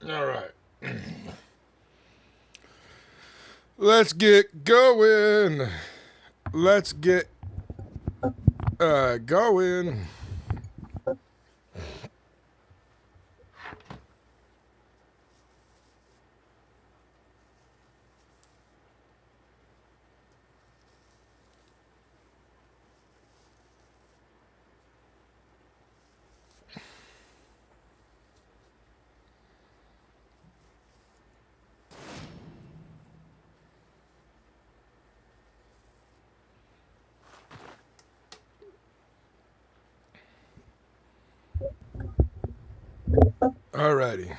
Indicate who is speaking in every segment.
Speaker 1: All right. Let's get going. Let's get going. Alrighty.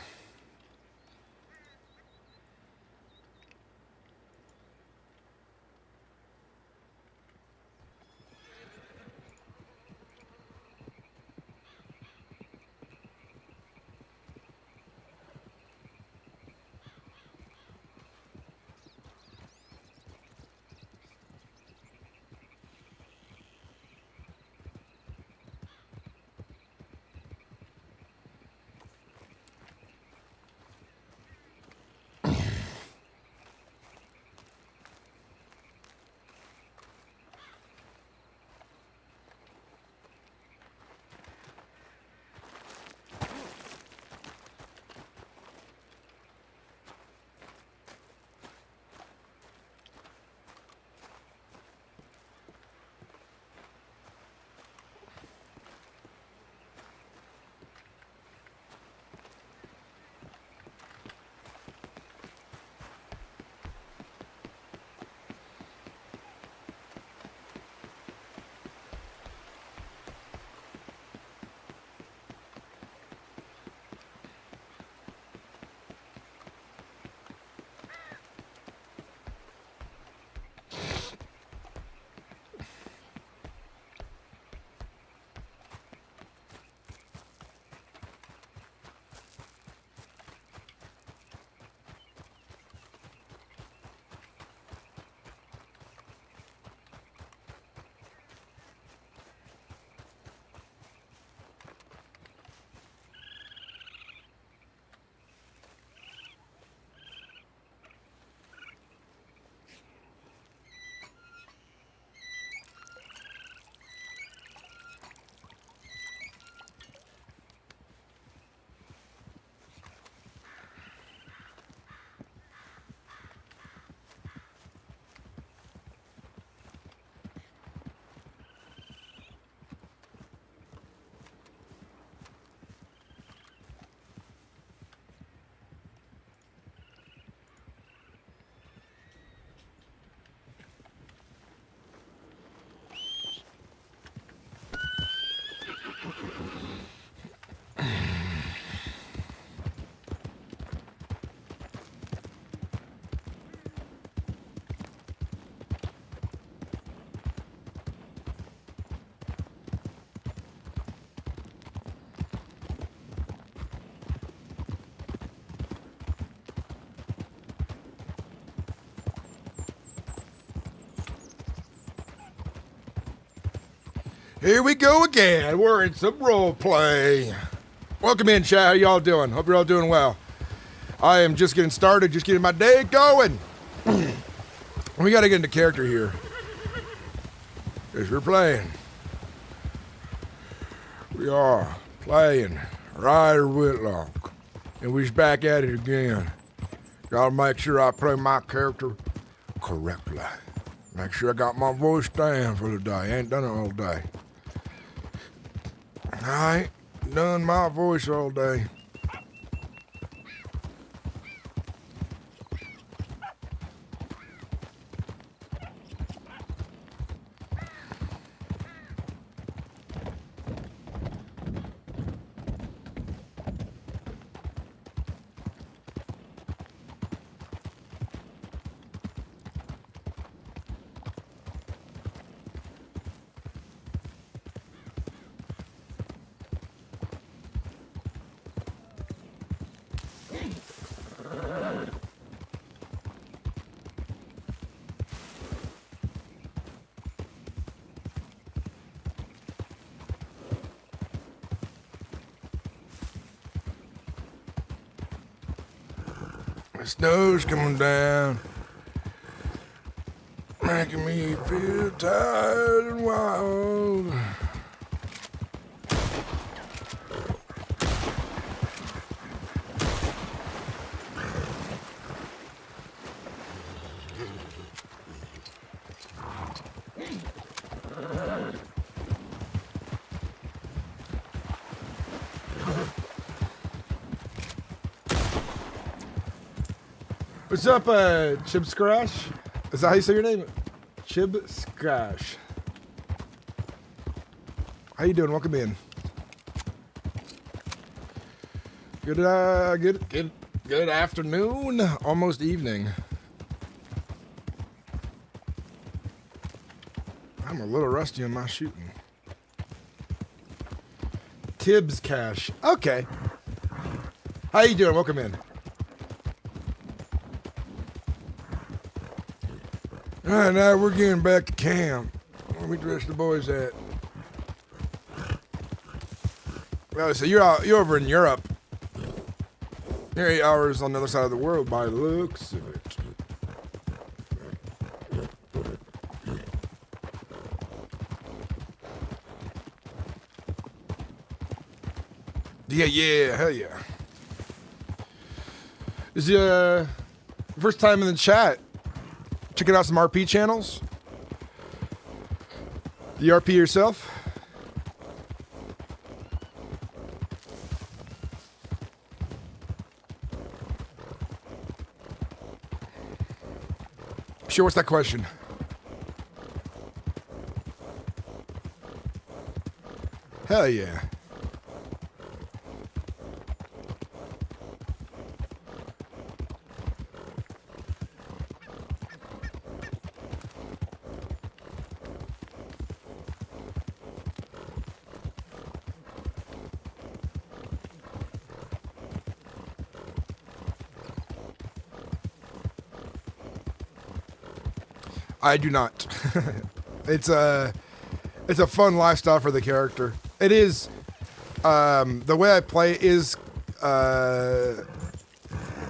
Speaker 1: Here we go again. We're in some role play. Welcome in, chat. How y'all doing? Hope you're all doing well. I am just getting started, just getting my day going. We got to get into character here. Because we're playing. We are playing Ryder Whitlock. And we're back at it again. Gotta make sure I play my character correctly. Make sure I got my voice down for the day. Ain't done it all day. I ain't done my voice all day. The snow's coming down, making me feel tired and wild. What's up, Chib Scratch? Is that how you say your name? Chib Scratch. How you doing? Welcome in. Good afternoon, almost evening. I'm a little rusty on my shooting. Tibbs Cash. Okay. How you doing? Welcome in. All right, now we're getting back to camp. Where we dress the boys at? Well, so you're over in Europe. You're 8 hours on the other side of the world by the looks of it. Yeah, hell yeah. This is first time in the chat. Checking out some RP channels. The RP yourself. Sure, what's that question? Hell yeah. I do not. It's a fun lifestyle for the character. It is. The way I play is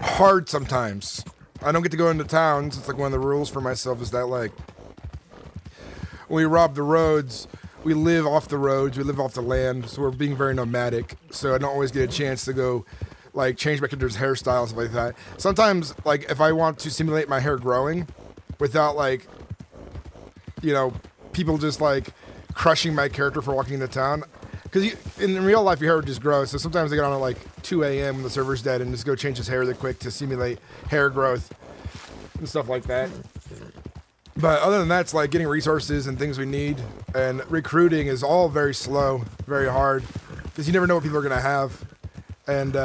Speaker 1: hard sometimes. I don't get to go into towns. It's like one of the rules for myself is that like when we rob the roads, we live off the roads, we live off the land, so we're being very nomadic. So I don't always get a chance to go like change my character's hairstyle, stuff like that. Sometimes like if I want to simulate my hair growing without like, you know, people just like crushing my character for walking into town. Because in real life, your hair would just grow. So sometimes I get on at like 2 a.m. when the server's dead and just go change his hair really quick to simulate hair growth and stuff like that. But other than that, it's like getting resources and things we need. And recruiting is all very slow, very hard. Because you never know what people are going to have. And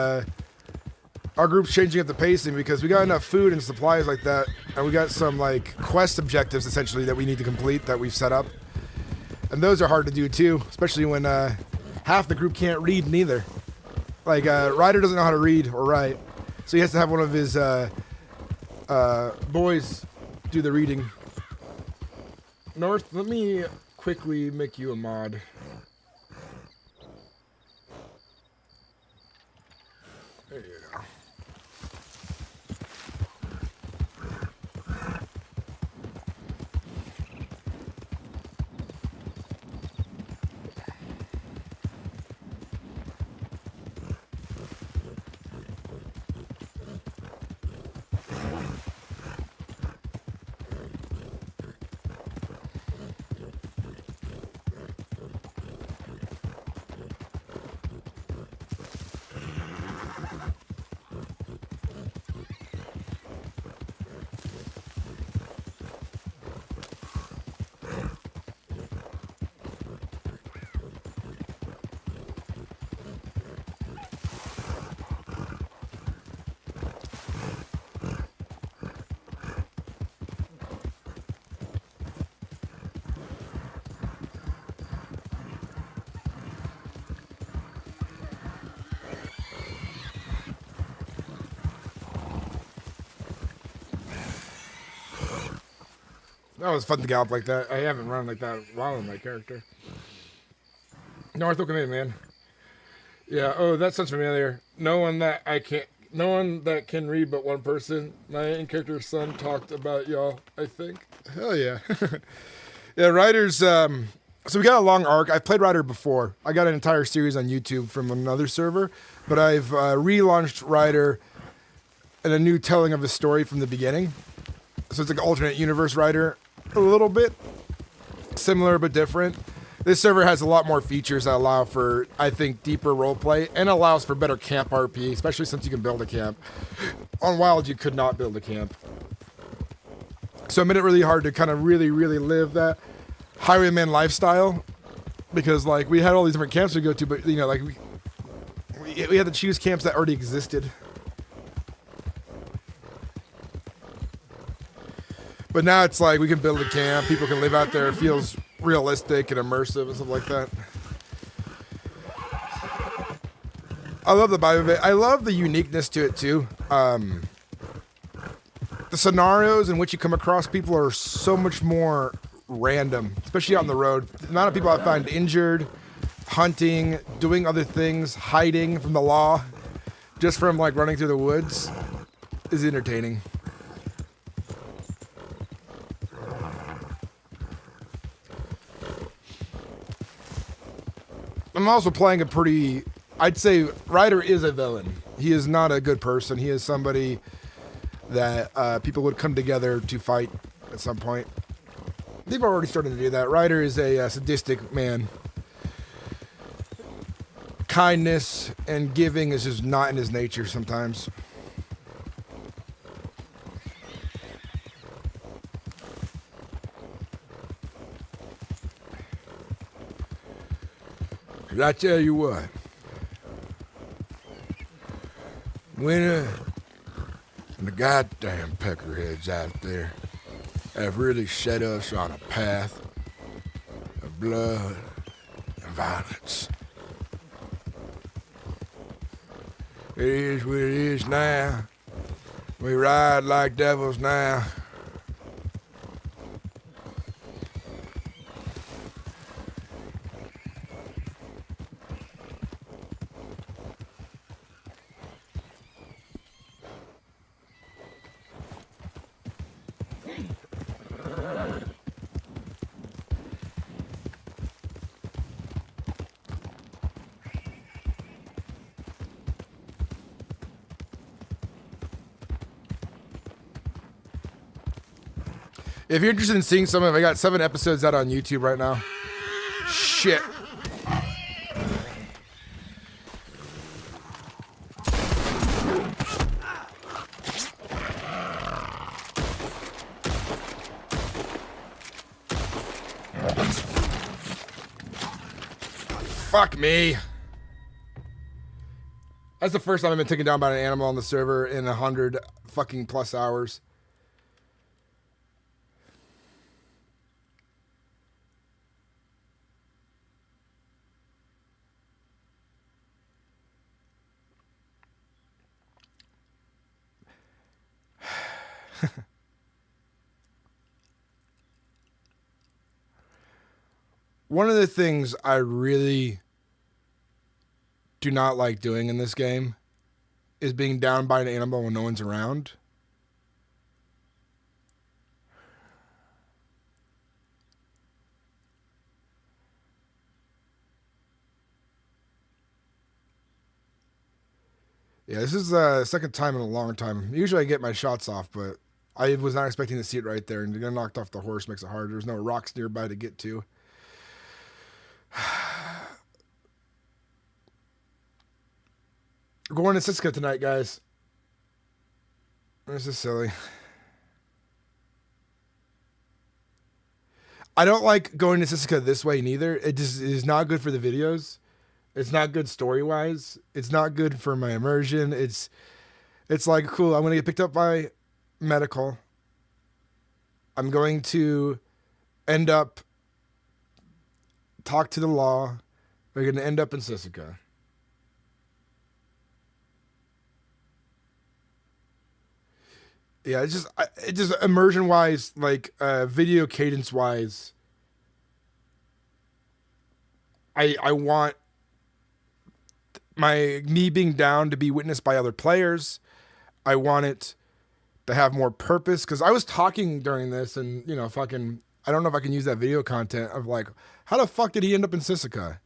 Speaker 1: our group's changing up the pacing because we got enough food and supplies like that. And we got some like quest objectives essentially that we need to complete that we've set up. And those are hard to do too, especially when half the group can't read neither. Like Ryder doesn't know how to read or write. So he has to have one of his boys do the reading. North, let me quickly make you a mod. There you go. That was fun to gallop like that. I haven't run like that while in my character. North, welcome in, man. Yeah, oh, that sounds familiar. Knowing that I can't No one that can read but one person. My in character's son talked about y'all, I think. Hell yeah. Yeah, Ryders, so we got a long arc. I've played Ryder before. I got an entire series on YouTube from another server, but I've relaunched Ryder and a new telling of his story from the beginning. So it's like an alternate universe Ryder, a little bit similar but different. This server has a lot more features that allow for, I think, deeper roleplay and allows for better camp RP, especially since you can build a camp. On Wild, you could not build a camp. So it made it really hard to kind of really live that highwayman lifestyle, because like we had all these different camps to go to, but you know, like we had to choose camps that already existed. But now it's like we can build a camp, people can live out there, it feels realistic and immersive and stuff like that. I love the vibe of it. I love the uniqueness to it too. The scenarios in which you come across people are so much more random, especially out on the road. The amount of people I find injured, hunting, doing other things, hiding from the law, just from like running through the woods, is entertaining. I'm also playing a pretty, I'd say Ryder is a villain. He is not a good person. He is somebody that people would come together to fight at some point. They've already started to do that. Ryder is a sadistic man. Kindness and giving is just not in his nature sometimes. But I tell you what, when the goddamn peckerheads out there have really set us on a path of blood and violence. It is what it is now. We ride like devils now. If you're interested in seeing some of it, I got 7 episodes out on YouTube right now. Shit. Fuck me. That's the first time I've been taken down by an animal on the server in 100 fucking plus hours. One of the things I really do not like doing in this game is being down by an animal when no one's around. Yeah, this is the second time in a long time. Usually I get my shots off, but I was not expecting to see it right there, and to get knocked off the horse makes it hard. There's no rocks nearby to get to. We're going to Siska tonight, guys. This is silly. I don't like going to Siska this way neither. It just is not good for the videos. It's not good story-wise. It's not good for my immersion. It's like, cool, I'm going to get picked up by medical. I'm going to end up talk to the law. We're going to end up in Siska. Yeah, it's just immersion-wise, like video cadence-wise, I want me being down to be witnessed by other players. I want it to have more purpose, because I was talking during this, and fucking, I don't know if I can use that video content of like, how the fuck did he end up in Sisika?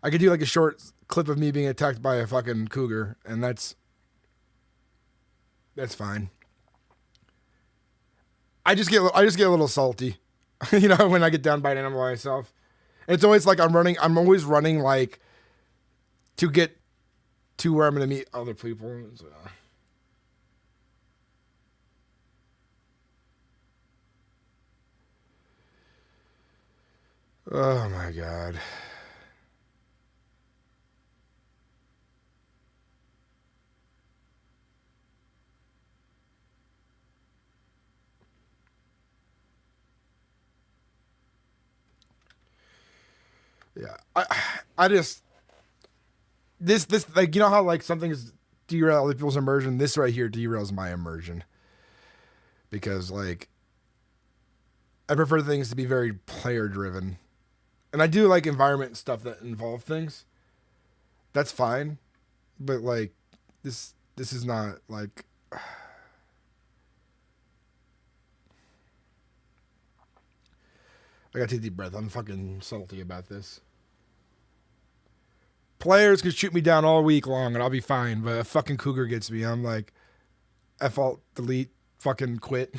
Speaker 1: I could do like a short clip of me being attacked by a fucking cougar, and that's fine. I just get a little salty, when I get down by an animal myself. It's always like I'm always running like to get to where I'm going to meet other people. So. Oh my God. Yeah. I just, this, like, how like something is derail other people's immersion? This right here derails my immersion. Because like, I prefer things to be very player driven. And I do like environment stuff that involve things. That's fine. But like, this is not like, I gotta take a deep breath. I'm fucking salty about this. Players can shoot me down all week long and I'll be fine, but a fucking cougar gets me. I'm like, F alt, delete, fucking quit,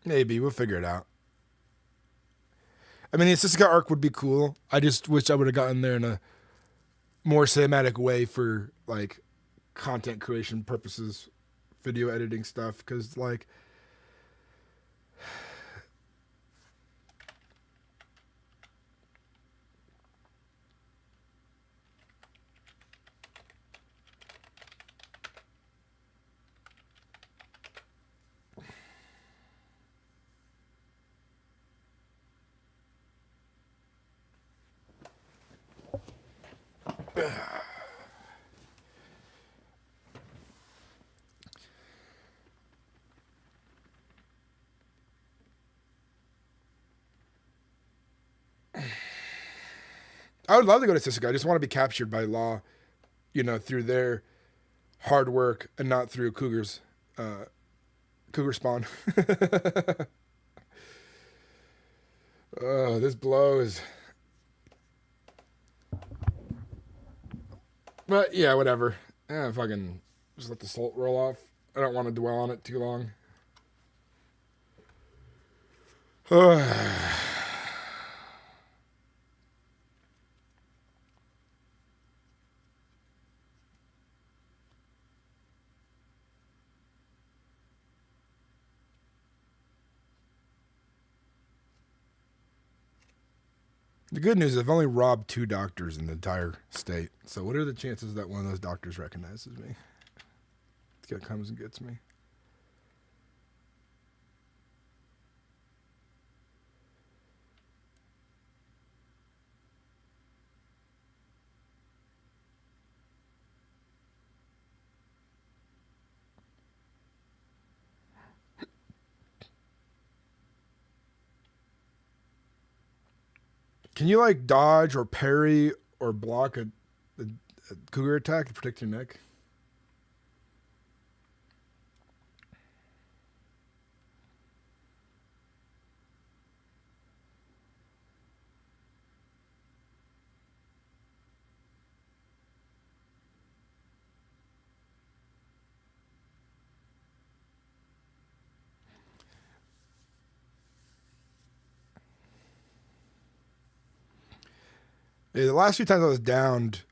Speaker 1: Maybe. We'll figure it out. I mean, the Sisika arc would be cool. I just wish I would have gotten there in a more cinematic way for, like, content creation purposes, video editing stuff, because, like, I would love to go to Sisika. I just want to be captured by law, through their hard work and not through cougars, cougar spawn. Oh, this blows. But yeah, whatever. Fucking just let the salt roll off. I don't want to dwell on it too long. The good news is I've only robbed 2 doctors in the entire state. So what are the chances that one of those doctors recognizes me? It comes and gets me. Can you like dodge or parry or block a cougar attack to protect your neck? Yeah, the last few times I was downed,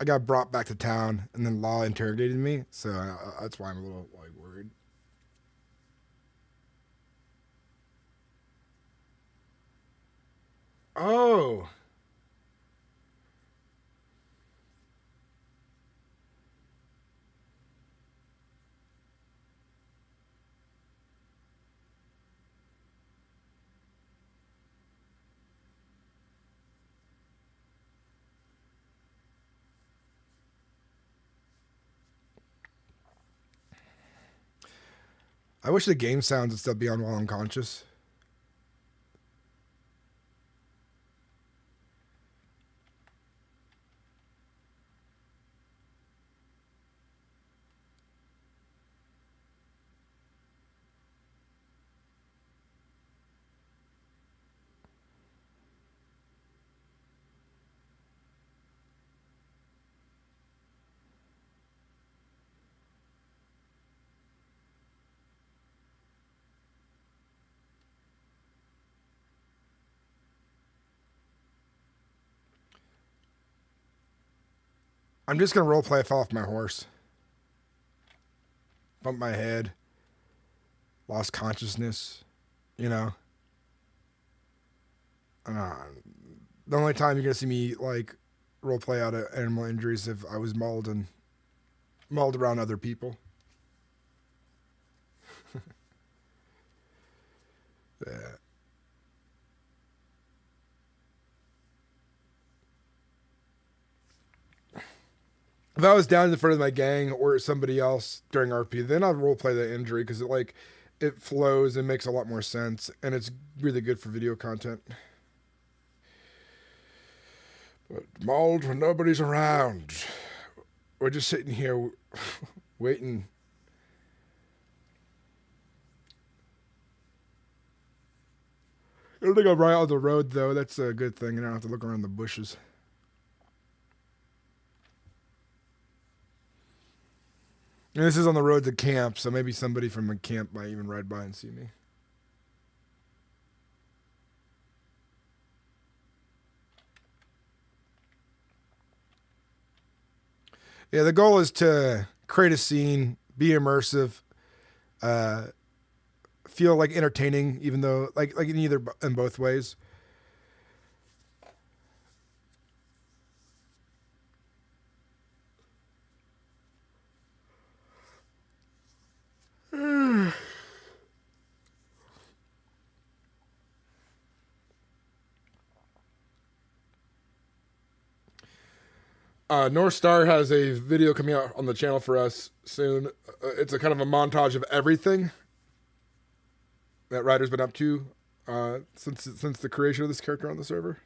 Speaker 1: I got brought back to town, and then law interrogated me. So that's why I'm a little like worried. Oh. I wish the game sounds would still be on while I'm conscious. I'm just gonna roleplay. I fell off my horse. Bumped my head. Lost consciousness. You know. The only time you're gonna see me like roleplay out of animal injuries if I was mauled around other people. Yeah. If I was down in front of my gang or somebody else during RP, then I'd roleplay the injury because it flows and makes a lot more sense, and it's really good for video content. But mauled when nobody's around. We're just sitting here waiting. It'll go right on the road, though. That's a good thing. I don't have to look around the bushes. And this is on the road to camp, so maybe somebody from the camp might even ride by and see me. Yeah, the goal is to create a scene, be immersive, feel like entertaining, even though like in both ways. North Star has a video coming out on the channel for us soon. It's a kind of a montage of everything that Ryders been up to since the creation of this character on the server.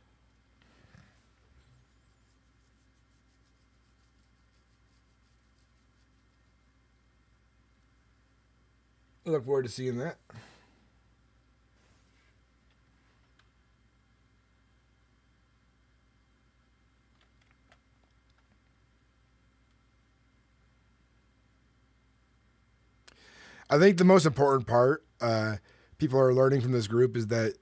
Speaker 1: I look forward to seeing that. I think the most important part people are learning from this group is that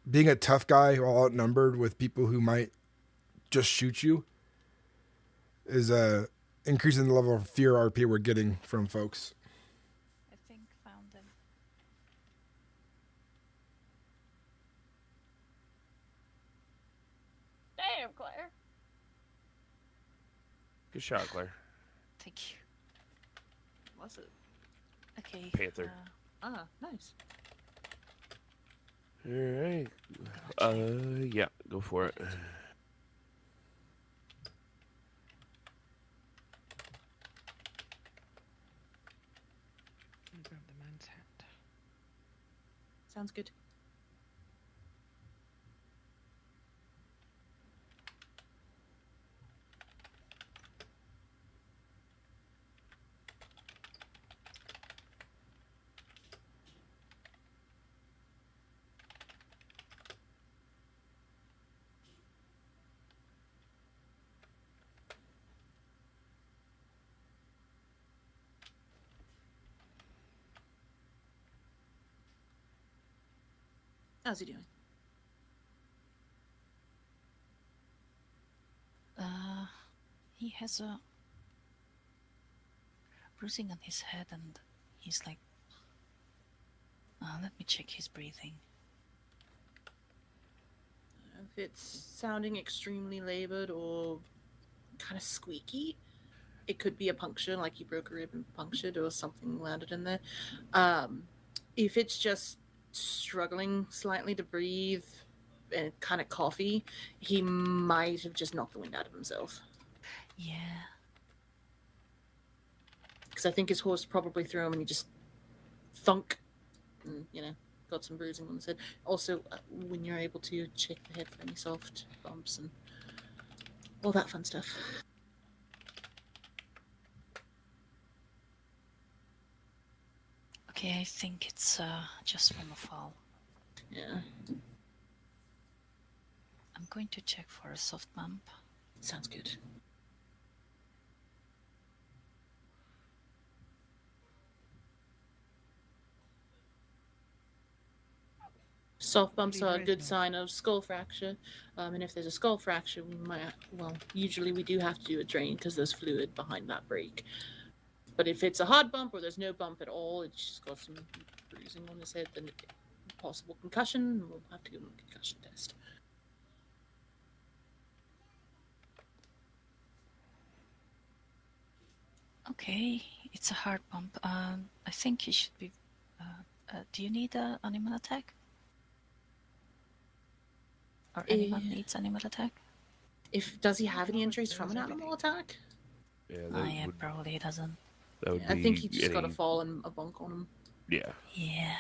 Speaker 1: being a tough guy while outnumbered with people who might just shoot you is increasing the level of fear RP we're getting from folks.
Speaker 2: I think found him. Damn, Claire.
Speaker 3: Good shot, Claire.
Speaker 2: Thank you.
Speaker 4: Was it?
Speaker 2: Okay.
Speaker 3: Panther.
Speaker 4: Nice.
Speaker 3: Alright. Yeah, go for it.
Speaker 4: Grab the man's hat. Sounds good. How's he doing?
Speaker 2: He has a bruising on his head, and he's like, let me check his breathing.
Speaker 4: If it's sounding extremely labored or kind of squeaky, it could be a puncture, like he broke a rib and punctured or something landed in there. If it's just struggling slightly to breathe and kind of coughy, he might have just knocked the wind out of himself.
Speaker 2: Yeah.
Speaker 4: Because I think his horse probably threw him and he just thunk, and, got some bruising on his head. Also, when you're able to check the head for any soft bumps and all that fun stuff.
Speaker 2: Okay, I think it's just from a fall.
Speaker 4: Yeah,
Speaker 2: I'm going to check for a soft bump.
Speaker 4: sounds good. Soft bumps are a good sign of skull fracture, and if there's a skull fracture, we might, usually we do have to do a drain because there's fluid behind that break. But if it's a hard bump or there's no bump at all, it's just got some bruising on his head, then possible concussion, we'll have to give him a concussion test.
Speaker 2: Okay, it's a hard bump. I think he should be... do you need an animal attack? Or anyone needs animal attack?
Speaker 4: Does he have any injuries from an animal attack?
Speaker 3: Yeah,
Speaker 2: Oh, yeah, probably he doesn't.
Speaker 3: That would
Speaker 4: I
Speaker 3: be
Speaker 4: think he just got a
Speaker 3: any-
Speaker 4: fall and a bunk on him.
Speaker 3: Yeah.
Speaker 2: Yeah.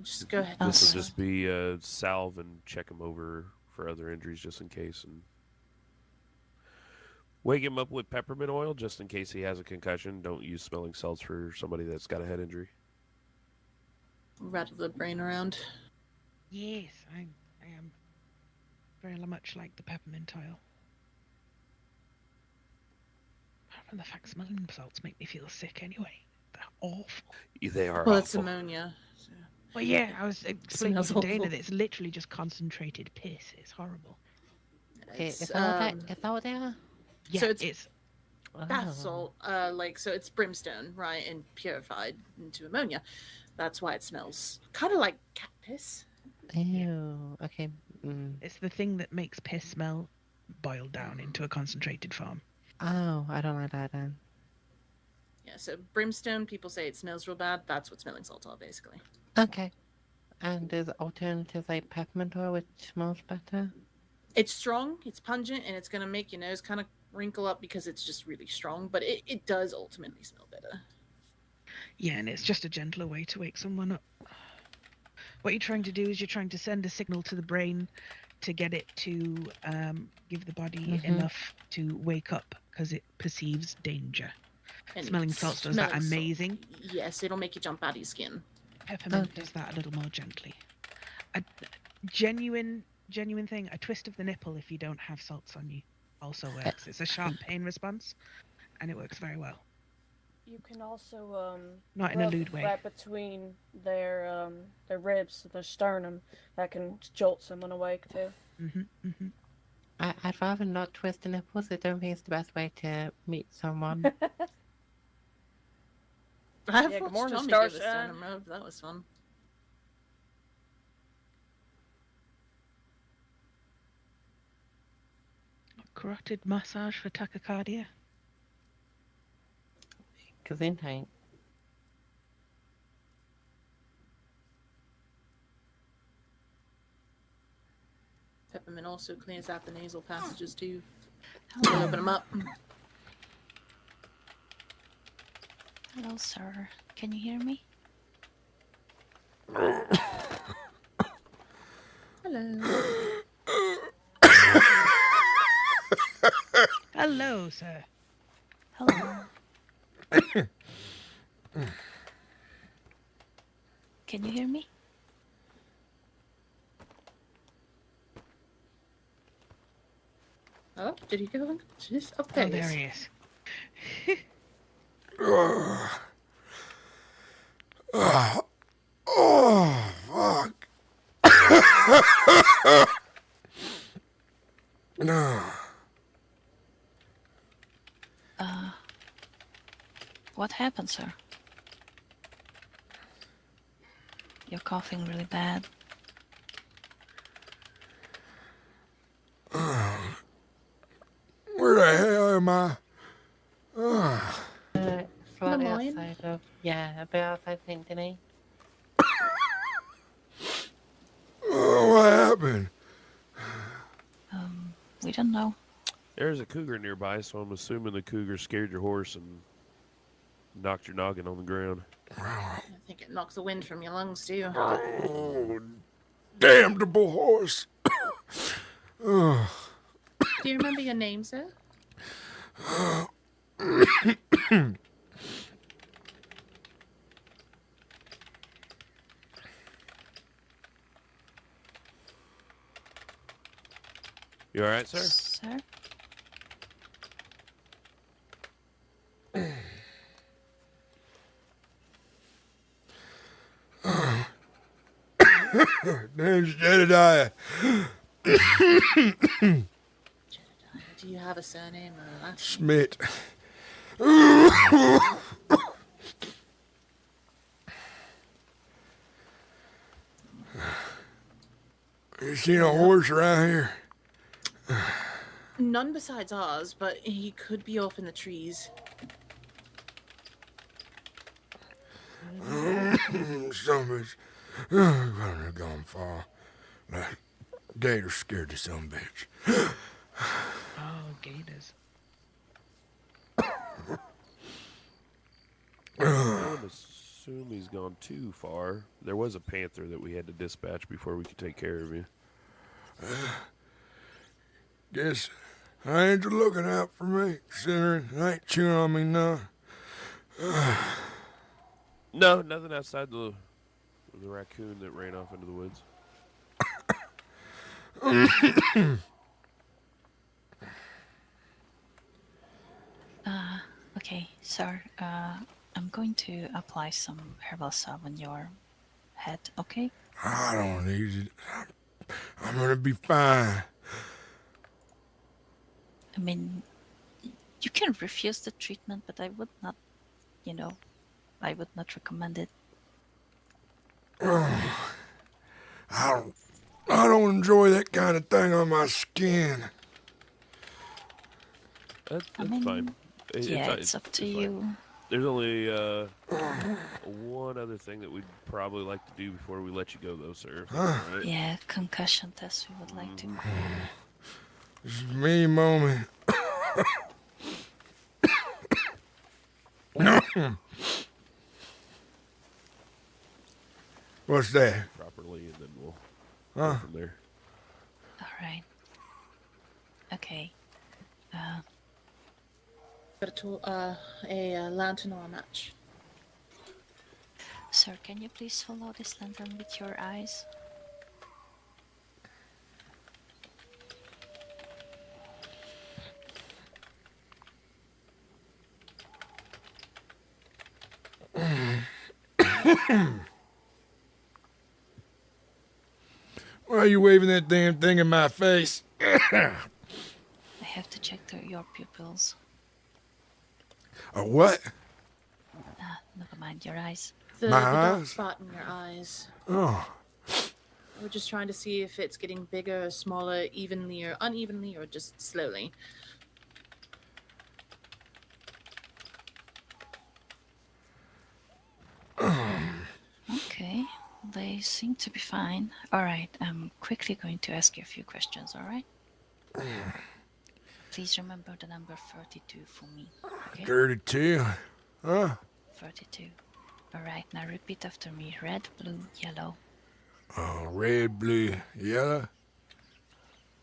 Speaker 4: Just go ahead.
Speaker 2: Oh,
Speaker 3: This
Speaker 2: sorry.
Speaker 3: will just be salve and check him over for other injuries just in case, and wake him up with peppermint oil just in case he has a concussion. Don't use smelling salts for somebody that's got a head injury.
Speaker 4: Rattle the brain around.
Speaker 5: Yes, I am very much like the peppermint oil. Apart from the fact smelling salts make me feel sick anyway. They're awful.
Speaker 3: They are
Speaker 4: Well, it's
Speaker 3: awful.
Speaker 4: ammonia. So.
Speaker 5: Well, yeah, I was explaining
Speaker 4: Smells
Speaker 5: to Dana
Speaker 4: awful.
Speaker 5: that it's literally just concentrated piss. It's horrible.
Speaker 6: Okay,
Speaker 4: It's,
Speaker 6: is that what they are?
Speaker 5: Yeah,
Speaker 4: So it's-
Speaker 5: it's
Speaker 4: bath
Speaker 6: Oh.
Speaker 4: salt, so it's brimstone, right, and purified into ammonia. That's why it smells kind of like cat piss.
Speaker 6: Ew. Okay.
Speaker 5: it's the thing that makes piss smell boiled down into a concentrated form.
Speaker 6: Oh, I don't like that then.
Speaker 4: Yeah, so brimstone, people say it smells real bad. That's what smelling salts are, basically.
Speaker 6: Okay. And there's alternatives like peppermint oil, which smells better.
Speaker 4: It's strong, it's pungent, and it's going to make your nose kind of wrinkle up because it's just really strong, but it does ultimately smell better.
Speaker 5: Yeah, and it's just a gentler way to wake someone up. What you're trying to do is you're trying to send a signal to the brain to get it to give the body enough to wake up because it perceives danger.
Speaker 4: And
Speaker 5: Smelling salts does that
Speaker 4: smelling salt-
Speaker 5: amazing.
Speaker 4: Yes, it'll make you jump out of your skin.
Speaker 5: Peppermint
Speaker 6: Okay.
Speaker 5: does that a little more gently. A genuine thing, a twist of the nipple if you don't have salts on you also works. It's a sharp pain response and it works very well.
Speaker 7: You can also
Speaker 5: Not in a
Speaker 7: rub
Speaker 5: lewd way.
Speaker 7: right between their ribs, their sternum. That can jolt someone awake too.
Speaker 6: I'd rather not twist the nipples. I don't think it's the best way to meet someone.
Speaker 4: I have
Speaker 7: Yeah, good
Speaker 4: watched
Speaker 7: morning,
Speaker 4: Tommy give a
Speaker 7: Starshine.
Speaker 4: sternum rub. That was fun.
Speaker 5: Carotid massage for tachycardia.
Speaker 6: Gesundheit.
Speaker 4: Peppermint also clears out the nasal passages too. We'll
Speaker 2: Hello.
Speaker 4: open them up.
Speaker 2: Hello, sir. Can you hear me?
Speaker 4: Hello.
Speaker 5: Hello, sir.
Speaker 2: Hello. Can you hear me?
Speaker 4: Oh, did he go? Just up
Speaker 5: Oh,
Speaker 4: there.
Speaker 5: there he is.
Speaker 1: Oh, fuck. No.
Speaker 2: What happened, sir? You're coughing really bad.
Speaker 1: Where the hell am I?
Speaker 6: Slightly
Speaker 4: Lemoyne?
Speaker 6: outside of... Yeah, a bit outside St. Denis.
Speaker 1: Oh, what happened?
Speaker 2: We don't know.
Speaker 3: There's a cougar nearby, so I'm assuming the cougar scared your horse and knocked your noggin on the ground.
Speaker 4: I think it knocks the wind from your lungs too.
Speaker 1: Oh, damnable horse. Oh.
Speaker 4: Do you remember your name, sir?
Speaker 3: You all right, sir?
Speaker 2: Sir?
Speaker 1: Name's Jedediah.
Speaker 4: Jedediah. Do you have a surname or a last?
Speaker 1: Schmidt. You seen a horse around here?
Speaker 4: None besides ours, but he could be off in the trees.
Speaker 1: Somebody's gonna gone far. That gator scared the son bitch.
Speaker 5: Oh, gators.
Speaker 3: I would assume he's gone too far. There was a panther that we had to dispatch before we could take care of you.
Speaker 1: Guess I ain't looking out for me, considering I ain't chewing on me none.
Speaker 3: No, nothing outside the raccoon that ran off into the woods.
Speaker 2: Okay, sir. I'm going to apply some herbal salve on your head, okay?
Speaker 1: I don't need it. I'm gonna be fine.
Speaker 2: I mean, you can refuse the treatment, but I would not, I would not recommend it.
Speaker 1: I don't enjoy that kind of thing on my skin.
Speaker 3: That's
Speaker 2: I mean,
Speaker 3: fine.
Speaker 2: It's up to
Speaker 3: fine.
Speaker 2: you.
Speaker 3: There's only one other thing that we'd probably like to do before we let you go, though, sir. If that's all right.
Speaker 2: Yeah, concussion test we would like to.
Speaker 1: This is me moment. What's that?
Speaker 3: Properly, and then we'll
Speaker 1: Huh?
Speaker 3: go from there.
Speaker 2: All right. Okay.
Speaker 4: Got a lantern or a match.
Speaker 2: Sir, can you please follow this lantern with your eyes?
Speaker 1: Why are you waving that damn thing in my face?
Speaker 2: I have to check your pupils.
Speaker 1: A what?
Speaker 2: Never mind, your eyes.
Speaker 4: The
Speaker 1: My
Speaker 4: dark
Speaker 1: eyes?
Speaker 4: spot in your eyes.
Speaker 1: Oh,
Speaker 4: We're just trying to see if it's getting bigger or smaller, evenly or unevenly, or just slowly.
Speaker 2: Okay, they seem to be fine. All right, I'm quickly going to ask you a few questions, all right? Please remember the number 32 for me. Okay?
Speaker 1: 32. Huh?
Speaker 2: 32. All right, now repeat after me. Red, blue, yellow.
Speaker 1: Oh, red, blue, yellow.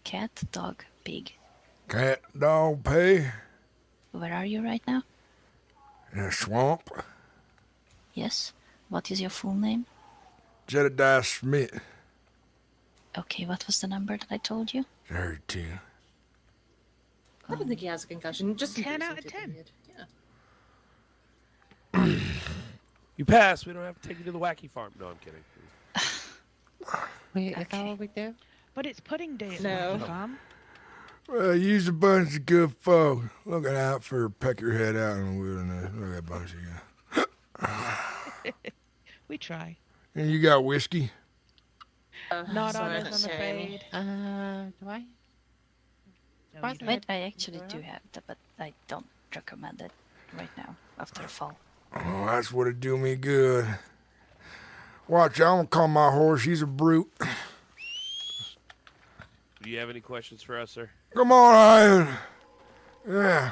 Speaker 2: Cat, dog, pig.
Speaker 1: Cat, dog, pig.
Speaker 2: Where are you right now?
Speaker 1: In a swamp.
Speaker 2: Yes. What is your full name?
Speaker 1: Jedediah Schmidt.
Speaker 2: Okay, what was the number that I told you?
Speaker 1: 32.
Speaker 4: I don't think he has a concussion. Just in
Speaker 5: 10
Speaker 4: case
Speaker 5: out
Speaker 4: he
Speaker 5: of
Speaker 4: did
Speaker 5: 10.
Speaker 4: weird. Yeah.
Speaker 3: You pass. We don't have to take you to the wacky farm. No, I'm kidding.
Speaker 6: Wait, is that
Speaker 2: Okay.
Speaker 6: what we do?
Speaker 5: But it's pudding day at
Speaker 4: No.
Speaker 5: the farm.
Speaker 1: Well, you's a bunch of good folk. Looking out for peckerhead out in the wilderness. Look at that bunch of you.
Speaker 5: We try.
Speaker 1: And you got whiskey?
Speaker 5: Not
Speaker 4: sorry,
Speaker 5: on
Speaker 4: that's
Speaker 5: us, I'm
Speaker 4: Jeremy.
Speaker 5: afraid.
Speaker 6: Do I?
Speaker 5: No,
Speaker 6: Why
Speaker 5: you
Speaker 6: is
Speaker 5: don't.
Speaker 2: Wait, I actually do have that, but I don't recommend it right now after a fall.
Speaker 1: Oh, that's what'd do me good. Watch, I don't call my horse. He's a brute.
Speaker 3: Do you have any questions for us, sir?
Speaker 1: Come on, Ian. Yeah.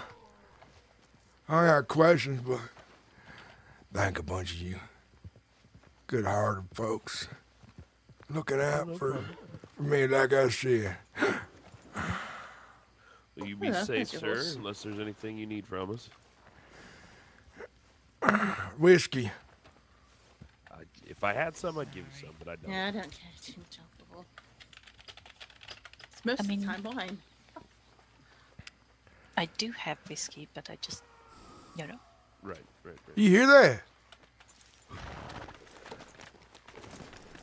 Speaker 1: I got questions, but thank a bunch of you. good-hearted folks looking out
Speaker 3: no
Speaker 1: for
Speaker 3: problem.
Speaker 1: me, like I said.
Speaker 3: Will you be
Speaker 4: Yeah,
Speaker 3: safe,
Speaker 4: thank you,
Speaker 3: sir,
Speaker 4: boss.
Speaker 3: unless there's anything you need from us?
Speaker 1: Whiskey.
Speaker 3: If I had some, I'd give you some, but I don't.
Speaker 4: Yeah, I don't care too much alcohol. It's most
Speaker 2: I
Speaker 4: of
Speaker 2: mean-
Speaker 4: the time wine.
Speaker 2: I do have whiskey, but I just, you know.
Speaker 3: Right.
Speaker 1: You hear that?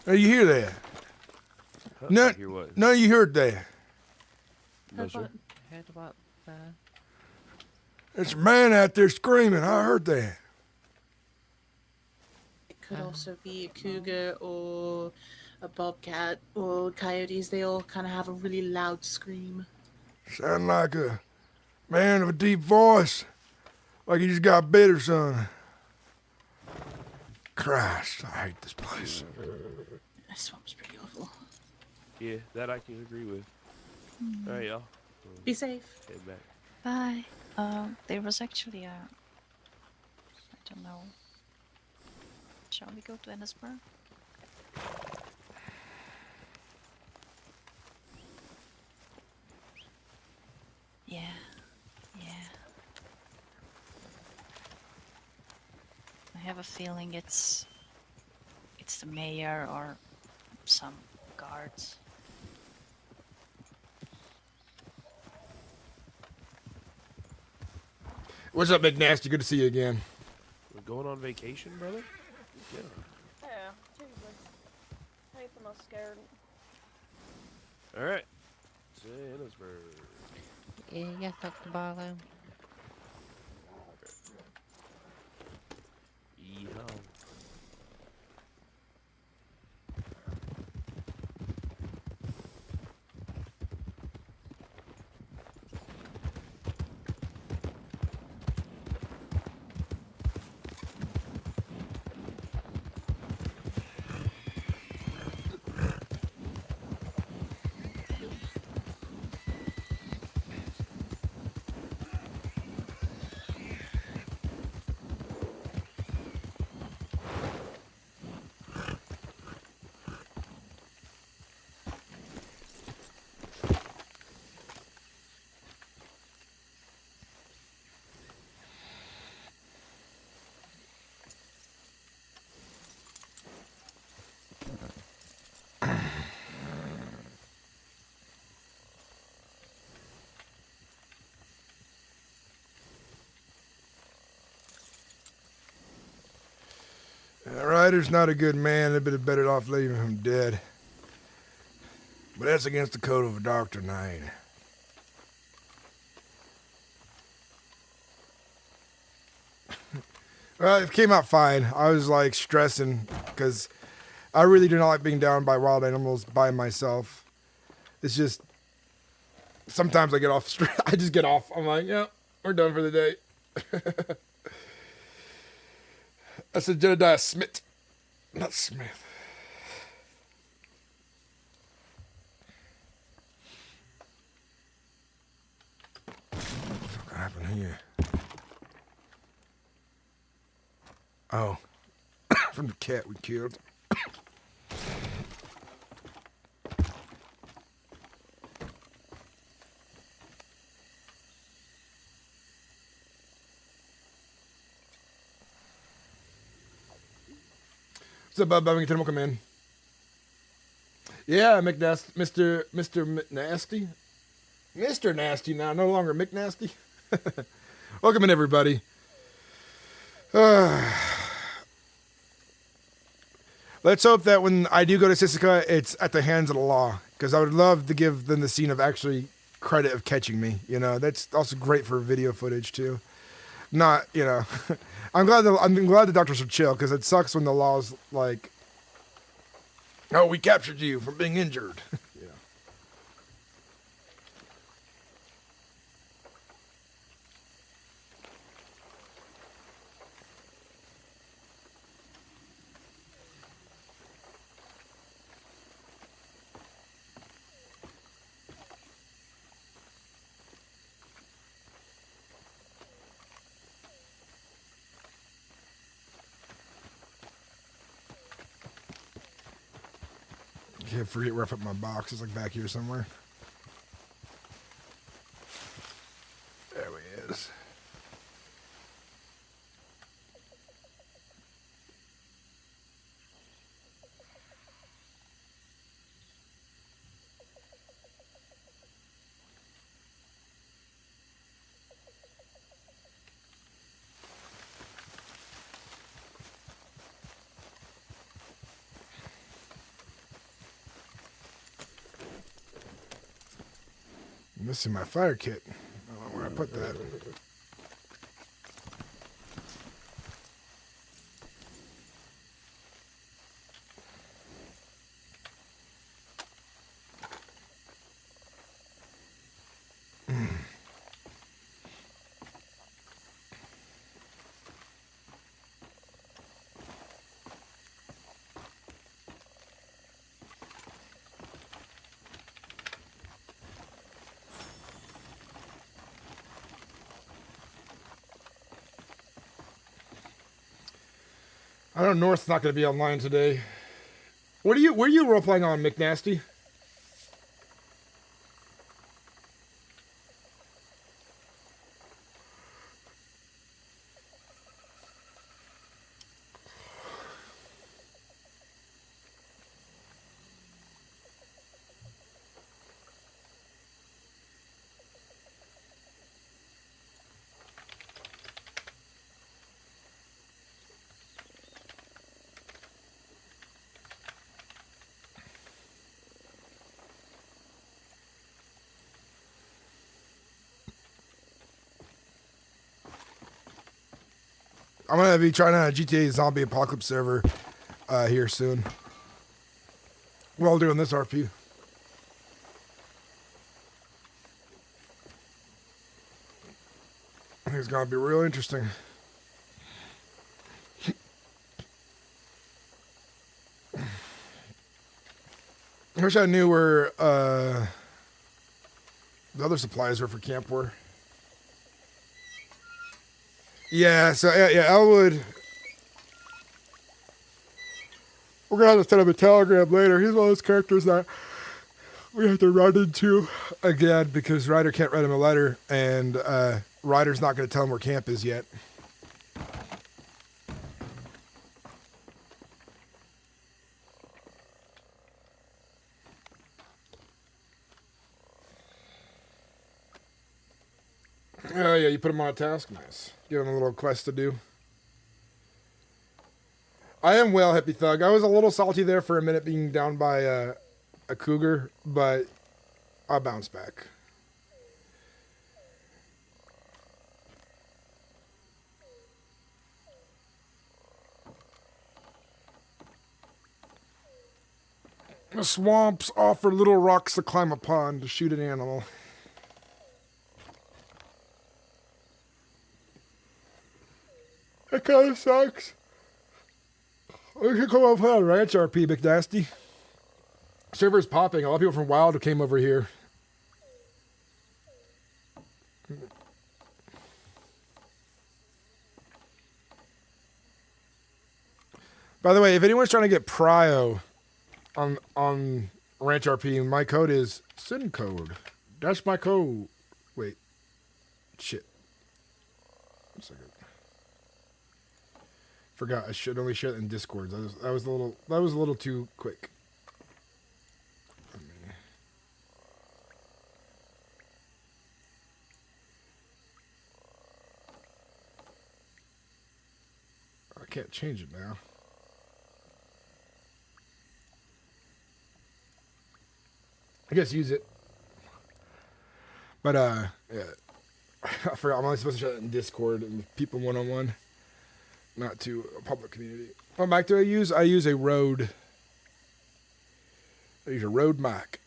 Speaker 1: Oh, you hear that?
Speaker 3: Huh,
Speaker 1: No,
Speaker 3: Hear what?
Speaker 1: no, you heard that.
Speaker 3: No, sir.
Speaker 6: Heard about that?
Speaker 1: There's a man out there screaming. I heard that.
Speaker 4: It could also be a cougar or a bobcat or coyotes. They all kind of have a really loud scream.
Speaker 1: Sound like a man of a deep voice. Like he just got bit or something. Christ, I hate this place.
Speaker 4: This swamp's pretty awful.
Speaker 3: Yeah, that I can agree with. All right, y'all.
Speaker 4: Be safe.
Speaker 3: Head back.
Speaker 2: Bye. There was actually a. I don't know. Shall we go to Ennisburg? Yeah. I have a feeling it's the mayor or some guards.
Speaker 1: What's up, McNasty? Good to see you again.
Speaker 3: We're going on vacation, brother? Yeah.
Speaker 7: Yeah, Jesus. Anything I'm scared.
Speaker 3: All right. Johannesburg.
Speaker 6: Yes, Dr. Barlow.
Speaker 3: Yeehaw.
Speaker 1: Ryder's not a good man. They'd been better off leaving him dead. But that's against the code of a Dr. Knight. Well, it came out fine. I was like stressing because I really do not like being down by wild animals by myself. It's just sometimes I get off. I just get off. I'm like, yeah, we're done for the day. That's a Jedediah Smith, not Smith. What the fuck happened here? Oh, from the cat we killed. What's up, Bub? Bubington, welcome in. Yeah, McNasty, Mr. McNasty. Mr. Nasty now, no longer McNasty. Welcome in, everybody. Let's hope that when I do go to Sissica, it's at the hands of the law, because I would love to give them the scene of actually credit of catching me. You know, that's also great for video footage too. Not, you know, I'm glad the doctors are chill, because it sucks when the law's like, oh, we captured you from being injured. Yeah. Can't forget where I put my box. It's like back here somewhere. There he is. Missing my fire kit. I don't know where I put that. I know North's not going to be online today. Where are you role playing on, McNasty? I'm going to be trying out a GTA Zombie Apocalypse server here soon. While doing this RP. I think it's going to be real interesting. I wish I knew where the other supplies were for camp were. Yeah, so yeah, Elwood. We're gonna have to set up a telegram later. He's one of those characters that we have to run into again because Ryder can't write him a letter, and Ryder's not gonna tell him where camp is yet. Oh yeah, you put him on a task. Nice. Give him a little quest to do. I am well, Hippie Thug. I was a little salty there for a minute being down by a cougar, but I'll bounce back. The swamps offer little rocks to climb upon to shoot an animal. That kind of sucks. We could come up on RanchRP, McNasty. Server's popping. A lot of people from Wild came over here. By the way, if anyone's trying to get Prio on RanchRP, my code is SynCode. That's my code. Wait. Shit. 1 second. Forgot. I should only share it in Discord. That was a little too quick. I can't change it now. I guess use it. But yeah. I forgot. I'm only supposed to share it in Discord and people one-on-one. Not to a public community. What mic do I use? I use a Rode. I use a Rode mic.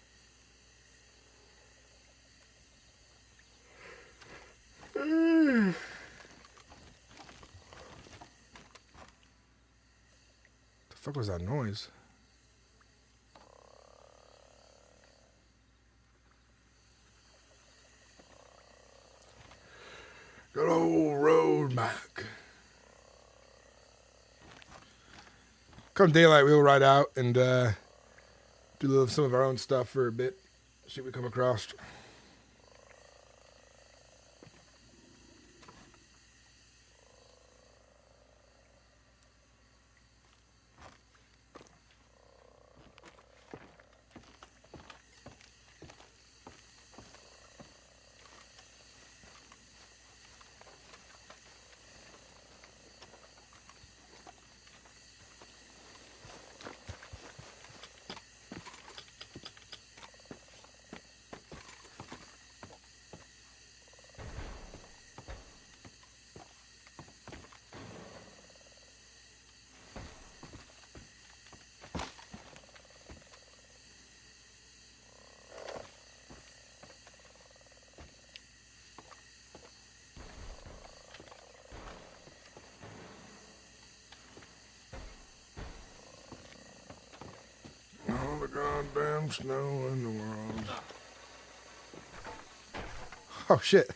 Speaker 1: The fuck was that noise? Good old Rode mic. Come daylight, we'll ride out and Do a little of some of our own stuff for a bit. See what we come across. All the goddamn snow in the world. Oh shit.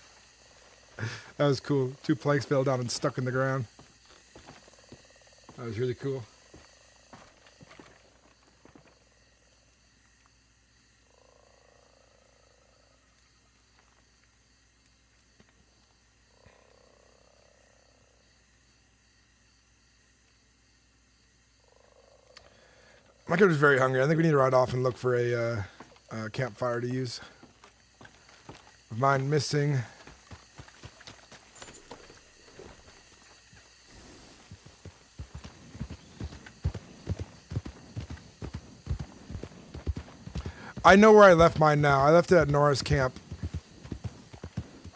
Speaker 1: That was cool. 2 planks fell down and stuck in the ground. That was really cool. My kid was very hungry. I think we need to ride off and look for a campfire to use. Mine missing. I know where I left mine now. I left it at Nora's camp.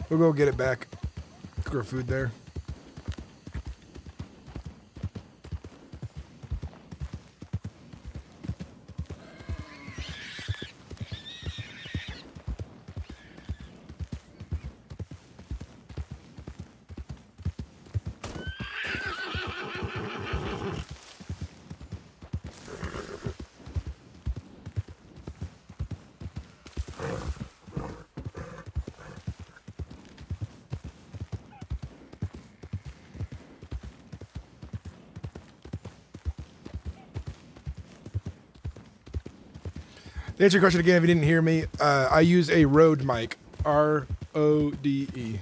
Speaker 1: We'll go get it back. Grow food there. To answer your question again, if you didn't hear me, I use a Rode mic. R-O-D-E.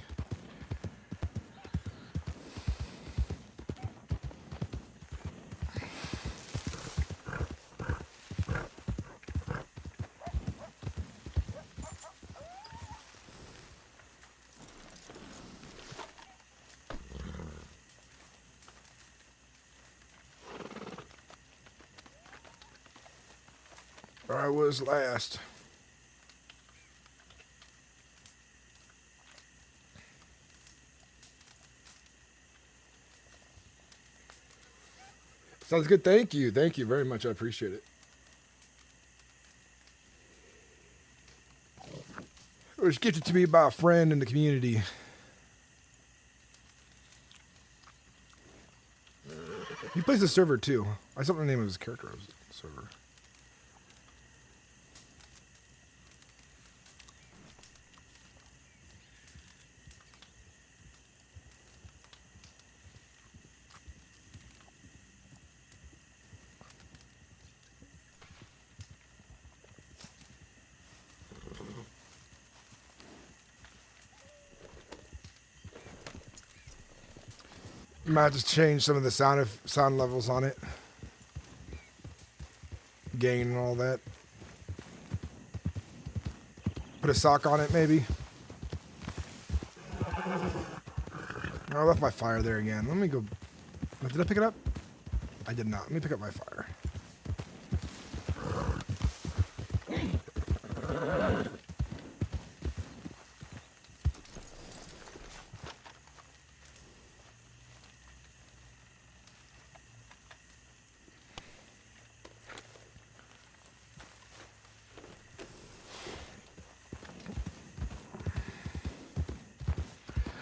Speaker 1: I was last. Sounds good. Thank you. Thank you very much. I appreciate it. It was gifted to me by a friend in the community. He plays the server too. I saw the name of his character on the server. You might just change some of the sound levels on it. Gain and all that. Put a sock on it, maybe. I left my fire there again. Let me go. Did I pick it up? I did not. Let me pick up my fire.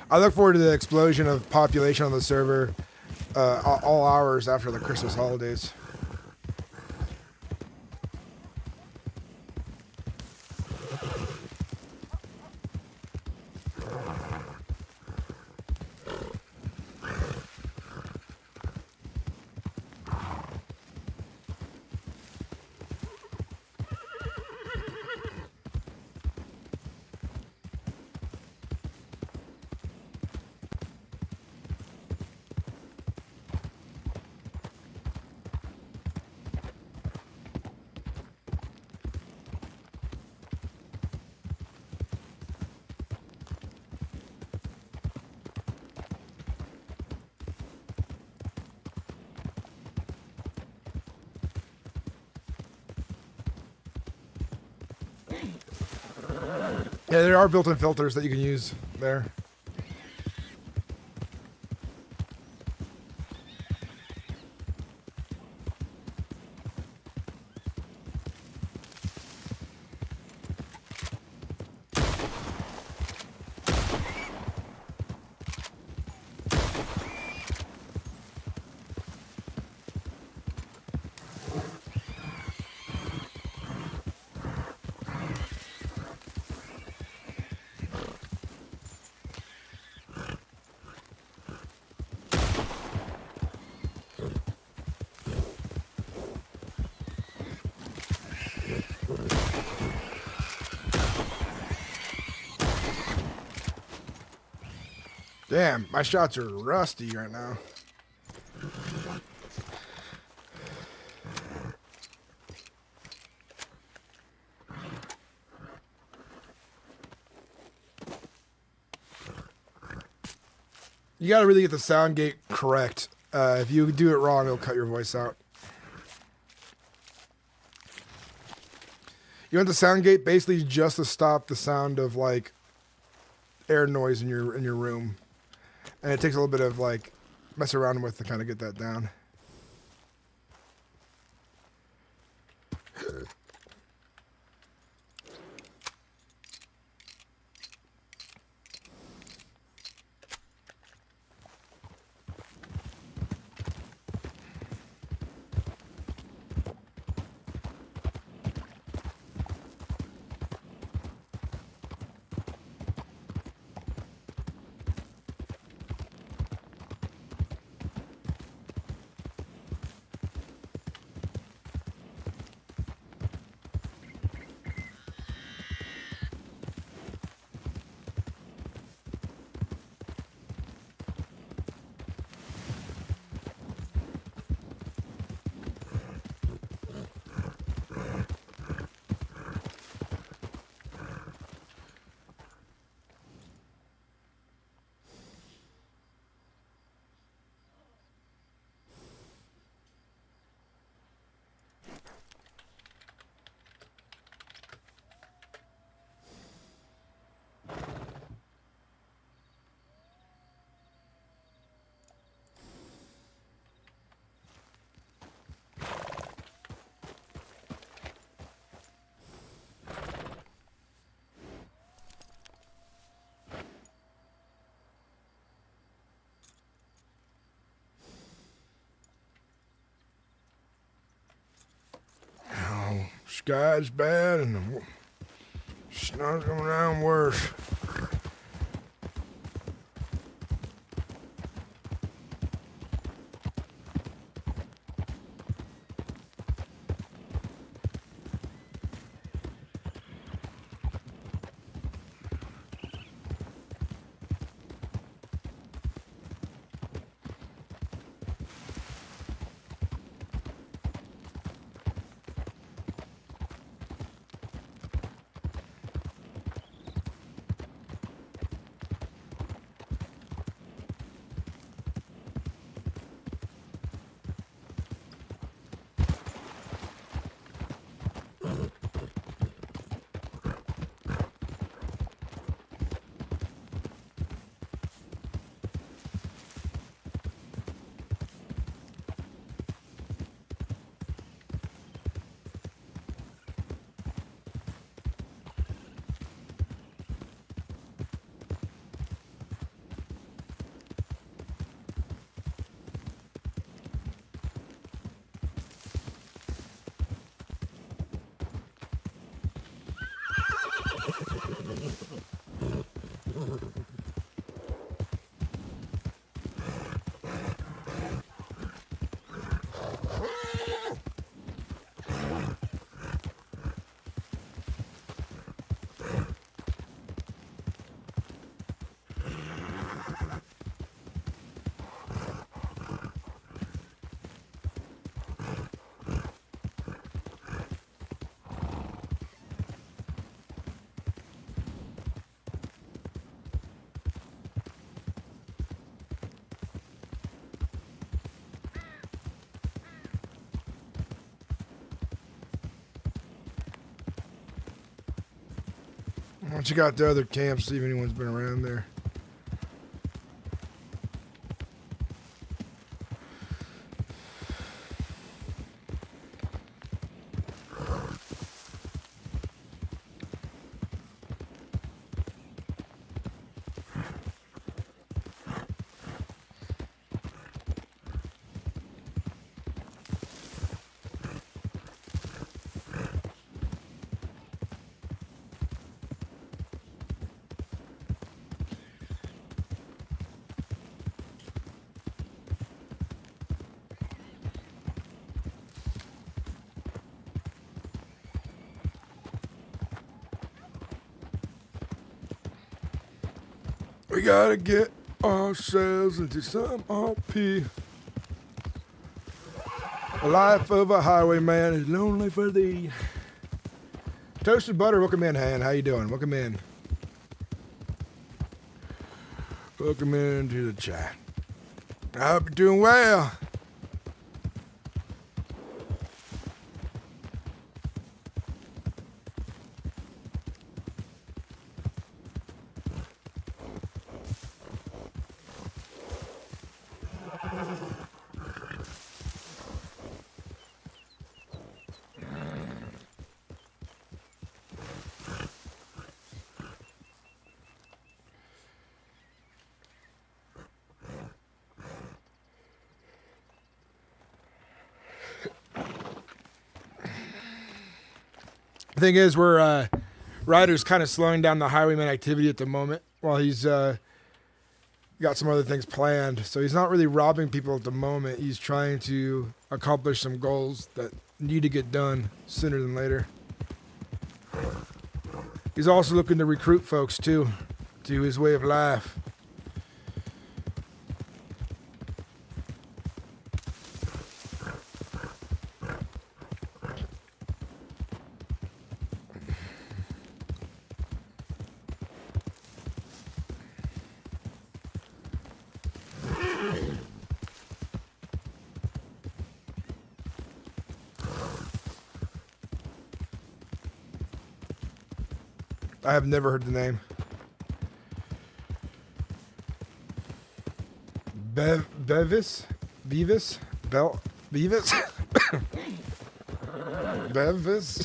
Speaker 1: I look forward to the explosion of population on the server all hours after the Christmas holidays. Yeah, there are built-in filters that you can use there. Damn, my shots are rusty right now. You gotta really get the sound gate correct. If you do it wrong, it'll cut your voice out. You want the sound gate basically just to stop the sound of like air noise in your room, and it takes a little bit of like mess around with to kind of get that down. Sky's bad and the snow's coming down worse. Why don't you got the other camps, see if anyone's been around there. We gotta get ourselves into some RP. The life of a highwayman is lonely for thee. Toasted Butter, welcome in, Han. How you doing? Welcome in. Welcome into the chat. I hope you're doing well. The thing is, we're Ryders kind of slowing down the highwayman activity at the moment while he's got some other things planned. So he's not really robbing people at the moment. He's trying to accomplish some goals that need to get done sooner than later. He's also looking to recruit folks too to his way of life. I have never heard the name. Bevis? Bevis? Bevis? Bevis?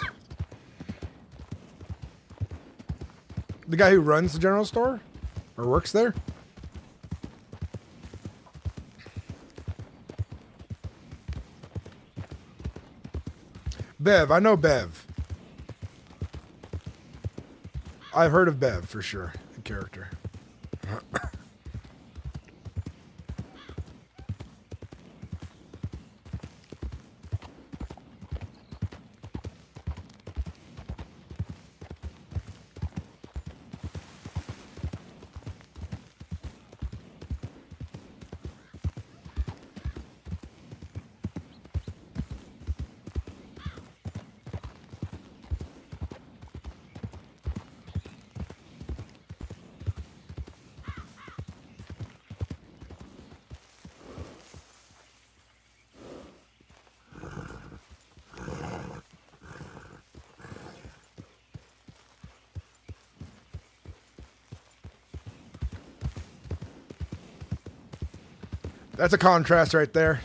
Speaker 1: The guy who runs the general store? Or works there? Bev, I know Bev. I've heard of Bev for sure, the character. That's a contrast right there.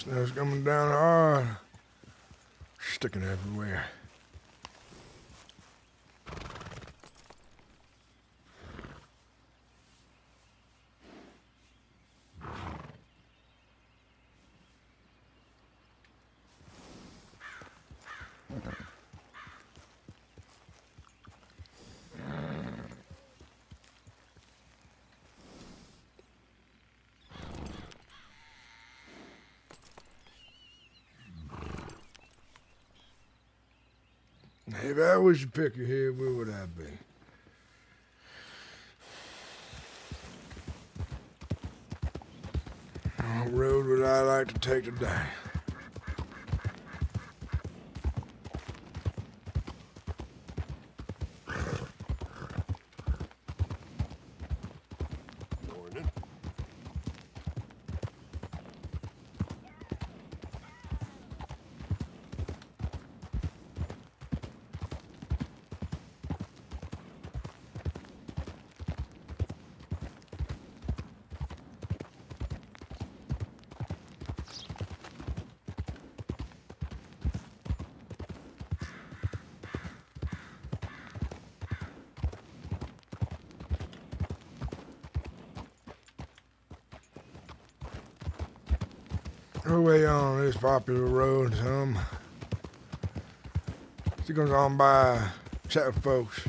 Speaker 1: Snow's coming down hard. Sticking everywhere. If I was to pick your head, where would I be? What road would I like to take today?
Speaker 3: Morning.
Speaker 1: We're way on this popular road, she goes on by, chat with folks.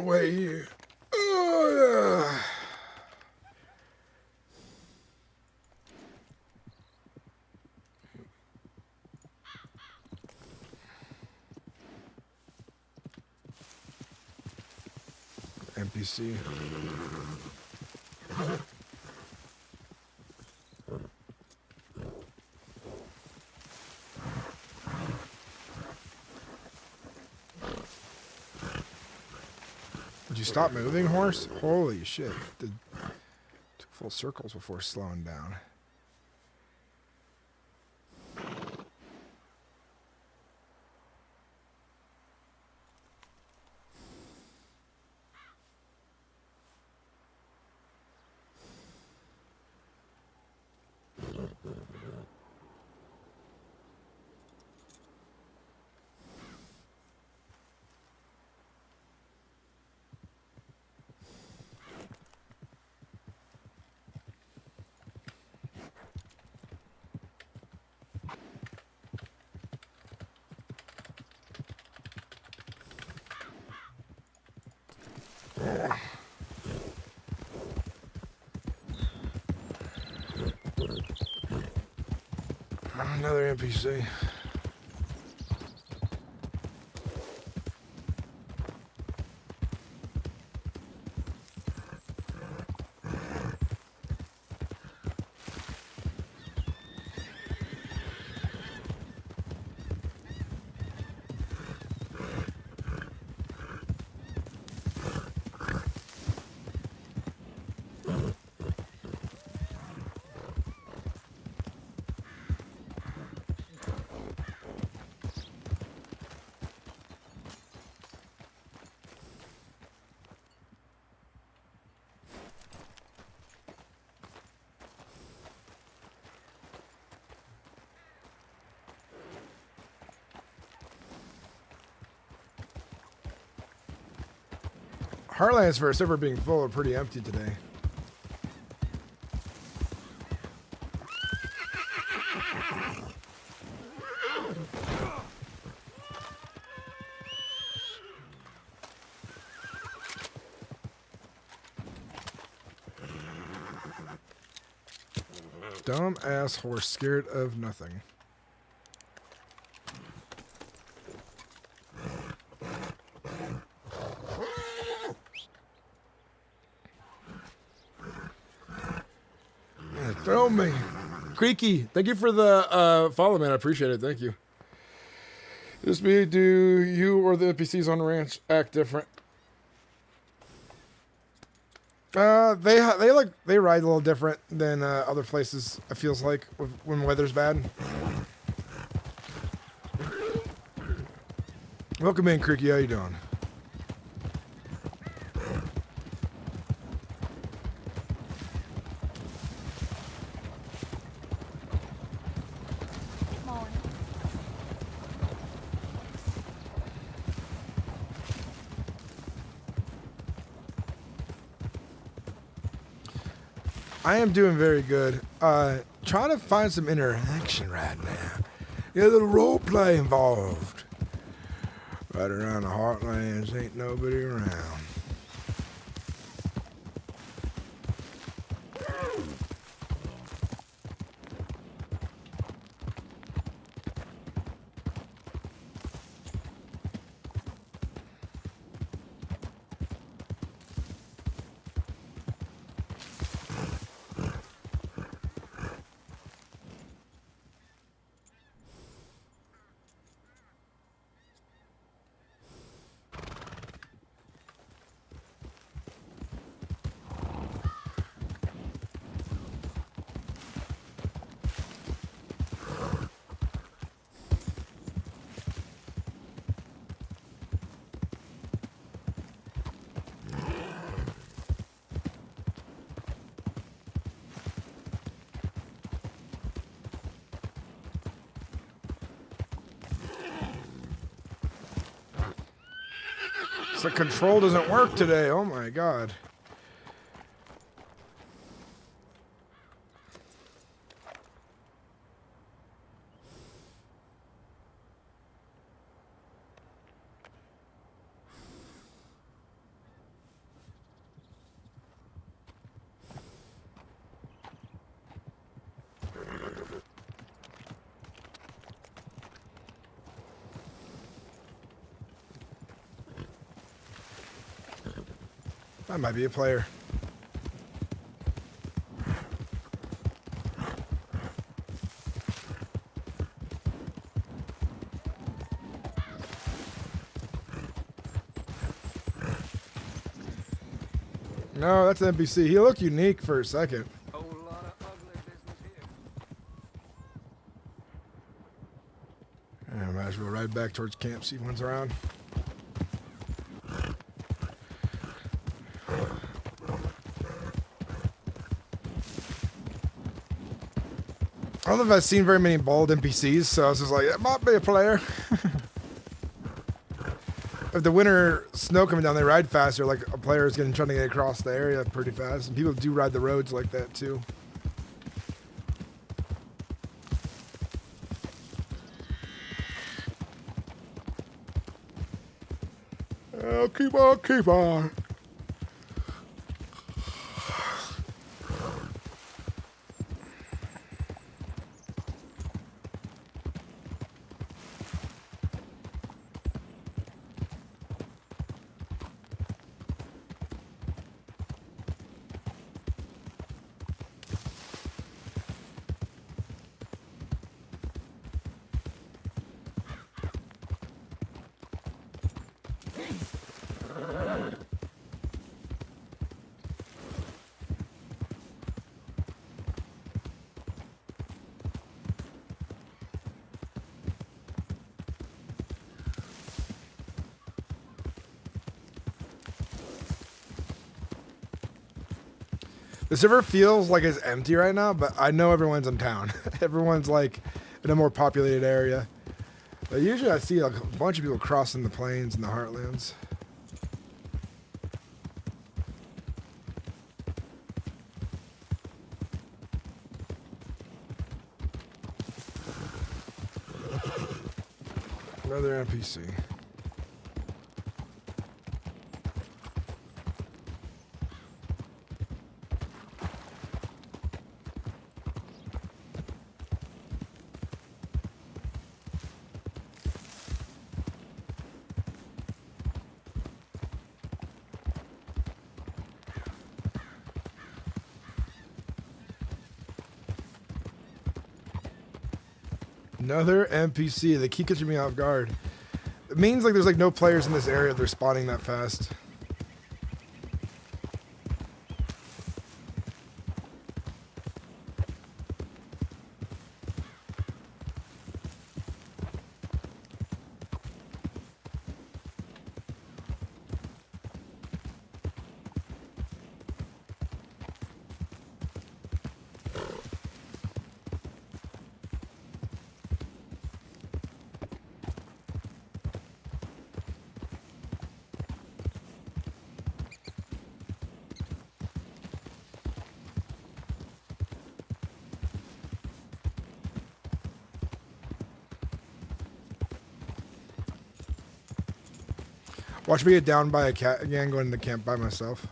Speaker 1: Wait here. Oh, yeah. NPC. Did you stop moving, horse? Holy shit. Did took full circles before slowing down. Another NPC. Heartlands for a server being full are pretty empty today. Dumb ass horse scared of nothing. Yeah, throw me. Creaky, thank you for the follow, man. I appreciate it. Thank you. Just me, do you or the NPCs on the ranch act different? They ride a little different than other places. It feels like when weather's bad. Welcome in, Creaky. How you doing? I am doing very good. Trying to find some interaction right now. Get a little role play involved. Right around the Heartlands, ain't nobody around. The control doesn't work today. Oh my god. That might be a player. No, that's an NPC. He looked unique for a second.
Speaker 8: Whole lot of ugly business here.
Speaker 1: Yeah, might as well ride back towards camp, see if one's around. I don't know if I've seen very many bald NPCs, so I was just like, it might be a player. If the winter snow coming down, they ride faster. Like a player is trying to get across the area pretty fast. And people do ride the roads like that too. Oh, keep on, keep on. The server feels like it's empty right now, but I know everyone's in town. Everyone's like in a more populated area. But usually I see like a bunch of people crossing the plains in the Heartlands. Another NPC. Another NPC. They keep catching me off guard. It means like there's like no players in this area. They're spawning that fast. Watch me get down by a cat again, going to camp by myself.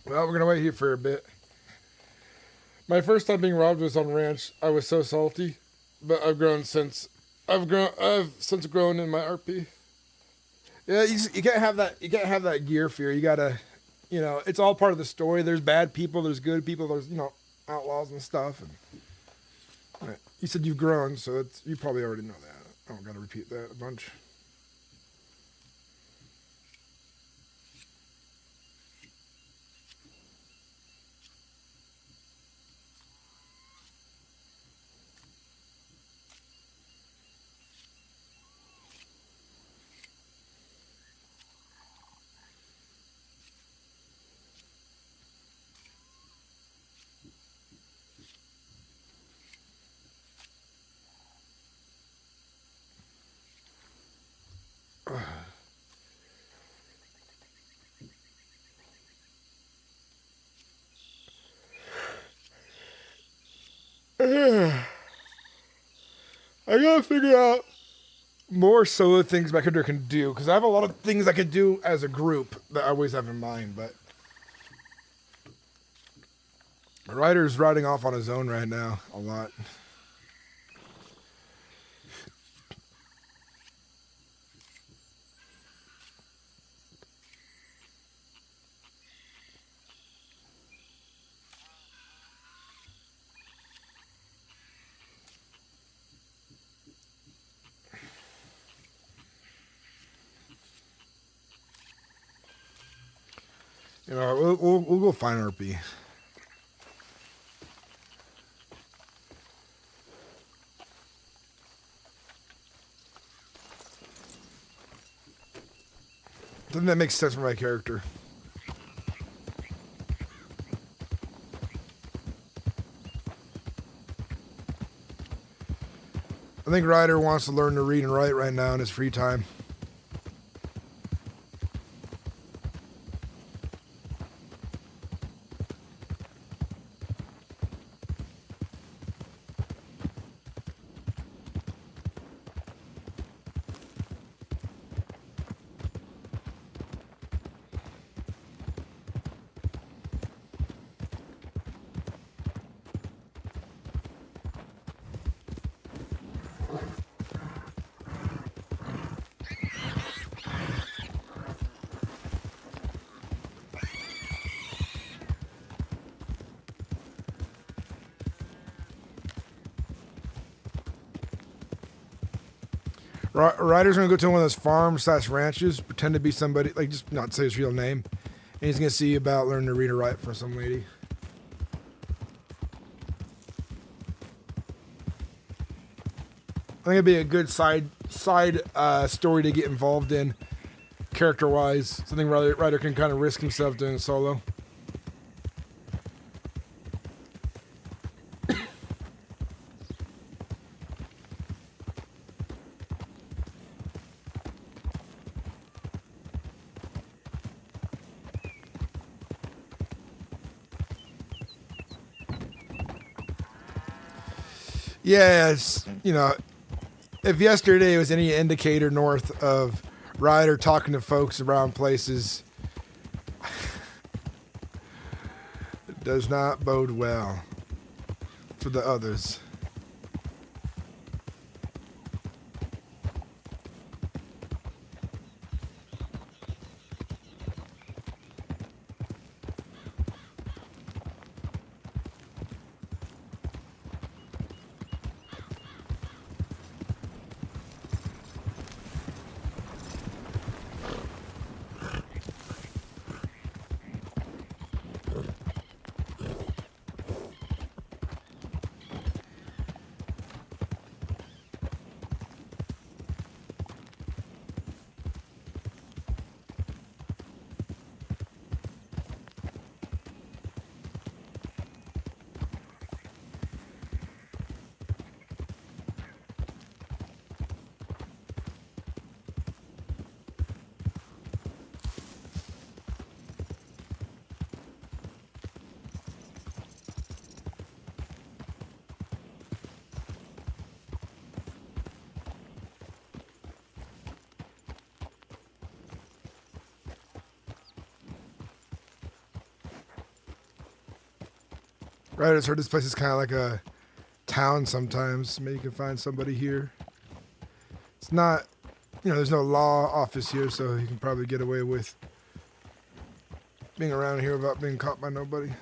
Speaker 1: Well, we're gonna wait here for a bit. My first time being robbed was on ranch. I was so salty, but I've since grown in my RP. Yeah, you can't have that. You can't have that gear fear. You gotta, it's all part of the story. There's bad people. There's good people. There's outlaws and stuff. And you said you've grown, so you probably already know that. I don't gotta repeat that a bunch. I gotta figure out more solo things my character can do, because I have a lot of things I can do as a group that I always have in mind, but Ryder's riding off on his own right now a lot. We'll go find RP. Doesn't that make sense for my character? I think Ryder wants to learn to read and write right now in his free time. Ryder's gonna go to one of those farms / ranches, pretend to be somebody, like just not say his real name, and he's gonna see about learning to read or write for some lady. I think it'd be a good side story to get involved in, character-wise. Something Ryder can kind of risk himself doing solo. Yeah, it's, you know, if yesterday was any indicator north of Ryder talking to folks around places, it does not bode well for the others. Right, I've heard this place is kind of like a town sometimes. Maybe you can find somebody here. It's not, you know, there's no law office here, so you can probably get away with being around here without being caught by nobody.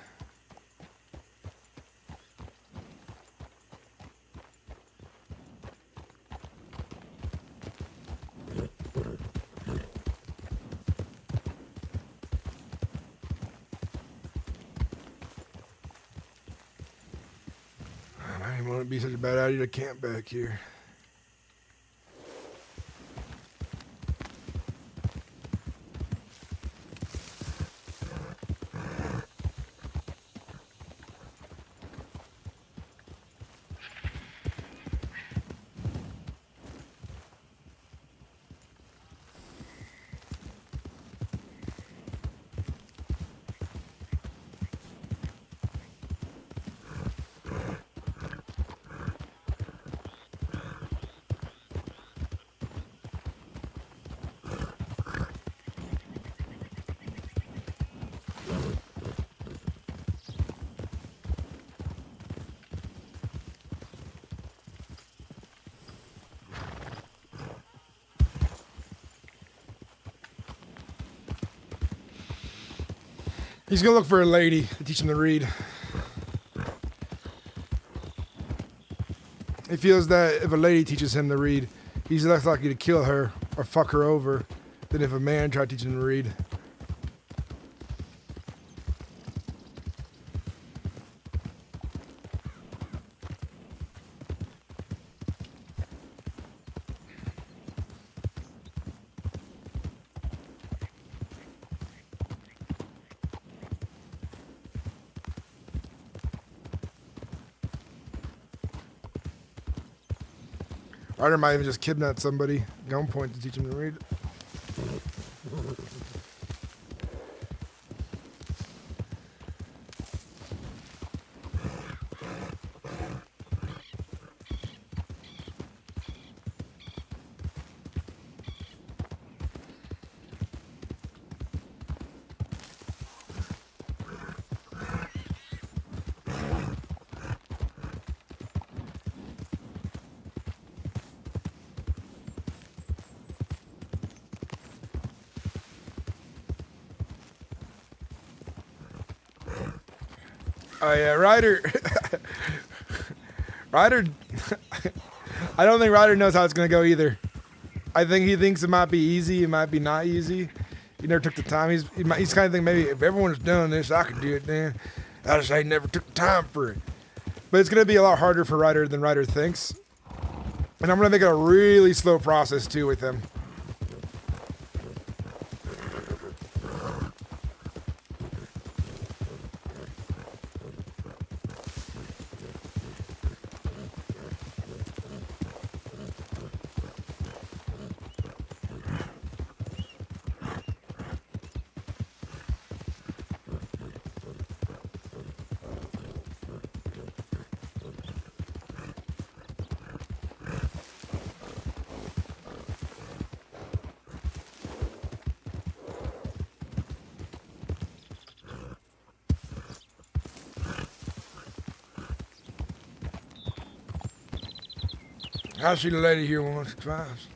Speaker 1: It wouldn't be such a bad idea to camp back here. He's gonna look for a lady to teach him to read. He feels that if a lady teaches him to read, he's less likely to kill her or fuck her over than if a man tried to teach him to read. Ryder might even just kidnap somebody, gunpoint to teach him to read. Oh yeah, Ryder. Ryder. I don't think Ryder knows how it's gonna go either. I think he thinks it might be easy, it might be not easy. He never took the time. He's kind of thinking maybe if everyone's doing this, I could do it. Then I just ain't never took the time for it. But it's gonna be a lot harder for Ryder than Ryder thinks. And I'm gonna make it a really slow process too with him. I see the lady here once or twice.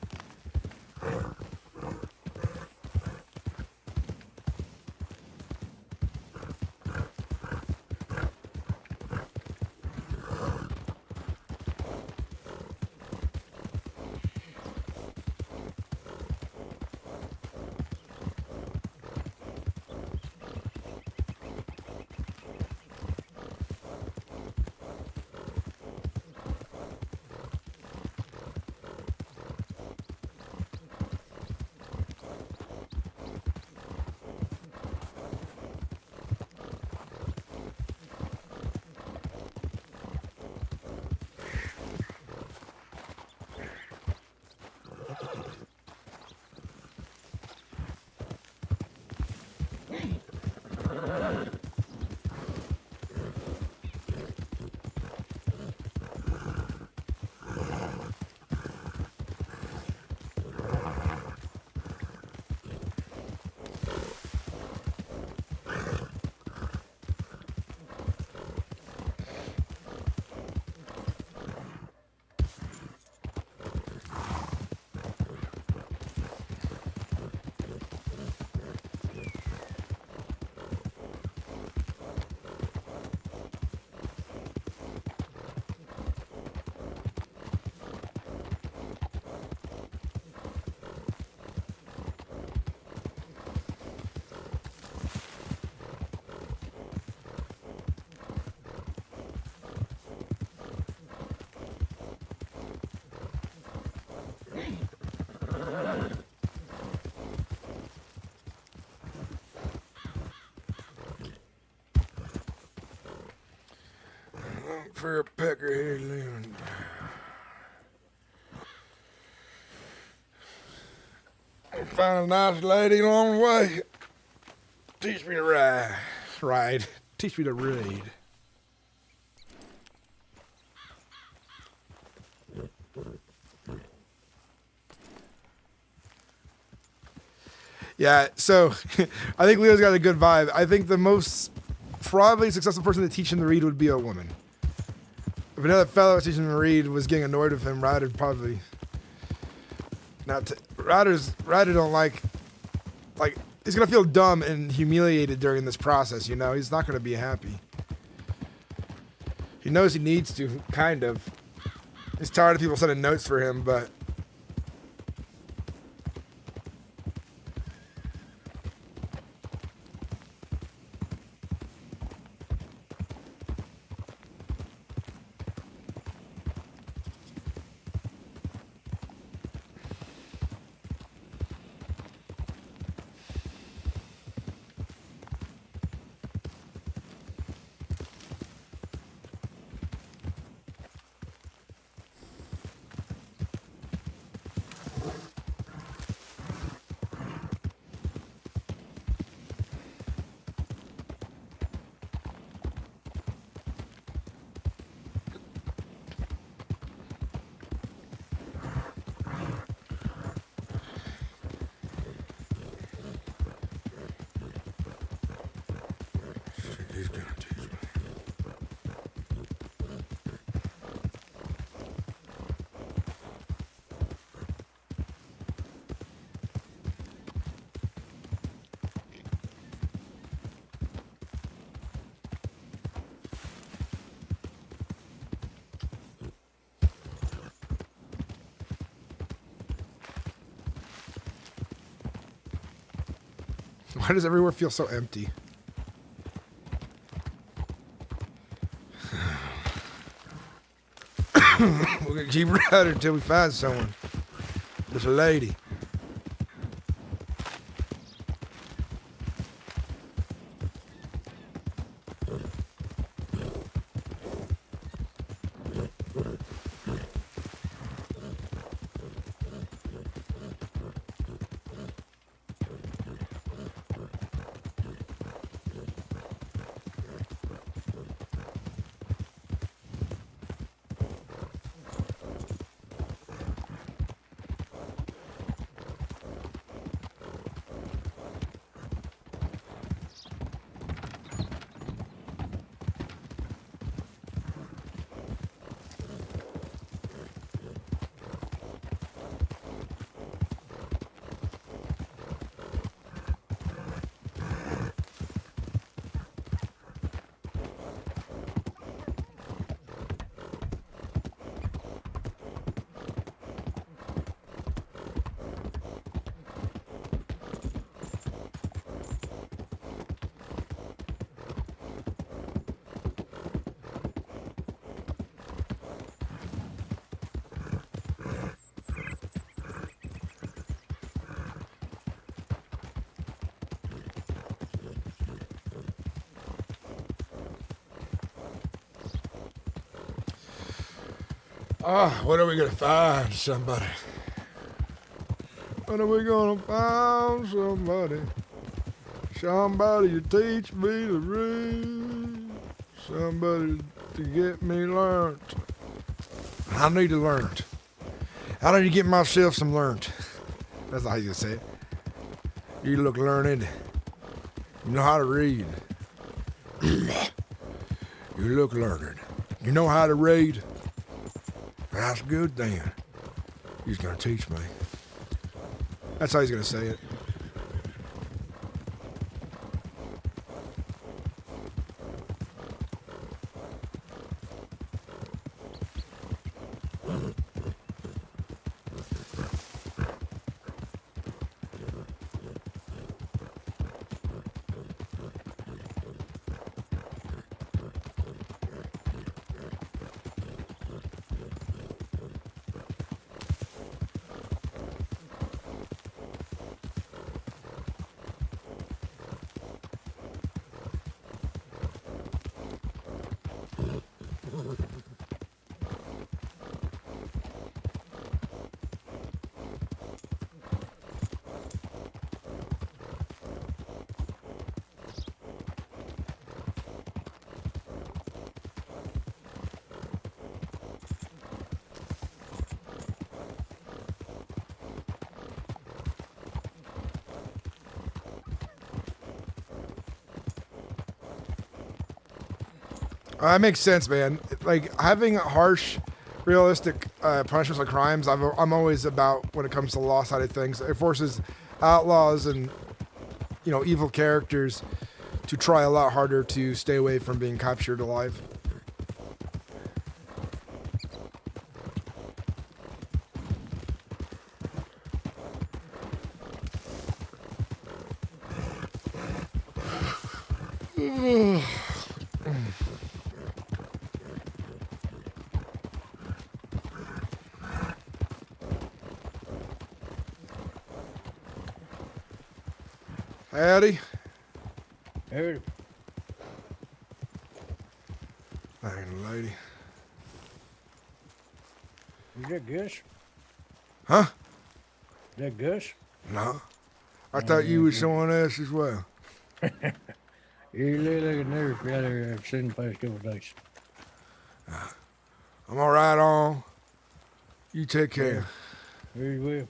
Speaker 1: For a pecker here, Leland. Find a nice lady along the way. Teach me to ride. Teach me to read. Yeah, so I think Leo's got a good vibe. I think the most probably successful person to teach him to read would be a woman. If another fellow teaching him to read was getting annoyed with him, Ryder probably not. Ryder don't like he's gonna feel dumb and humiliated during this process. You know, he's not gonna be happy. He knows he needs to, kind of. He's tired of people sending notes for him, but. He's gonna teach me. Why does everywhere feel so empty? We're gonna keep running until we find someone. There's a lady. Ah, what are we gonna find? Somebody. When are we gonna find somebody? Somebody to teach me to read. Somebody to get me learned. I need to learn it. I need to get myself some learned. That's how you say it. You look learned. You know how to read. You look learned. You know how to read? That's good then. He's gonna teach me. That's how he's gonna say it. That makes sense, man. Like, having harsh, realistic punishments on crimes, I'm always about when it comes to the law side of things. It forces outlaws and, you know, evil characters to try a lot harder to stay away from being captured alive. Howdy.
Speaker 9: Hey,
Speaker 1: That ain't a lady.
Speaker 9: is that Gus?
Speaker 1: Huh?
Speaker 9: Is that Gus?
Speaker 1: No. I thought you was someone else as well.
Speaker 9: You look like another fella I've seen the past couple of days.
Speaker 1: I'm all right on. You take care.
Speaker 9: Very well.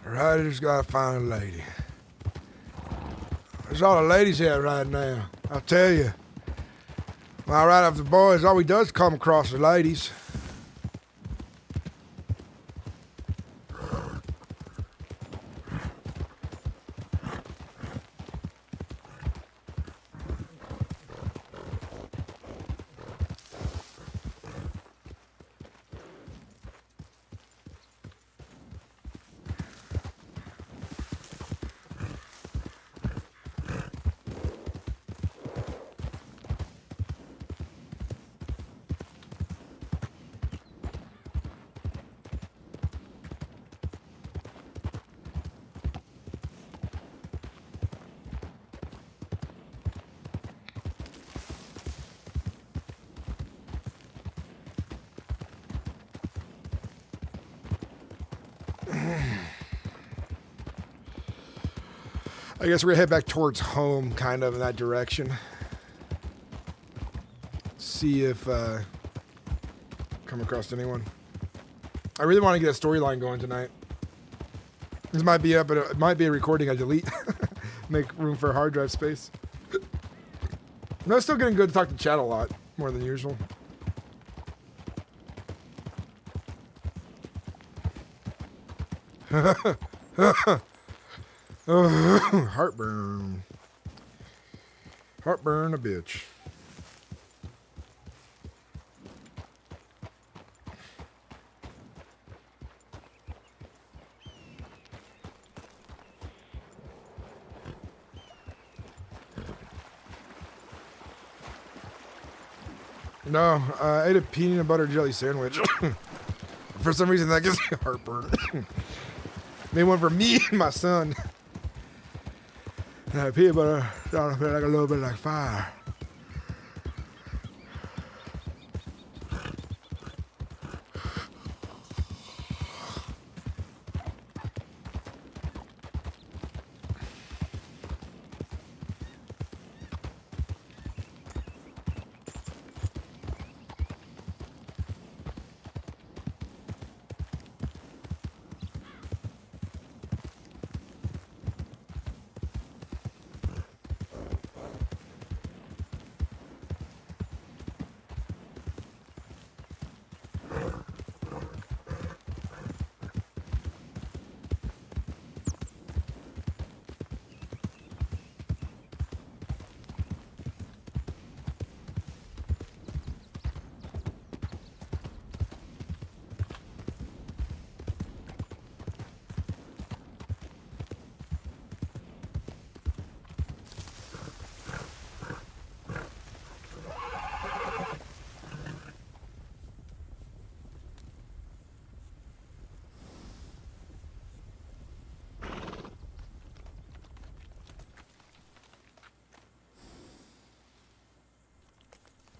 Speaker 1: Ryders gotta find a lady. There's all the ladies here right now. I'll tell you. When I ride after the boys, all we does come across are ladies. I guess we're gonna head back towards home, kind of in that direction. See if come across anyone. I really want to get a storyline going tonight. This might be up, but it might be a recording I delete. Make room for hard drive space. No, it's still getting good to talk to chat a lot more than usual. Heartburn. Heartburn a bitch. No, I ate a peanut butter jelly sandwich. For some reason, that gives me heartburn. Made one for me and my son. And that peanut butter started to feel like a little bit like fire.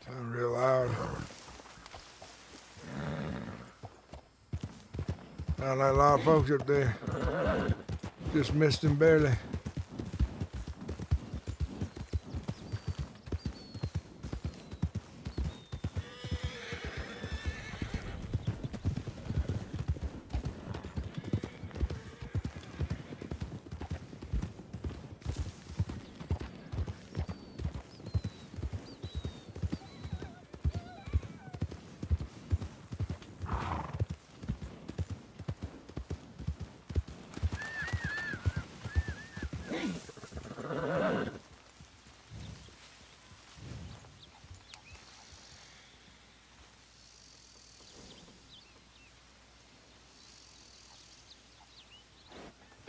Speaker 1: Sound real loud. Sound like a lot of folks up there. Just missed him barely.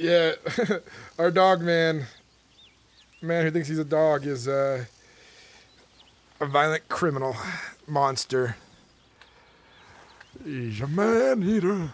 Speaker 1: Yeah, our dog man who thinks he's a dog is a violent criminal monster. He's a man-eater.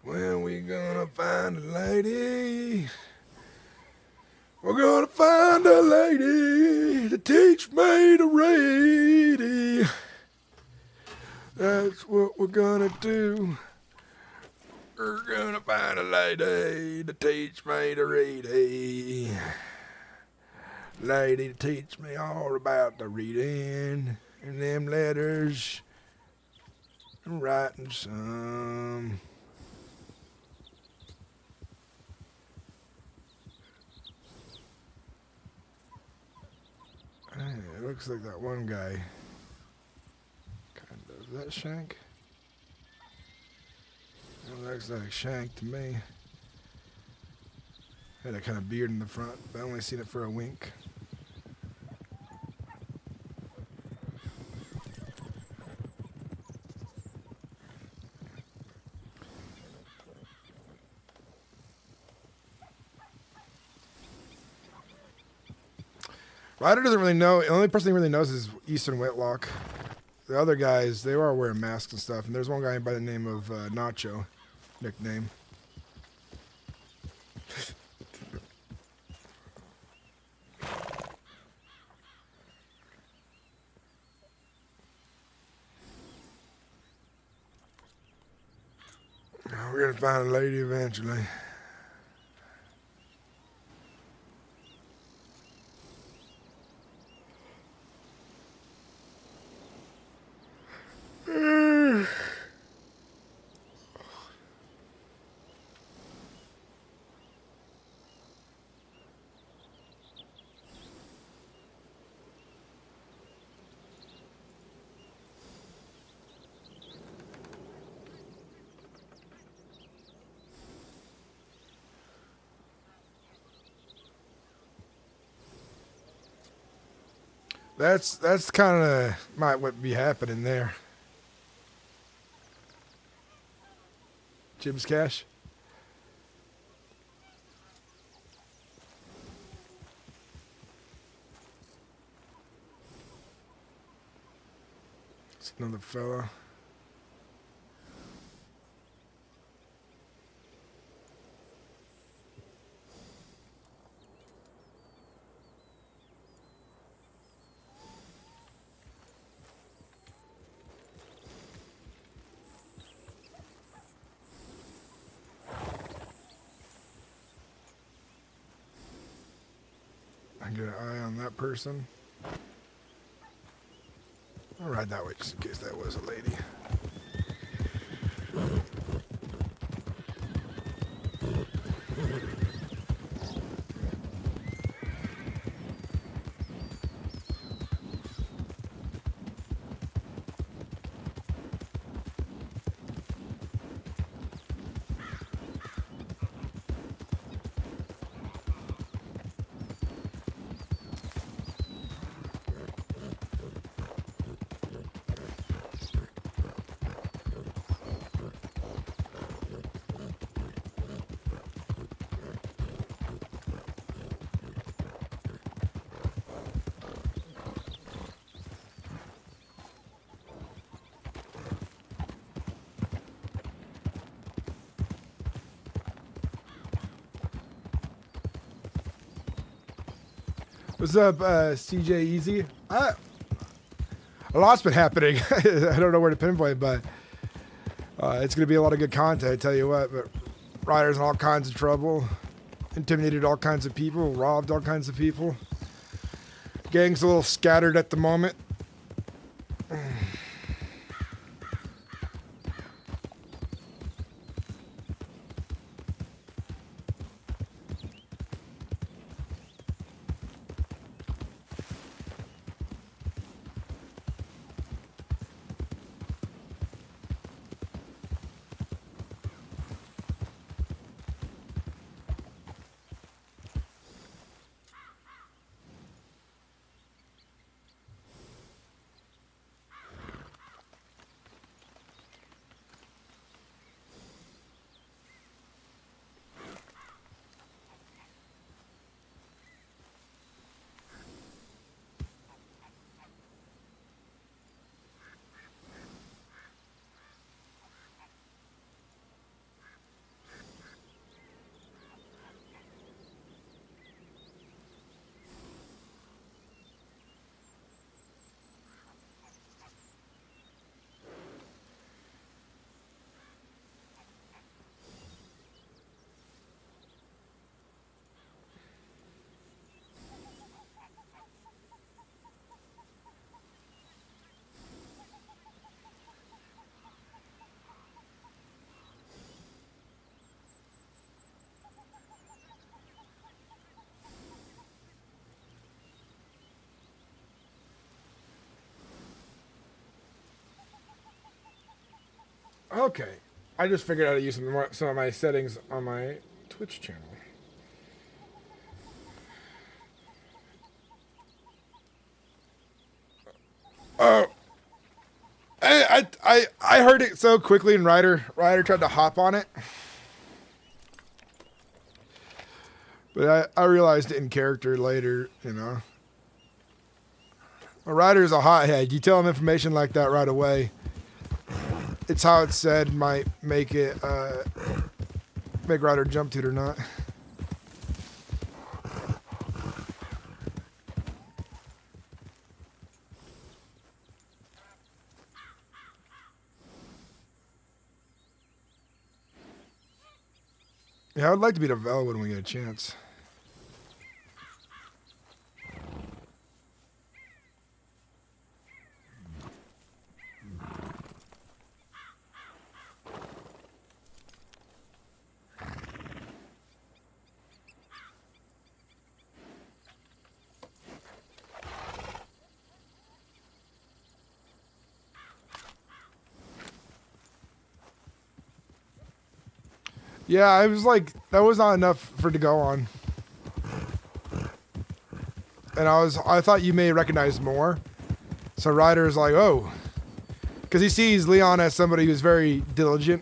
Speaker 1: When we gonna find a lady? We're gonna find a lady to teach me to read. That's what we're gonna do. We're gonna find a lady to teach me to read. Lady to teach me all about the reading and them letters and writing some. Hey, it looks like that one guy. Kind of. Is that Shank? It looks like Shank to me. Had that kind of beard in the front, but I only seen it for a wink. Ryder doesn't really know. The only person he really knows is Easton Whitlock. The other guys, they are wearing masks and stuff. And there's one guy by the name of Nacho, nickname. We're gonna find a lady eventually. That's kind of might what be happening there. Jim's Cash. It's another fella. I get an eye on that person. I'll ride that way just in case that was a lady. What's up, CJ Easy? A lot's been happening. I don't know where to pinpoint, but it's going to be a lot of good content, I tell you what. But Ryders in all kinds of trouble, intimidated all kinds of people, robbed all kinds of people. Gang's a little scattered at the moment. Okay. I just figured out how to use some of my settings on my Twitch channel. Oh. I heard it so quickly, and Ryder tried to hop on it. But I realized it in character later, you know. A Ryder's a hothead. You tell him information like that right away. It's how it's said might make it make Ryder jump to it or not. Yeah, I would like to be the Vel when we get a chance. Yeah, I was like, that was not enough for it to go on. And I thought you may recognize more. So Ryder's like, oh. Because he sees Leon as somebody who's very diligent.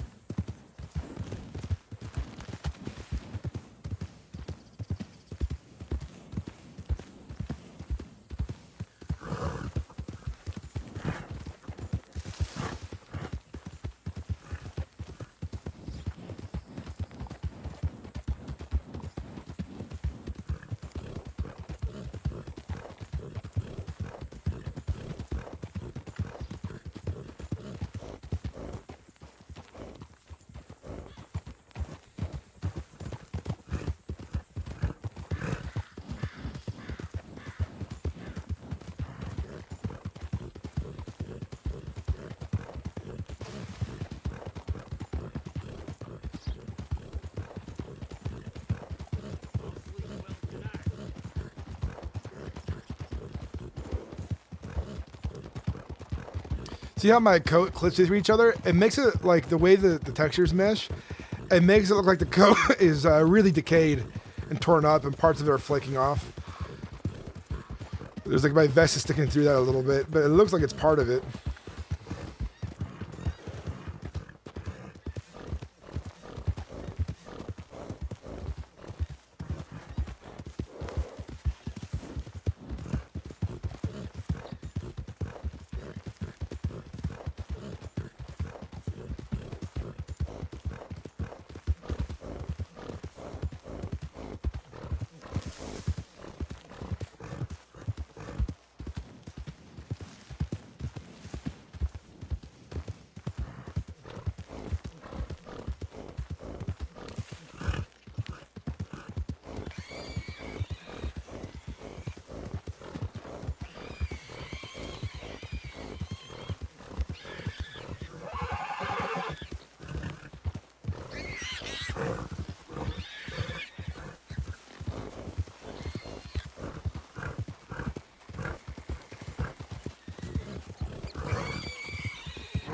Speaker 1: See how my coat clips through each other? It makes it like the way the textures mesh. It makes it look like the coat is really decayed and torn up, and parts of it are flaking off. There's like my vest is sticking through that a little bit, but it looks like it's part of it.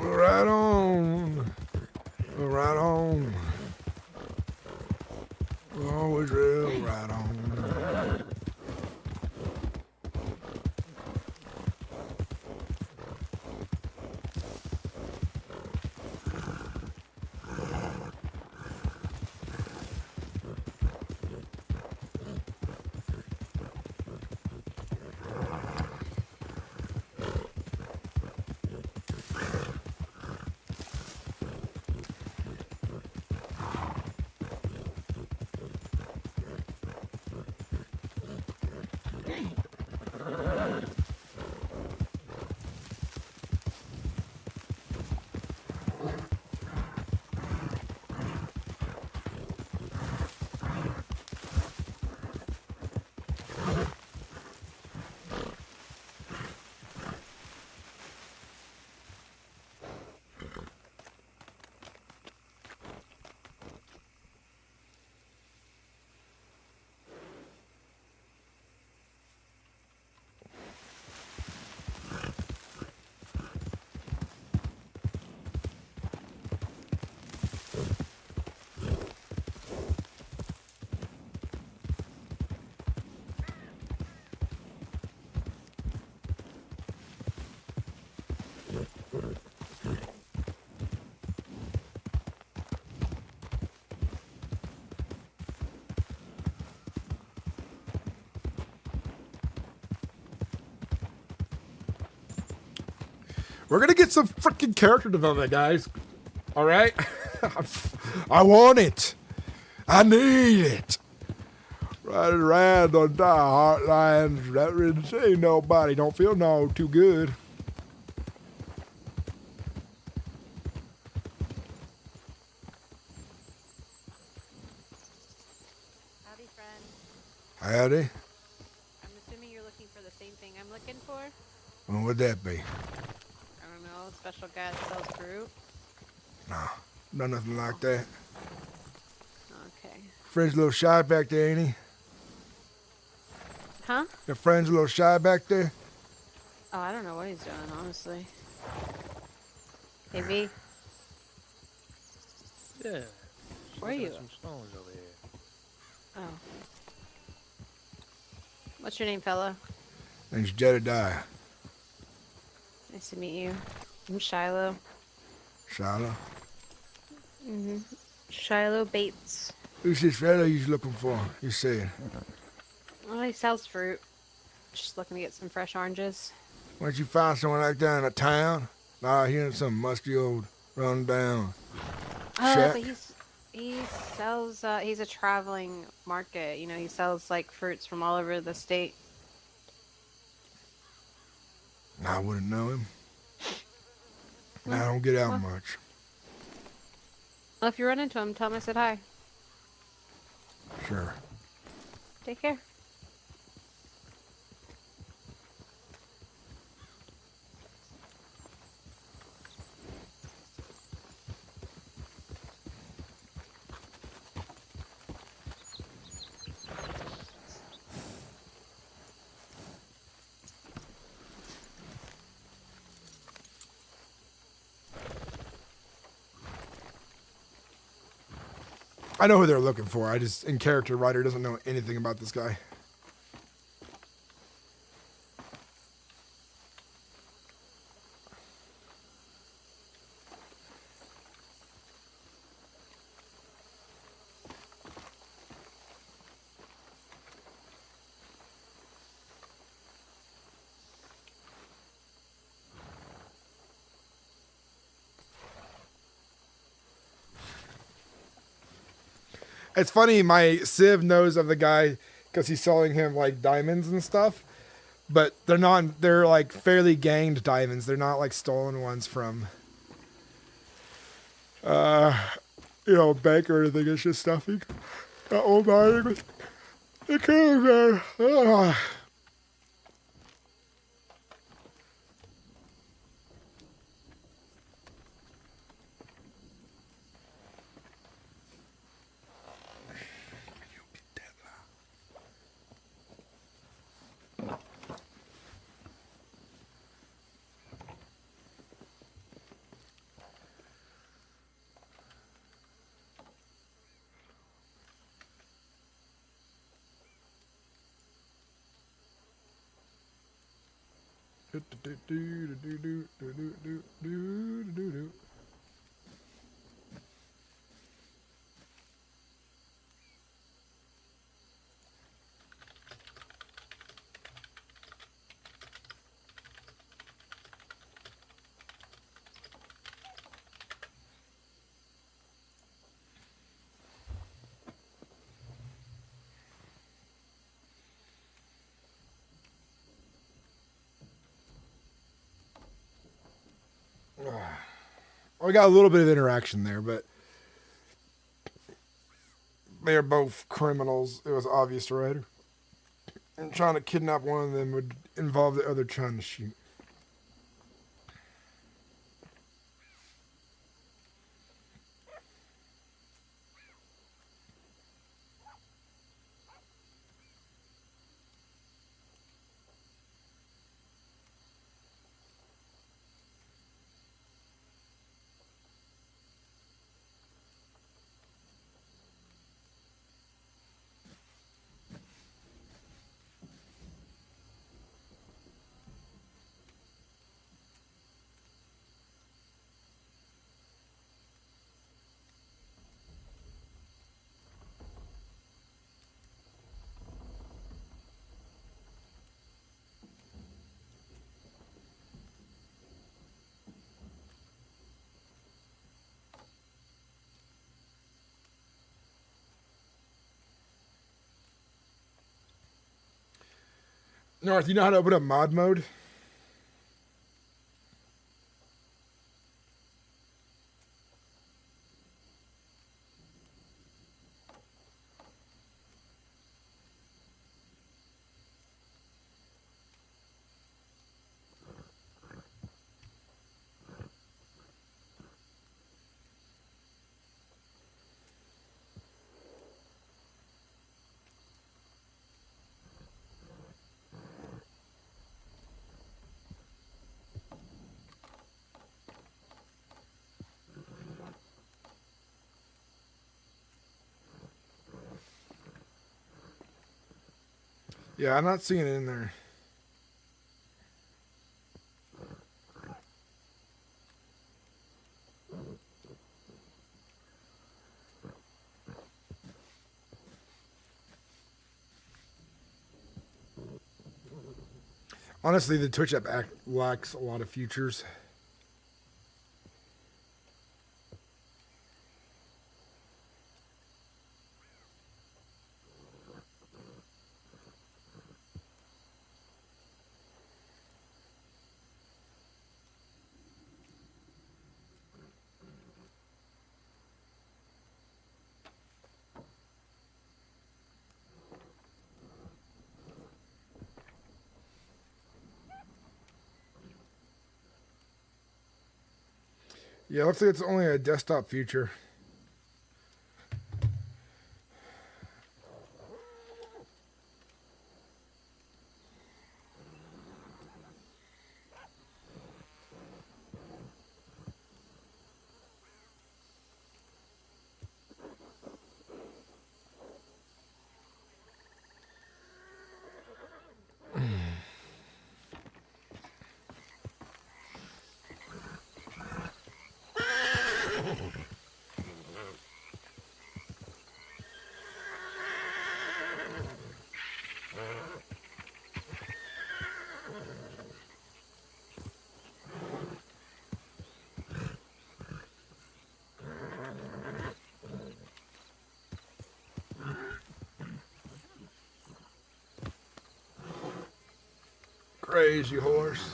Speaker 1: Right on. Right on. Always real right on. We're gonna get some freaking character development, guys. All right? I want it. I need it. Riding around on the heartlines, not really seeing nobody. Don't feel no too good.
Speaker 10: Howdy, friend.
Speaker 1: Howdy.
Speaker 10: I'm assuming you're looking for the same thing I'm looking for?
Speaker 1: What would that be?
Speaker 10: I don't know, special guy that sells fruit?
Speaker 1: No, nothing like that.
Speaker 10: Okay.
Speaker 1: Friend's a little shy back there, ain't he?
Speaker 10: Huh?
Speaker 1: Your friend's a little shy back there?
Speaker 10: Oh, I don't know what he's doing, honestly. Hey, V,
Speaker 9: Yeah.
Speaker 10: where are you?
Speaker 9: Some stones over here.
Speaker 10: Oh. What's your name, fella?
Speaker 1: Name's Jedediah.
Speaker 10: Nice to meet you. I'm Shiloh.
Speaker 1: Shiloh.
Speaker 10: Mm-hmm. Shiloh Bates.
Speaker 1: Who's this fella you looking for? You said.
Speaker 10: Oh, he sells fruit. Just looking to get some fresh oranges.
Speaker 1: Why don't you find someone like that in a town? Nah, here in some musty old run down.
Speaker 10: Oh,
Speaker 1: shack.
Speaker 10: but he sells, he's a traveling market. You know, he sells, like, fruits from all over the state.
Speaker 1: I wouldn't know him. I don't get out much.
Speaker 10: Well, if you run into him, tell him I said hi.
Speaker 1: Sure.
Speaker 10: Take care.
Speaker 1: I know who they're looking for. I just, in character, Ryder doesn't know anything about this guy. It's funny, my Civ knows of the guy because he's selling him like diamonds and stuff, but they're like fairly ganged diamonds. They're not like stolen ones from, a bank or anything. It's just stuff he got old buying with the caravan. We got a little bit of interaction there, but they're both criminals. It was obvious to Ryder. And trying to kidnap one of them would involve the other trying to shoot. North, you know how to open up mod mode? Yeah, I'm not seeing it in there. Honestly, the Twitch app lacks a lot of features. Yeah, looks like it's only a desktop feature. Crazy horse.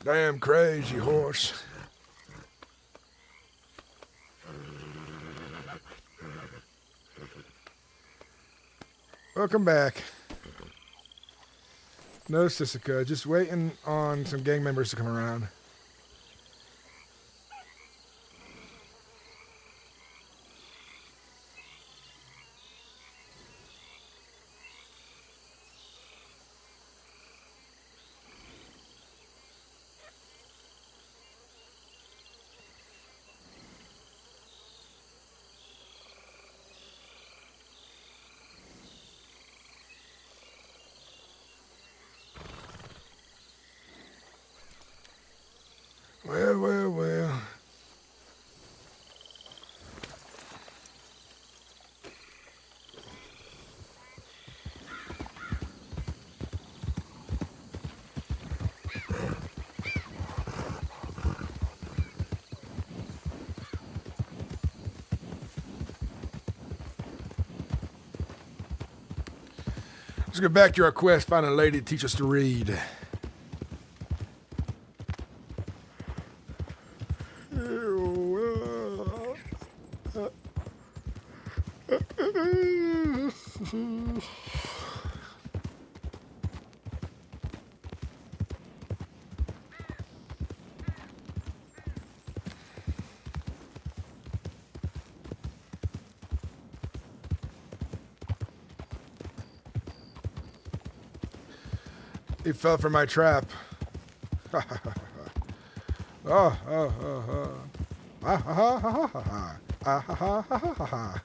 Speaker 1: Damn crazy horse. Welcome back. No, Sissica. Just waiting on some gang members to come around. Well, well, well. Let's get back to our quest, find a lady to teach us to read. He fell for my trap. Oh, oh, oh, oh. Ah, ha, ha, ha, ha, ha. Ah, ha, ha, ha, ha, ha.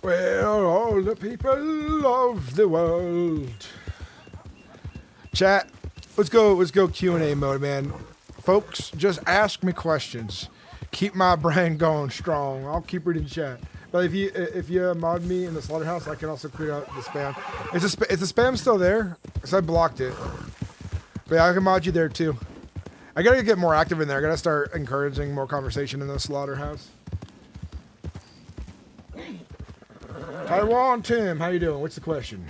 Speaker 1: Well, all the people of the world. Chat, let's go Q&A mode, man. Folks, just ask me questions. Keep my brain going strong. I'll keep reading chat. But if you mod me in the slaughterhouse, I can also clear out the spam. Is the spam still there? Because I blocked it. But yeah, I can mod you there too. I gotta get more active in there. I gotta start encouraging more conversation in the slaughterhouse. Taiwan Tim, how you doing? What's the question?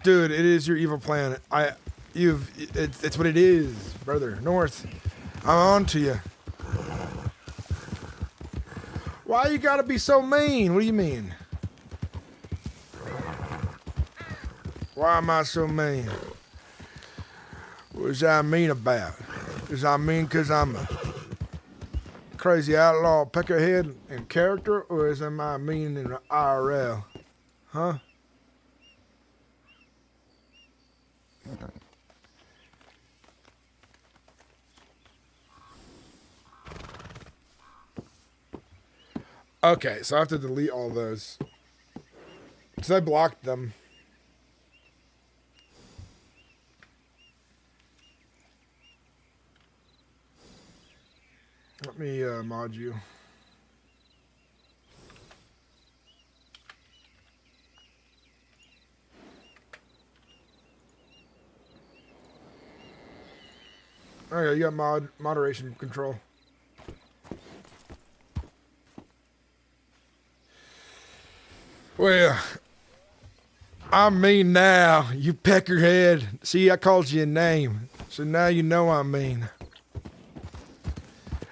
Speaker 1: Dude, it is your evil plan. It's what it is, brother. North, I'm on to you. Why you gotta be so mean? What do you mean? Why am I so mean? What's I mean about? Is I mean because I'm a crazy outlaw peckerhead in character, or is am I mean in the IRL? Huh? Okay, so I have to delete all those. Because I blocked them. Let me mod you. Okay, you got moderation control. Well, I'm mean now, you peckerhead. See, I called you a name, so now you know I'm mean.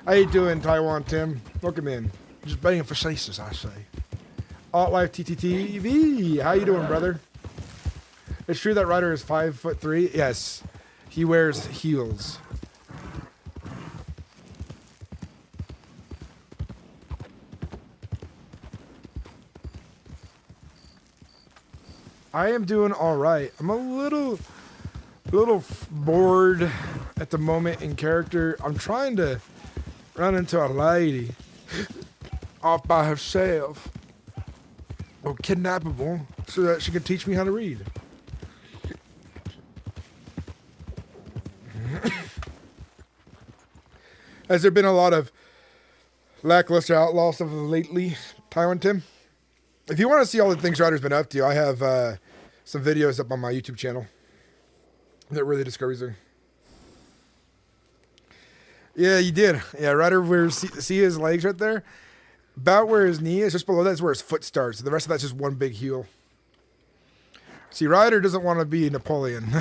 Speaker 1: How you doing, Taiwan Tim? Welcome in. Just being facetious, I say. Alt Life TTTV. How you doing, brother? It's true that Ryder is 5'3". Yes, he wears heels. I am doing all right. I'm a little bored at the moment in character. I'm trying to run into a lady off by herself, or kidnappable, so that she can teach me how to read. Has there been a lot of lackluster outlaw stuff lately, Taiwan Tim? If you want to see all the things Ryder's been up to, I have some videos up on my YouTube channel that really discovers her. Yeah, you did. Yeah, Ryder, see his legs right there? About where his knee is, just below that is where his foot starts. The rest of that's just one big heel. See, Ryder doesn't want to be Napoleon.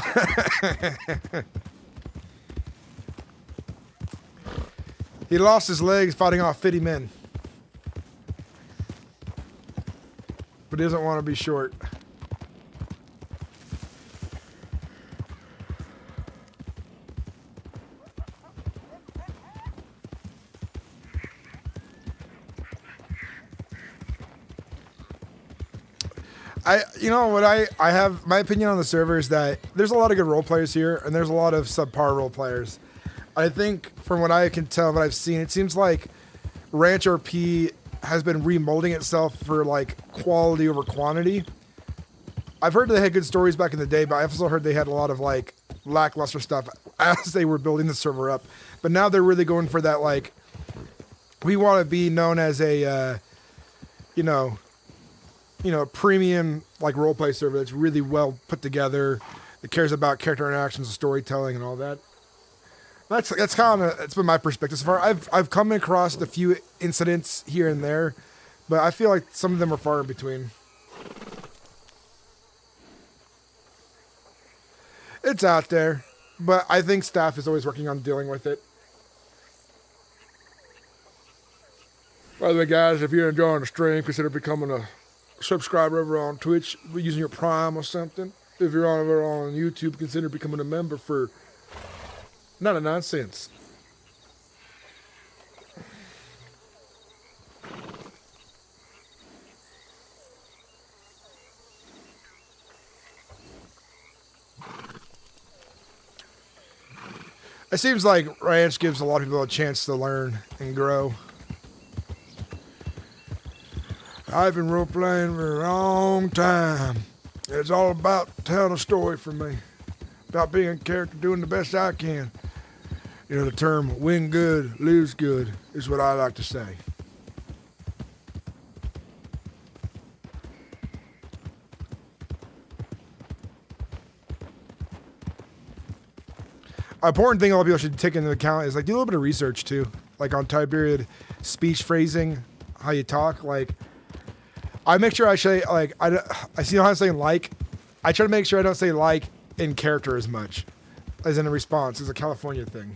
Speaker 1: He lost his legs fighting off 50 men. But he doesn't want to be short. I have my opinion on the server is that there's a lot of good role players here, and there's a lot of subpar role players. I think from what I can tell, what I've seen, it seems like RanchRP has been remolding itself for like quality over quantity. I've heard they had good stories back in the day, but I've also heard they had a lot of like lackluster stuff as they were building the server up. But now they're really going for that, like, we want to be known as a, premium like roleplay server that's really well put together, that cares about character interactions and storytelling and all that. That's been my perspective so far. I've come across a few incidents here and there, but I feel like some of them are far in between. It's out there, but I think staff is always working on dealing with it. By the way, guys, if you're enjoying the stream, consider becoming a subscriber over on Twitch using your Prime or something. If you're over on YouTube, consider becoming a member for 99 cents. It seems like Ranch gives a lot of people a chance to learn and grow. I've been role-playing for a long time. It's all about telling a story for me. About being a character, doing the best I can. You know, the term win good, lose good is what I like to say. An important thing a lot of people should take into account is like do a little bit of research too, like on time period, speech phrasing, how you talk. Like, I make sure I say like I see how I'm saying like. I try to make sure I don't say like in character as much as in a response. It's a California thing.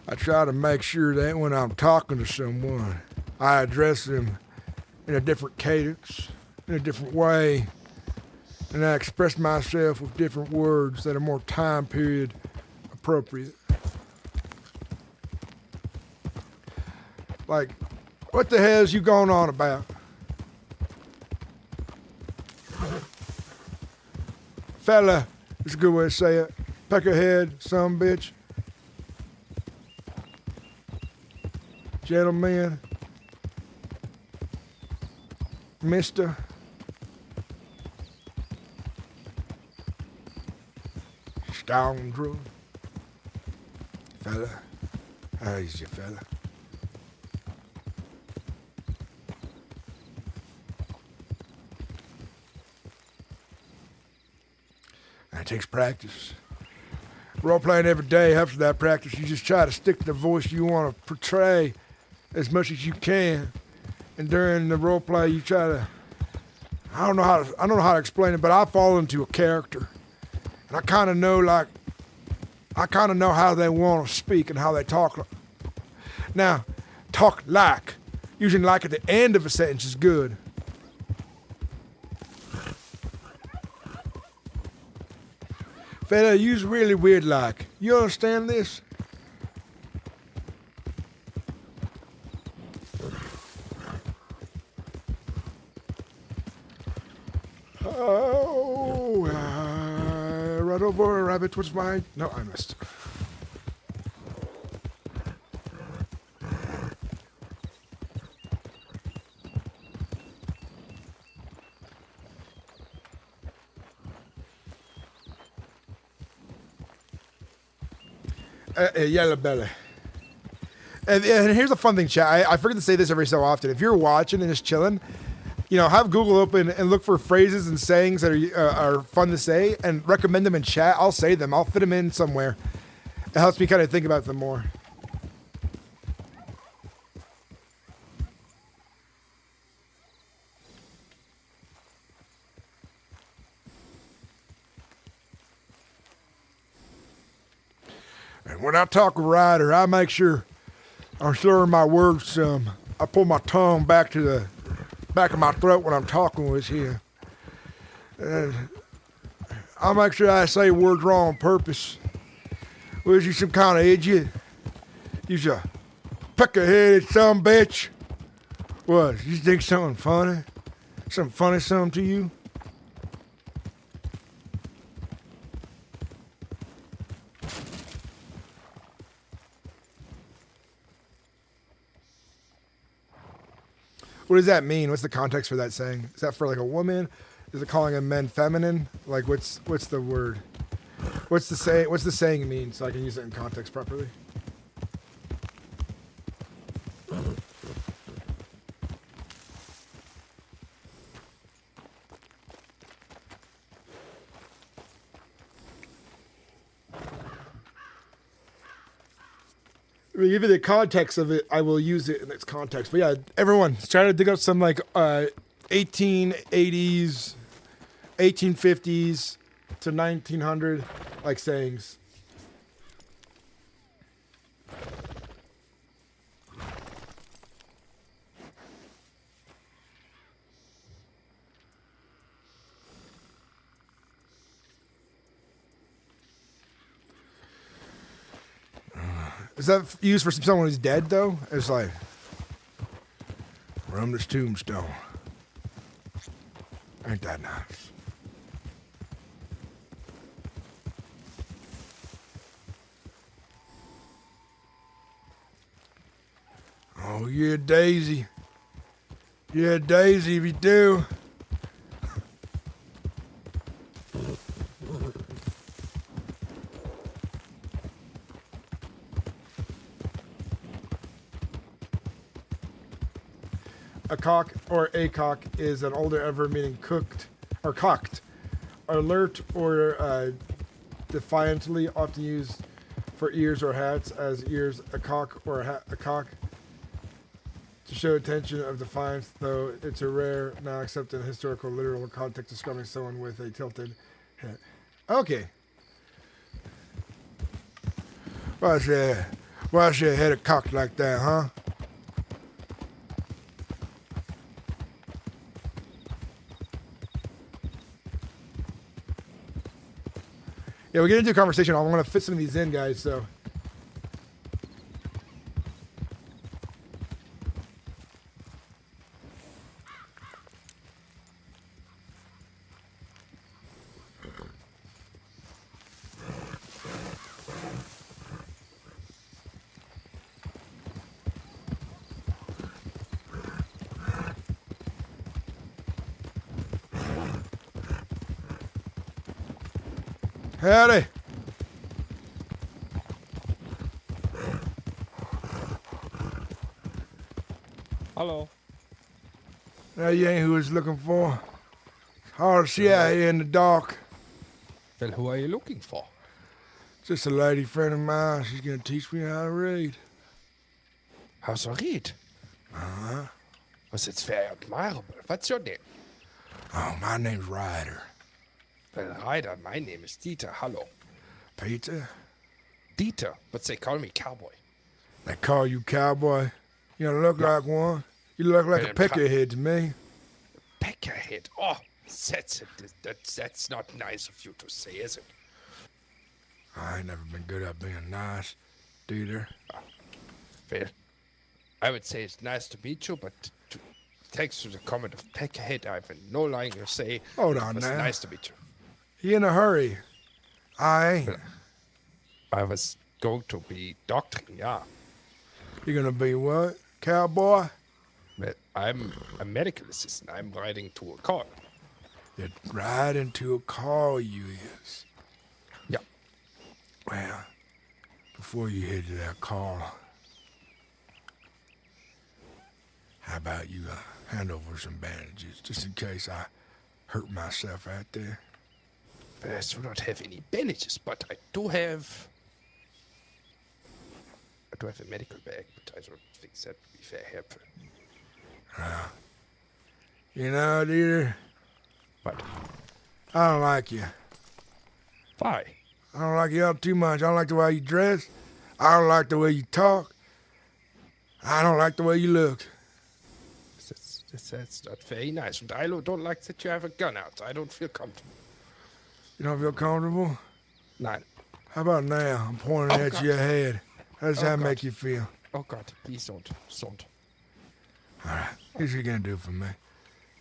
Speaker 1: I try to make sure that when I'm talking to someone, I address them in a different cadence, in a different way. And I express myself with different words that are more time period appropriate. Like, what the hell is you going on about? Fella, is a good way to say it. Peckerhead, some bitch. Gentleman. Mister. Scoundrel. Fella. How is you, fella? It takes practice. Role playing every day helps with that practice. You just try to stick to the voice you want to portray as much as you can. And during the role play, you try to. I don't know how to explain it, but I fall into a character, and I kind of know how they want to speak and how they talk. Now, talk like, using like at the end of a sentence is good. Fella, you's really weird like. You understand this? Oh, run over a rabbit was mine. No, I missed. Yellow belly. And here's a fun thing, chat. I forget to say this every so often. If you're watching and just chilling, you know, have Google open and look for phrases and sayings that are fun to say and recommend them in chat. I'll say them. I'll fit them in somewhere. It helps me kind of think about them more. And when I talk with Ryder, I make sure I'm slurring my words some. I pull my tongue back to the back of my throat when I'm talking with him. And I'll make sure I say words wrong on purpose. Was you some kind of idiot? You's a pecker-headed son of a bitch. What, you think something funny? Something to you? What does that mean? What's the context for that saying? Is that for like a woman? Is it calling a men feminine? Like what's the word? What's the saying mean so I can use it in context properly? I mean, give you the context of it, I will use it in its context. But yeah, everyone, try to dig up some like 1880s, 1850s to 1900 like sayings. Is that used for someone who's dead, though? It's like, from this tombstone. Ain't that nice? Oh, you're a daisy. You're a daisy if you do. A cock or a cock is an older ever meaning cooked or cocked, alert or defiantly, often used for ears or hats as ears, a cock or a cock to show attention of defiance, though it's a rare, not accepted historical literal context describing someone with a tilted head. Okay. Why's your head cocked like that, huh? Yeah, we're getting into a conversation. I want to fit some of these in, guys, so. Howdy.
Speaker 11: Hello.
Speaker 1: Now you ain't who I was looking for. Hard to see out here in the dark.
Speaker 11: Well, who are you looking for?
Speaker 1: Just a lady friend of mine. She's gonna teach me how to read.
Speaker 11: How to read?
Speaker 1: Uh-huh.
Speaker 11: Well, it's very admirable. What's your name?
Speaker 1: Oh, my name's Ryder.
Speaker 11: Well, Ryder, my name is Dieter. Hello.
Speaker 1: Peter?
Speaker 11: Dieter, but they call me Cowboy.
Speaker 1: They call you cowboy? You don't look like one. You look like a peckerhead to me.
Speaker 11: Peckerhead? Oh, that's not nice of you to say, is it?
Speaker 1: I ain't never been good at being nice, Dieter.
Speaker 11: Well, I would say it's nice to meet you, but thanks to the comment of peckerhead, I've no longer say
Speaker 1: Hold on
Speaker 11: it was
Speaker 1: now.
Speaker 11: nice to meet you.
Speaker 1: You in a hurry? I ain't.
Speaker 11: Well, I was going to be doctoring, yeah.
Speaker 1: You gonna be what? Cowboy?
Speaker 11: Well, I'm a medical assistant. I'm riding to a car.
Speaker 1: You're riding to a car, you is.
Speaker 11: Yeah.
Speaker 1: Well, before you head to that car, how about you hand over some bandages, just in case I hurt myself out there?
Speaker 11: I do not have any bandages, but I do have a medical bag, but I don't think that would be very helpful.
Speaker 1: You know, Dieter,
Speaker 11: What?
Speaker 1: I don't like you.
Speaker 11: Why?
Speaker 1: I don't like you all too much. I don't like the way you dress. I don't like the way you talk. I don't like the way you look.
Speaker 11: That's not very nice, and I don't like that you have a gun out. I don't feel comfortable.
Speaker 1: You don't feel comfortable?
Speaker 11: Nein.
Speaker 1: How about now? I'm pointing at your head. How does that make you feel?
Speaker 11: Oh God, please don't.
Speaker 1: All right, here's what you're gonna do for me.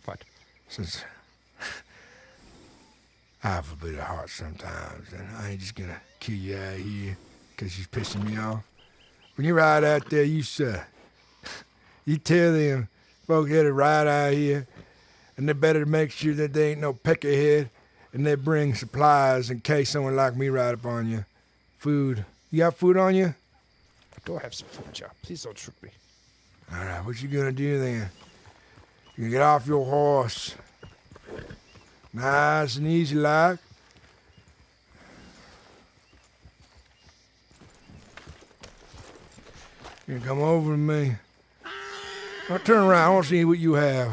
Speaker 11: What?
Speaker 1: Since I have a bit of heart sometimes, and I ain't just gonna kill you out here because she's pissing me off. When you ride out there, you tell them folks that ride out here, and they better make sure that they ain't no peckerhead, and they bring supplies in case someone like me ride up on you. Food. You got food on you?
Speaker 11: I do have some food, yeah. Please don't shoot me.
Speaker 1: All right, what you gonna do then? You get off your horse. Nice and easy like. You come over to me. Now turn around, I want to see what you have.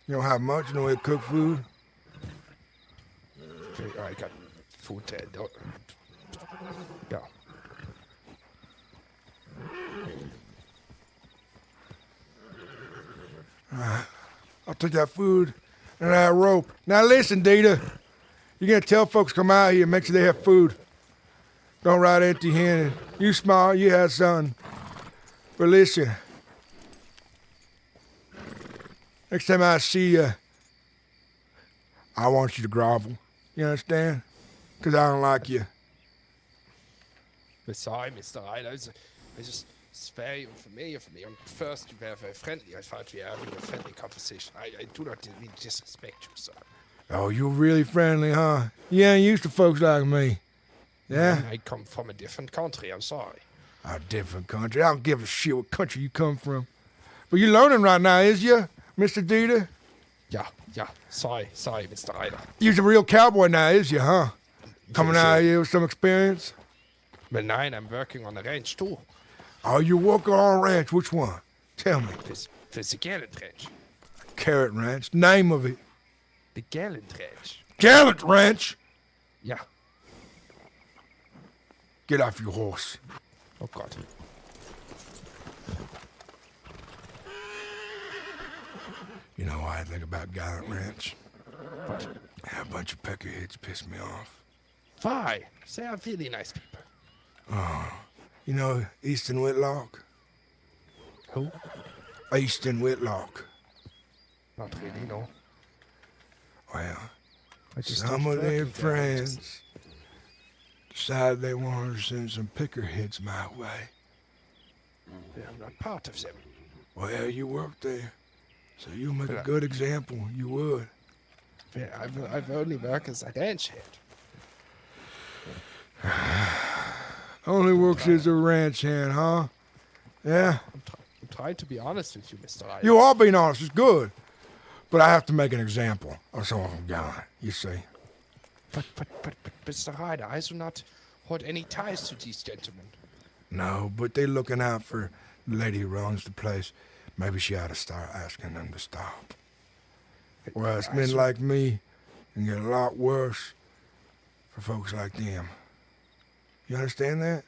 Speaker 1: You don't have much in the way of cooked food?
Speaker 11: I got food there. Yeah.
Speaker 1: I'll take that food and that rope. Now listen, Dita. You're going to tell folks come out here and make sure they have food. Don't ride empty-handed. You smart, you have something. But listen. Next time I see you, I want you to grovel. You understand? Because I don't like you.
Speaker 11: Sorry, Mr. Ryder. I just spare you for me. And first, you were very friendly. I thought we were having a friendly conversation. I do not mean to disrespect you, sir.
Speaker 1: Oh, you're really friendly, huh? You ain't used to folks like me. Yeah?
Speaker 11: I come from a different country. I'm sorry.
Speaker 1: A different country. I don't give a shit what country you come from. But you're learning right now, is you, Mr. Dieter?
Speaker 11: Yeah. Sorry, Mr. Ryder.
Speaker 1: You're a real cowboy now, is you, huh? Coming out here with some experience?
Speaker 11: But nine, I'm working on the ranch too.
Speaker 1: Oh, you're working on a ranch. Which one? Tell me.
Speaker 11: There's the Gallant Ranch.
Speaker 1: Carrot Ranch. Name of it.
Speaker 11: The Gallant Ranch.
Speaker 1: Gallant Ranch?
Speaker 11: Yeah.
Speaker 1: Get off your horse.
Speaker 11: Oh, God.
Speaker 1: You know what I think about Gallant Ranch? What? A bunch of peckerheads piss me off.
Speaker 11: Why? They are really nice people.
Speaker 1: Oh, you know Easton Whitlock?
Speaker 11: Who?
Speaker 1: Easton Whitlock.
Speaker 11: Not really, no.
Speaker 1: Well,
Speaker 11: I just
Speaker 1: some
Speaker 11: started
Speaker 1: of their
Speaker 11: working there.
Speaker 1: friends decided they wanted to send some peckerheads my way.
Speaker 11: I'm not part of them.
Speaker 1: Well, you work there, so you make a good example. You would.
Speaker 11: I've only worked as a ranch hand.
Speaker 1: Only works as a ranch hand, huh? Yeah?
Speaker 11: I'm trying to be honest with you, Mr. Ryder.
Speaker 1: You are being honest. It's good. But I have to make an example of some of them gone, you see.
Speaker 11: But, Mr. Ryder, I do not hold any ties to these gentlemen.
Speaker 1: No, but they're looking out for the lady who runs the place. Maybe she ought to start asking them to stop. Well, it's men like me can get a lot worse for folks like them. You understand that?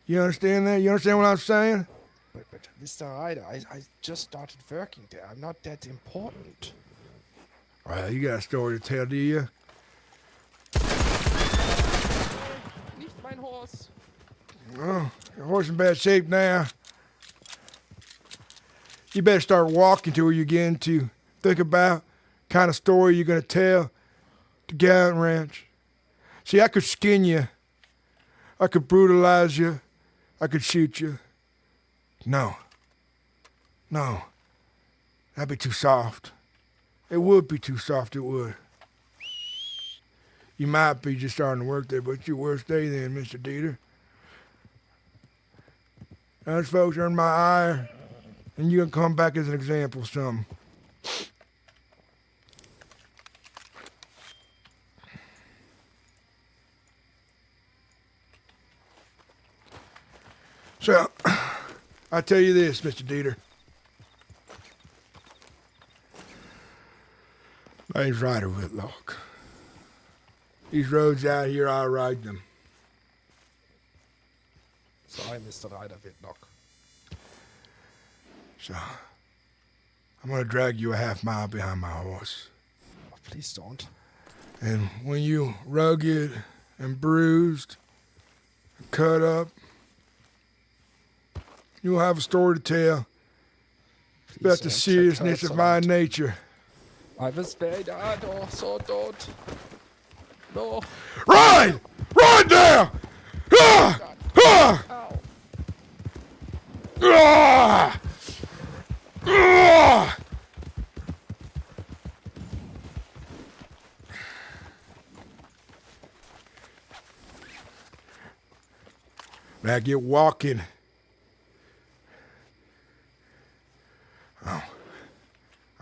Speaker 1: You understand that? You understand what I'm saying?
Speaker 11: But Mr. Ryder, I just started working there. I'm not that important.
Speaker 1: Well, you got a story to tell, do you?
Speaker 11: Nicht mein horse.
Speaker 1: Oh, your horse in bad shape now. You better start walking to where you're getting to. Think about kind of story you're going to tell to Gallant Ranch. See, I could skin you. I could brutalize you. I could shoot you. No. That'd be too soft. It would be too soft, it would. You might be just starting to work there, but it's your worst day then, Mr. Dieter. Those folks earn my ire, and you can come back as an example of something. So, I tell you this, Mr. Dieter. My name's Ryder Whitlock. These roads out here, I ride them.
Speaker 11: Sorry, Mr. Ryder Whitlock.
Speaker 1: So, I'm gonna drag you a half mile behind my horse.
Speaker 11: Oh, please don't.
Speaker 1: And when you rugged and bruised, and cut up, you'll have a story to tell about the seriousness of my nature.
Speaker 11: I was very bad, oh, so don't. No.
Speaker 1: Ride! Ride now! Ah! Ah!
Speaker 11: Ow.
Speaker 1: Ah! Ah! Now get walking. Oh,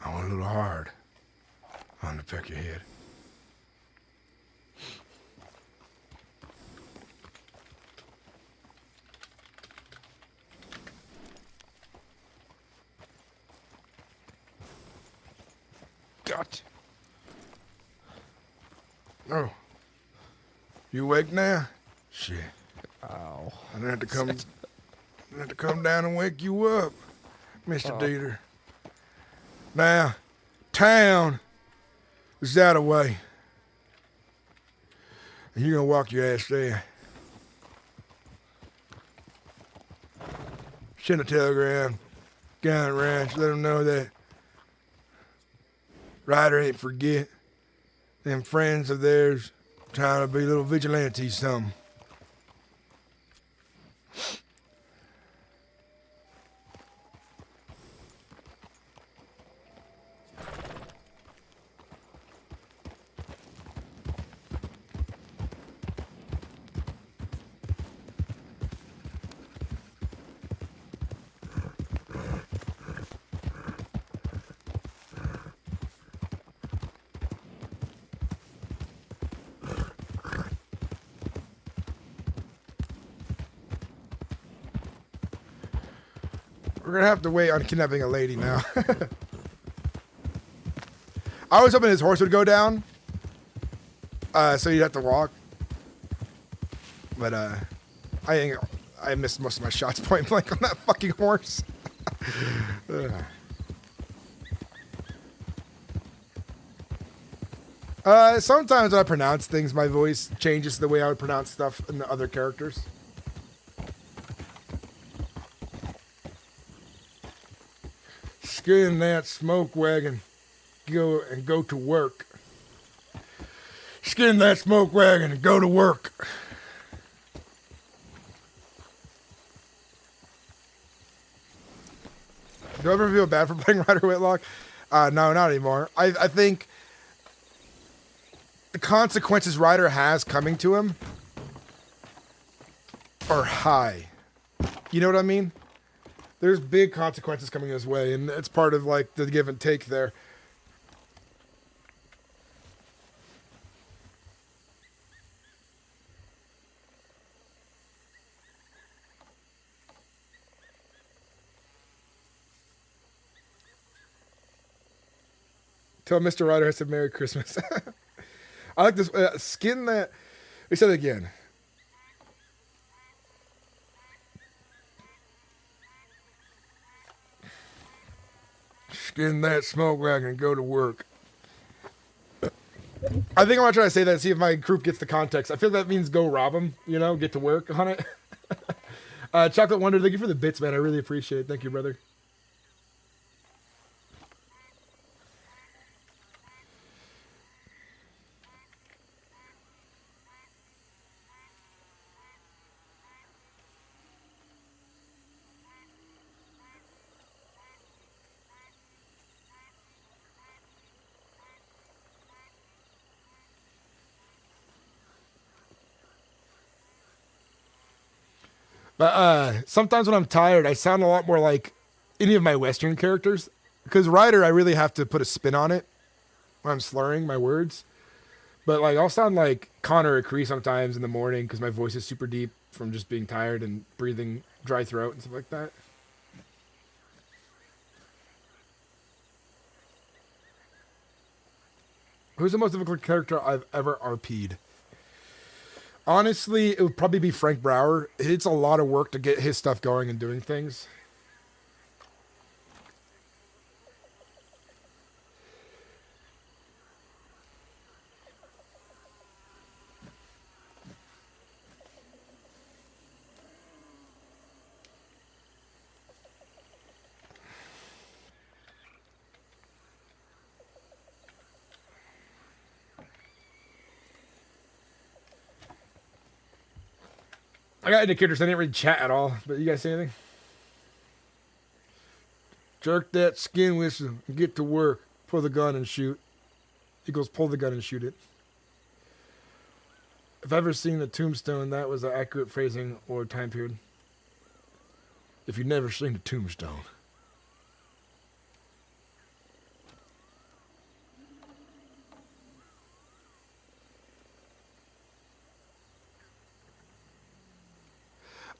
Speaker 1: I went a little hard on the back of your head.
Speaker 11: God.
Speaker 1: Oh, you awake now? Shit.
Speaker 11: Ow.
Speaker 1: I didn't have to come down and wake you up, Mr. Dieter. Now, town is that away. And you're gonna walk your ass there. Send a telegram, Gallant Ranch, let them know that Ryder ain't forget. Them friends of theirs trying to be little vigilantes, something. We're gonna have to wait on kidnapping a lady now. I was hoping his horse would go down, so you'd have to walk. But I missed most of my shots point blank on that fucking horse. Sometimes when I pronounce things, my voice changes the way I would pronounce stuff in the other characters. Skin that smoke wagon, go to work. Skin that smoke wagon and go to work. Do I ever feel bad for playing Ryder Whitlock? No, not anymore. I think the consequences Ryder has coming to him are high. You know what I mean? There's big consequences coming his way, and it's part of like the give and take there. Tell Mr. Ryder I said Merry Christmas. I like this. Skin that. We said it again. Skin that smoke wagon and go to work. I think I'm gonna try to say that, see if my group gets the context. I feel that means go rob them, you know, get to work on it. Chocolate Wonder, thank you for the bits, man. I really appreciate it. Thank you, brother. But sometimes when I'm tired, I sound a lot more like any of my Western characters. Because Ryder, I really have to put a spin on it when I'm slurring my words. But like, I'll sound like Connor or Cree sometimes in the morning because my voice is super deep from just being tired and breathing dry throat and stuff like that. Who's the most difficult character I've ever RP'd? Honestly, it would probably be Frank Brower. It's a lot of work to get his stuff going and doing things. I got indicators. I didn't really chat at all. But you guys say anything? Jerk that skin whistle and get to work. Pull the gun and shoot. He goes, pull the gun and shoot it. If I've ever seen a tombstone, that was an accurate phrasing or time period. If you've never seen a tombstone.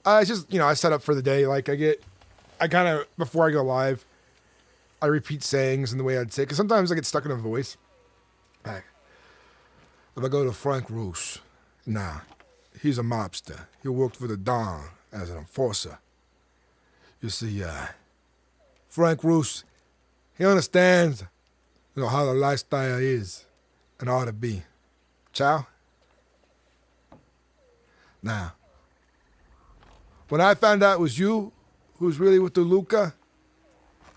Speaker 1: It's just, you know, I set up for the day. Like, I kind of, before I go live, I repeat sayings and the way I'd say, because sometimes I get stuck in a voice. Like, if I go to Frank Roos, nah, he's a mobster. He worked for the Don as an enforcer. You see, Frank Roos, he understands, you know, how the lifestyle is and ought to be. Chow? Now, when I found out it was you who's really with the Luca,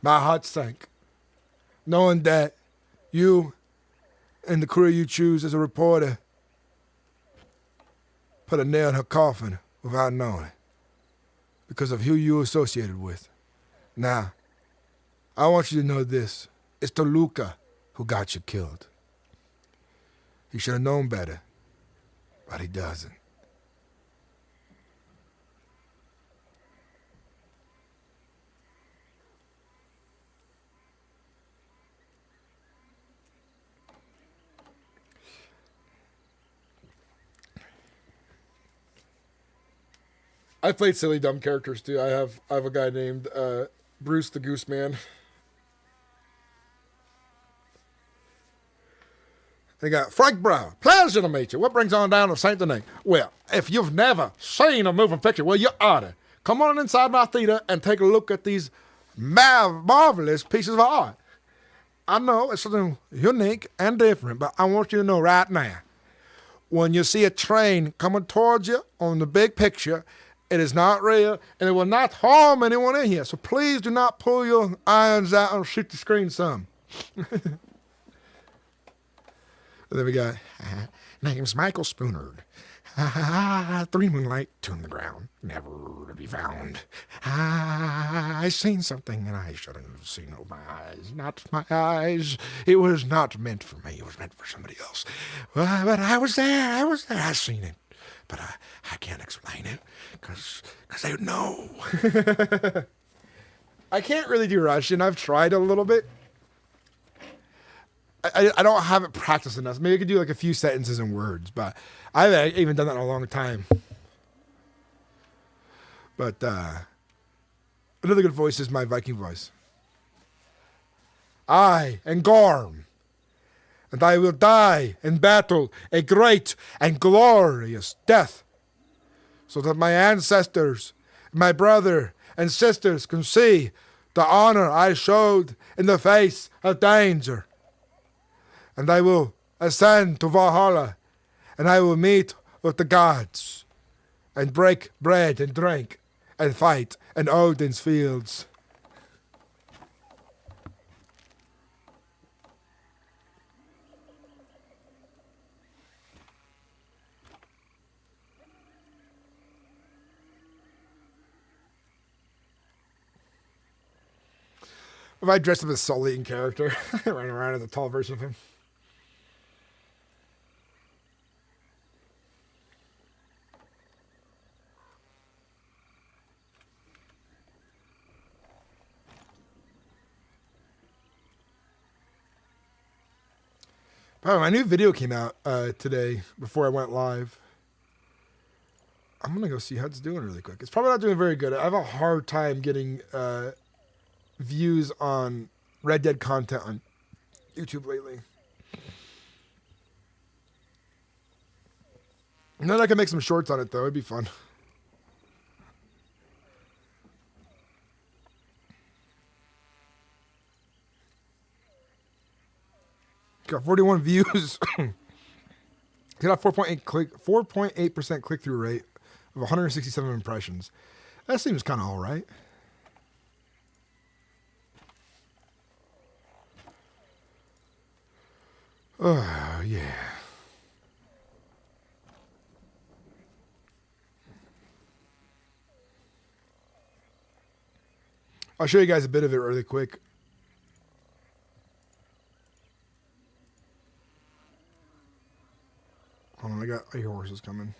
Speaker 1: my heart sank. Knowing that You and the career you choose as a reporter put a nail in her coffin without knowing it because of who you associated with. Now, I want you to know this. It's Toluca who got you killed. He should have known better, but he doesn't. I played silly dumb characters too. I have a guy named Bruce the Goose Man. They got Frank Brown. Pleasure to meet you. What brings on down to Saint Denis? Well, if you've never seen a moving picture, well, you ought to. Come on inside my theater and take a look at these marvelous pieces of art. I know it's something unique and different, but I want you to know right now, when you see a train coming towards you on the big picture, it is not real, and it will not harm anyone in here. So please do not pull your irons out and shoot the screen some. Then we got, name's Michael Spoonard. 3 moonlight, 2 on the ground, never to be found. I seen something and I shouldn't have seen it with my eyes. Not my eyes. It was not meant for me. It was meant for somebody else. But I was there. I seen it. But I can't explain it because I know. I can't really do Russian. I've tried a little bit. I don't have it practiced enough. Maybe I could do like a few sentences and words, but I haven't even done that in a long time. But another good voice is my Viking voice. I am Gorm, and I will die in battle a great and glorious death, so that my ancestors, my brother and sisters can see the honor I showed in the face of danger. And I will ascend to Valhalla, and I will meet with the gods, and break bread and drink, and fight in Odin's fields. If I dressed up as Sully in character, running around as a tall version of him. Oh, my new video came out today before I went live. I'm going to go see how it's doing really quick. It's probably not doing very good. I have a hard time getting views on Red Dead content on YouTube lately. And then I can make some shorts on it, though. It'd be fun. Got 41 views. Got a 4.8% click-through rate of 167 impressions. That seems kind of all right. Oh, yeah. I'll show you guys a bit of it really quick. Hold on, I hear horses coming.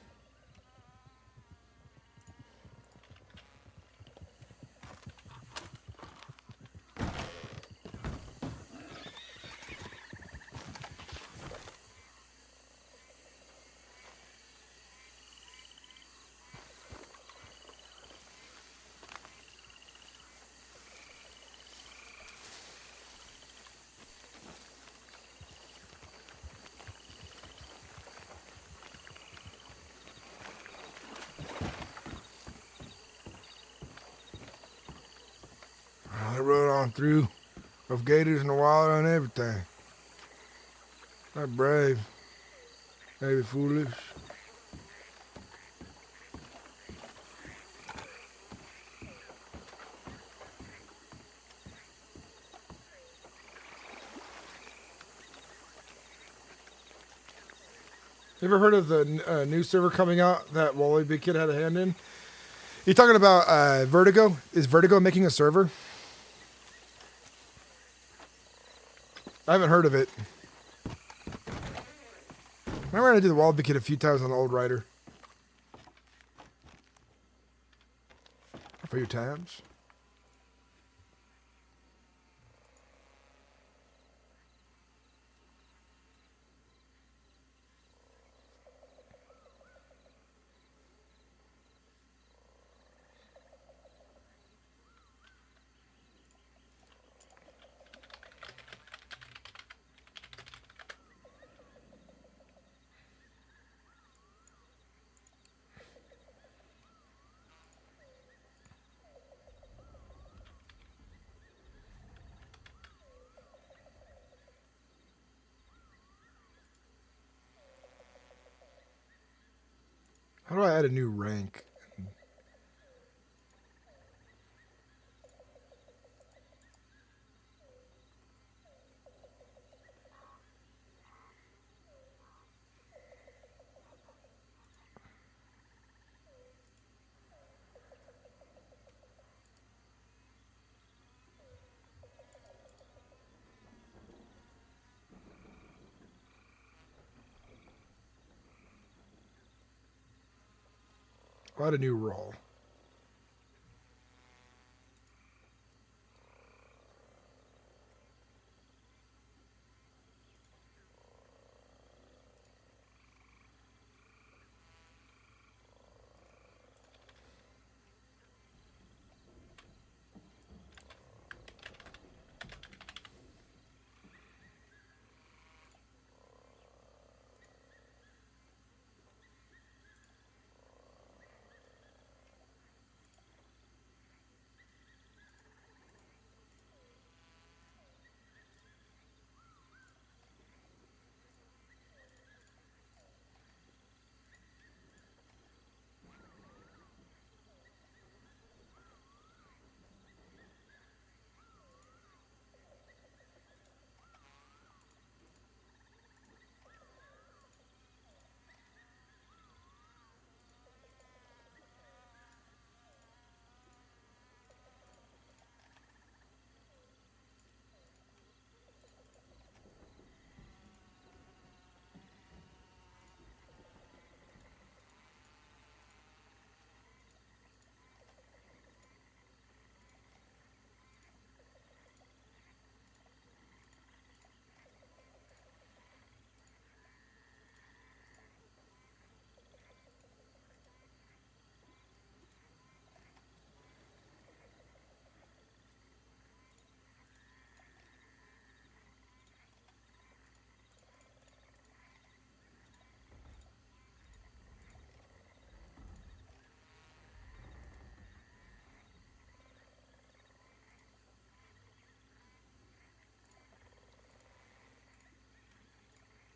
Speaker 1: I rode on through with gators in the water and everything. Not brave, maybe foolish. You ever heard of the new server coming out that Wally Big Kid had a hand in? You talking about Vertigo? Is Vertigo making a server? I haven't heard of it. Remember I did the Wally Big Kid a few times on the old Ryder? A few times. How do I add a new rank? I'll add a new role.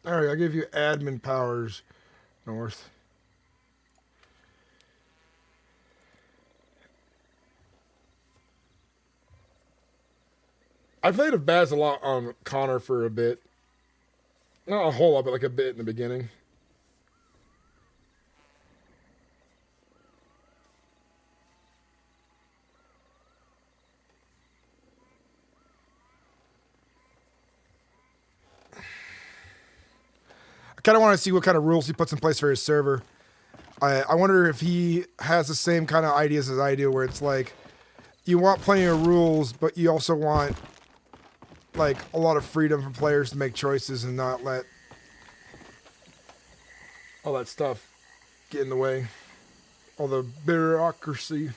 Speaker 1: All right, I'll give you admin powers, North. I played a Baz a lot on Connor for a bit. Not a whole lot, but like a bit in the beginning. I kind of want to see what kind of rules he puts in place for his server. I wonder if he has the same kind of ideas as I do, where it's like, you want plenty of rules, but you also want like a lot of freedom for players to make choices and not let all that stuff get in the way. All the bureaucracy.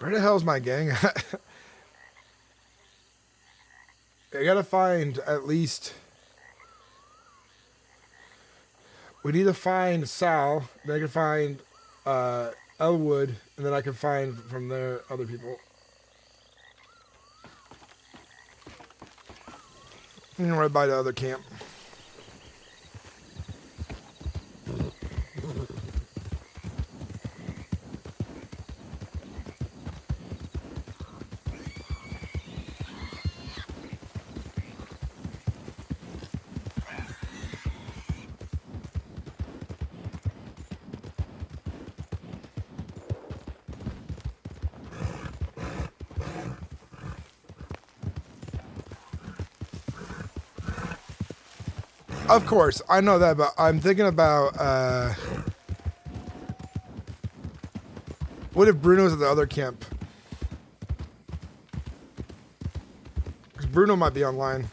Speaker 1: Where the hell's my gang? I gotta find at least... We need to find Sal, then I can find Elwood, and then I can find from there other people. And right by the other camp. Of course, I know that, but I'm thinking about, what if Bruno's at the other camp? Because Bruno might be online.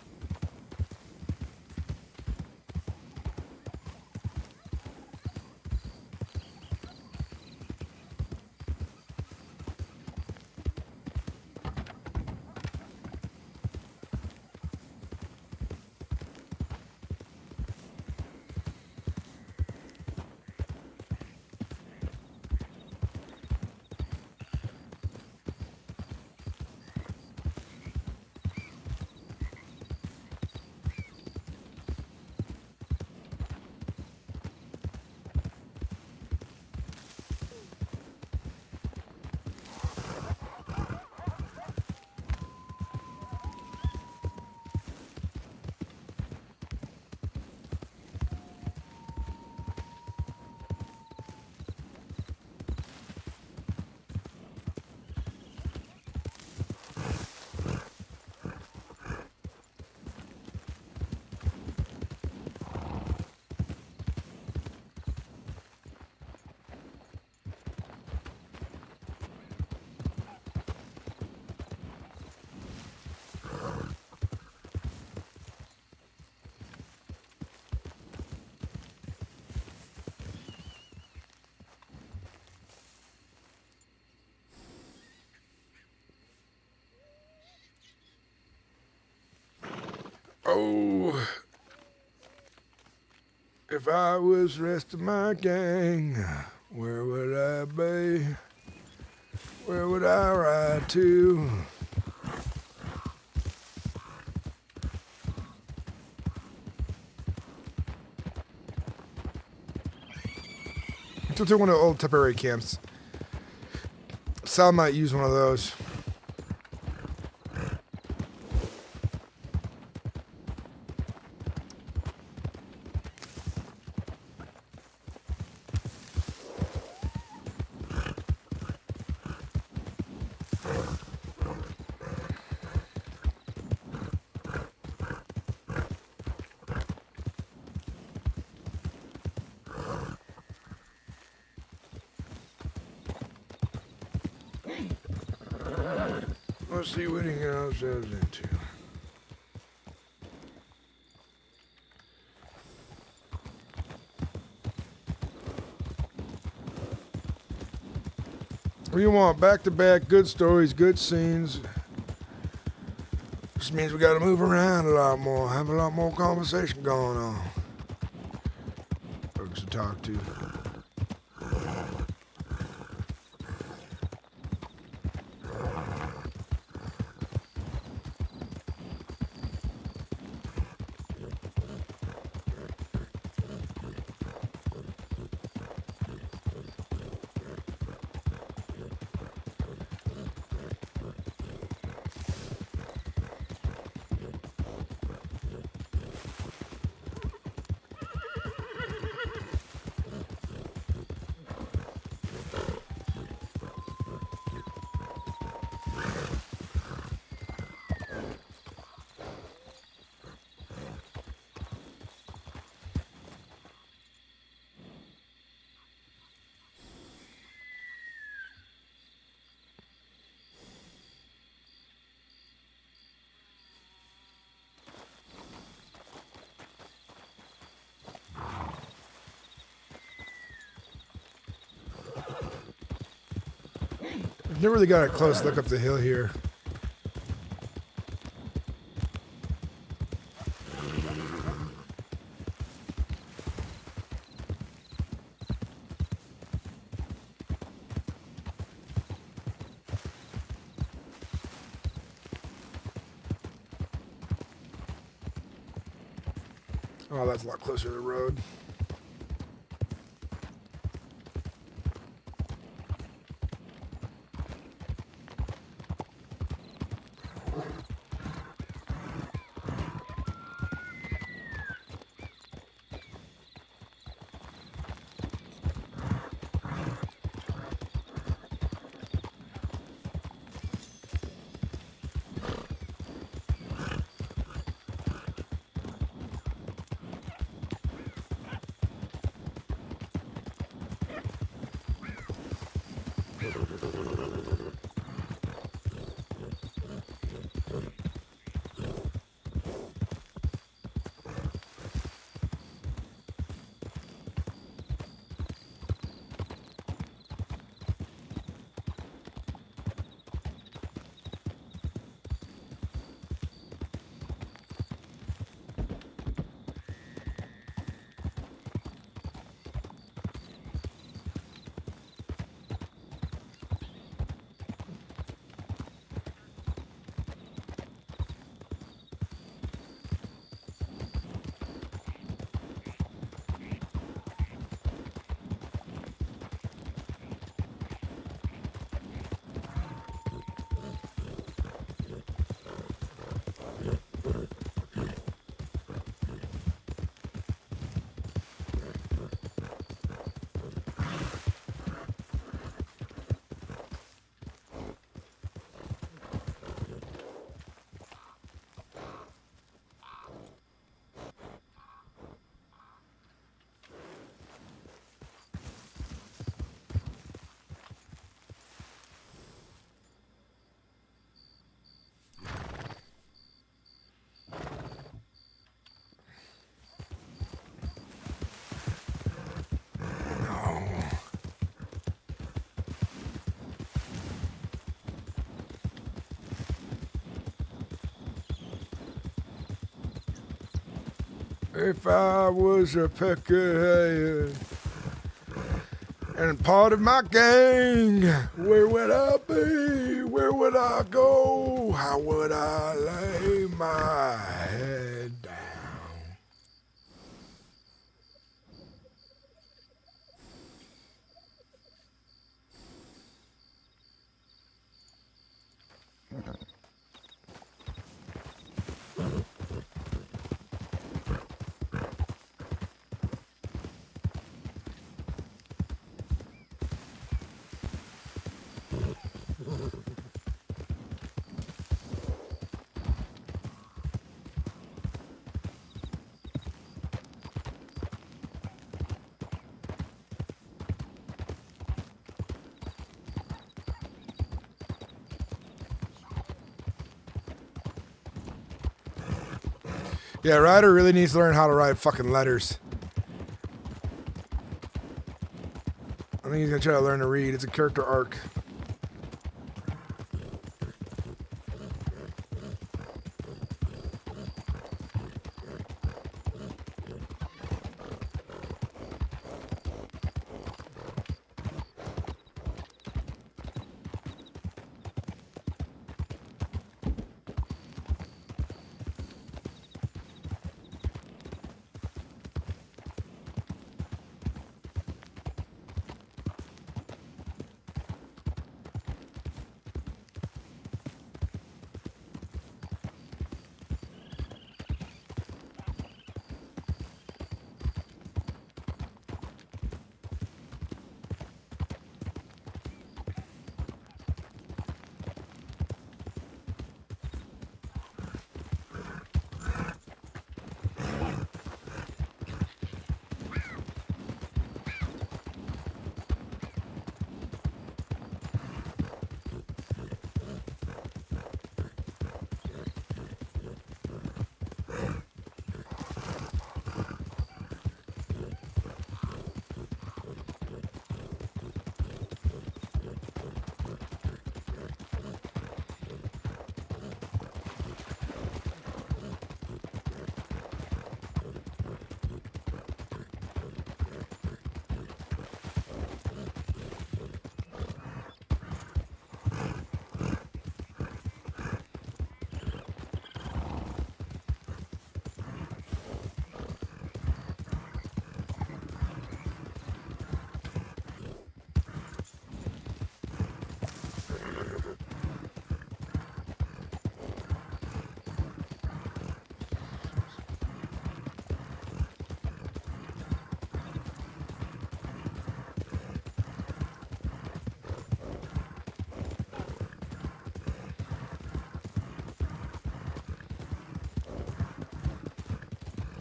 Speaker 1: Oh, if I was the rest of my gang, where would I be? Where would I ride to? To one of the old temporary camps. Sal might use one of those. Let's see what he can get ourselves into. What do you want? Back-to-back, good stories, good scenes. This means we gotta move around a lot more, have a lot more conversation going on. Folks to talk to. Never really got a close look up the hill here. Oh, that's a lot closer to the road. If I was a peckerhead and part of my gang, where would I be? Where would I go? How would I lay my head down? Yeah, Ryder really needs to learn how to write fucking letters. I think he's gonna try to learn to read. It's a character arc.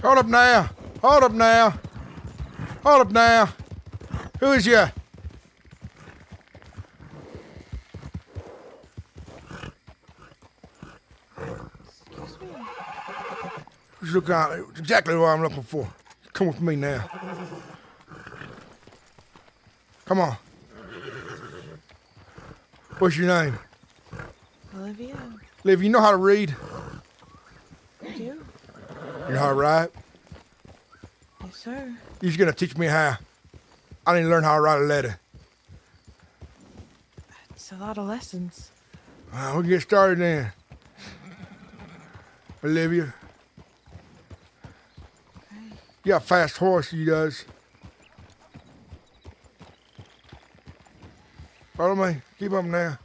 Speaker 1: Hold up now. Hold up now. Hold up now. Who is you?
Speaker 5: Excuse me.
Speaker 1: Just look out. Exactly what I'm looking for. Come with me now. Come on. What's your name?
Speaker 5: Olivia.
Speaker 1: Liv, you know how to read?
Speaker 5: You do?
Speaker 1: You know how to write?
Speaker 5: Yes, sir.
Speaker 1: You're just gonna teach me how. I need to learn how to write a letter.
Speaker 5: It's a lot of lessons.
Speaker 1: We can get started then. Olivia.
Speaker 5: Okay.
Speaker 1: You got a fast horse, you does. Follow me. Keep up now.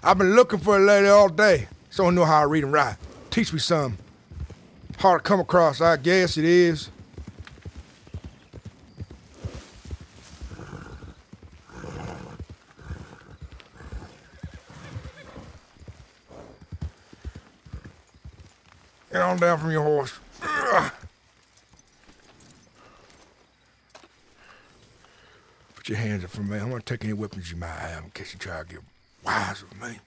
Speaker 1: I've been looking for a lady all day, so I know how to read and write. Teach me some. Hard to come across, I guess it is. Get on down from your horse. Ugh. Put your hands up for me. I'm gonna take any weapons you might have in case you try to get wise with me.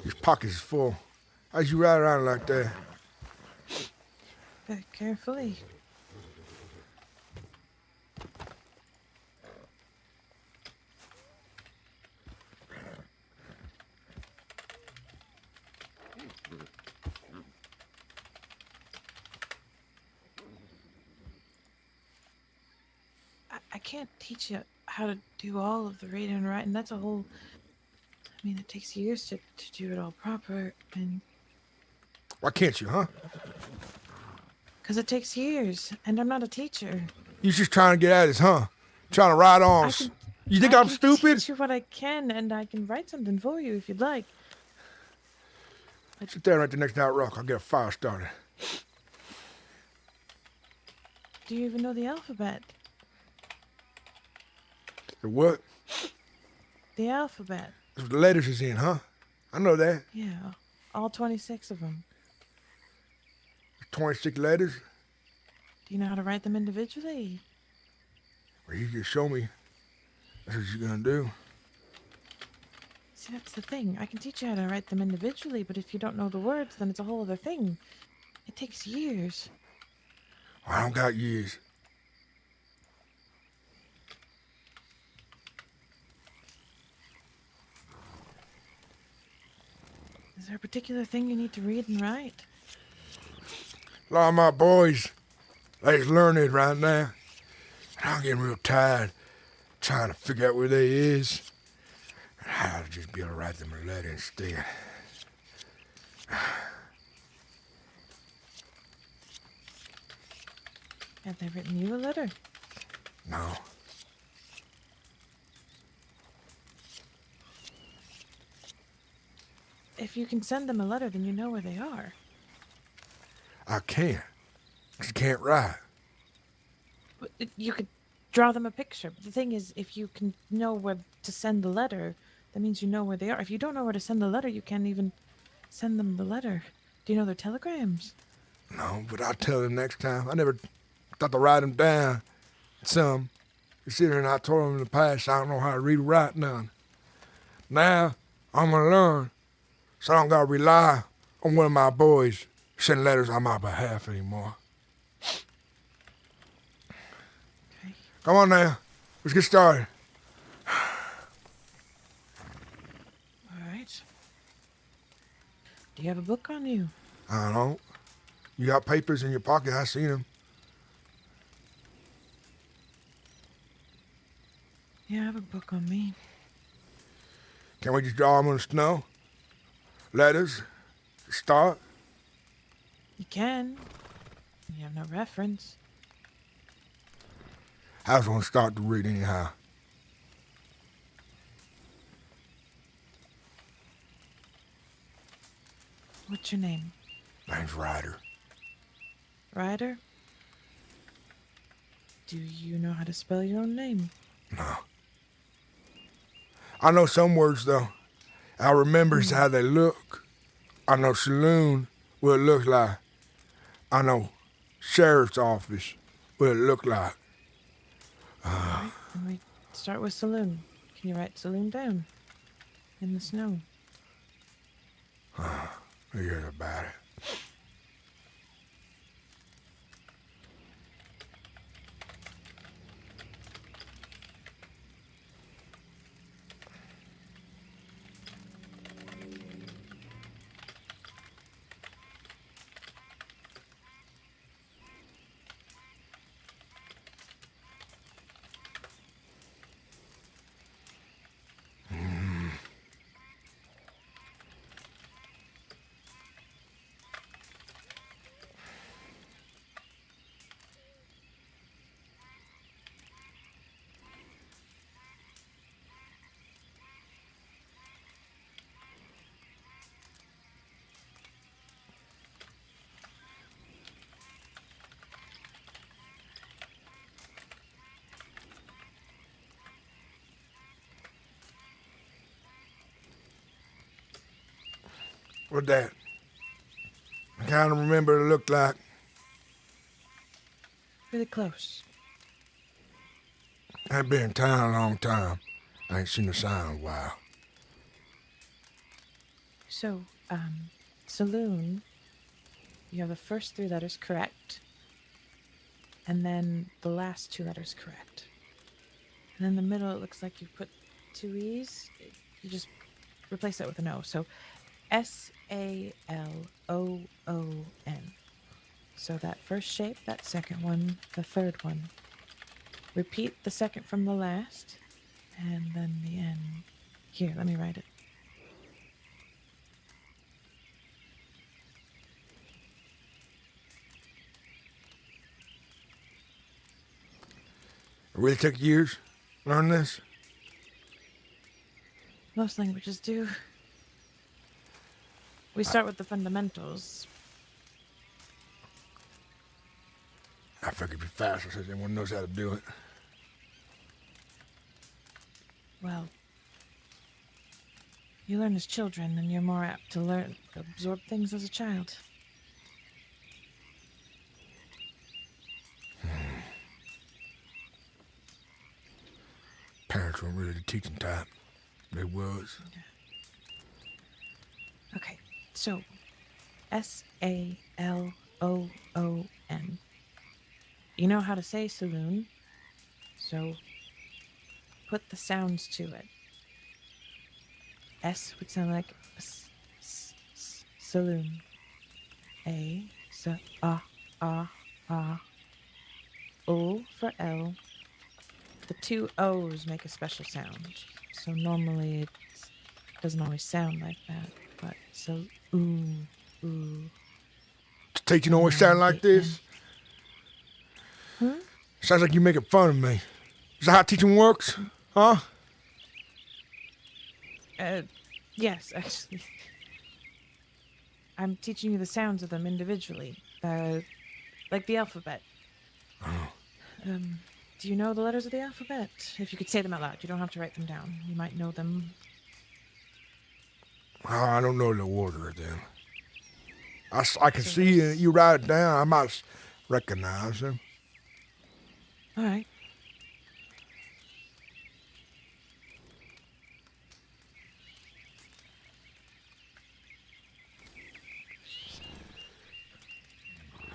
Speaker 1: His pockets is full. How'd you ride around like that?
Speaker 5: Very carefully. I can't teach you how to do all of the reading and writing. That's a whole... I mean, it takes years to do it all proper, and...
Speaker 1: Why can't you, huh?
Speaker 5: Because it takes years, and I'm not a teacher.
Speaker 1: You just trying to get at us, huh? Trying to ride on us. You think I'm
Speaker 5: can
Speaker 1: stupid?
Speaker 5: teach you what I can, and I can write something for you if you'd like.
Speaker 1: Sit there right the next to that rock. I'll get a fire started.
Speaker 5: Do you even know the alphabet?
Speaker 1: The what?
Speaker 5: The alphabet.
Speaker 1: That's what the letters is in, huh? I know that.
Speaker 5: Yeah, all 26 of them.
Speaker 1: 26 letters.
Speaker 5: Do you know how to write them individually?
Speaker 1: Well, you just show me. That's what you're gonna do.
Speaker 5: See, that's the thing. I can teach you how to write them individually, but if you don't know the words, then it's a whole other thing. It takes years.
Speaker 1: Well, I don't got years.
Speaker 5: Is there a particular thing you need to read and write?
Speaker 1: A lot of my boys, they just learning right now. And I'm getting real tired trying to figure out where they is. And how to just be able to write them a letter instead.
Speaker 5: Have they written you a letter?
Speaker 1: No.
Speaker 5: If you can send them a letter, then you know where they are.
Speaker 1: I can't. 'Cause you can't write.
Speaker 5: But you could draw them a picture. But the thing is, if you can know where to send the letter, that means you know where they are. If you don't know where to send the letter, you can't even send them the letter. Do you know their telegrams?
Speaker 1: No, but I'll tell them next time. I never thought to write them down. Some. You sit here and I told them in the past I don't know how to read or write none. Now, I'm gonna learn. So I don't gotta rely on one of my boys sending letters on my behalf anymore.
Speaker 5: Okay.
Speaker 1: Come on now. Let's get started.
Speaker 5: All right. Do you have a book on you?
Speaker 1: I don't know. You got papers in your pocket. I seen them.
Speaker 5: Yeah, I have a book on me.
Speaker 1: Can we just draw them on the snow? Letters. Start.
Speaker 5: You can. You have no reference.
Speaker 1: I was gonna start to read anyhow.
Speaker 5: What's your name?
Speaker 1: Name's Ryder.
Speaker 5: Ryder? Do you know how to spell your own name?
Speaker 1: No. I know some words though. I remembers how they look. I know saloon, what it looks like. I know sheriff's office, what it look like.
Speaker 5: Alright, then we start with saloon. Can you write saloon down? In the snow.
Speaker 1: Forget about it. What that? I kind of remember what it looked like.
Speaker 5: Really close.
Speaker 1: I've been in town a long time. I ain't seen a sign in a while.
Speaker 5: So, saloon, you have the first 3 letters correct, and then the last 2 letters correct. And in the middle, it looks like you put 2 E's. You just replace that with an O. So, SALOON. So that first shape, that second one, the third one. Repeat the second from the last, and then the end. Here, let me write it.
Speaker 1: It really took years to learn this?
Speaker 5: Most languages do. We start with the fundamentals.
Speaker 1: I figured it'd be faster since everyone knows how to do it.
Speaker 5: Well, you learn as children, and you're more apt to absorb things as a child.
Speaker 1: Parents weren't really the teaching type. They was.
Speaker 5: Okay, so SALOON. You know how to say saloon, so put the sounds to it. S would sound like saloon. A, O for L. The 2 O's make a special sound, so normally it doesn't always sound like that, but so ooh.
Speaker 1: Teaching always sound like this? Sounds like you making fun of me. Is that how teaching works? Huh?
Speaker 5: Yes, actually. I'm teaching you the sounds of them individually, like the alphabet.
Speaker 1: Oh.
Speaker 5: Do you know the letters of the alphabet? If you could say them out loud, you don't have to write them down. You might know them.
Speaker 1: I don't know the order of them. I can see you write it down. I might recognize them.
Speaker 5: All right.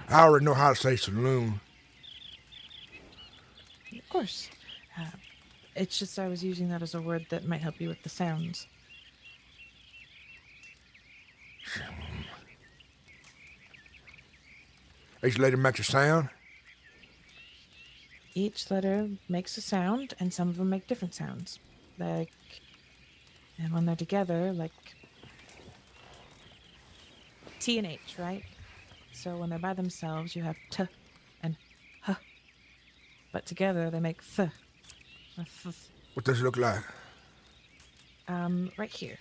Speaker 1: I already know how to say saloon.
Speaker 5: Of course. It's just I was using that as a word that might help you with the sounds.
Speaker 1: Each letter makes a sound?
Speaker 5: Each letter makes a sound, and some of them make different sounds. And when they're together, like T and H, right?
Speaker 12: So when they're by themselves, you have t and h. But together, they make th. Or th.
Speaker 1: What does it look like?
Speaker 12: Right here.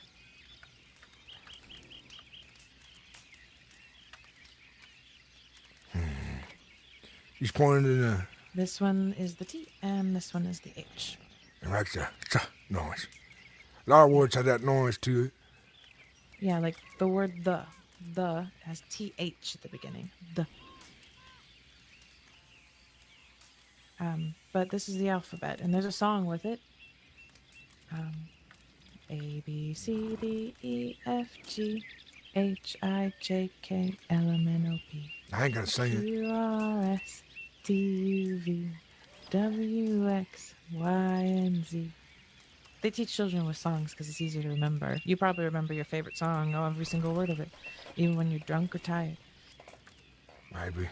Speaker 1: He's pointing to the...
Speaker 12: This one is the T, and this one is the H.
Speaker 1: And right there. Noise. A lot of words have that noise to it.
Speaker 12: Yeah, like the word the. The has TH at the beginning. The. But this is the alphabet, and there's a song with it. A, B, C, D, E, F, G, H, I, J, K, L, M, N, O, P.
Speaker 1: I ain't gonna sing it.
Speaker 12: Q, R, S, T, U, V, W, X, Y, and Z. They teach children with songs because it's easier to remember. You probably remember your favorite song, every single word of it, even when you're drunk or tired.
Speaker 1: Maybe.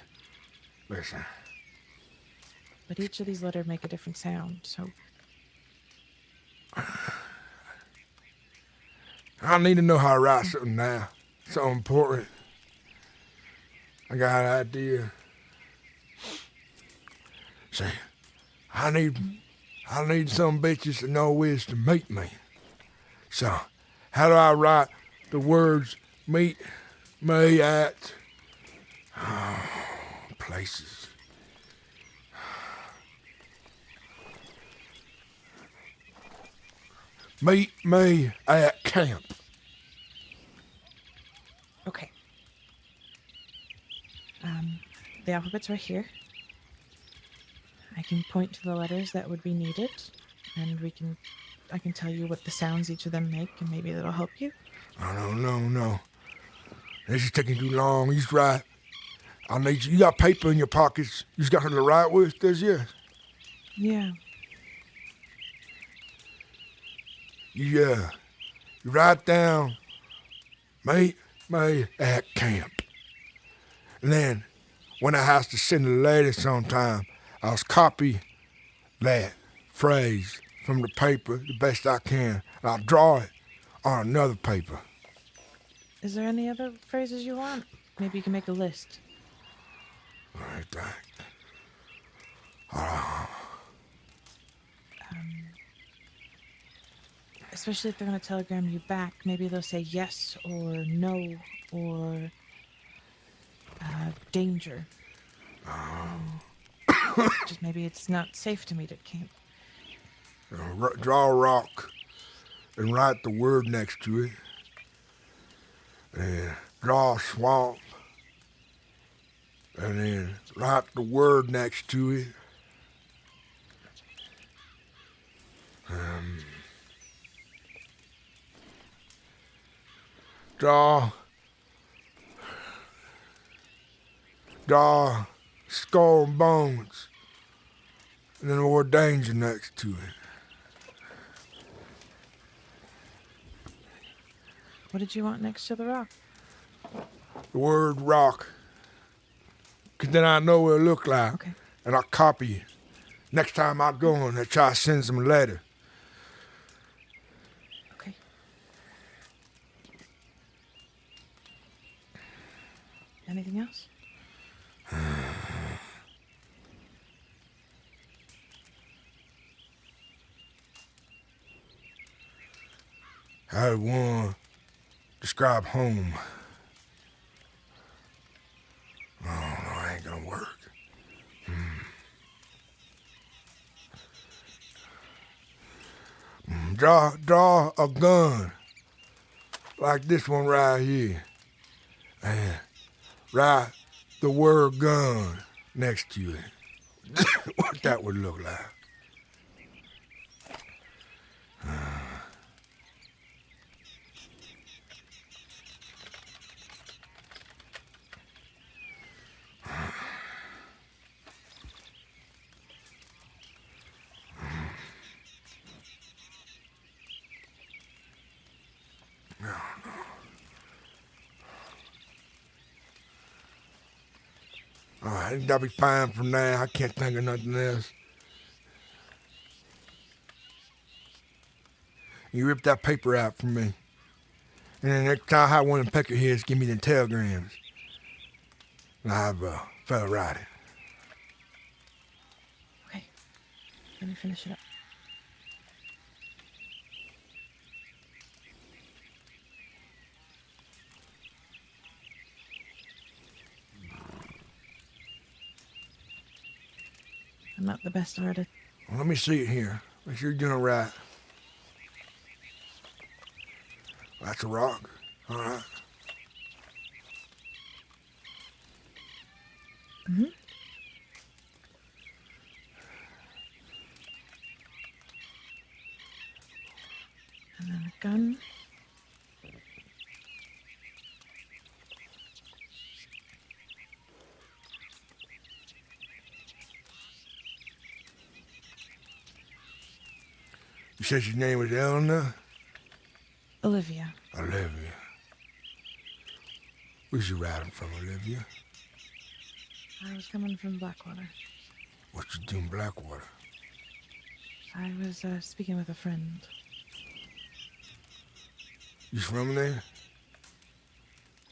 Speaker 1: Listen.
Speaker 12: But each of these letters make a different sound, so...
Speaker 1: I need to know how to write something now. Something important. I got an idea. See, I need some bitches to know ways to meet me. So, how do I write the words meet me at places? Meet me at camp.
Speaker 12: Okay. The alphabet's right here. I can point to the letters that would be needed, and I can tell you what the sounds each of them make, and maybe that'll help you.
Speaker 1: Oh, no. This is taking too long. He's right. I need you. You got paper in your pockets. You just got her to write with, does you?
Speaker 12: Yeah.
Speaker 1: You write down, meet me at camp. And then, when I have to send a letter sometime, I'll copy that phrase from the paper the best I can, and I'll draw it on another paper.
Speaker 12: Is there any other phrases you want? Maybe you can make a list.
Speaker 1: I think.
Speaker 12: Especially if they're going to telegram you back, maybe they'll say yes or no or danger. Just maybe it's not safe to meet at camp.
Speaker 1: Draw a rock and write the word next to it. And draw a swamp and then write the word next to it. Draw skull and bones, and then the word danger next to it.
Speaker 12: What did you want next to the rock?
Speaker 1: The word rock, because then I know what it look like,
Speaker 12: Okay.
Speaker 1: and I'll copy it. Next time I go and I try to send some letter.
Speaker 12: Okay. Anything else?
Speaker 1: How would one describe home? No, it ain't gonna work. Draw a gun like this one right here, and write the word gun next to it. What that would look like. I think that'll be fine for now. I can't think of nothing else. You rip that paper out from me. And then next time I have one of them peckerheads, give me the telegrams. and I have a fellow write it.
Speaker 12: Okay. Let me finish it up. I'm not the best artist.
Speaker 1: Well, let me see it here. Make sure you're doing it right. That's a rock. All right.
Speaker 12: Mm-hmm. And then a gun.
Speaker 1: You said your name was Eleanor?
Speaker 12: Olivia.
Speaker 1: Olivia. Where's you riding from, Olivia?
Speaker 12: I was coming from Blackwater.
Speaker 1: What you do in Blackwater?
Speaker 12: I was speaking with a friend.
Speaker 1: You from there?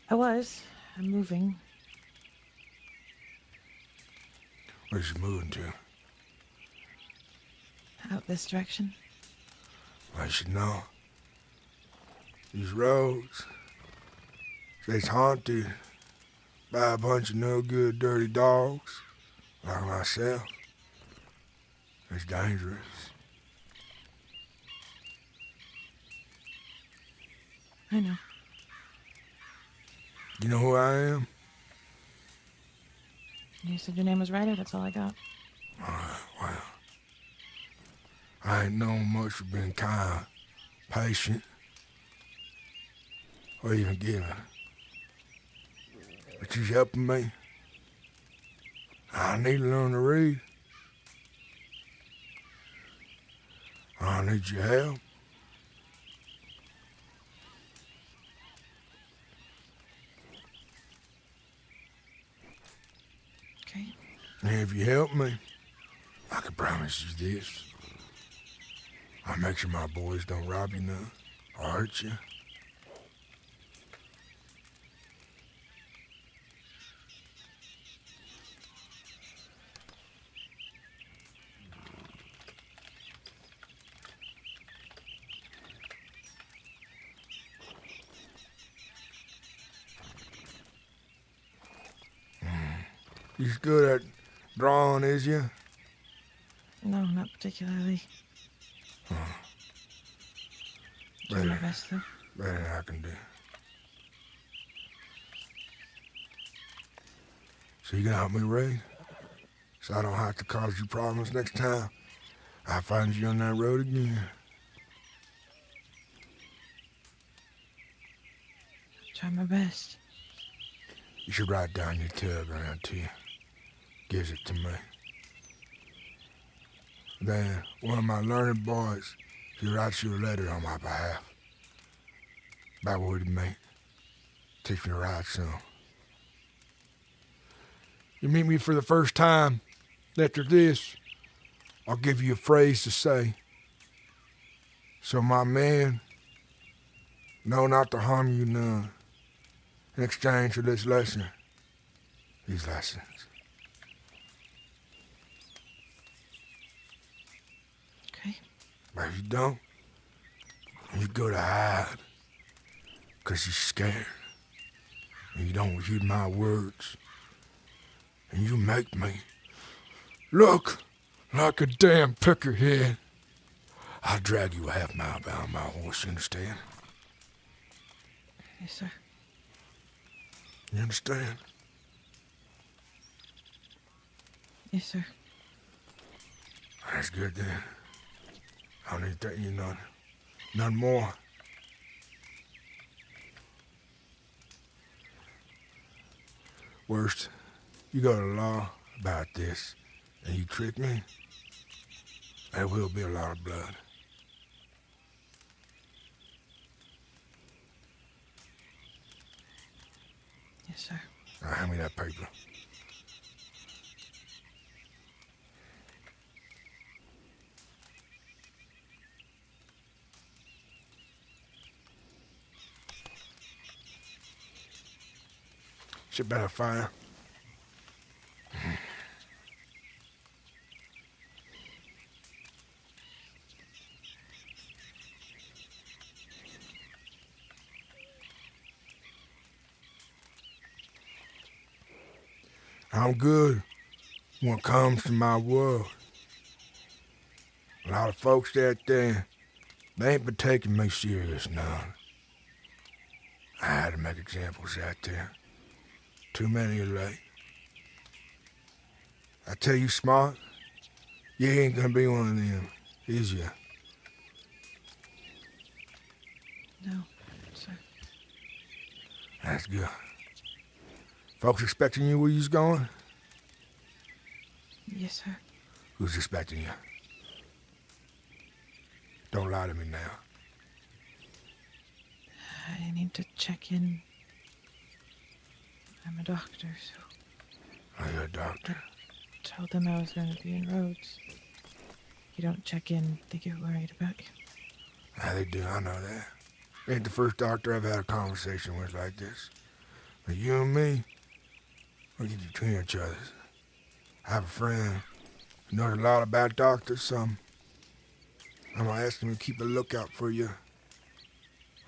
Speaker 12: I was. I'm moving.
Speaker 1: Where's you moving to?
Speaker 12: Out this direction.
Speaker 1: I should know. These roads, they's haunted by a bunch of no good, dirty dogs like myself. It's dangerous.
Speaker 12: I know.
Speaker 1: You know who I am?
Speaker 12: You said your name was Ryder, that's all I got.
Speaker 1: Well, I ain't known much for being kind, patient, or even giving. But you're helping me. I need to learn to read. I need your help.
Speaker 12: Okay.
Speaker 1: And if you help me, I can promise you this. I'll make sure my boys don't rob you none or hurt you. You's good at drawing, is you?
Speaker 12: No, not particularly. Try my best, though.
Speaker 1: Better than I can do. So you gonna help me read? So I don't have to cause you problems next time I find you on that road again.
Speaker 12: Try my best.
Speaker 1: You should write down your telegram to you. Gives it to me. Then one of my learned boys, he writes you a letter on my behalf. About what he meant. Teach me to write some. You meet me for the first time. After this, I'll give you a phrase to say. So my man, know not to harm you none. In exchange for this lesson, these lessons.
Speaker 12: Okay.
Speaker 1: But if you don't, you go to hide. 'Cause you're scared. And you don't heed my words. And you make me look like a damn peckerhead. I'll drag you a half mile behind my horse, you understand?
Speaker 12: Yes, sir.
Speaker 1: You understand?
Speaker 12: Yes, sir.
Speaker 1: That's good then. I don't need to tell you none more. Worst, you go to law about this and you trick me, there will be a lot of blood.
Speaker 12: Yes, sir.
Speaker 1: Now hand me that paper. Sit by the fire. I'm good when it comes to my world. A lot of folks out there, they ain't been taking me serious none. I had to make examples out there. Too many are late. I tell you, Smart, you ain't gonna be one of them, is you?
Speaker 12: No, sir.
Speaker 1: That's good. Folks expecting you where you's going?
Speaker 12: Yes, sir.
Speaker 1: Who's expecting you? Don't lie to me now.
Speaker 12: I need to check in. I'm a doctor, so
Speaker 1: Are you a doctor?
Speaker 12: told them I was going to be in Rhodes. You don't check in, they get worried about you.
Speaker 1: Yeah, they do, I know that. Ain't the first doctor I've had a conversation with like this. But you and me, we get between each other. I have a friend who knows a lot about doctors, some. I'm gonna ask him to keep a lookout for you.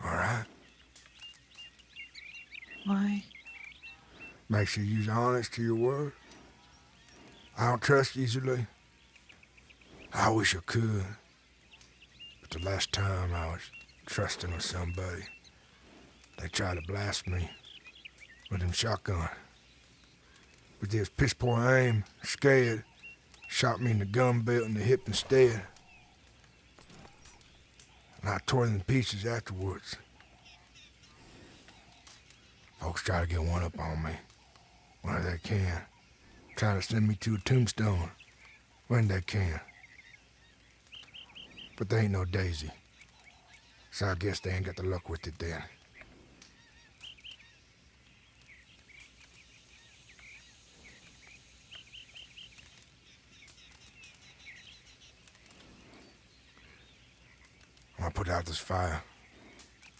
Speaker 1: All right?
Speaker 12: Why?
Speaker 1: Make sure you're honest to your word. I don't trust easily. I wish I could. But the last time I was trusting with somebody, they tried to blast me with them shotgun. With this piss poor aim, scared, shot me in the gun belt and the hip instead. And I tore them to pieces afterwards. Folks try to get one up on me whenever they can. Trying to send me to a tombstone when they can. But they ain't no Daisy. So I guess they ain't got the luck with it then. I'm gonna put out this fire.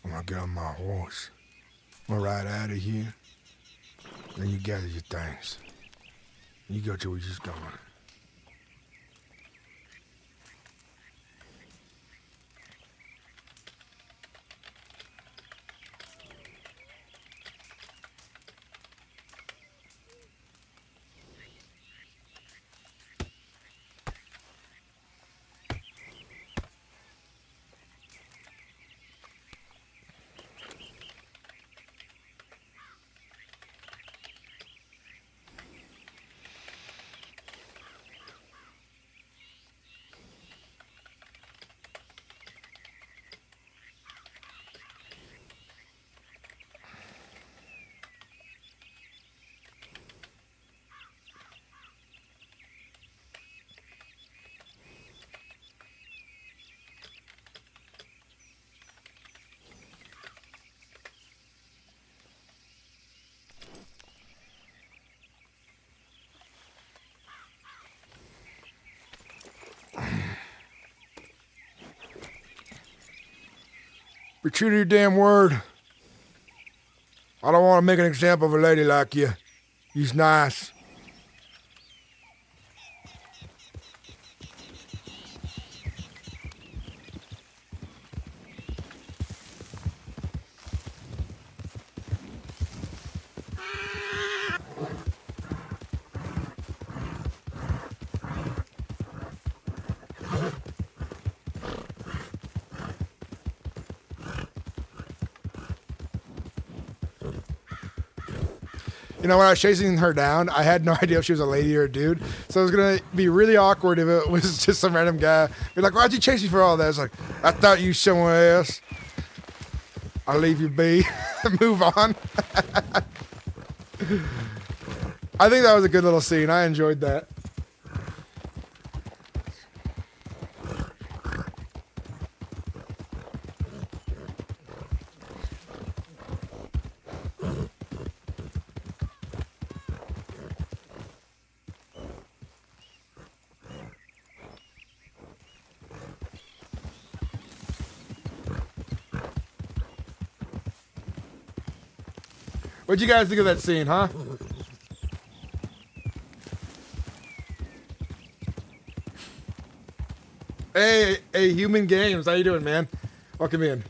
Speaker 1: I'm gonna get on my horse. I'm gonna ride out of here. Then you gather your things. You go to where you're going. Be true to your damn word. I don't want to make an example of a lady like you. You's nice. You know, when I was chasing her down, I had no idea if she was a lady or a dude. So it was going to be really awkward if it was just some random guy. Be like, why'd you chase me for all that? I was like, I thought you somewhere else. I'll leave you be. Move on. I think that was a good little scene. I enjoyed that. What'd you guys think of that scene, huh? Hey, Human Games, how you doing, man? Welcome in.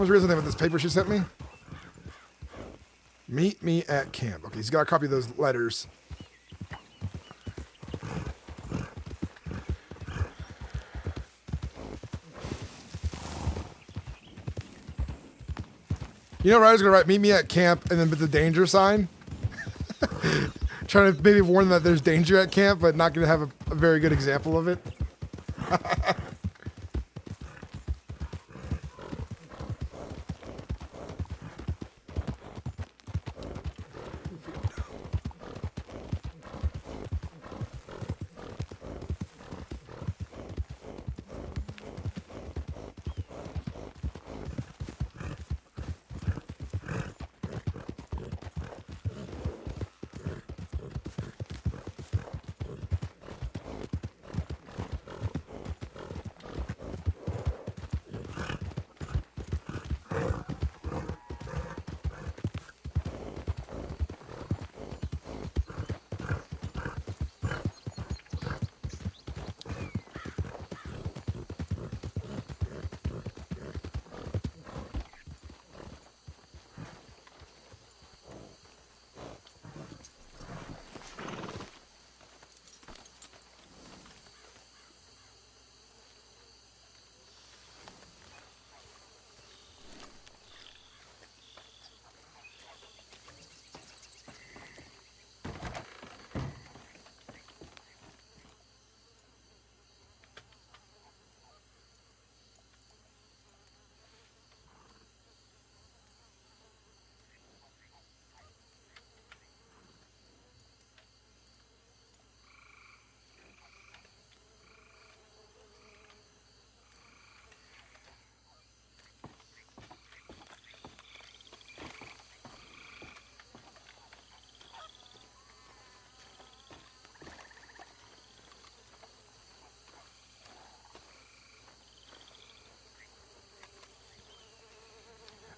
Speaker 1: What's the real name of this paper she sent me? Meet me at camp. Okay, he's got a copy of those letters. You know, Ryder's gonna write "Meet me at camp" and then with the danger sign. Trying to maybe warn them that there's danger at camp, but not gonna have a very good example of it.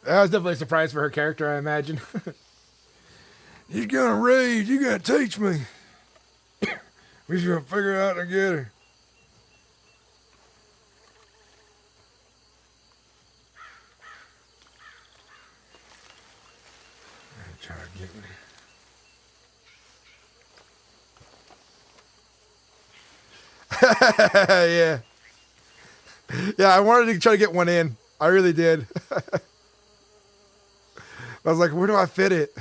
Speaker 1: That was definitely a surprise for her character, I imagine. He's gonna rage. You gotta teach me. We just gonna figure it out together. Try to get me. Yeah. Yeah, I wanted to try to get one in. I really did. I was like, where do I fit it?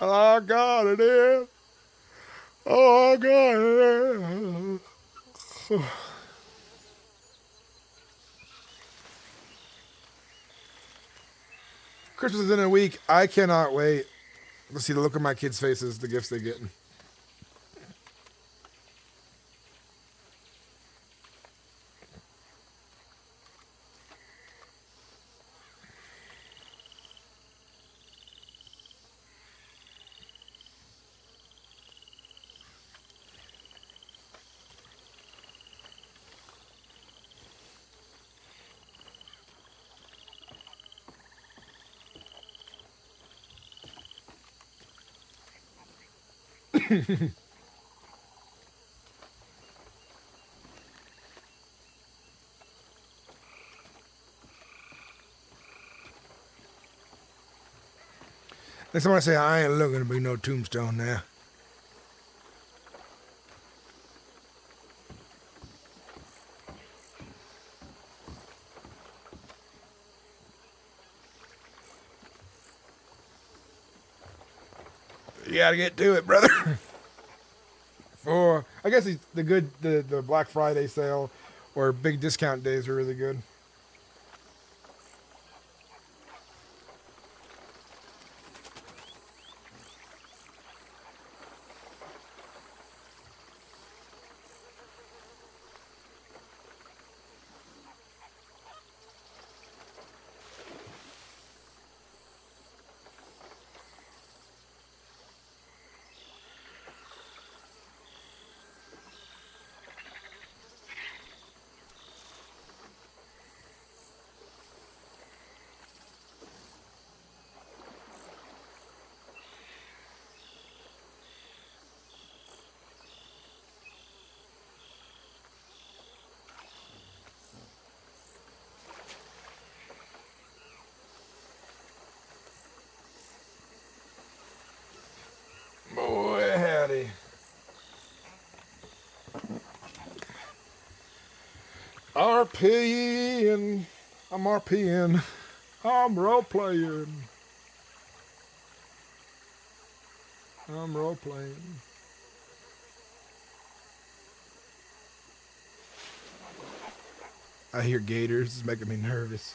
Speaker 1: Oh, I got it in. Oh, I got it in. Christmas is in a week. I cannot wait. Let's see the look on my kids' faces, the gifts they're getting. Next time I say I ain't looking to be no tombstone now. You gotta get to it, brother. Or I guess the Black Friday sale or big discount days are really good. RPing. I'm RPing. I'm role playing. I'm role playing. I hear gators. It's making me nervous.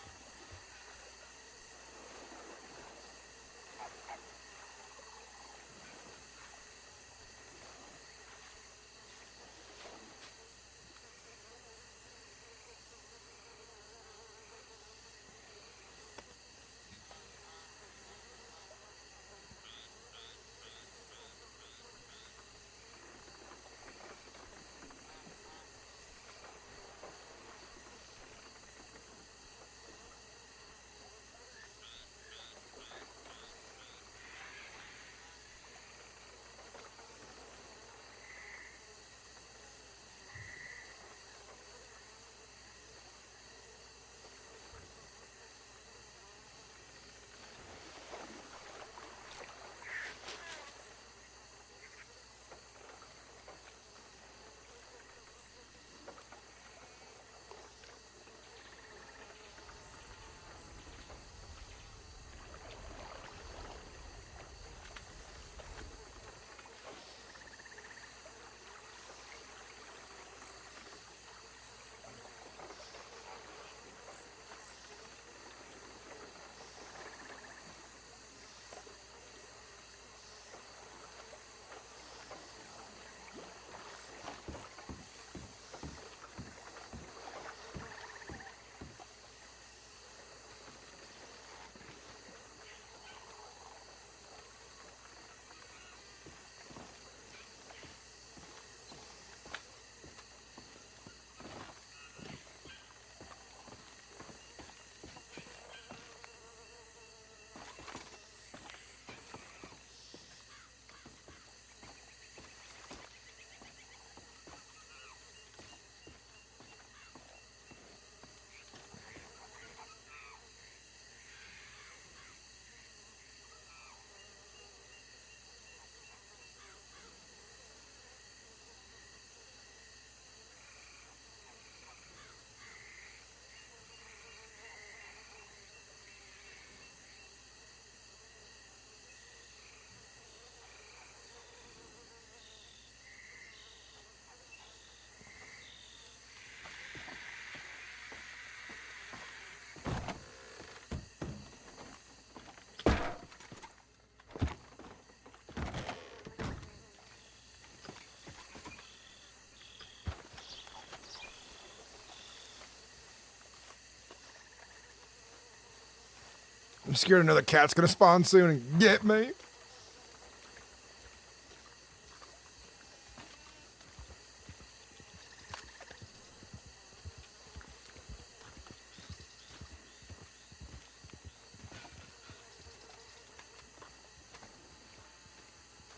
Speaker 1: I'm scared another cat's gonna spawn soon and get me.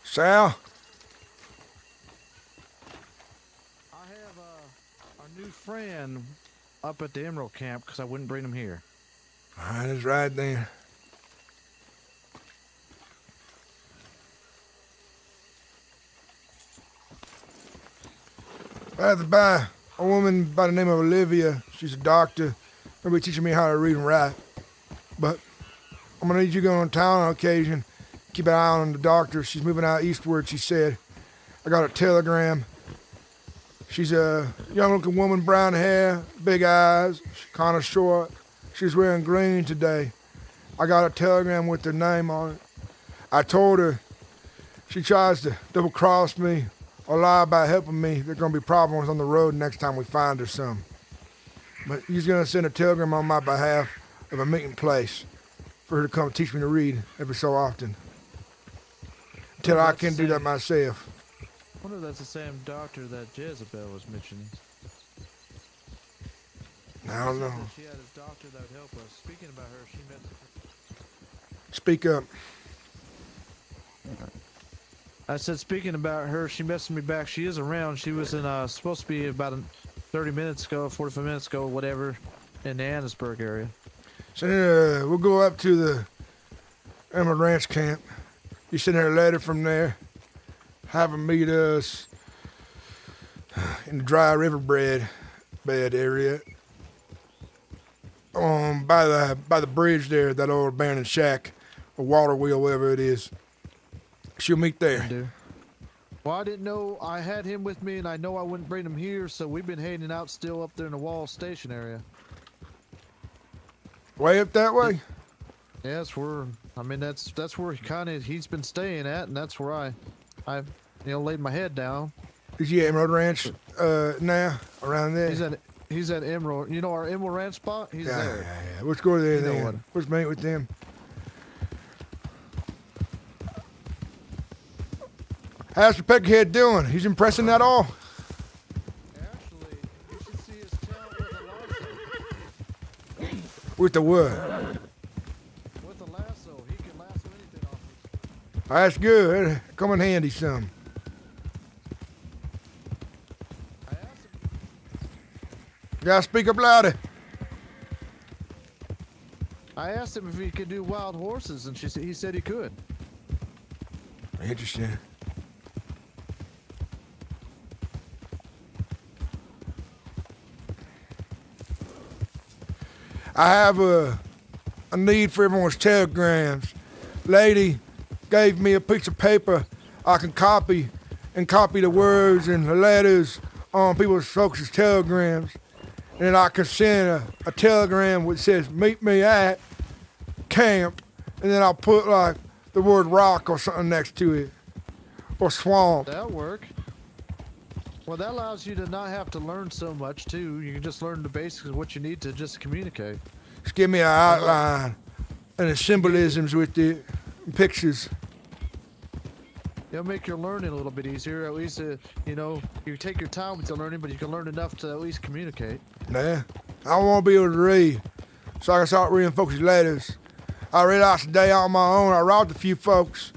Speaker 1: Sal?
Speaker 13: I have a new friend up at the Emerald Camp because I wouldn't bring him here.
Speaker 1: All right, it's right then. By the by, a woman by the name of Olivia, she's a doctor, gonna be teaching me how to read and write. But I'm gonna need you going to town on occasion. Keep an eye on the doctor. She's moving out eastward, she said. I got a telegram. She's a young-looking woman, brown hair, big eyes, kind of short. She's wearing green today. I got a telegram with her name on it. I told her she tries to double-cross me or lie about helping me. There's going to be problems on the road next time we find her some. But he's going to send a telegram on my behalf of a meeting place for her to come teach me to read every so often. Until I can do that myself.
Speaker 13: I wonder if that's the same doctor that Jezebel was mentioning.
Speaker 1: I don't know.
Speaker 13: She had a doctor that would help us. Speaking about her, she met.
Speaker 1: Speak up.
Speaker 13: I said, speaking about her, she messaged me back. She is around. She was in supposed to be about 30 minutes ago, 45 minutes ago, whatever, in the Annisburg area.
Speaker 1: So we'll go up to the Emerald Ranch camp. You send her a letter from there. Have her meet us in the dry river bed area by the bridge there, that old abandoned shack, or water wheel, whatever it is. She'll meet there.
Speaker 13: Well, I didn't know I had him with me, and I know I wouldn't bring him here, so we've been hanging out still up there in the wall station area.
Speaker 1: Way up that way?
Speaker 13: Yeah, that's where. I mean, that's where he's been staying at, and that's where I laid my head down.
Speaker 1: Is he at Emerald Ranch now? Around there?
Speaker 13: He's at Emerald. You know our Emerald Ranch spot? He's there.
Speaker 1: Yeah. Let's go there
Speaker 13: You know what?
Speaker 1: then. Let's meet with them. How's the Peckerhead doing? He's impressing at all?
Speaker 13: Actually, you should see his talent with a lasso.
Speaker 1: With the what?
Speaker 13: With a lasso, he can lasso anything off me.
Speaker 1: That's good. That'll come in handy some. You gotta speak up louder.
Speaker 13: I asked him if he could do wild horses, and he said he could.
Speaker 1: Interesting. I have a need for everyone's telegrams. Lady gave me a piece of paper I can copy the words and the letters on people's folks' telegrams. And then I can send a telegram which says, meet me at camp. And then I'll put like the word rock or something next to it. Or swamp.
Speaker 13: That'll work. Well, that allows you to not have to learn so much, too. You can just learn the basics of what you need to just communicate.
Speaker 1: Just give me an outline and the symbolisms with it, and pictures.
Speaker 13: It'll make your learning a little bit easier. At least, you take your time with the learning, but you can learn enough to at least communicate.
Speaker 1: Nah, I want to be able to read, so I can start reading folks' letters. I realized today on my own, I robbed a few folks,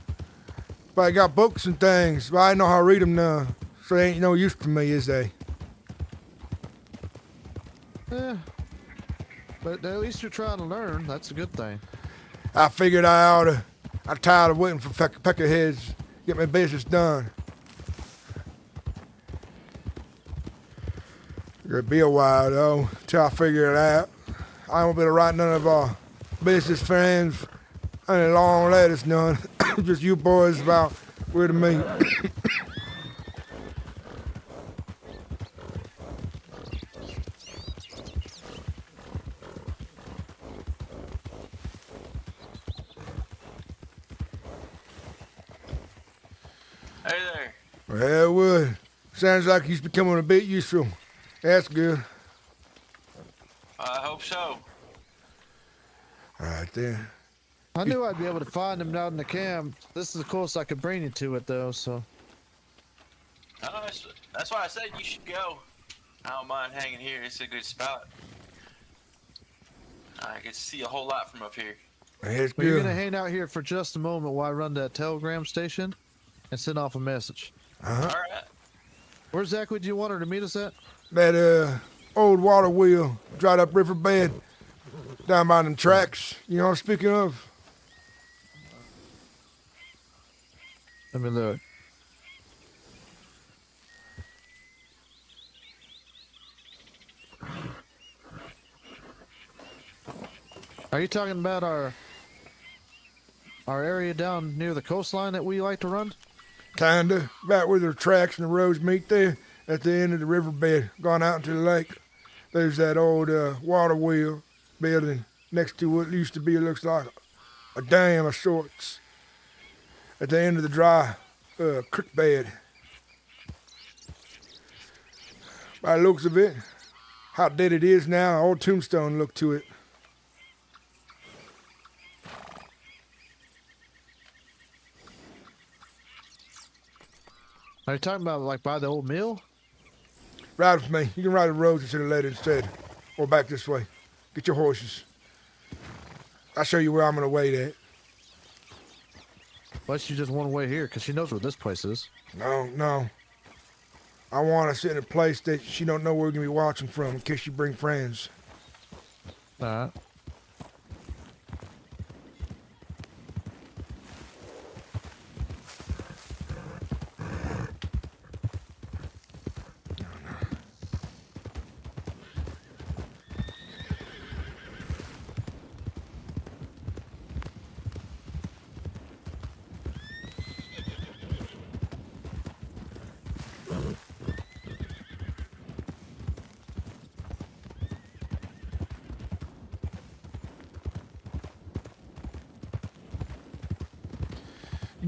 Speaker 1: but I got books and things, but I didn't know how to read them now, so they ain't no use to me, is they?
Speaker 13: Yeah, but at least you're trying to learn. That's a good thing.
Speaker 1: I figured I'm tired of waiting for peckerheads to get my business done. It'll be a while though, till I figure it out. I won't be able to write none of our business friends any long letters, none. Just you boys about where to meet.
Speaker 14: Hey there.
Speaker 1: Well, it would. Sounds like he's becoming a bit useful. That's good.
Speaker 14: I hope so.
Speaker 1: All right then.
Speaker 13: I knew I'd be able to find him out in the camp. This is the closest I could bring you to it, though, so.
Speaker 14: That's why I said you should go. I don't mind hanging here. It's a good spot. I get to see a whole lot from up here.
Speaker 1: It's
Speaker 13: Well, you're
Speaker 1: good.
Speaker 13: gonna hang out here for just a moment while I run that telegram station and send off a message.
Speaker 1: Uh-huh.
Speaker 14: All right.
Speaker 13: Where exactly do you want her to meet us at?
Speaker 1: That old water wheel, dried up riverbed, down by them tracks. You know what I'm speaking of?
Speaker 13: Let me look. Are you talking about our area down near the coastline that we like to run?
Speaker 1: Kinda. About where the tracks and the roads meet there, at the end of the riverbed, going out into the lake. There's that old water wheel building next to what used to be, it looks like a dam of sorts. At the end of the dry creek bed. By the looks of it, how dead it is now, old tombstone look to it.
Speaker 13: Are you talking about like by the old mill?
Speaker 1: Ride with me. You can ride the roads instead of later instead. Or back this way. Get your horses. I'll show you where I'm gonna wait at.
Speaker 13: Well, she just want to wait here because she knows where this place is.
Speaker 1: No. I want to sit in a place that she don't know where we're gonna be watching from in case you bring friends.
Speaker 13: Alright.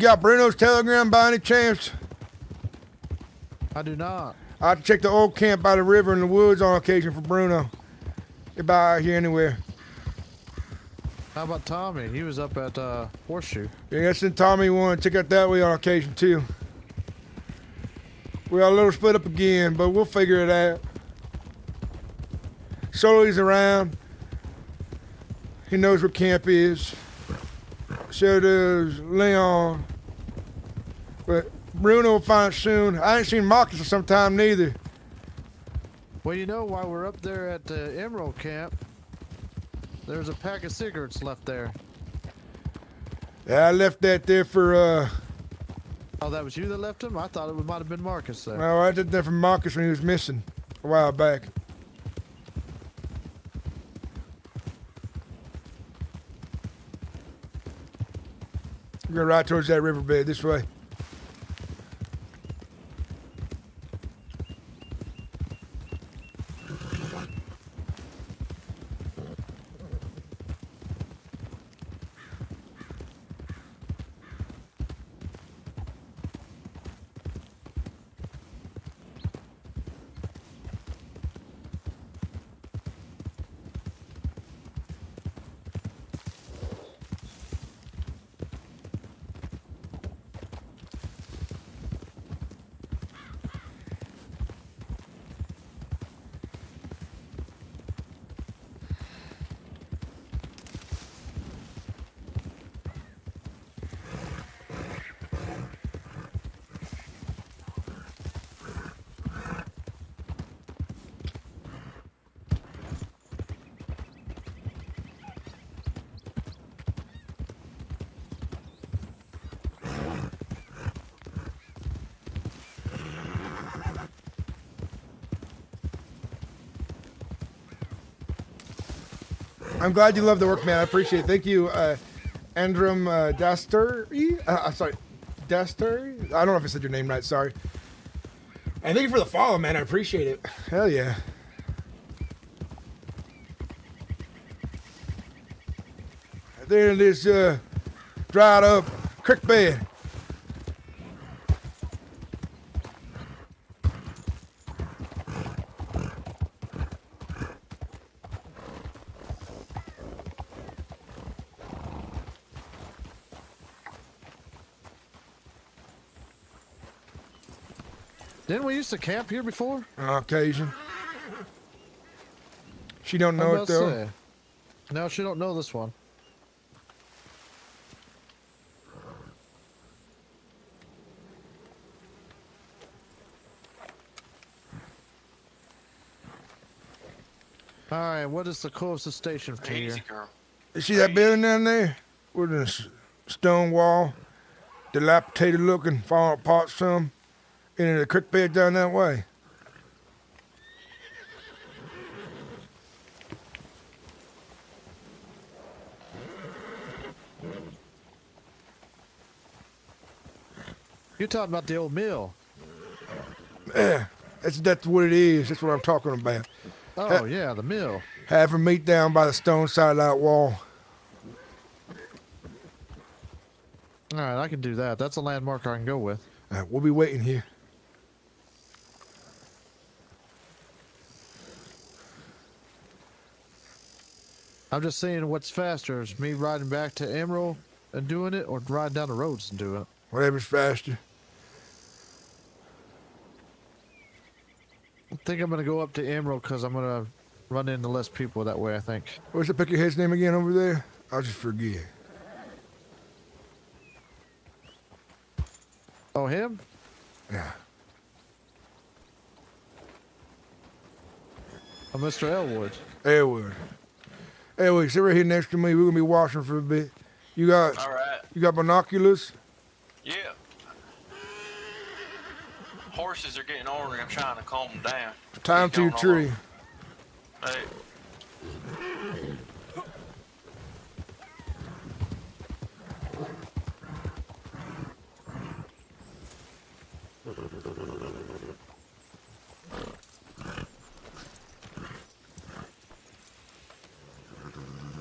Speaker 1: You got Bruno's telegram by any chance?
Speaker 13: I do not.
Speaker 1: I have to check the old camp by the river in the woods on occasion for Bruno. Get by out here anywhere.
Speaker 13: How about Tommy? He was up at Horseshoe.
Speaker 1: Yeah, I sent Tommy one. Check out that way on occasion too. We are a little split up again, but we'll figure it out. Solo's around. He knows where camp is. So does Leon. But Bruno will find it soon. I ain't seen Marcus in some time neither.
Speaker 13: Well, you know, while we're up there at the Emerald Camp, there's a pack of cigarettes left there.
Speaker 1: Yeah, I left that there for,
Speaker 13: Oh, that was you that left them? I thought it might have been Marcus there.
Speaker 1: No, I did that for Marcus when he was missing a while back. We're going right towards that riverbed this way. I'm glad you love the work, man. I appreciate it. Thank you, Andrum Dasturi. Sorry, Dasturi? I don't know if I said your name right. Sorry. And thank you for the follow, man. I appreciate it. Hell yeah. There it is, dried up creek bed.
Speaker 13: Didn't we used to camp here before?
Speaker 1: On occasion. She don't know it though.
Speaker 13: No, she don't know this one. All right, what is the closest station to here?
Speaker 14: Easy, girl.
Speaker 1: You see that building down there? With a stone wall, dilapidated looking, falling apart some. In the creek bed down that way.
Speaker 13: You're talking about the old mill.
Speaker 1: Yeah, that's what it is. That's what I'm talking about.
Speaker 13: Oh, yeah, the mill.
Speaker 1: Have her meet down by the stone side of that wall.
Speaker 13: All right, I can do that. That's a landmark I can go with.
Speaker 1: All right, we'll be waiting here.
Speaker 13: I'm just saying what's faster, is me riding back to Emerald and doing it, or riding down the roads and doing it.
Speaker 1: Whatever's faster.
Speaker 13: I think I'm going to go up to Emerald because I'm going to run into less people that way, I think.
Speaker 1: What's the pick your head's name again over there? I'll just forget.
Speaker 13: Oh, him?
Speaker 1: Yeah.
Speaker 13: Oh, Mr. Elwood.
Speaker 1: Elwood. Elwood, sit right here next to me. We're going to be watching for a bit. You got,
Speaker 14: All right.
Speaker 1: you got binoculars?
Speaker 14: Yeah. Horses are getting ornery. I'm trying to calm them down.
Speaker 1: Time to your tree.
Speaker 14: Hey.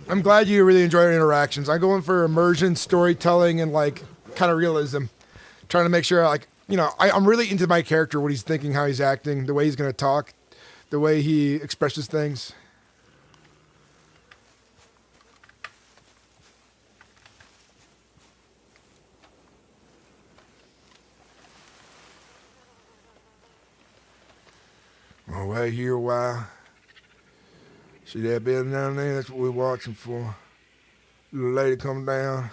Speaker 1: I'm glad you really enjoy our interactions. I'm going for immersion, storytelling, and like kind of realism. Trying to make sure, like, you know, I'm really into my character, what he's thinking, how he's acting, the way he's going to talk, the way he expresses things. I'll wait here a while. See that building down there? That's what we're watching for. Little lady come down.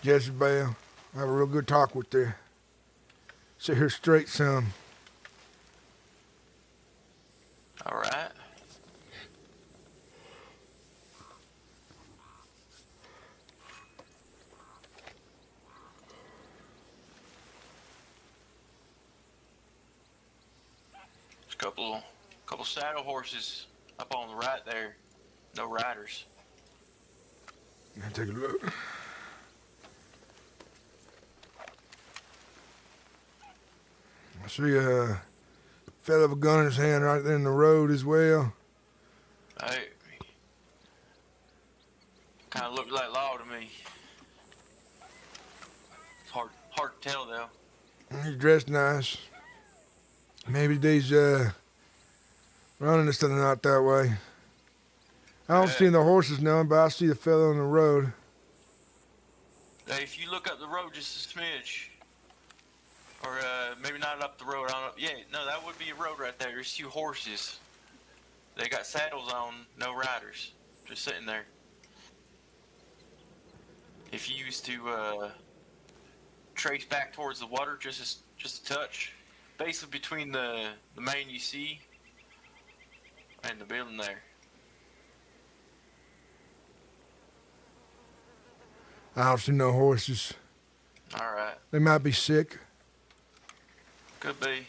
Speaker 1: Jezebel. Have a real good talk with her. Sit here straight some.
Speaker 14: All right. There's a couple saddle horses up on the right there. No riders.
Speaker 1: Now take a look. I see a fella with a gun in his hand right there in the road as well.
Speaker 14: Hey. Kind of looked like law to me. It's hard to tell though.
Speaker 1: He's dressed nice. Maybe these running this thing out that way. I don't see the horses now, but I see the fella on the road.
Speaker 14: Hey, if you look up the road just a smidge, or maybe not up the road, I don't know. Yeah, no, that would be a road right there. There's 2 horses. They got saddles on, no riders, just sitting there. If you used to trace back towards the water just a touch, basically between the main you see and the building there.
Speaker 1: I don't see no horses.
Speaker 14: All right.
Speaker 1: They might be sick.
Speaker 14: Could be.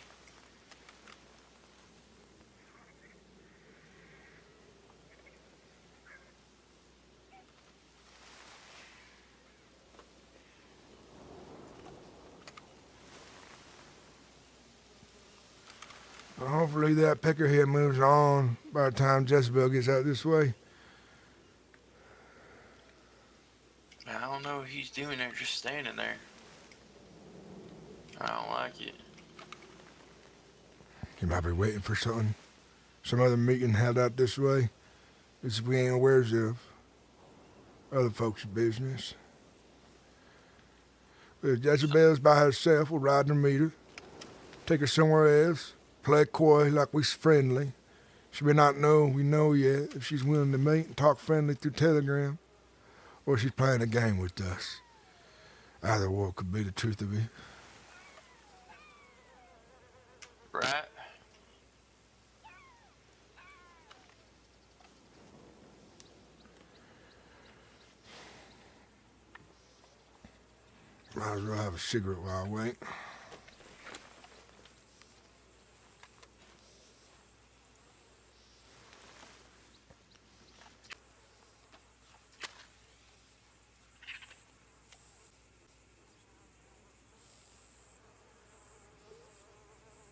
Speaker 1: Well, hopefully that peckerhead moves on by the time Jezebel gets out this way.
Speaker 14: I don't know what he's doing there, just standing there. I don't like it.
Speaker 1: He might be waiting for something. Some other meeting held out this way. This we ain't aware of. Other folks' business. If Jezebel's by herself, we'll ride her meter. Take her somewhere else. Play coy like we's friendly. She may not know we know yet if she's willing to meet and talk friendly through Telegram. Or she's playing a game with us. Either or could be the truth of it.
Speaker 14: Right.
Speaker 1: Might as well have a cigarette while I wait.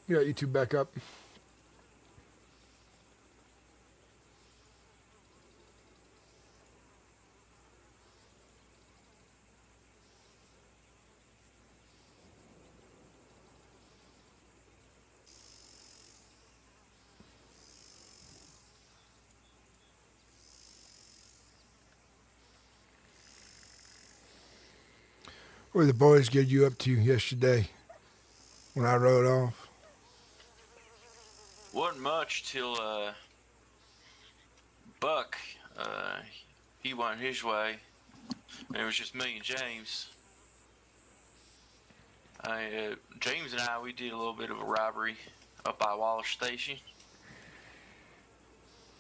Speaker 1: You got you two back up. What did the boys get you up to yesterday when I rode off?
Speaker 14: Wasn't much till Buck, he went his way, and it was just me and James. James and I, we did a little bit of a robbery up by Wallace Station.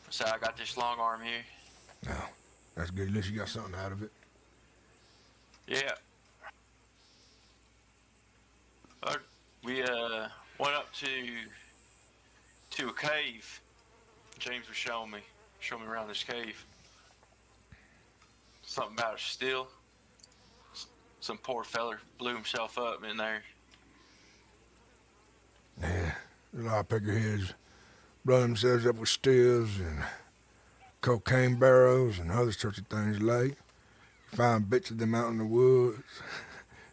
Speaker 14: So I got this long arm here.
Speaker 1: Oh, that's good. At least you got something out of it.
Speaker 14: Yeah. We went up to a cave. James was showing me around this cave. Something about a still. Some poor feller blew himself up in there.
Speaker 1: Yeah, a lot of peckerheads blow themselves up with stills and cocaine barrels and other sorts of things late. Find bitches them out in the woods.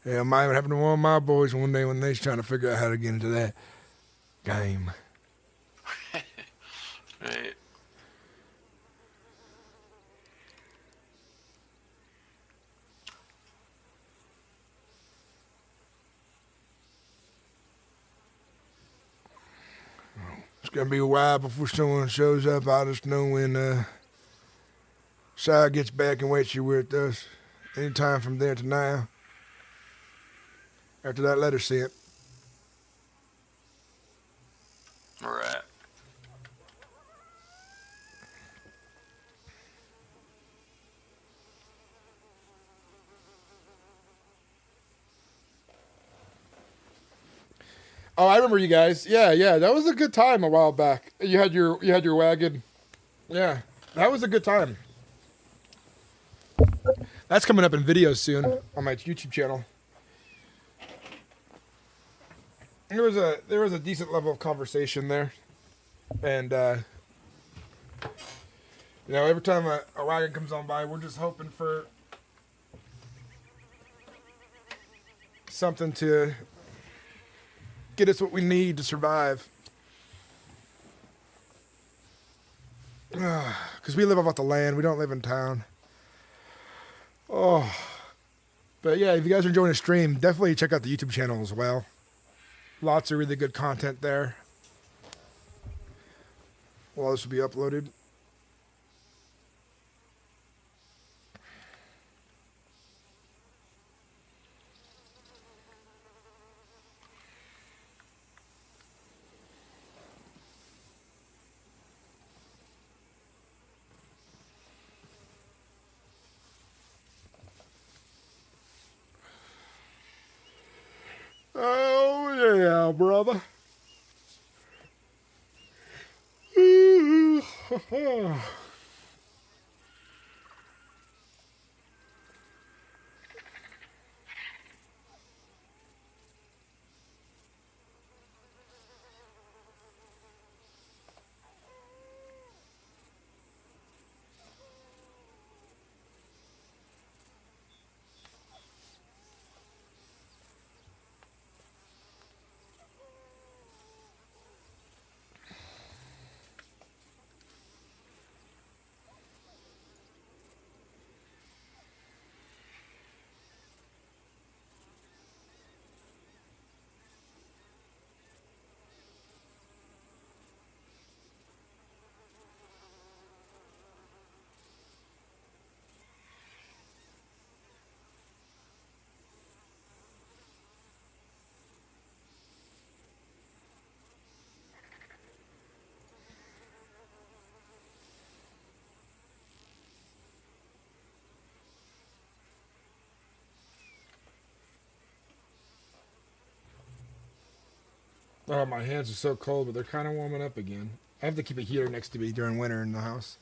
Speaker 1: Yeah, it might happen to one of my boys one day when they's trying to figure out how to get into that game.
Speaker 14: Right.
Speaker 1: It's gonna be a while before someone shows up. I just know when Shy gets back and waits you with us. Anytime from there to now. After that letter sent.
Speaker 14: All right.
Speaker 1: Oh, I remember you guys. Yeah, that was a good time a while back. You had your wagon. Yeah, that was a good time. That's coming up in videos soon on my YouTube channel. There was a decent level of conversation there, and every time a wagon comes on by, we're just hoping for something to get us what we need to survive. Because we live off the land, we don't live in town. Oh, but yeah, if you guys are enjoying the stream, definitely check out the YouTube channel as well. Lots of really good content there. Well, this will be uploaded. Oh, yeah, brother. Oh, my hands are so cold, but they're kind of warming up again. I have to keep a heater next to me during winter in the house.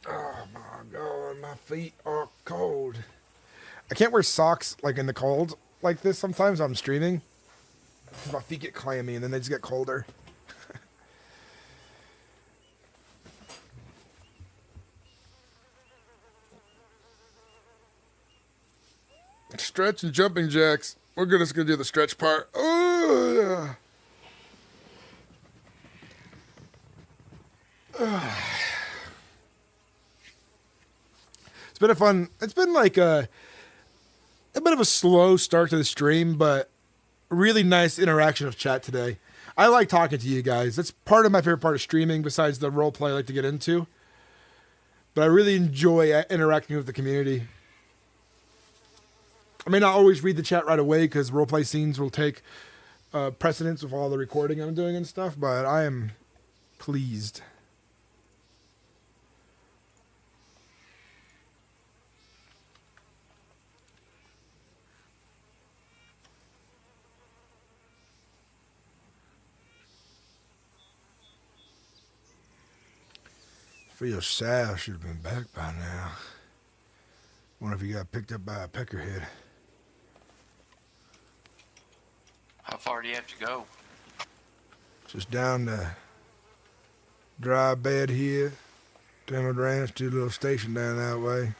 Speaker 1: Oh my God, my feet are cold. I can't wear socks like in the cold like this sometimes when I'm streaming. My feet get clammy and then they just get colder. Stretch and jumping jacks. We're just gonna do the stretch part. Oh yeah. It's been like a bit of a slow start to the stream, but really nice interaction of chat today. I like talking to you guys. That's part of my favorite part of streaming, besides the role play I like to get into. But I really enjoy interacting with the community. I may not always read the chat right away because roleplay scenes will take precedence with all the recording I'm doing and stuff, but I am pleased. Feel sad I should have been back by now. Wonder if he got picked up by a peckerhead.
Speaker 14: How far do you have to go?
Speaker 1: Just down the dry bed here. Down the ranch to a little station down that way.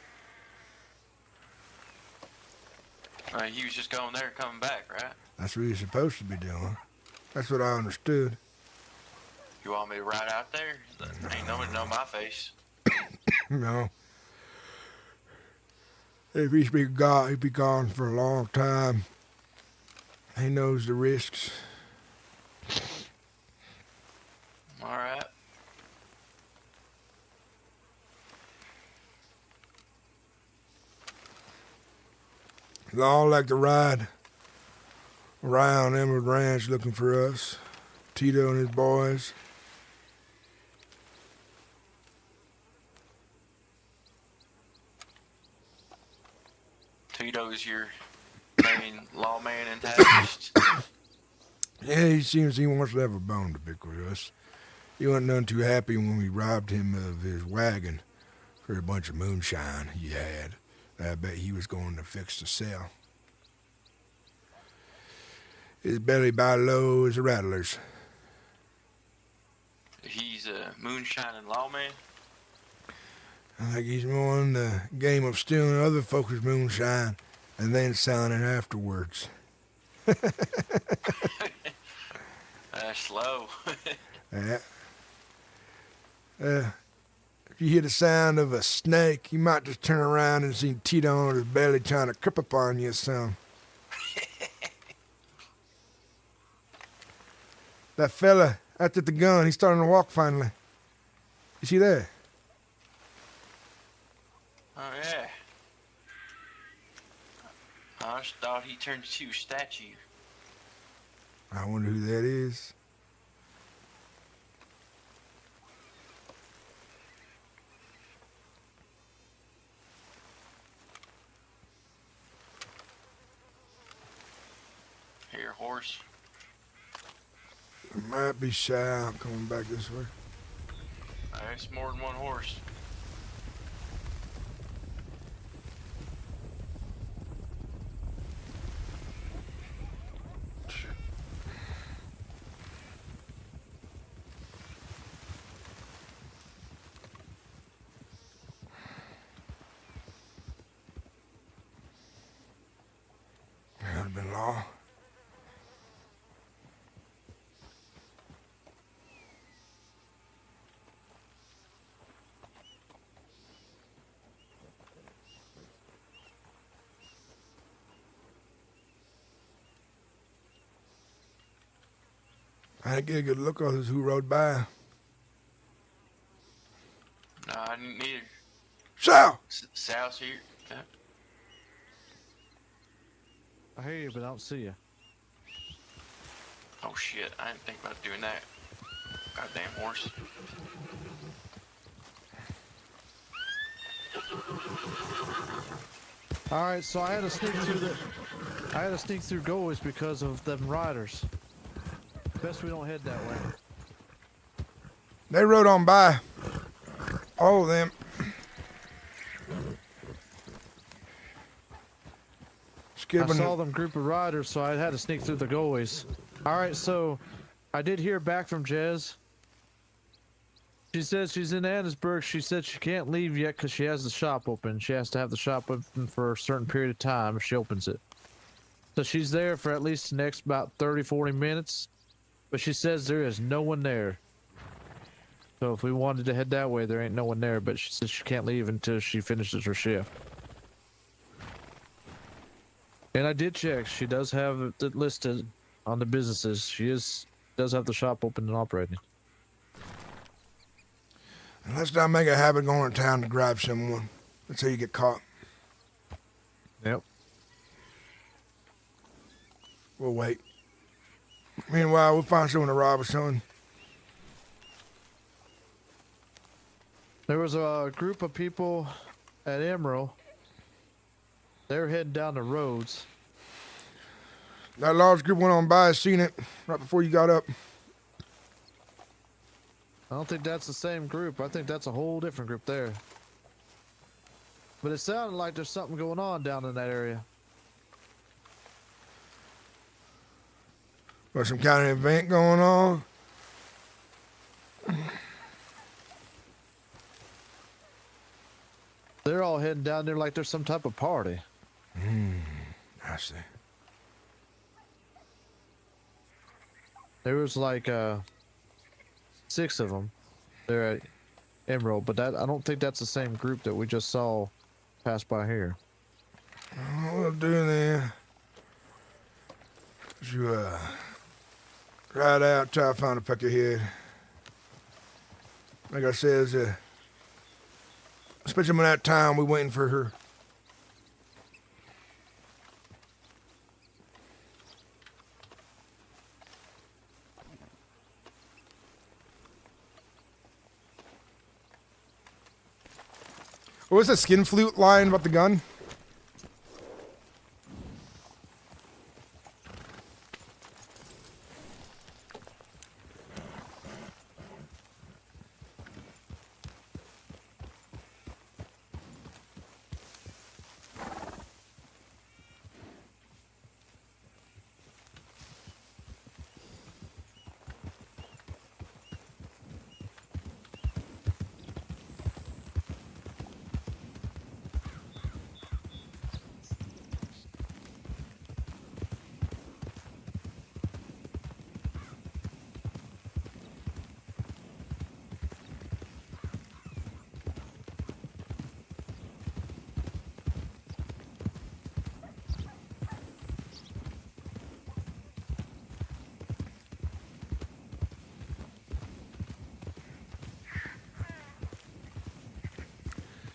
Speaker 14: He was just going there and coming back, right?
Speaker 1: That's what you're supposed to be doing. That's what I understood.
Speaker 14: You want me to ride out there? Ain't nobody know my face.
Speaker 1: No. If he'd be gone for a long time. He knows the risks.
Speaker 14: All right.
Speaker 1: They all like to ride around Emerald Ranch looking for us. Tito and his boys.
Speaker 14: Tito's your main lawman antagonist.
Speaker 1: Yeah, he seems he wants to have a bone to pick with us. He wasn't none too happy when we robbed him of his wagon for a bunch of moonshine he had. I bet he was going to fix the cell. His belly by low as a rattler's.
Speaker 14: He's a moonshining lawman.
Speaker 1: I think he's more in the game of stealing other folks' moonshine and then selling it afterwards.
Speaker 14: That's slow.
Speaker 1: Yeah. If you hear the sound of a snake, you might just turn around and see Tito on his belly trying to creep up on you or something. That fella out at the gun, he's starting to walk finally. Is he there?
Speaker 14: Oh, yeah. I just thought he turned into a statue.
Speaker 1: I wonder who that is.
Speaker 14: Here, horse.
Speaker 1: There might be Sal coming back this way.
Speaker 14: It's more than one horse.
Speaker 1: That would have been long. I didn't get a good look on who rode by.
Speaker 14: No, I didn't either.
Speaker 1: Sal!
Speaker 14: Sal's here. Yeah.
Speaker 13: I hear you, but I don't see you.
Speaker 14: Oh shit, I didn't think about doing that. Goddamn horse.
Speaker 13: All right, so I had to sneak through goalies because of them Ryders. Best we don't head that way.
Speaker 1: They rode on by. All of them.
Speaker 13: I saw them group of riders, so I had to sneak through the goalies. All right, so I did hear back from Jez. She says she's in Annesburg. She said she can't leave yet because she has the shop open. She has to have the shop open for a certain period of time if she opens it. So she's there for at least the next about 30, 40 minutes. But she says there is no one there. So if we wanted to head that way, there ain't no one there. But she says she can't leave until she finishes her shift. And I did check. She does have it listed on the businesses. She is Does have the shop open and operating.
Speaker 1: And let's not make a habit going to town to grab someone. That's how you get caught.
Speaker 13: Yep.
Speaker 1: We'll wait. Meanwhile, we'll find someone to rob or something.
Speaker 13: There was a group of people at Emerald. They're heading down the roads.
Speaker 1: That large group went on by. I seen it right before you got up.
Speaker 13: I don't think that's the same group. I think that's a whole different group there. But it sounded like there's something going on down in that area.
Speaker 1: Or some kind of event going on.
Speaker 13: They're all heading down there like there's some type of party.
Speaker 1: I see.
Speaker 13: There was like 6 of them there at Emerald, but that I don't think that's the same group that we just saw pass by here.
Speaker 1: What we'll do then is you ride out, try to find a peck of head. Like I said, especially when that time we waiting for her. What was the skin flute line about the gun?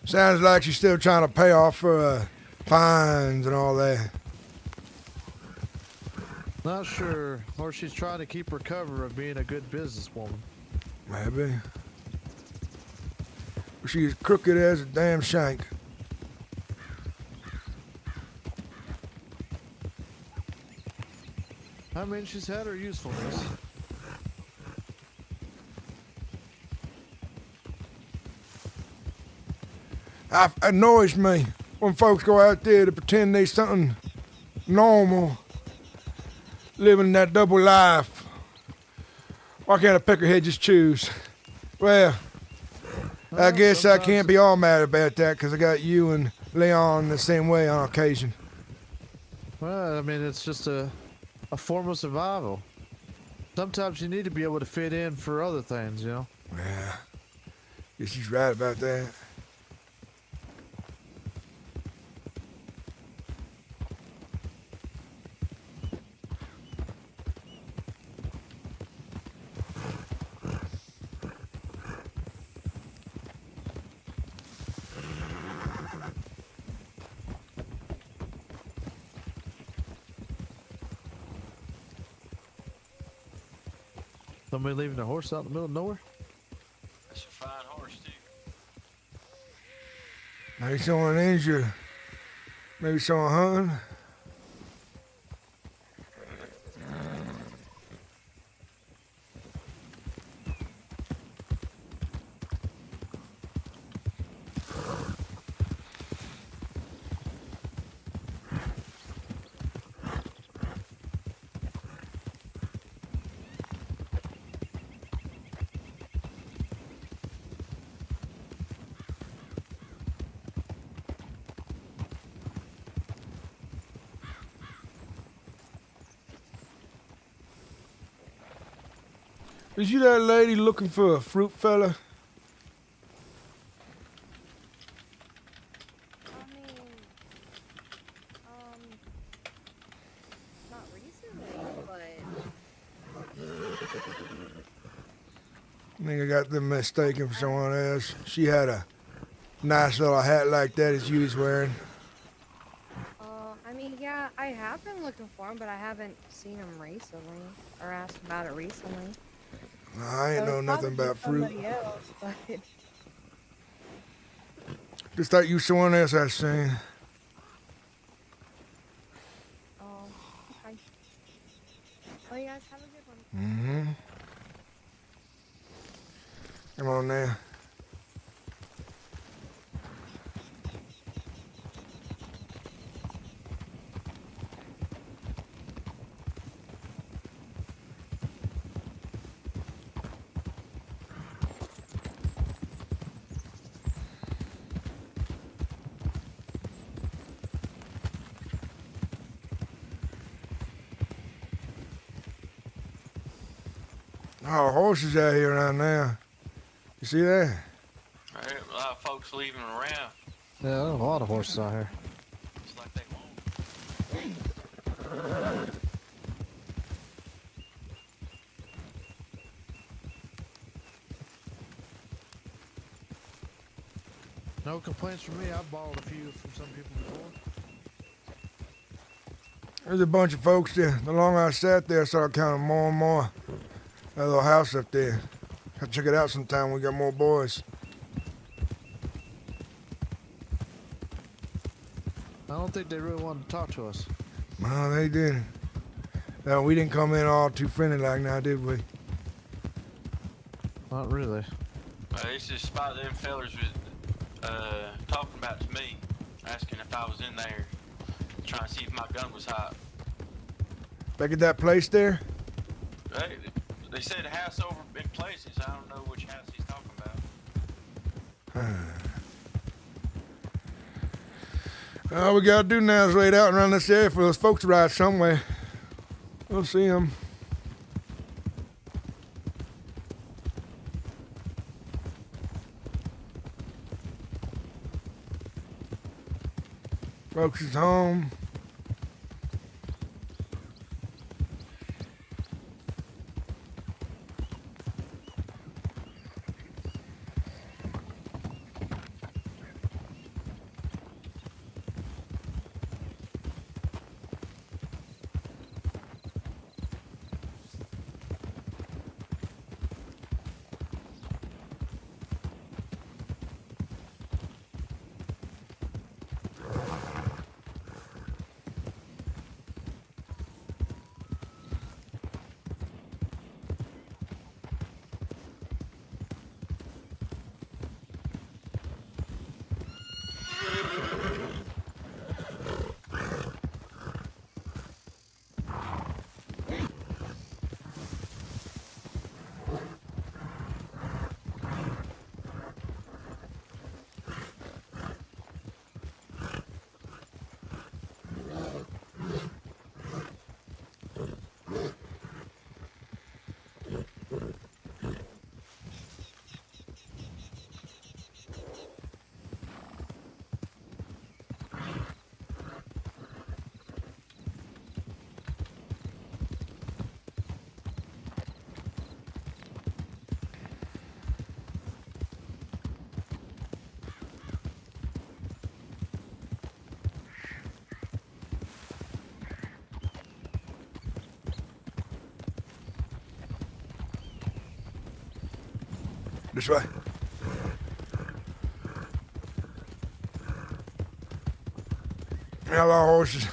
Speaker 1: Sounds like she's still trying to pay off for fines and all that.
Speaker 13: Not sure, or she's trying to keep her cover of being a good businesswoman.
Speaker 1: Maybe. She's crooked as a damn shank.
Speaker 13: I mean, she's had her usefulness.
Speaker 1: It annoys me when folks go out there to pretend they something normal, living that double life. Why can't a peckerhead just choose? Well, I guess I can't be all mad about that because I got you and Leon the same way on occasion.
Speaker 13: Well, I mean, it's just a form of survival. Sometimes you need to be able to fit in for other things, you know?
Speaker 1: Yeah, guess she's right about that.
Speaker 13: Somebody leaving their horse out in the middle of nowhere?
Speaker 14: That's a fine horse, too.
Speaker 1: Maybe someone injured. Maybe someone hunting. Is you that lady looking for a fruit fella?
Speaker 10: Not recently, but
Speaker 1: I think I got them mistaken for someone else. She had a nice little hat like that as you was wearing.
Speaker 10: I mean, yeah, I have been looking for him, but I haven't seen him recently or asked about it recently.
Speaker 1: I ain't know nothing about fruit.
Speaker 10: Somebody else, but...
Speaker 1: Just thought you was someone else I seen.
Speaker 10: Oh, okay. Well, you guys have a good one.
Speaker 1: Mm-hmm. Come on now. Oh, horses out here right now. You see that?
Speaker 14: Right, a lot of folks leaving around.
Speaker 13: Yeah, there's a lot of horses out here.
Speaker 14: It's like they won't.
Speaker 13: No complaints from me. I've borrowed a few from some people before.
Speaker 1: There's a bunch of folks there. The longer I sat there, I started counting more and more. That little house up there. I'll check it out sometime when we got more boys.
Speaker 13: I don't think they really wanted to talk to us.
Speaker 1: No, they didn't. No, we didn't come in all too friendly like now, did we?
Speaker 13: Not really.
Speaker 14: It's just spot them fellers was talking about to me, asking if I was in there, trying to see if my gun was hot.
Speaker 1: Back at that place there?
Speaker 14: They said a house over in places. I don't know which house he's talking about.
Speaker 1: All we gotta do now is wait out around this area for those folks to ride somewhere. We'll see them. Folks is home. This way. Hello, horses.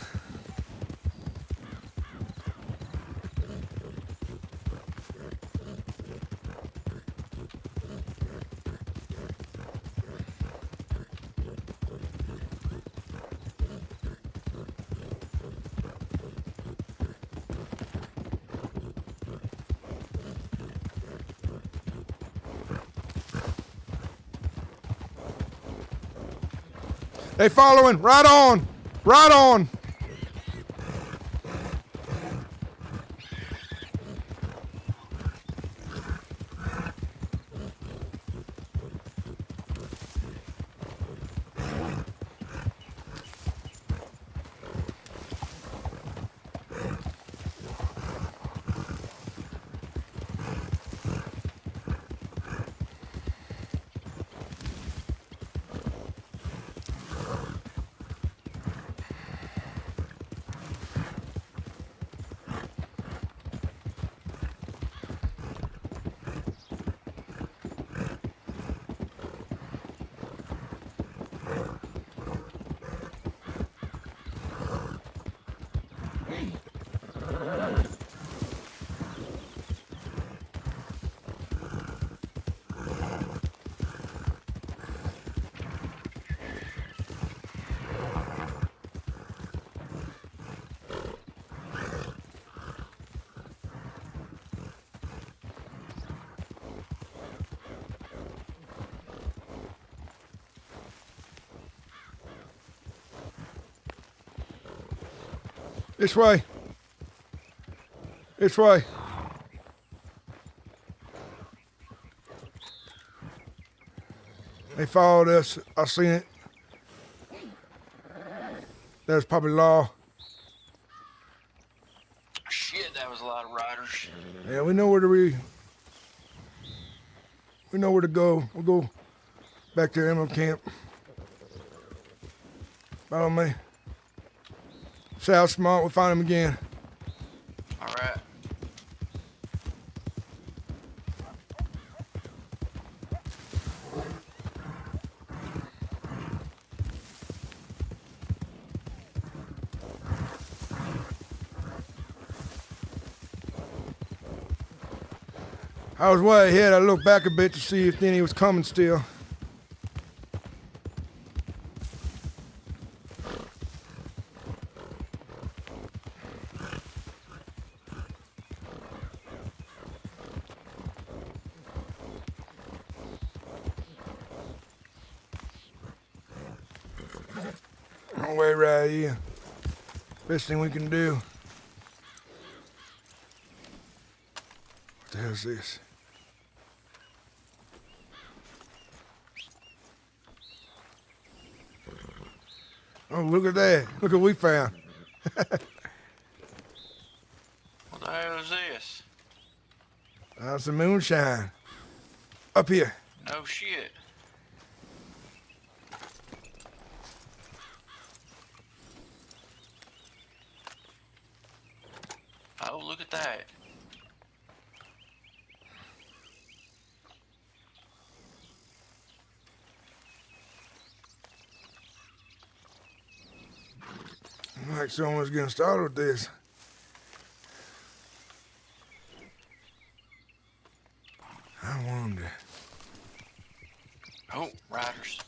Speaker 1: They following. Right on. Right on. This way. This way. They followed us. I seen it. That's probably law.
Speaker 14: Shit, that was a lot of riders.
Speaker 1: Yeah, we know where to we know where to go. We'll go back to ammo camp. Follow me. South Smart, we'll find him again.
Speaker 14: All right.
Speaker 1: I was way ahead. I looked back a bit to see if any was coming still. Wrong way right here. Best thing we can do. What the hell is this? Oh, look at that. Look what we found.
Speaker 14: What the hell is this?
Speaker 1: Some moonshine. Up here.
Speaker 14: No shit. Oh, look at that.
Speaker 1: Like someone's getting started with this. I wonder.
Speaker 14: Oh, riders.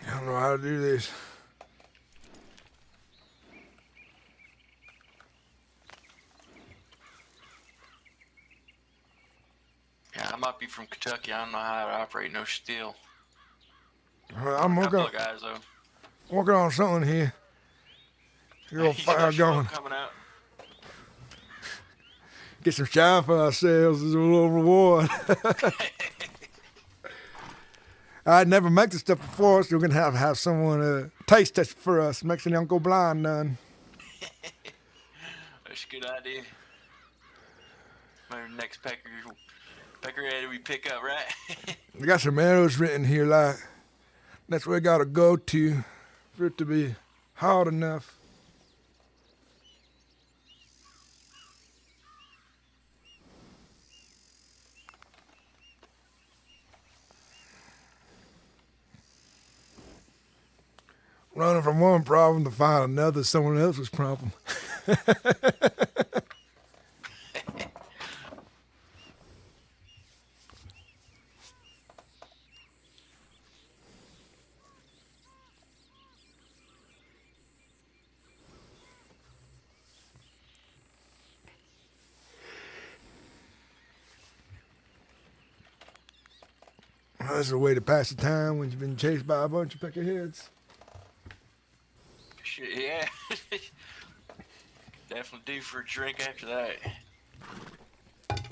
Speaker 1: I don't know how to do this.
Speaker 14: Yeah, I might be from Kentucky. I don't know how to operate no steel.
Speaker 1: I'm
Speaker 14: A couple
Speaker 1: working,
Speaker 14: of guys though.
Speaker 1: working on something here. Get a little
Speaker 14: You got
Speaker 1: fire
Speaker 14: smoke
Speaker 1: going.
Speaker 14: coming out.
Speaker 1: Get some shine for ourselves as a little reward. I'd never make this stuff before, so we're gonna have someone taste test for us. Make sure they don't go blind none.
Speaker 14: That's a good idea. Maybe next pecker head we pick up, right?
Speaker 1: We got some arrows written here, like that's where we gotta go to for it to be hard enough. Running from one problem to find another, someone else's problem. Well, that's a way to pass the time when you've been chased by a bunch of peckerheads.
Speaker 14: Shit, yeah. Definitely due for a drink after that.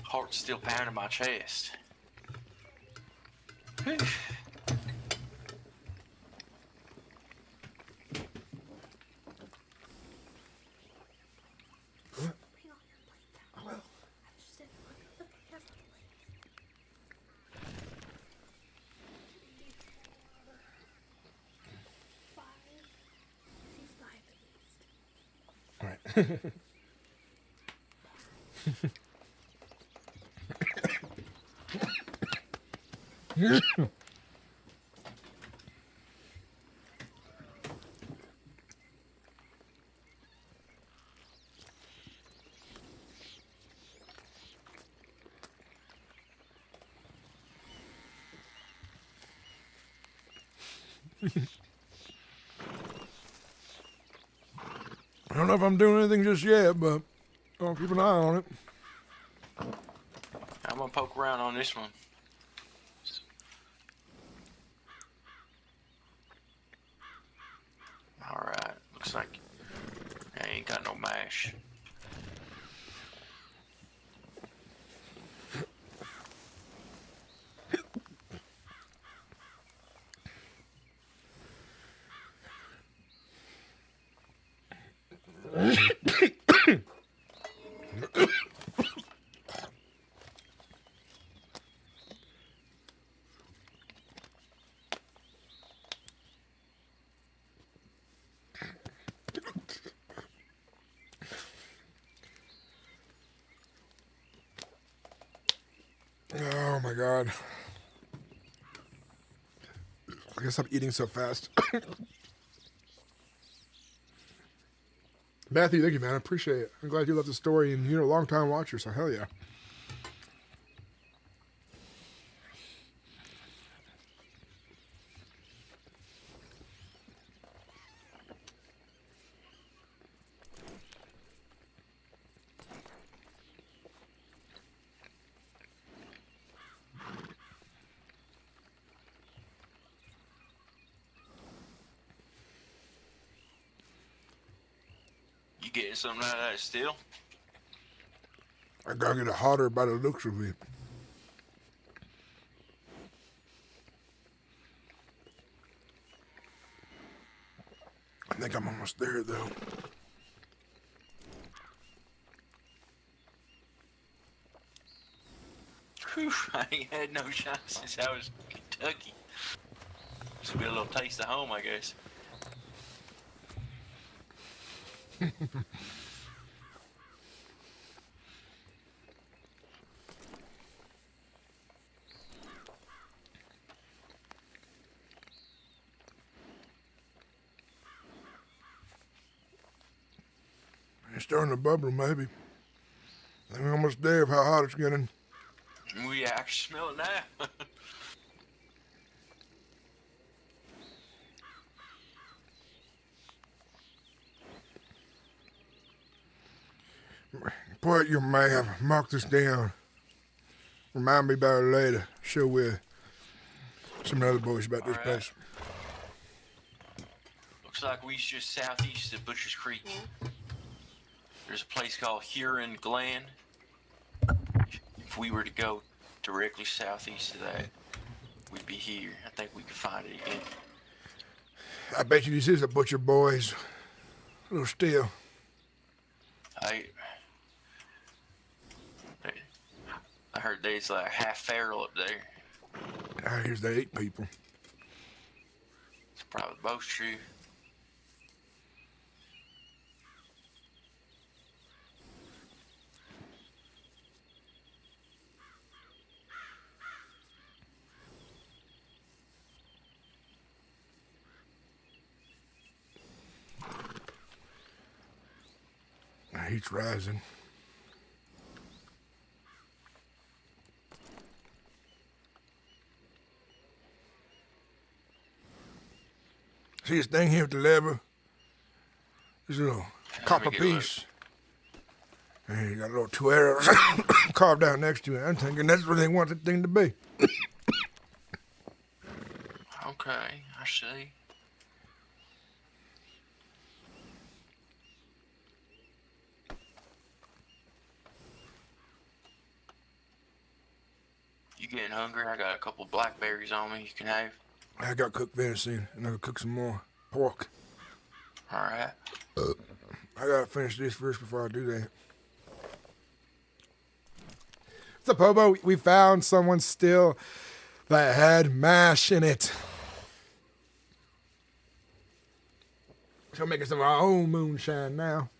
Speaker 14: Heart's still pounding my chest. Whew.
Speaker 1: I don't know if I'm doing anything just yet, but I'll keep an eye on it.
Speaker 14: I'm gonna poke around on this one. Alright, looks like I ain't got no mash.
Speaker 1: Oh my god. I guess I'm eating so fast. Matthew, thank you, man. I appreciate it. I'm glad you loved the story, and you're a long-time watcher, so hell yeah.
Speaker 14: You getting something out of that still?
Speaker 1: I gotta get it hotter by the looks of it. I think I'm almost there, though.
Speaker 14: Whew, I ain't had no shot since I was in Kentucky. This will be a little taste of home, I guess.
Speaker 1: It's starting to bubble, maybe. I think we're almost there of how hot it's getting.
Speaker 14: Yeah, I can smell it now.
Speaker 1: Put your map. Mark this down. Remind me about it later. Show with some other boys about this place.
Speaker 14: Looks like we just southeast of Butcher's Creek. There's a place called Huron Glen. If we were to go directly southeast of that, we'd be here. I think we could find it again.
Speaker 1: I bet you this is a Butcher boys. A little still.
Speaker 14: I heard there's like half feral up there.
Speaker 1: I hear they 8 people.
Speaker 14: It's probably both true.
Speaker 1: The heat's rising. See this thing here with the lever? This little copper piece. And you got little 2 arrows carved out next to it. I'm thinking that's where they want the thing to be.
Speaker 14: Okay, I see. You getting hungry? I got a couple blackberries on me you can have.
Speaker 1: I got cooked venison, and I can cook some more pork.
Speaker 14: Alright.
Speaker 1: I gotta finish this first before I do that. What's up, Hobo? We found someone still that had mash in it. So we're making some of our own moonshine now.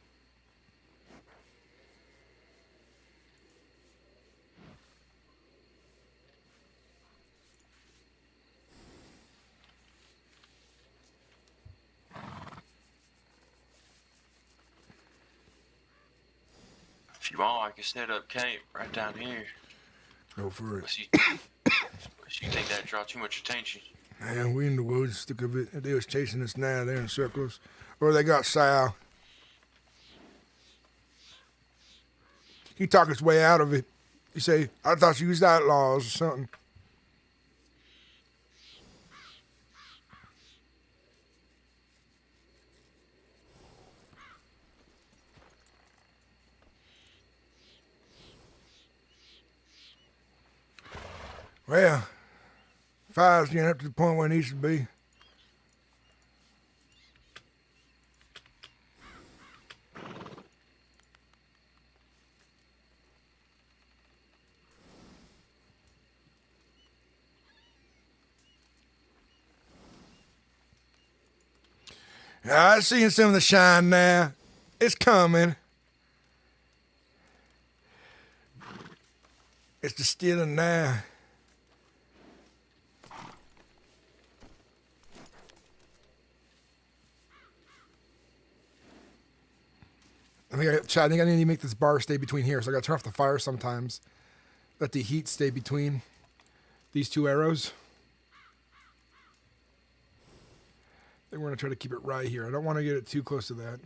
Speaker 14: If you want, I can set up camp right down here.
Speaker 1: Go for it.
Speaker 14: Unless you think that'd draw too much attention.
Speaker 1: Man, we in the woods, thick of it. They was chasing us now. They're in circles. Or they got Sal. He talked his way out of it. He say, I thought you was outlaws or something. Well, fire's getting up to the point where it needs to be. I seen some of the shine now. It's coming. It's the stealing now. I think I need to make this bar stay between here, so I gotta turn off the fire sometimes. Let the heat stay between these two arrows. I think we're gonna try to keep it right here. I don't want to get it too close to that.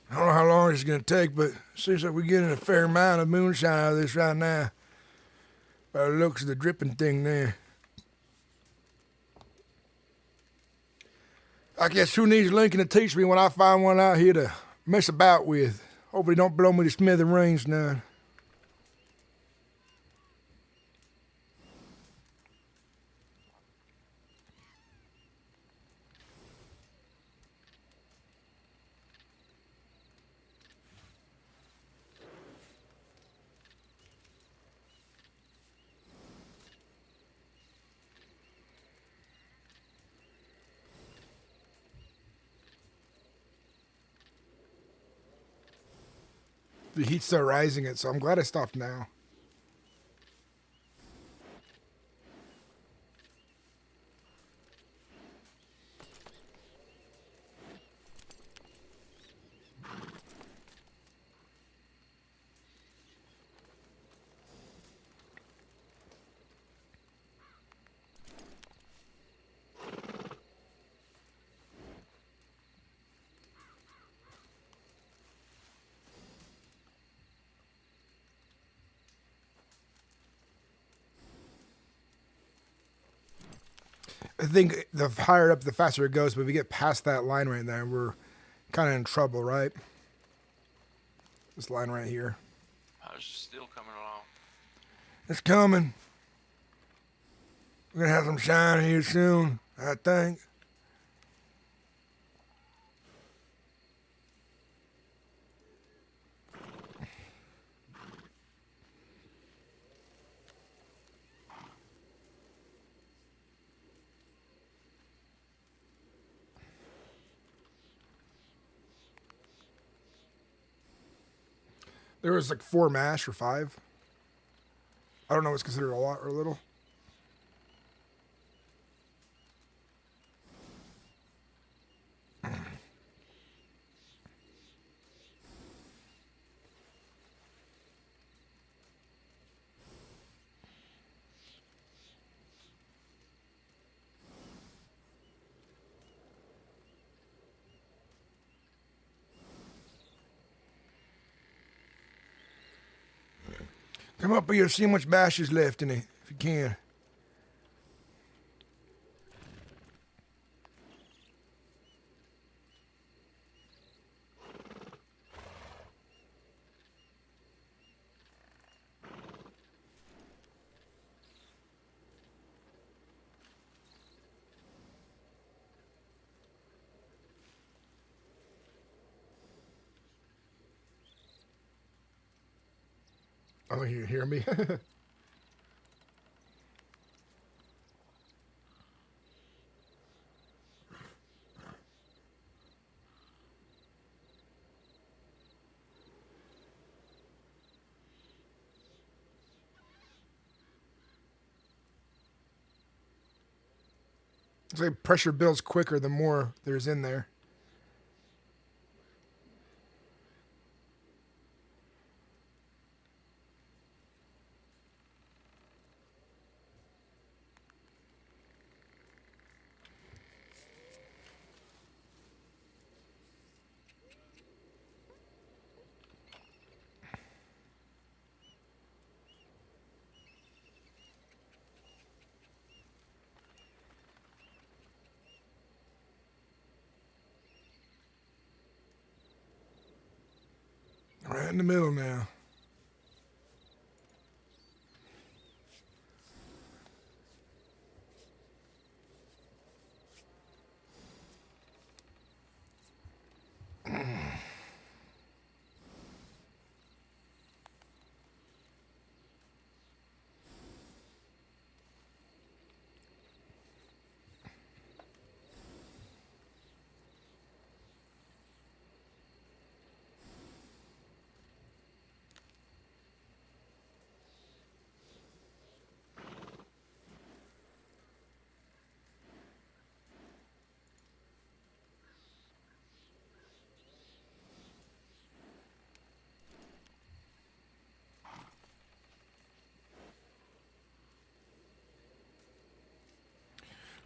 Speaker 1: I don't know how long it's going to take, but it seems like we're getting a fair amount of moonshine out of this right now. By the looks of the dripping thing there. I guess who needs Lincoln to teach me when I find one out here to mess about with? Hopefully don't blow me to smithereens now. The heat's still rising it, so I'm glad I stopped now. I think the higher up, the faster it goes. But if we get past that line right there, we're kind of in trouble, right? This line right here.
Speaker 14: I was still coming along.
Speaker 1: It's coming. We're going to have some shine here soon, I think. There was like 4 mash or 5. I don't know what's considered a lot or a little. Come up here, see how much bash is left in it, if you can. Oh, you hear me? It's like pressure builds quicker the more there's in there. Right in the middle now.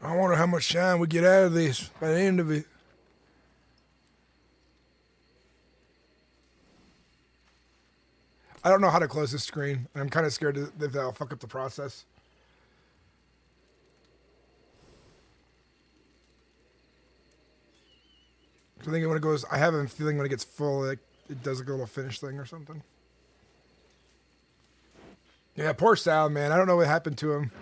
Speaker 1: I wonder how much shine we get out of this by the end of it. I don't know how to close this screen. I'm kind of scared that I'll fuck up the process. I think when it goes, I have a feeling when it gets full, it does like a little finish thing or something. Yeah, poor Sal, man. I don't know what happened to him.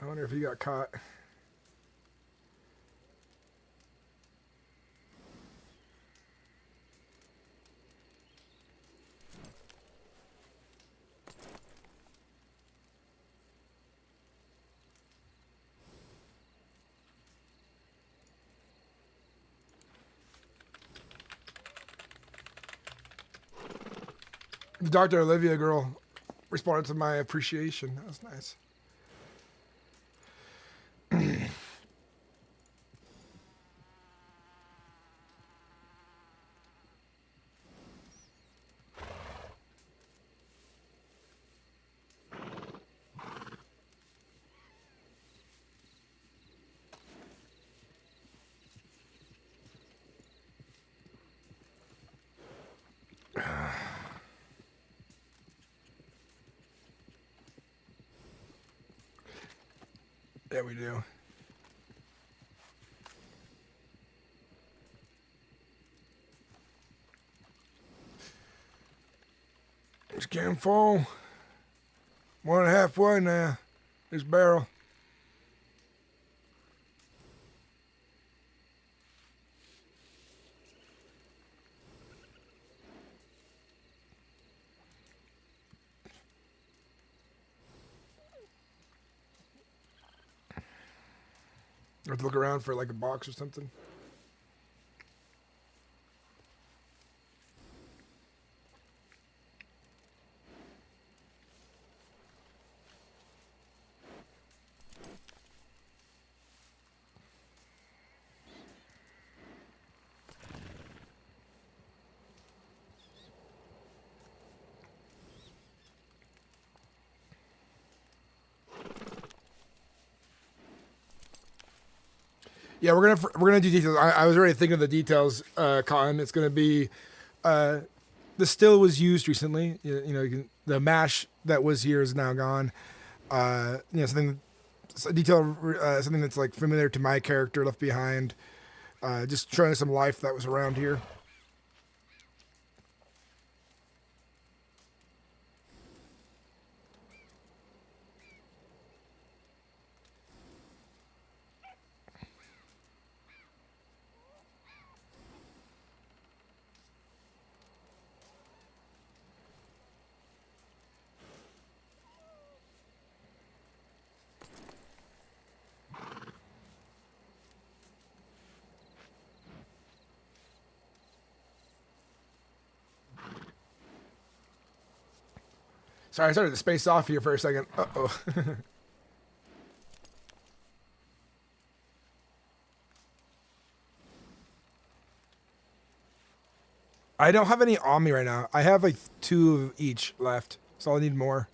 Speaker 1: I wonder if he got caught. Dr. Olivia girl responded to my appreciation. That was nice. Yeah, we do. It's getting full. 1.5 way now. This barrel. I have to look around for like a box or something. Yeah, we're gonna do details. I was already thinking of the details, Cotton. It's gonna be the still was used recently. The mash that was here is now gone. Something that's like familiar to my character left behind. Just showing some life that was around here. Sorry, I started to space off here for a second. Uh-oh. I don't have any on me right now. I have like 2 of each left, so I'll need more.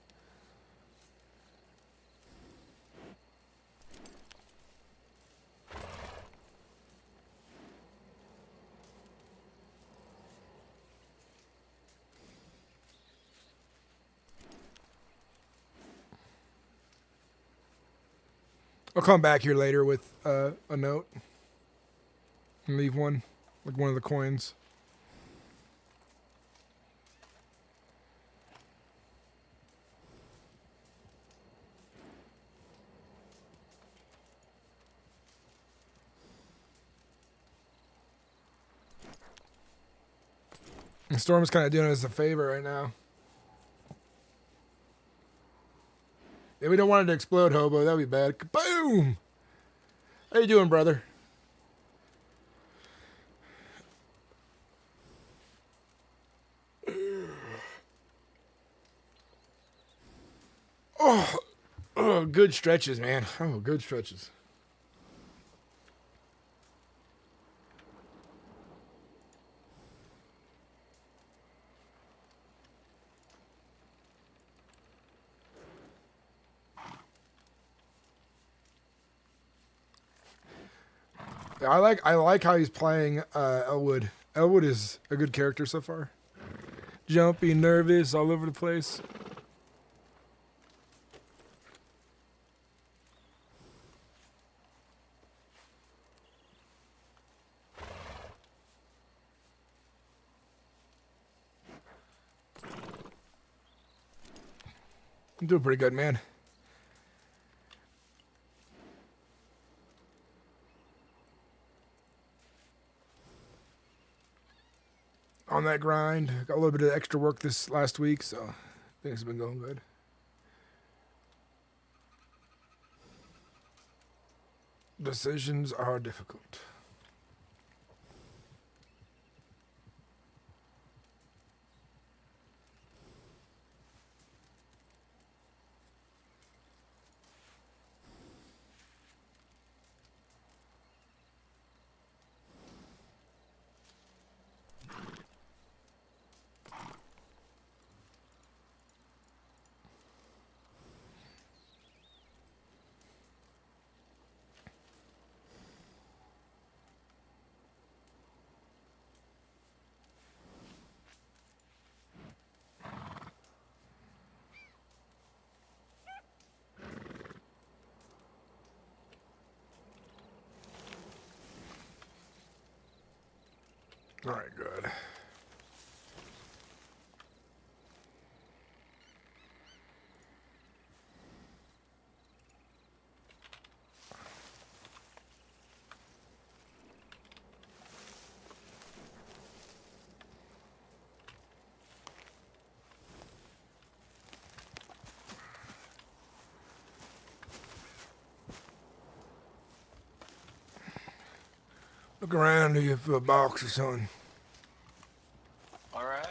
Speaker 1: I'll come back here later with a note and leave one, like one of the coins. The Storm's kind of doing us a favor right now. Yeah, we don't want it to explode, Hobo. That'd be bad. Kaboom! How you doing, brother? Oh, good stretches, man. Oh, good stretches. Yeah, I like how he's playing Elwood. Elwood is a good character so far. Jumpy, nervous, all over the place. I'm doing pretty good, man. On that grind. Got a little bit of extra work this last week, so things have been going good. Decisions are difficult. All right, good. Look around here for a box or something.
Speaker 14: All right.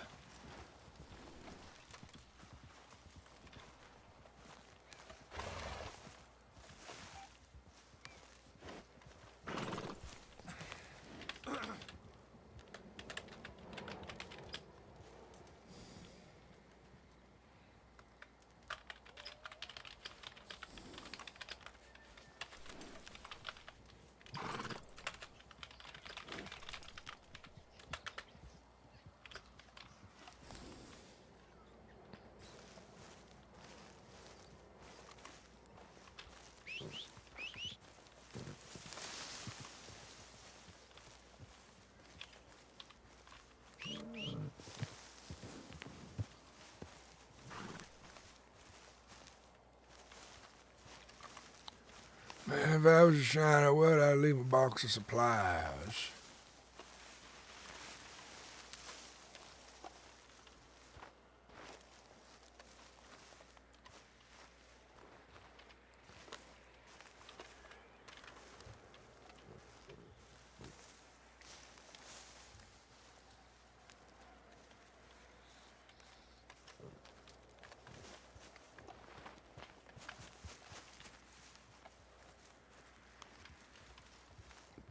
Speaker 14: Man, if I was a shiner, wood, I'd leave a box of supplies.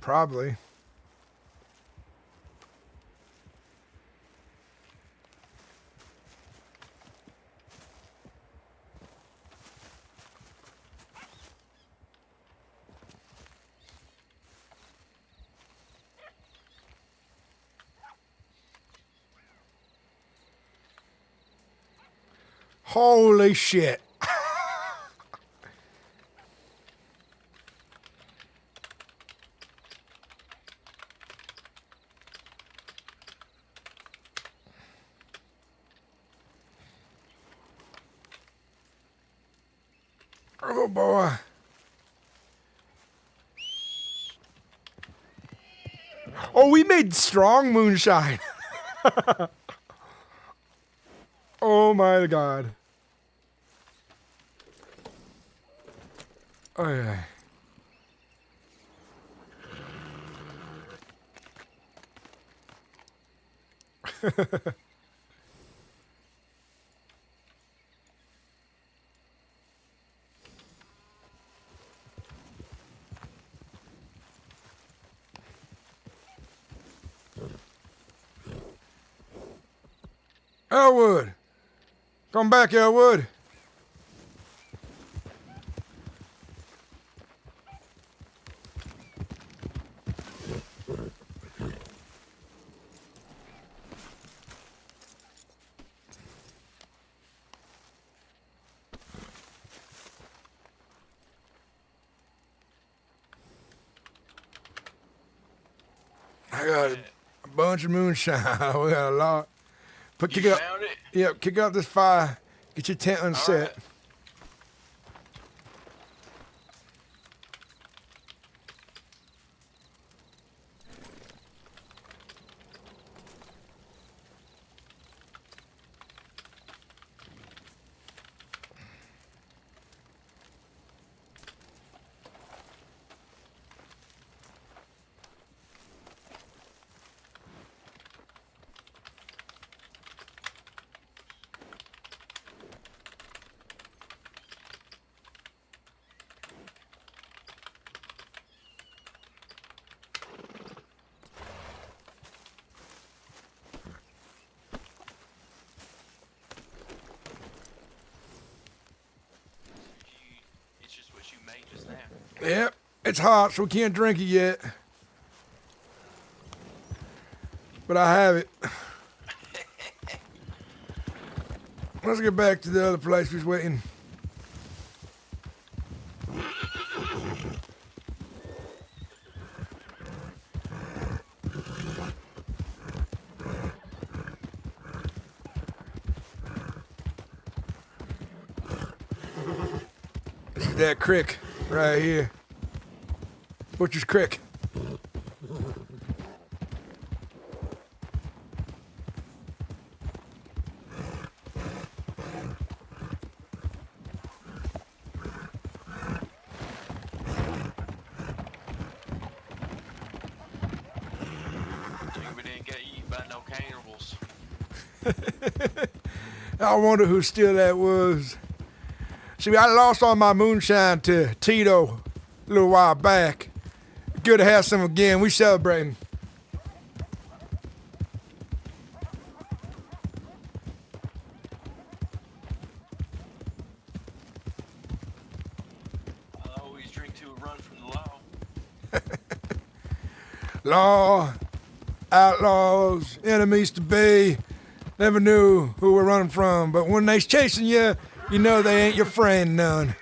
Speaker 1: Probably. Holy shit. Oh boy. Oh, we made strong moonshine. Oh my god. Oh yeah. Elwood. Come back, Elwood. I got a bunch of moonshine. We got a lot. Kick up.
Speaker 14: Found it?
Speaker 1: Yep, kick up this fire. Get your tent unset.
Speaker 14: Right. It's just what you made just now.
Speaker 1: Yep, it's hot, so we can't drink it yet. But I have it. Let's get back to the other place we was waiting. This is that creek right here. Butcher's Creek.
Speaker 14: We didn't get eaten by no cannibals.
Speaker 1: I wonder who still that was. See, I lost all my moonshine to Tito a little while back. Good to have some again. We celebrating.
Speaker 14: I always drink to a run from the law.
Speaker 1: Law, outlaws, enemies to be. Never knew who we're running from, but when they's chasing you, you know they ain't your friend none.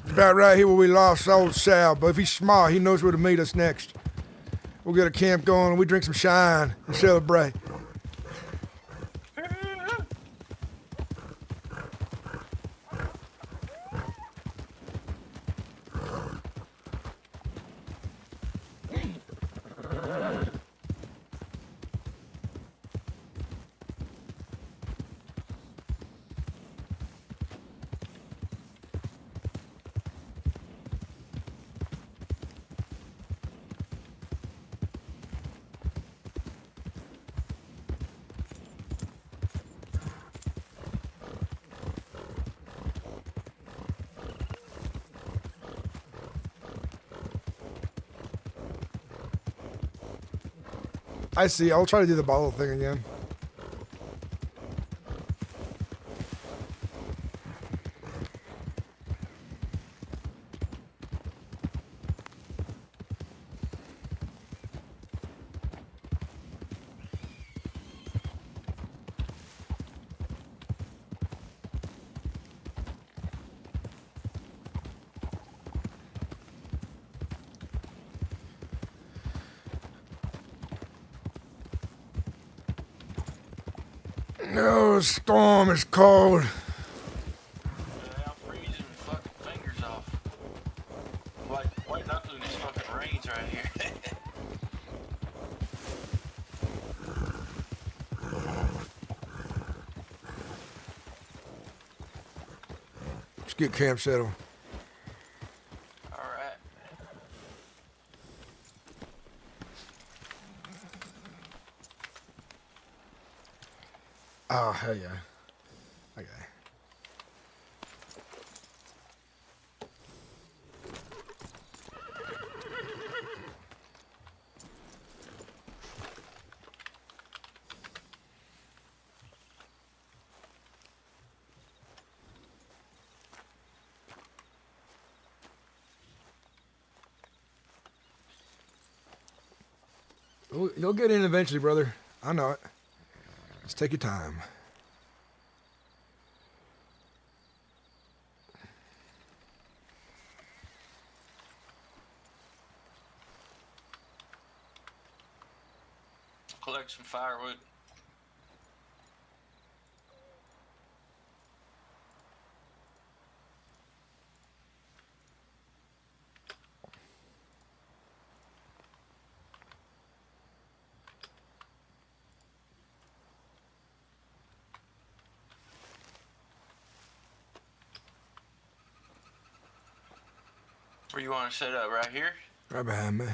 Speaker 1: About right here where we lost old Sal, but if he's smart, he knows where to meet us next. We'll get a camp going and we drink some shine and celebrate. I see. I'll try to do the bottle thing again. No, the storm is cold.
Speaker 14: I'm freezing fucking fingers off. White knuckling these fucking rains right here.
Speaker 1: Let's get camp settled.
Speaker 14: Alright.
Speaker 1: Oh, hell yeah. Okay. You'll get in eventually, brother. I know it. Just take your time.
Speaker 14: Collect some firewood. Where you want to set up? Right here?
Speaker 1: Right behind me.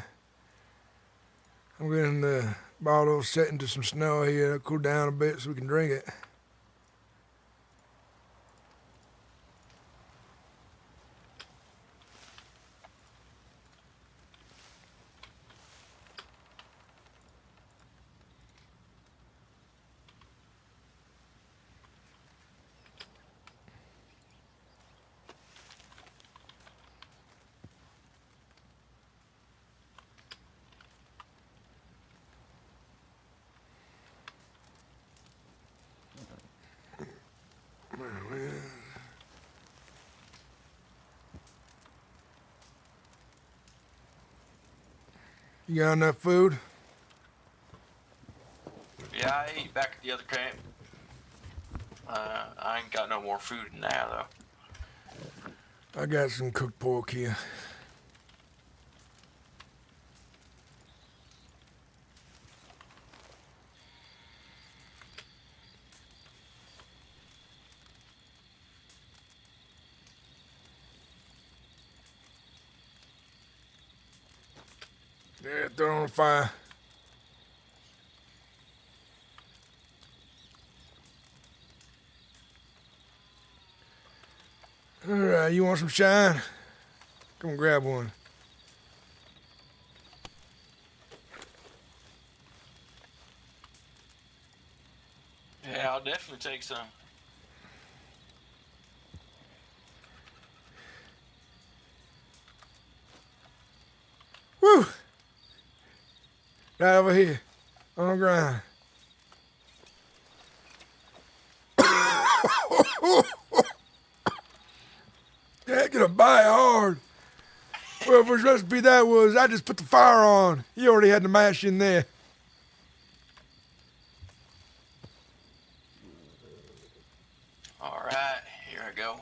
Speaker 1: I'm getting the bottle set into some snow here. It'll cool down a bit so we can drink it. You got enough food?
Speaker 14: Yeah, I ate back at the other camp. I ain't got no more food now, though.
Speaker 1: I got some cooked pork here. Yeah, throw it on the fire. All right, you want some shine? Come and grab one.
Speaker 14: Yeah, I'll definitely take some.
Speaker 1: Woo! Right over here, on the ground. Yeah, gonna bite hard. Well, which recipe that was, I just put the fire on. You already had the mash in there.
Speaker 14: Alright, here I go.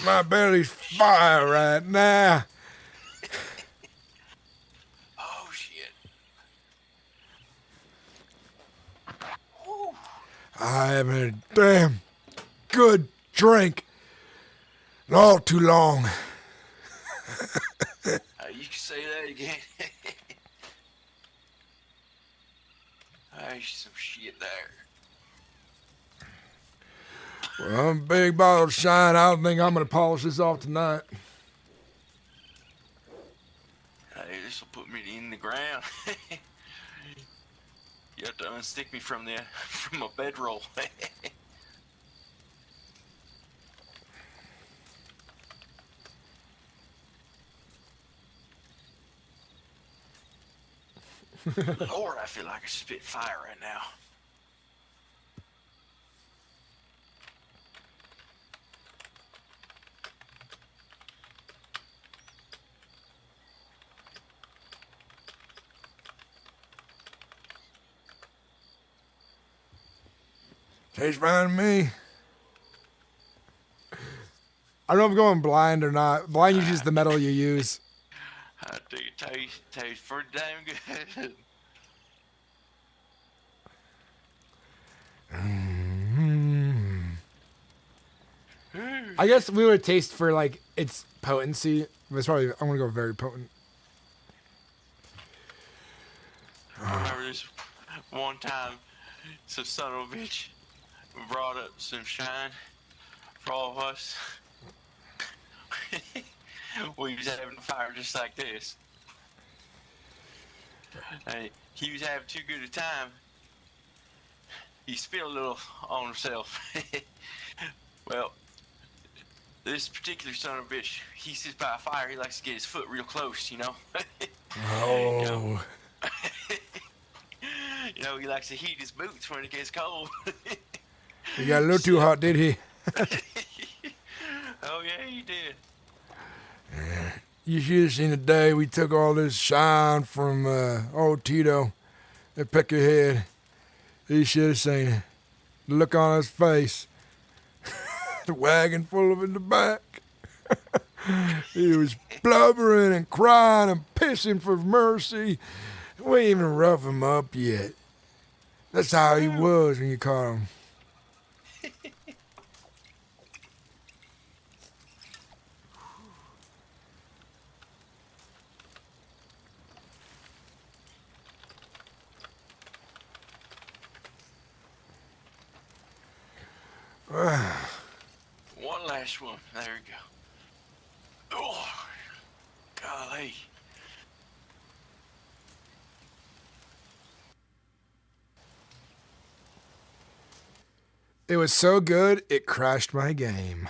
Speaker 1: My belly's fire right now.
Speaker 14: Oh, shit.
Speaker 1: I haven't had a damn good drink in all too long.
Speaker 14: You can say that again. There's some shit there.
Speaker 1: Well, I'm a big bottle of shine. I don't think I'm gonna polish this off tonight.
Speaker 14: this will put me in the ground. You have to unstick me from a bedroll. Lord, I feel like I spit fire right now.
Speaker 1: Tastes fine to me. I don't know if I'm going blind or not. Blind usually is the metal you use.
Speaker 14: I think it tastes pretty damn good.
Speaker 1: I guess we would taste for like its potency. But it's probably I'm gonna go very potent.
Speaker 14: I remember this one time, some son of a bitch brought up some shine for all of us. We was having a fire just like this. And he was having too good a time. He spilled a little on himself. Well, this particular son of a bitch, he sits by a fire. He likes to get his foot real close, you know.
Speaker 1: Oh.
Speaker 14: You know, he likes to heat his boots when it gets cold.
Speaker 1: He got a little too hot, did he?
Speaker 14: Oh yeah, he did.
Speaker 1: You should have seen the day we took all this shine from old Tito and peck your head. You should have seen it. The look on his face. The wagon full of it in the back. He was blubbering and crying and pissing for mercy. We ain't even rough him up yet. That's how he was when you caught him.
Speaker 14: One last one. There we go. Oh, golly.
Speaker 1: It was so good, it crashed my game.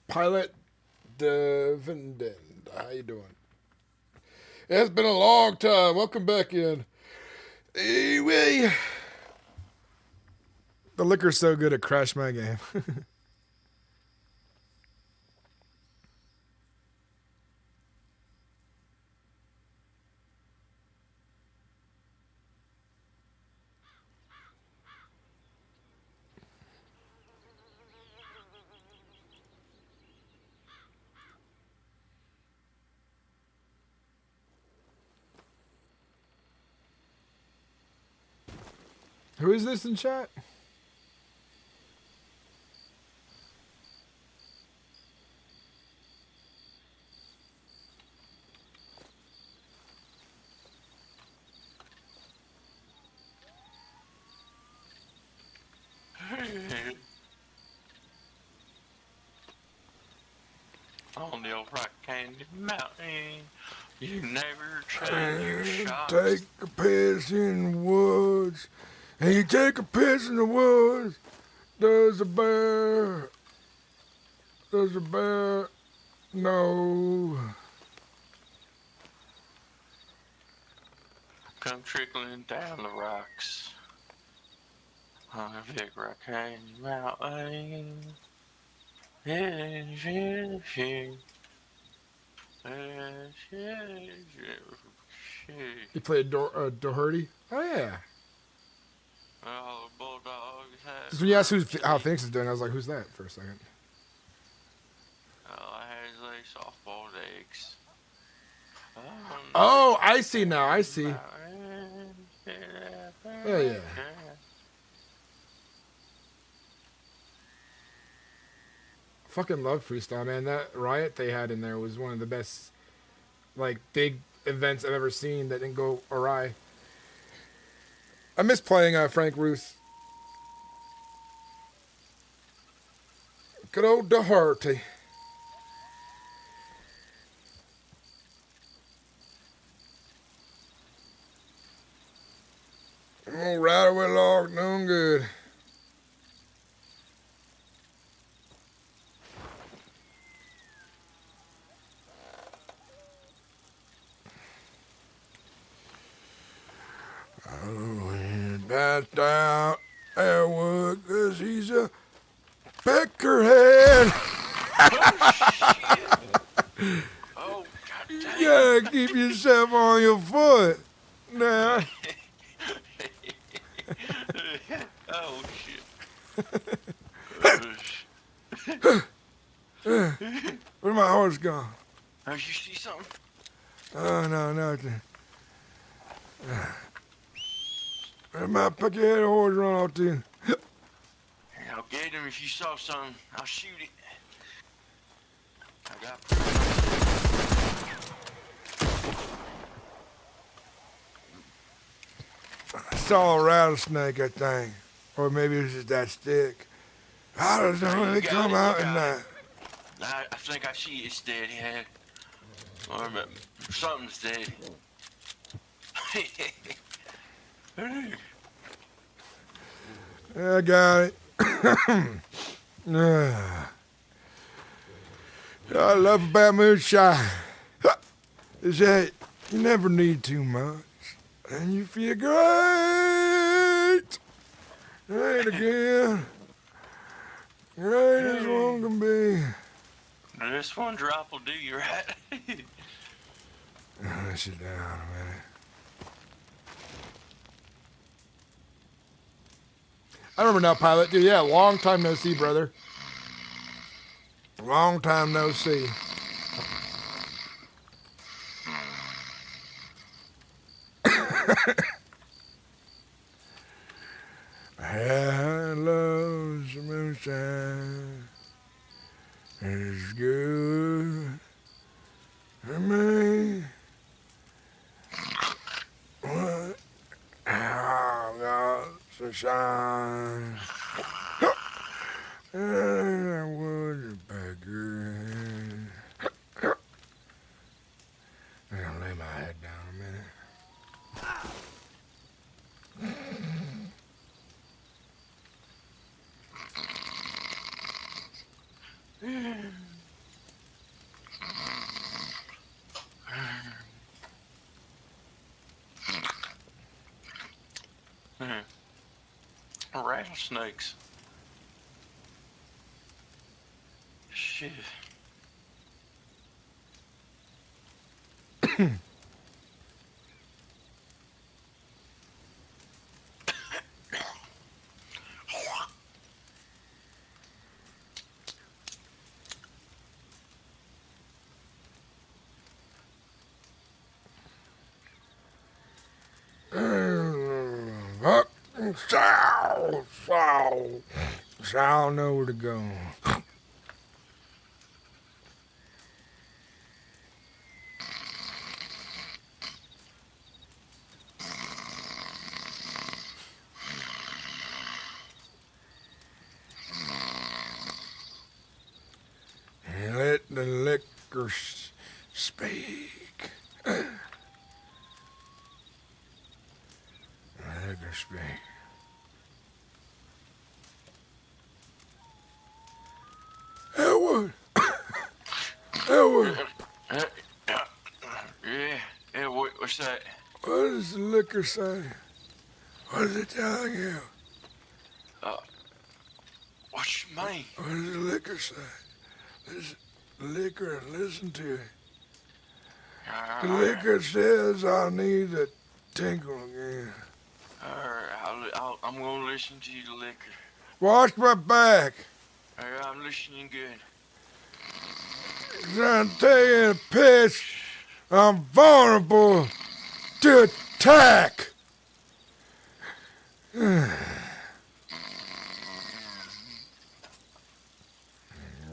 Speaker 1: Pilot Dividend, how you doing? It's been a long time. Welcome back in. Anyway, the liquor's so good it crashed my game. Who is this in chat?
Speaker 14: real rock candy mountain. You never change your shots.
Speaker 1: Take a piss in the woods. And you take a piss in the woods. Does a bear know?
Speaker 14: Come trickling down the rocks on a big rock candy mountain.
Speaker 1: You played Doherty? Oh, yeah.
Speaker 14: Oh, bulldogs have.
Speaker 1: Just when you asked how Phoenix is doing, I was like, who's that for a second?
Speaker 14: Oh, I had like softball legs.
Speaker 1: Oh, I see now. I see. Oh, yeah. Fucking love freestyle, man. That riot they had in there was one of the best, like, big events I've ever seen that didn't go awry. I miss playing Frank Ruth. Good old Doherty. Oh, right away, log, doing good. Oh, that's down Elwood, 'cause he's a peckerhead.
Speaker 14: Oh, goddamn.
Speaker 1: You gotta keep yourself on your foot. Now.
Speaker 14: Oh, shit.
Speaker 1: Where's my horse gone?
Speaker 14: Oh, you see something?
Speaker 1: Oh, no, nothing. Where's my peckerhead horse run off to?
Speaker 14: I'll get him if you saw something. I'll shoot it. I got.
Speaker 1: I saw a rattlesnake, I think. Or maybe it was just that stick. I don't know. They come out at night.
Speaker 14: I think I see it's dead, yeah. Or something's dead.
Speaker 1: I got it. I love about moonshine is that you never need too much, and you feel great. Great again. Great as one can be.
Speaker 14: This one drop will do you right.
Speaker 1: Let sit down a minute. I remember now, Pilot. Dude, yeah, long time no see, brother. Long time no see. I love some moonshine. It's good for me. What? I got some shine. And I was a beggar. I'm gonna lay my head down a minute.
Speaker 14: Rattlesnakes. Shit.
Speaker 1: Sal know where to go. Let the liquor speak. Liquor speak. Elwood! Elwood!
Speaker 14: Yeah, what's that?
Speaker 1: What does the liquor say? What is it telling you?
Speaker 14: What you mean?
Speaker 1: What does the liquor say? Listen, liquor and listen to it. The liquor says I need to tinkle again.
Speaker 14: Alright, I'm gonna listen to you, liquor.
Speaker 1: Watch my back.
Speaker 14: Alright, I'm listening good.
Speaker 1: I'm taking a piss. I'm vulnerable to attack.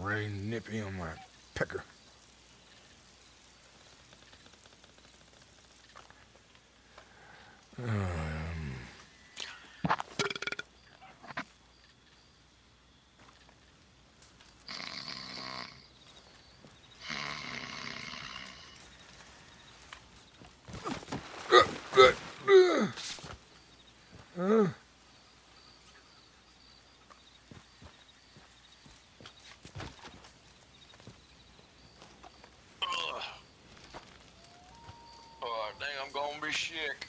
Speaker 1: Rain nippy on my pecker.
Speaker 14: Oh, dang, I'm gonna be sick.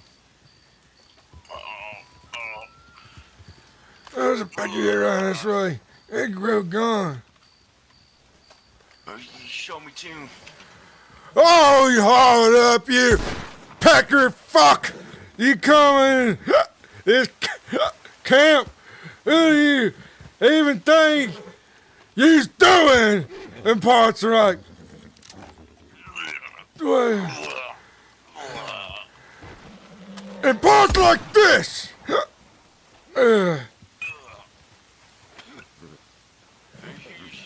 Speaker 1: There's a picture around this way. It grew gone.
Speaker 14: You show me too.
Speaker 1: Oh, you haul it up, you pecker fuck! You coming? This camp? Who do you even think you's doing in parts like? In parts like this!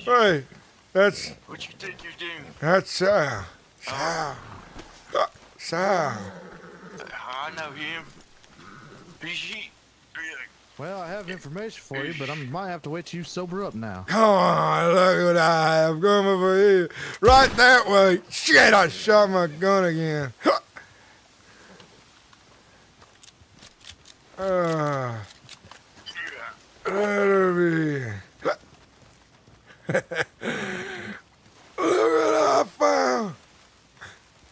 Speaker 1: Hey, that's...
Speaker 14: What you think you're doing?
Speaker 1: That's Sal. Sal.
Speaker 14: I know him. He...
Speaker 13: Well, I have information for you, but I might have to wait till you sober up now.
Speaker 1: Come on, look what I have going over here. Right that way. Shit, I shot my gun again. That'll be... Look what I found.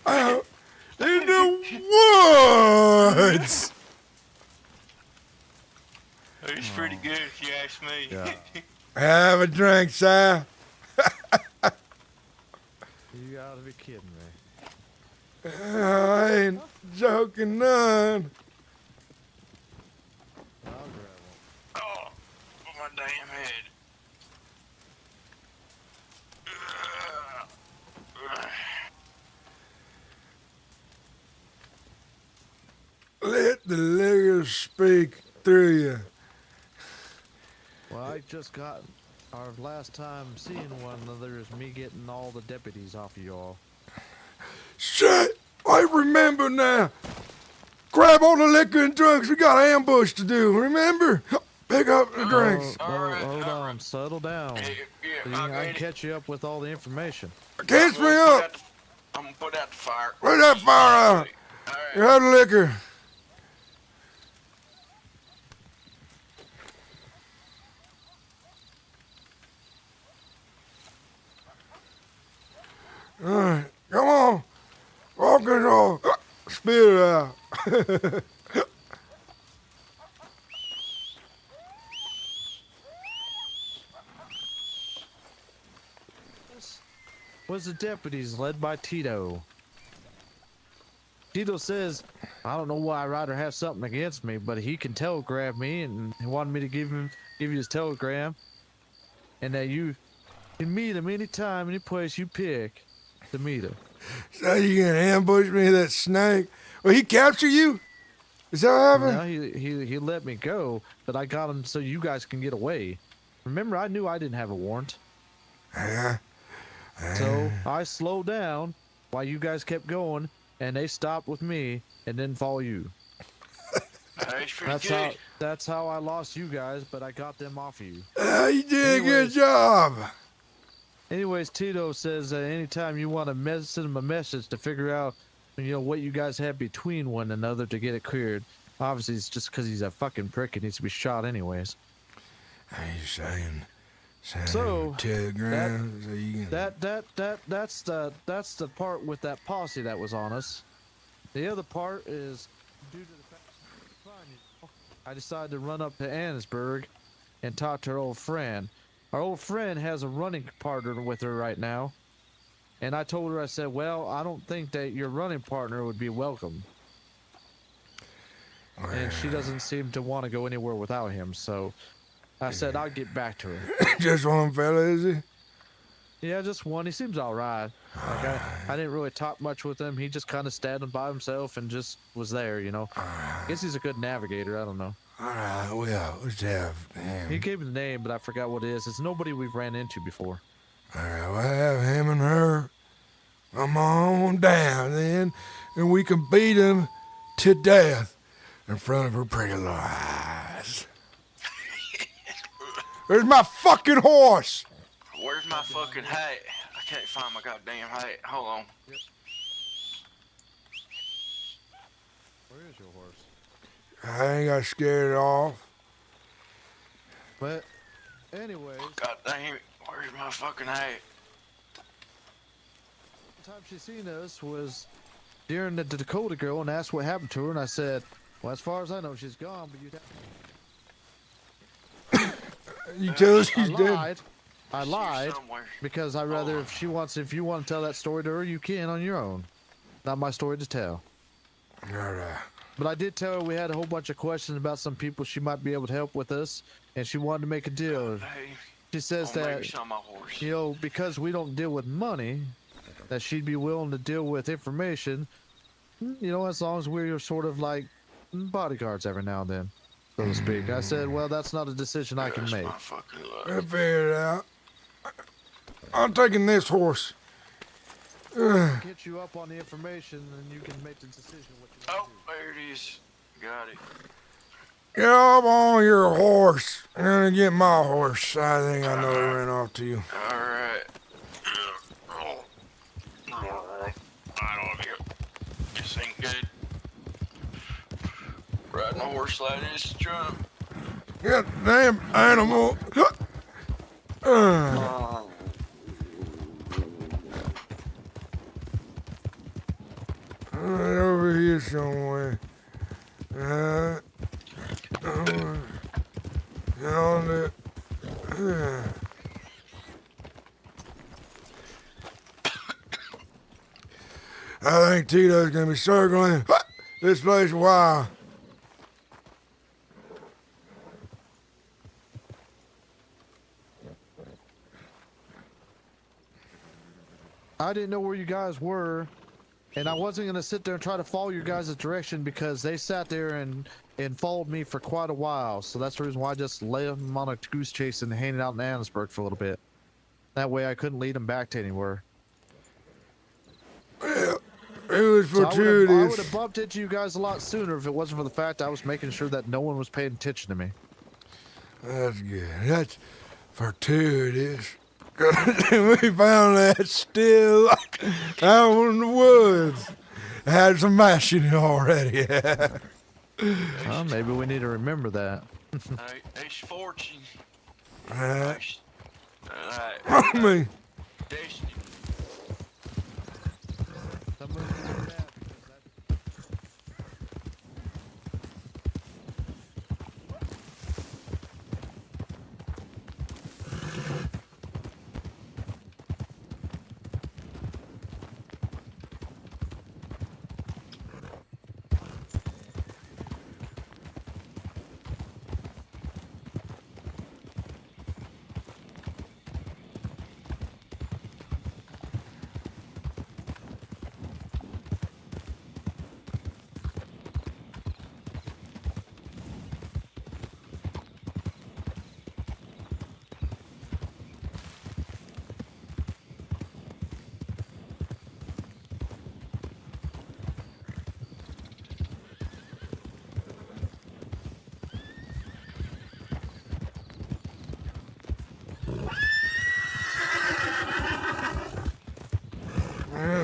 Speaker 1: Out in the woods.
Speaker 14: He's pretty good if you ask me.
Speaker 13: Yeah.
Speaker 1: Have a drink, Sal.
Speaker 13: You gotta be kidding me.
Speaker 1: I ain't joking none.
Speaker 13: I'll grab one.
Speaker 14: Oh, my damn head.
Speaker 1: Let the liquor speak through you.
Speaker 13: Well, I just got our last time seeing one another is me getting all the deputies off of y'all.
Speaker 1: Shit! I remember now. Grab all the liquor and drinks. We got an ambush to do. Remember? Pick up the drinks.
Speaker 13: Hold on, settle down.
Speaker 14: Yeah,
Speaker 13: So I can catch you up with all the information.
Speaker 1: Catch me up.
Speaker 14: I'm gonna put out the fire.
Speaker 1: Put that fire out. You have the liquor. All right, come on. Walk it off. Spit it out.
Speaker 13: Was the deputies led by Tito. Tito says, I don't know why Ryder has something against me, but he can telegraph me, and he wanted me to give you his telegram, and that you can meet him anytime, any place you pick to meet him.
Speaker 1: So you gonna ambush me, that snake? Well, he captured you? Is that what happened?
Speaker 13: No, he let me go, but I got him so you guys can get away. Remember, I knew I didn't have a warrant.
Speaker 1: Yeah.
Speaker 13: So I slowed down while you guys kept going, and they stopped with me and didn't follow you. That's how I lost you guys, but I got them off of you.
Speaker 1: You did a good job.
Speaker 13: Anyways, Tito says that anytime you want to send him a message to figure out, what you guys have between one another to get it cleared. Obviously, it's just because he's a fucking prick and needs to be shot anyways.
Speaker 1: He's saying
Speaker 13: So
Speaker 1: telegrams.
Speaker 13: that's the part with that posse that was on us. The other part is due to the fact I decided to run up to Annesburg and talk to our old friend. Our old friend has a running partner with her right now. And I told her, I said, well, I don't think that your running partner would be welcome. And she doesn't seem to want to go anywhere without him, so I said I'll get back to her.
Speaker 1: Just one fella, is he?
Speaker 13: Yeah, just one. He seems all right. Like I didn't really talk much with him. He just kind of standing by himself and just was there, I guess he's a good navigator. I don't know.
Speaker 1: All right, well, let's have him.
Speaker 13: He gave me the name, but I forgot what it is. It's nobody we've ran into before.
Speaker 1: All right, we'll have him and her. Come on down then, and we can beat him to death in front of her pretty little eyes. There's my fucking horse!
Speaker 14: Where's my fucking hat? I can't find my goddamn hat. Hold on.
Speaker 13: Yep. Where is your horse?
Speaker 1: I ain't got scared off.
Speaker 13: But, anyways.
Speaker 14: God damn it. Where's my fucking hat?
Speaker 13: The time she seen us was during the Dakota girl and asked what happened to her, and I said, well, as far as I know, she's gone, but you'd have
Speaker 1: You tell us she's dead.
Speaker 13: I lied because I rather if you want to tell that story to her, you can on your own. Not my story to tell.
Speaker 1: All right.
Speaker 13: But I did tell her we had a whole bunch of questions about some people she might be able to help with us, and she wanted to make a deal. She says that, because we don't deal with money, that she'd be willing to deal with information, as long as we're sort of like bodyguards every now and then, so to speak. I said, well, that's not a decision I can make.
Speaker 1: I figured it out. I'm taking this horse.
Speaker 13: Get you up on the information, and you can make the decision what you want to do.
Speaker 14: There it is. Got it.
Speaker 1: Get up on your horse. I'm gonna get my horse. I think I know it ran off to you.
Speaker 14: Alright. Alright. This ain't good. Riding a horse like this, Trump.
Speaker 1: God damn animal. Right over here somewhere. On the. I think Tito's gonna be circling this place a while.
Speaker 13: I didn't know where you guys were, and I wasn't going to sit there and try to follow your guys' direction because they sat there and followed me for quite a while. So that's the reason why I just led them on a goose chase and hanging out in Annesburg for a little bit. That way I couldn't lead them back to anywhere.
Speaker 1: Well, it was fortuitous.
Speaker 13: I would have bumped into you guys a lot sooner if it wasn't for the fact I was making sure that no one was paying attention to me.
Speaker 1: That's good. That's fortuitous. We found that still out in the woods. Had some mash in it already.
Speaker 13: Well, maybe we need to remember that.
Speaker 14: It's fortune.
Speaker 1: Alright.
Speaker 14: Alright.
Speaker 1: Me.
Speaker 14: Destiny.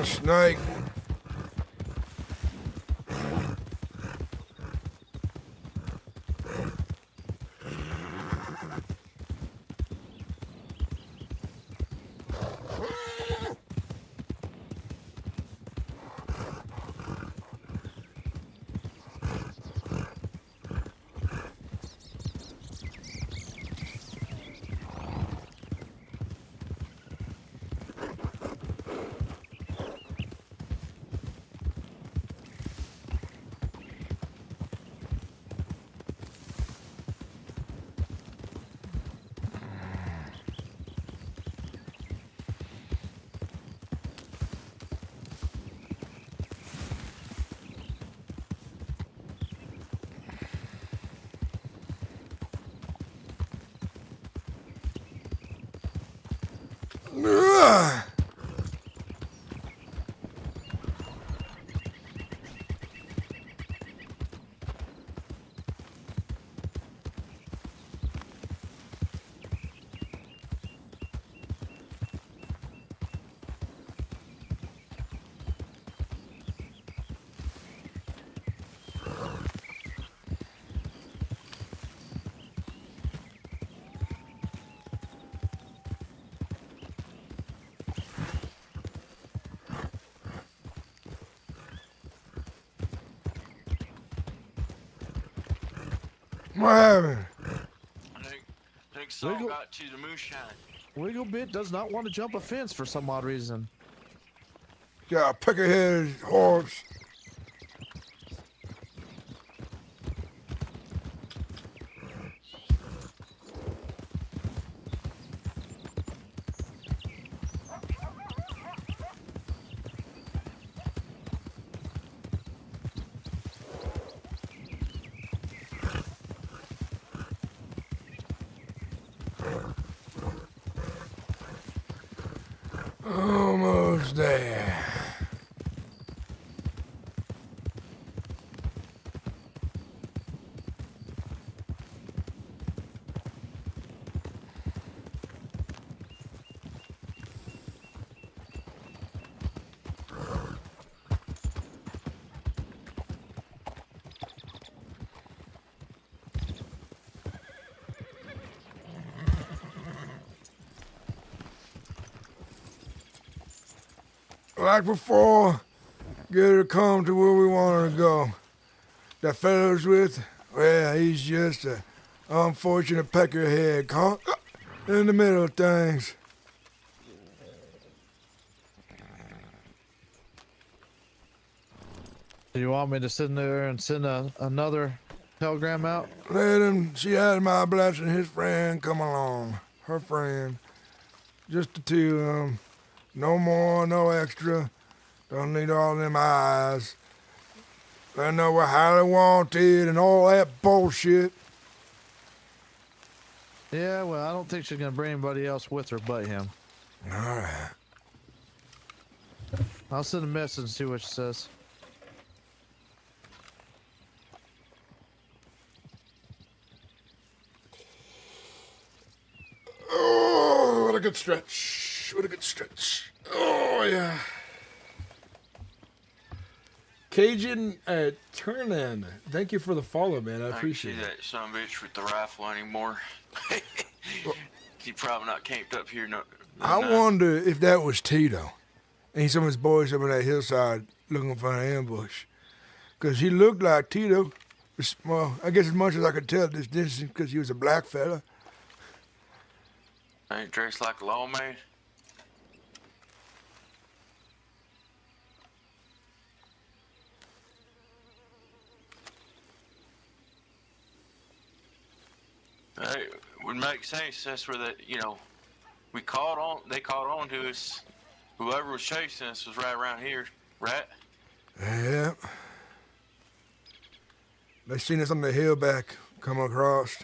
Speaker 1: snake. Ugh. What happened?
Speaker 14: I think Saul got to the moonshine.
Speaker 13: Wigglebit does not want to jump a fence for some odd reason.
Speaker 1: Got a peckerhead horse. Almost there. Like before, get her to come to where we want her to go. That fellow's with, well, he's just a unfortunate peckerhead caught in the middle of things.
Speaker 13: Do you want me to sit there and send another telegram out?
Speaker 1: Let him, she has my blessing, his friend come along. Her friend. Just the two of them. No more, no extra. Don't need all them eyes. Let know we're highly wanted and all that bullshit.
Speaker 13: Yeah, well, I don't think she's gonna bring anybody else with her but him.
Speaker 1: Alright.
Speaker 13: I'll send a message and see what she says.
Speaker 1: Oh, what a good stretch. What a good stretch. Oh, yeah. Cajun Turnin, thank you for the follow, man. I appreciate it.
Speaker 14: That son of a bitch with the rifle anymore. He probably not camped up here. No,
Speaker 1: I wonder if that was Tito and some of his boys up on that hillside looking for an ambush. Because he looked like Tito. Well, I guess as much as I could tell at this distance because he was a black fella.
Speaker 14: Ain't dressed like a lawman. It would make sense. That's where they caught on. They caught on to us. Whoever was chasing us was right around here, right?
Speaker 1: Yeah. They seen us on the hill back come across.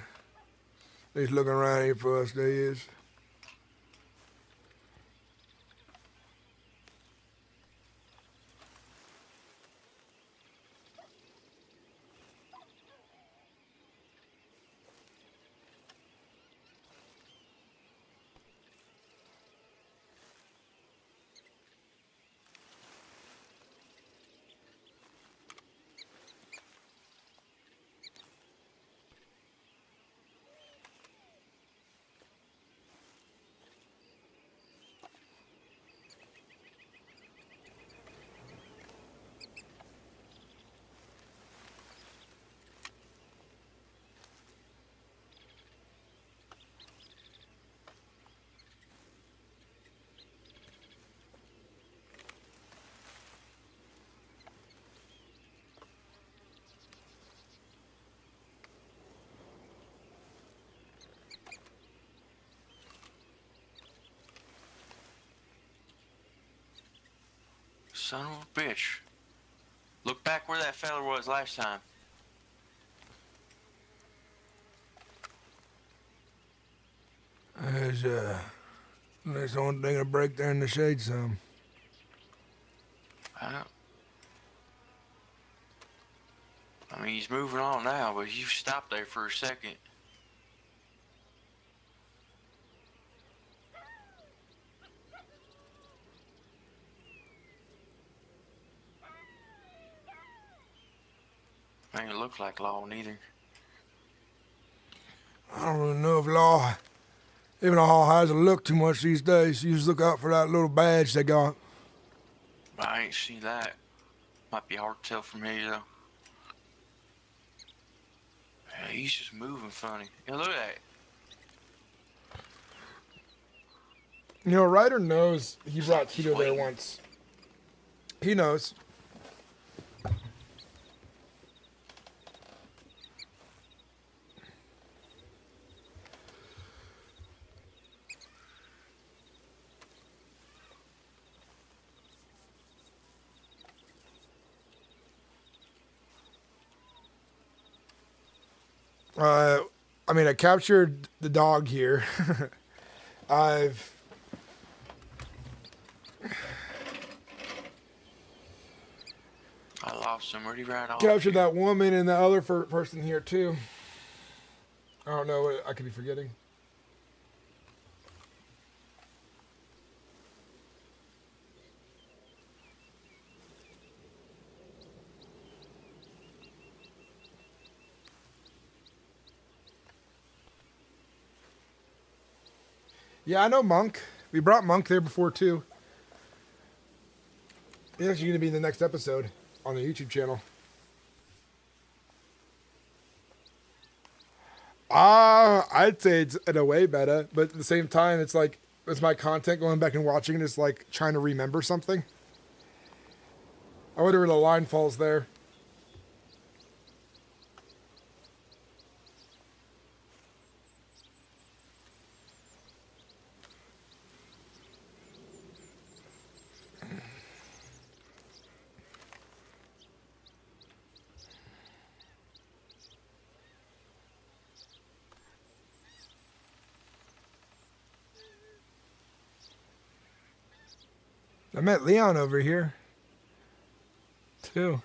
Speaker 1: They's looking around here for us, they is.
Speaker 14: Son of a bitch. Look back where that fella was last time.
Speaker 1: There's the only thing to break there in the shade some.
Speaker 14: I mean, he's moving on now, but you stopped there for a second. Ain't look like law neither.
Speaker 1: I don't really know if law, even law hasn't looked too much these days. You just look out for that little badge they got.
Speaker 14: I ain't seen that. Might be hard to tell from here though. Yeah, he's just moving funny. Yeah, look at that.
Speaker 1: You know, Ryder knows he brought Tito there once. He knows. I mean, I captured the dog here. I
Speaker 14: lost him. Where'd he ride off?
Speaker 1: captured that woman and the other person here too. I don't know what I could be forgetting. Yeah, I know Monk. We brought Monk there before too. He's actually going to be in the next episode on the YouTube channel. I'd say it's in a way better, but at the same time, it's like, it's my content going back and watching it. It's like trying to remember something. I wonder where the line falls there. I met Leon over here, too.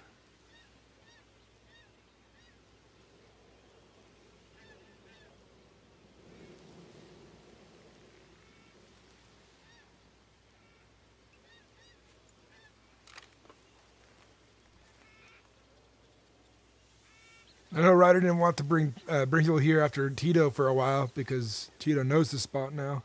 Speaker 1: I know Ryder didn't want to bring people here after Tito for a while because Tito knows the spot now.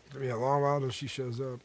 Speaker 1: It'll be a long while till she shows up.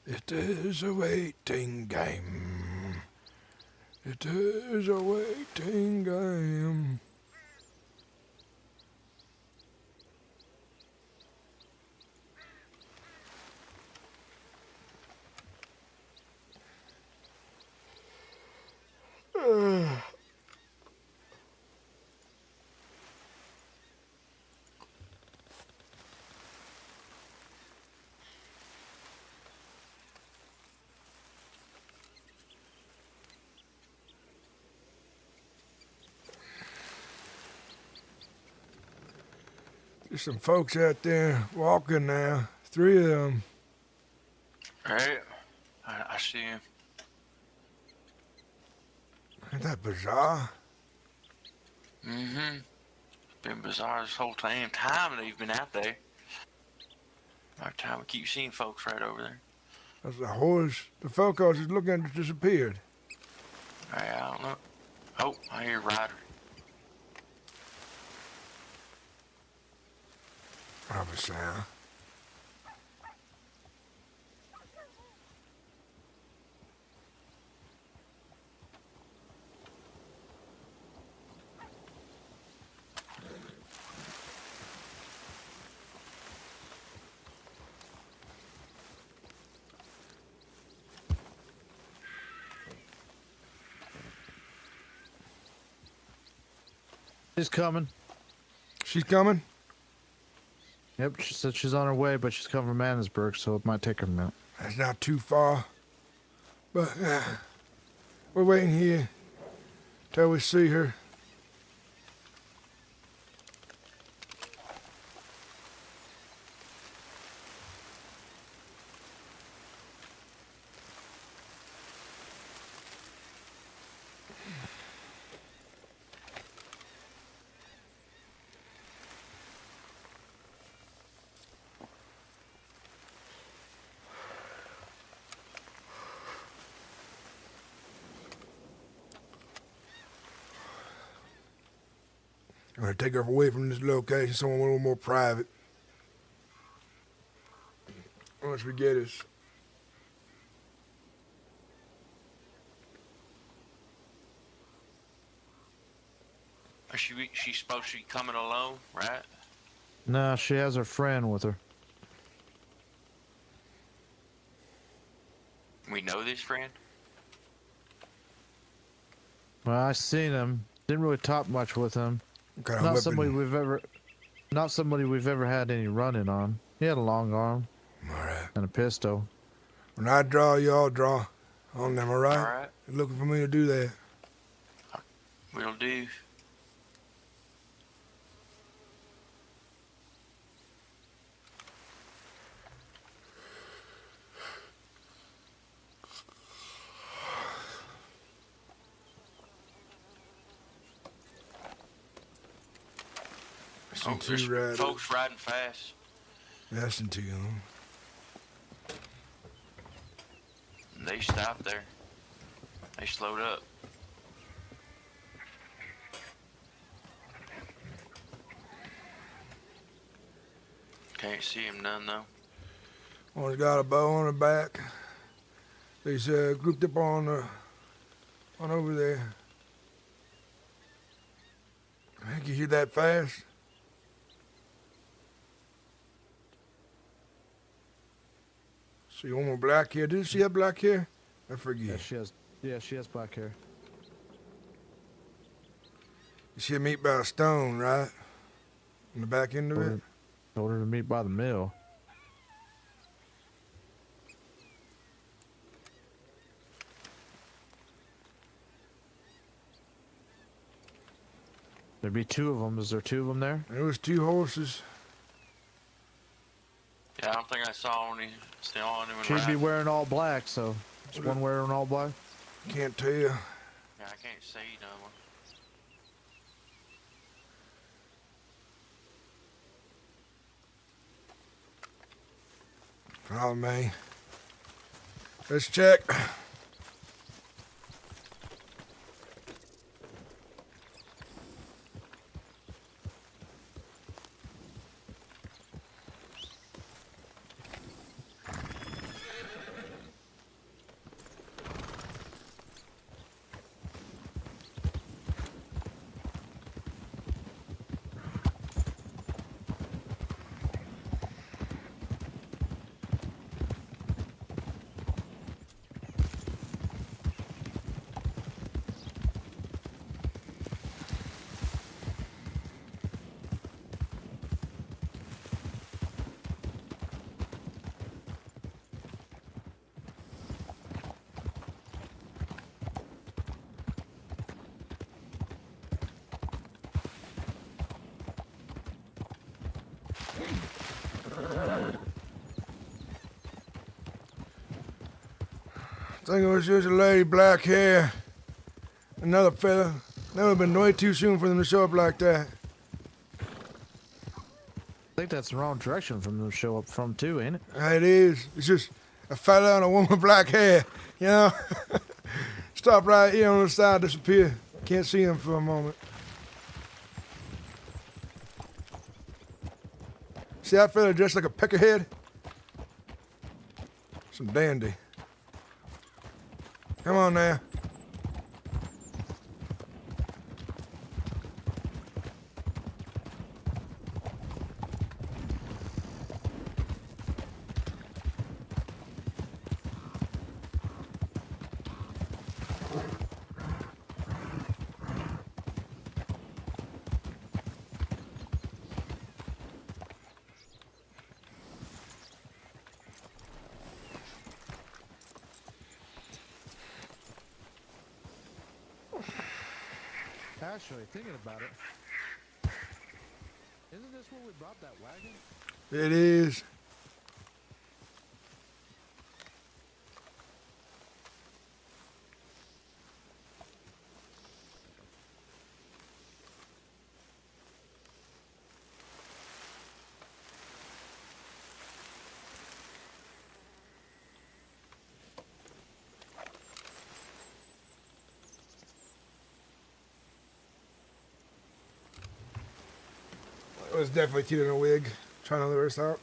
Speaker 1: It is a waiting game. It is a waiting game. There's some folks out there walking now. 3 of them.
Speaker 14: Right? I see him.
Speaker 1: Ain't that bizarre?
Speaker 14: Mm-hmm. Been bizarre this whole time they've been out there. Every time we keep seeing folks right over there.
Speaker 1: That's the horse. The folk I was just looking at disappeared.
Speaker 14: Hey, I don't know. Oh, I hear Ryder.
Speaker 1: Probably sound.
Speaker 13: She's coming.
Speaker 1: She's coming?
Speaker 13: Yep, she said she's on her way, but she's coming from Annesburg, so it might take her a minute.
Speaker 1: That's not too far. But we're waiting here till we see her. I'm gonna take her away from this location, somewhere a little more private. Once we get us.
Speaker 14: She's supposed to be coming alone, right?
Speaker 13: No, she has her friend with her.
Speaker 14: We know this friend?
Speaker 13: Well, I seen him. Didn't really talk much with him. Not somebody we've ever had any running on. He had a long arm.
Speaker 1: Alright.
Speaker 13: And a pistol.
Speaker 1: When I draw, y'all draw on them, alright?
Speaker 14: Alright.
Speaker 1: You're looking for me to do that.
Speaker 14: We'll do. Oh, there's folks riding fast.
Speaker 1: That's into them.
Speaker 14: They stopped there. They slowed up. Can't see him none though.
Speaker 1: One's got a bow on her back. They's grouped up on over there. I think you hear that fast. See one more black hair. Did she have black hair? I forget.
Speaker 13: Yeah, she has black hair.
Speaker 1: She had meat by a stone, right? On the back end of it?
Speaker 13: Told her to meet by the mill. There'd be 2 of them. Is there 2 of them there?
Speaker 1: There was 2 horses.
Speaker 14: Yeah, I don't think I saw any. Still anyone
Speaker 13: She'd
Speaker 14: riding.
Speaker 13: be wearing all black, so is one wearing all black?
Speaker 1: Can't tell.
Speaker 14: Yeah, I can't see no one.
Speaker 1: Follow me. Let's check. think it was just a lady, black hair. Another fella. That would have been way too soon for them to show up like that.
Speaker 13: I think that's the wrong direction for them to show up from too, ain't it?
Speaker 1: It is. It's just a fella and a woman with black hair, you know? Stop right here on the side, disappear. Can't see him for a moment. See that fella dressed like a peckerhead? Some dandy. Come on now.
Speaker 13: Actually, thinking about it, isn't this where we brought that wagon?
Speaker 1: It is. It was definitely cute in a wig, trying to lure us out.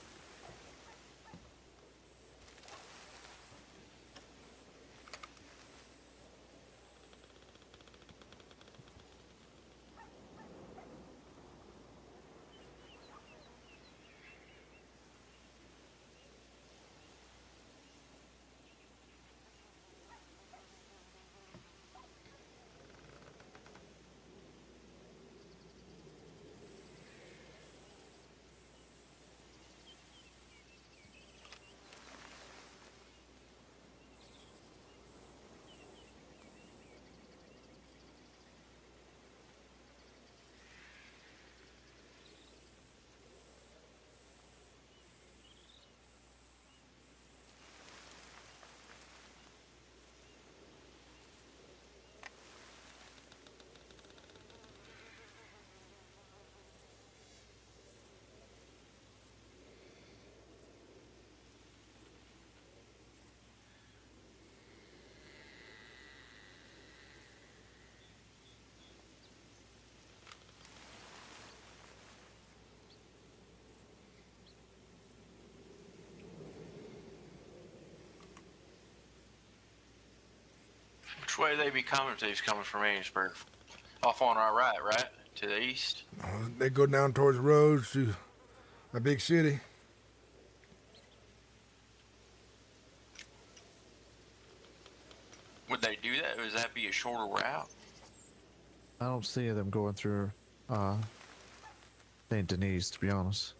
Speaker 14: Which way they be coming if they's coming from Amesburg? Off on our right? To the east?
Speaker 1: They go down towards the roads to a big city.
Speaker 14: Would they do that? Or would that be a shorter route?
Speaker 13: I don't see them going through St. Denis, to be honest.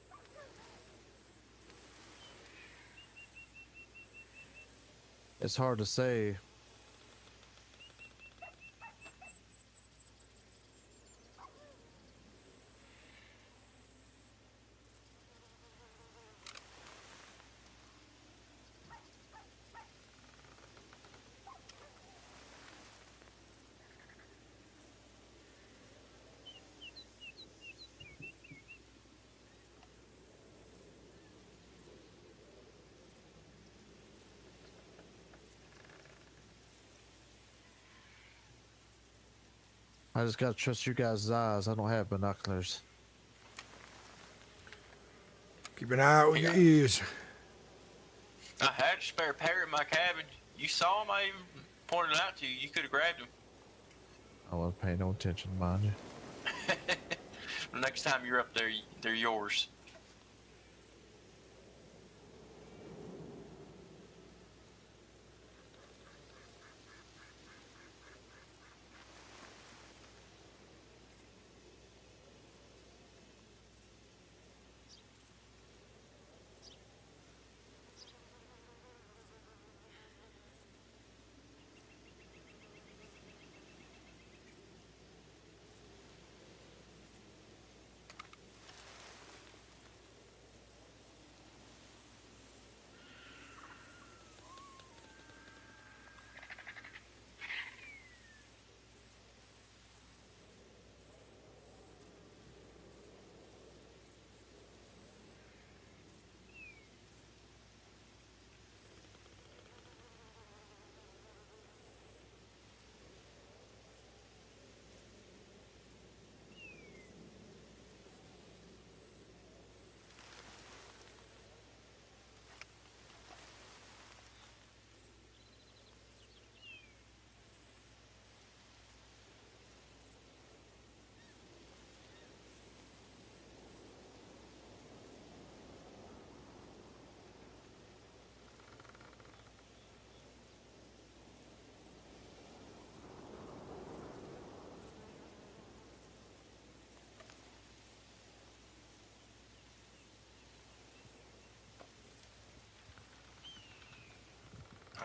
Speaker 13: It's hard to say. I just gotta trust you guys' eyes. I don't have binoculars.
Speaker 1: Keep an eye out with your ears.
Speaker 14: I had a spare pair in my cabin. You saw them, I even pointed it out to you. You could have grabbed them.
Speaker 13: I won't pay no attention, mind you.
Speaker 14: Next time you're up there, they're yours.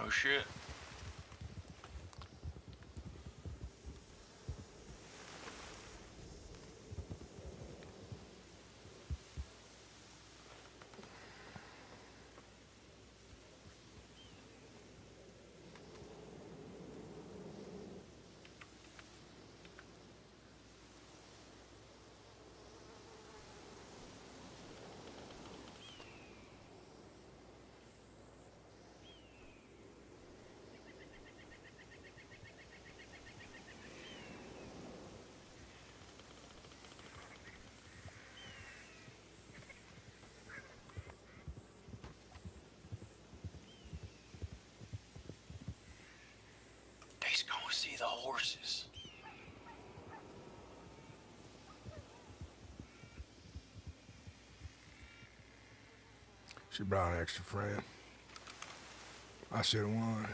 Speaker 14: Oh shit. He's going to see the horses.
Speaker 1: She brought an extra friend. I said one.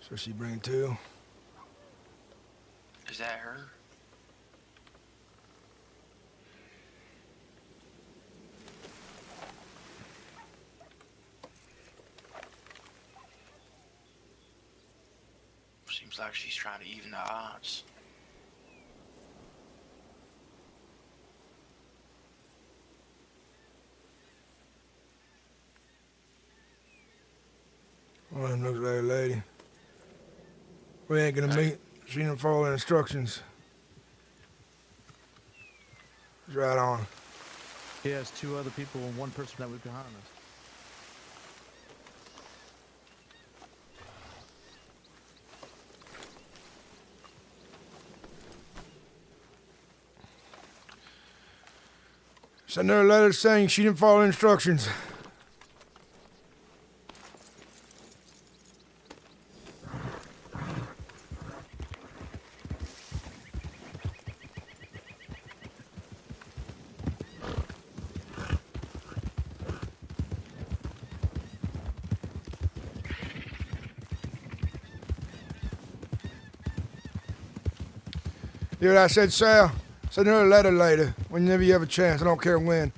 Speaker 1: So she bring two.
Speaker 14: Is that her? Seems like she's trying to even the odds.
Speaker 1: One of them looks like a lady. We ain't gonna meet. She didn't follow the instructions. It's right on.
Speaker 13: He has 2 other people and 1 person that was behind us.
Speaker 1: Send her a letter saying she didn't follow instructions. Hear what I said, Sal? Send her a letter later, whenever you have a chance. I don't care when.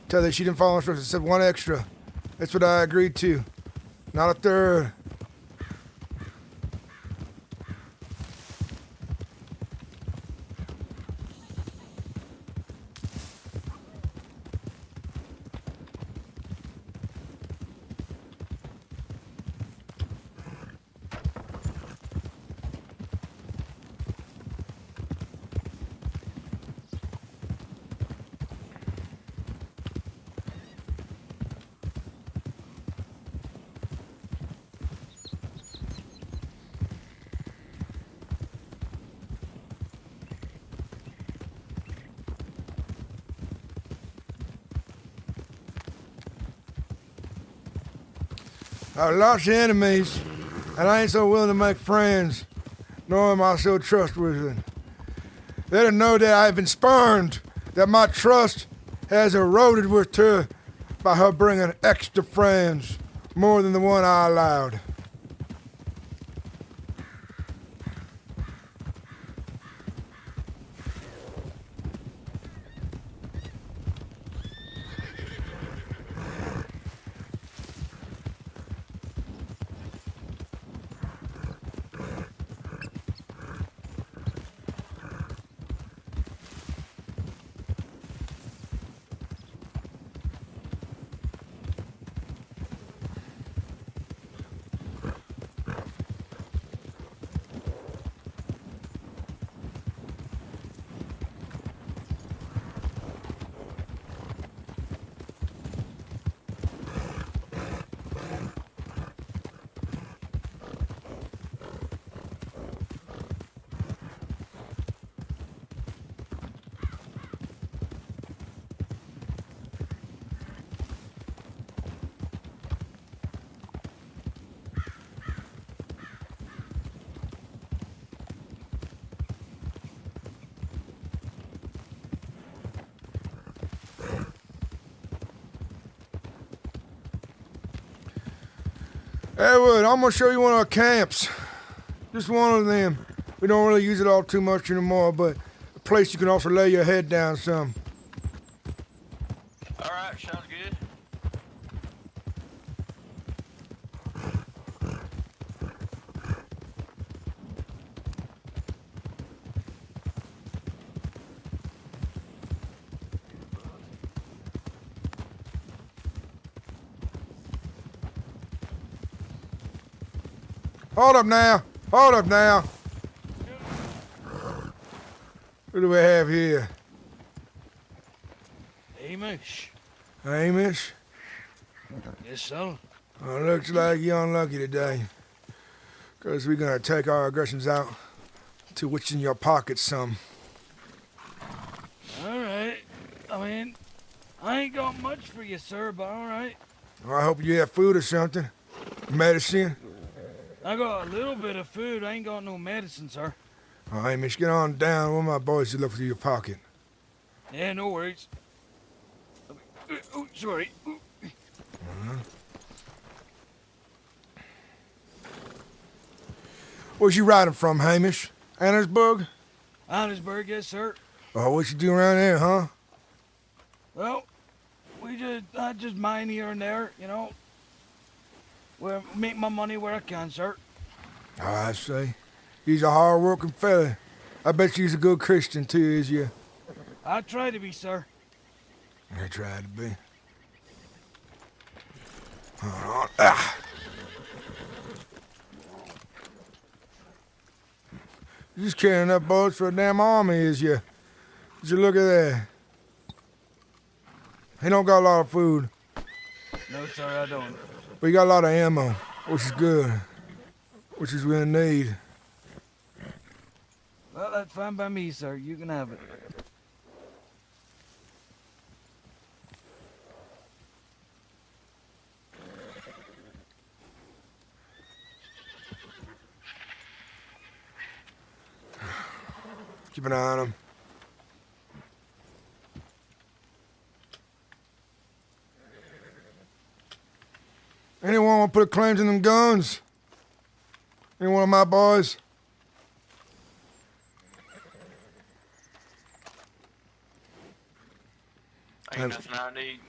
Speaker 1: Tell her she didn't follow instructions. Said 1 extra. That's what I agreed to. Not a third. I've lots of enemies, and I ain't so willing to make friends, nor am I so trustworthy. Let her know that I have been spurned, that my trust has eroded with her by her bringing extra friends, more than the one I allowed. Hey, Wood, I'm gonna show you one of our camps. Just one of them. We don't really use it all too much anymore, but a place you can also lay your head down some.
Speaker 14: Alright, sounds good.
Speaker 1: Hold up now. Hold up now. Who do we have here?
Speaker 15: Hamish.
Speaker 1: Hamish?
Speaker 15: Yes, sir.
Speaker 1: Well, looks like you're unlucky today. Because we're going to take our aggressions out to what's in your pocket some.
Speaker 15: Alright. I mean, I ain't got much for you, sir, but alright.
Speaker 1: Well, I hope you have food or something. Medicine.
Speaker 15: I got a little bit of food. I ain't got no medicine, sir.
Speaker 1: All right, Hamish, get on down. One of my boys to look through your pocket.
Speaker 15: Yeah, no worries. Oh, sorry.
Speaker 1: Where's you riding from, Hamish? Annesburg?
Speaker 15: Annesburg, yes, sir.
Speaker 1: Oh, what you do around here, huh?
Speaker 15: Well, I just mine here and there, you know. Where make my money where I can, sir.
Speaker 1: Oh, I see. He's a hard-working fella. I bet you's a good Christian, too, is you?
Speaker 15: I try to be, sir.
Speaker 1: I try to be. Hold on. Ah. You just carrying up boats for a damn army, is you? Did you look at that? He don't got a lot of food.
Speaker 15: No, sir, I don't.
Speaker 1: But he got a lot of ammo, which is good. Which is what we need.
Speaker 15: Well, that's fine by me, sir. You can have it.
Speaker 1: Keep an eye on him. Anyone want to put claims in them guns? Any one of my boys?
Speaker 14: Ain't nothing I need.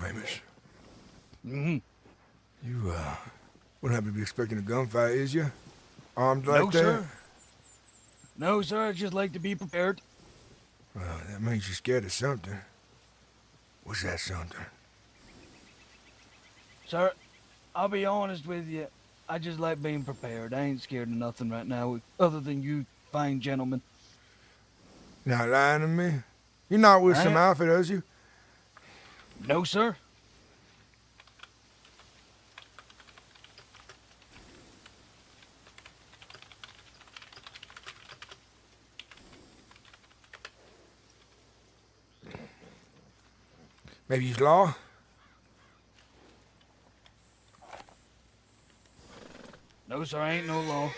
Speaker 1: Hamish.
Speaker 15: Mm-hmm.
Speaker 1: You, wouldn't happen to be expecting a gunfight, is you? Armed
Speaker 15: No,
Speaker 1: like that?
Speaker 15: sir. No, sir, I just like to be prepared.
Speaker 1: Well, that means you're scared of something. What's that something?
Speaker 15: Sir, I'll be honest with you. I just like being prepared. I ain't scared of nothing right now, other than you fine gentlemen.
Speaker 1: You're not lying to me? You're not with
Speaker 15: I
Speaker 1: some
Speaker 15: am-
Speaker 1: outfit, is you?
Speaker 15: No, sir.
Speaker 1: Maybe he's law?
Speaker 15: No, sir, I ain't no law.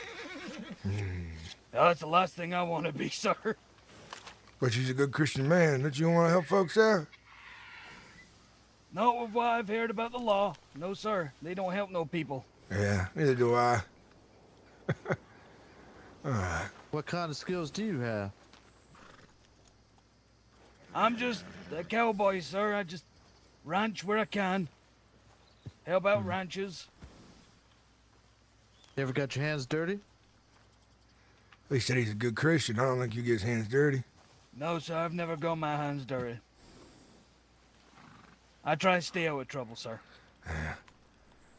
Speaker 15: That's the last thing I want to be, sir.
Speaker 1: But you's a good Christian man. Don't you want to help folks out?
Speaker 15: Not with what I've heard about the law. No, sir. They don't help no people.
Speaker 1: Yeah, neither do I. All right.
Speaker 13: What kind of skills do you have?
Speaker 15: I'm just a cowboy, sir. I just ranch where I can. Help out ranches.
Speaker 13: You ever got your hands dirty?
Speaker 1: He said he's a good Christian. I don't think you get his hands dirty.
Speaker 15: No, sir. I've never got my hands dirty. I try to stay out of trouble, sir.
Speaker 1: Yeah.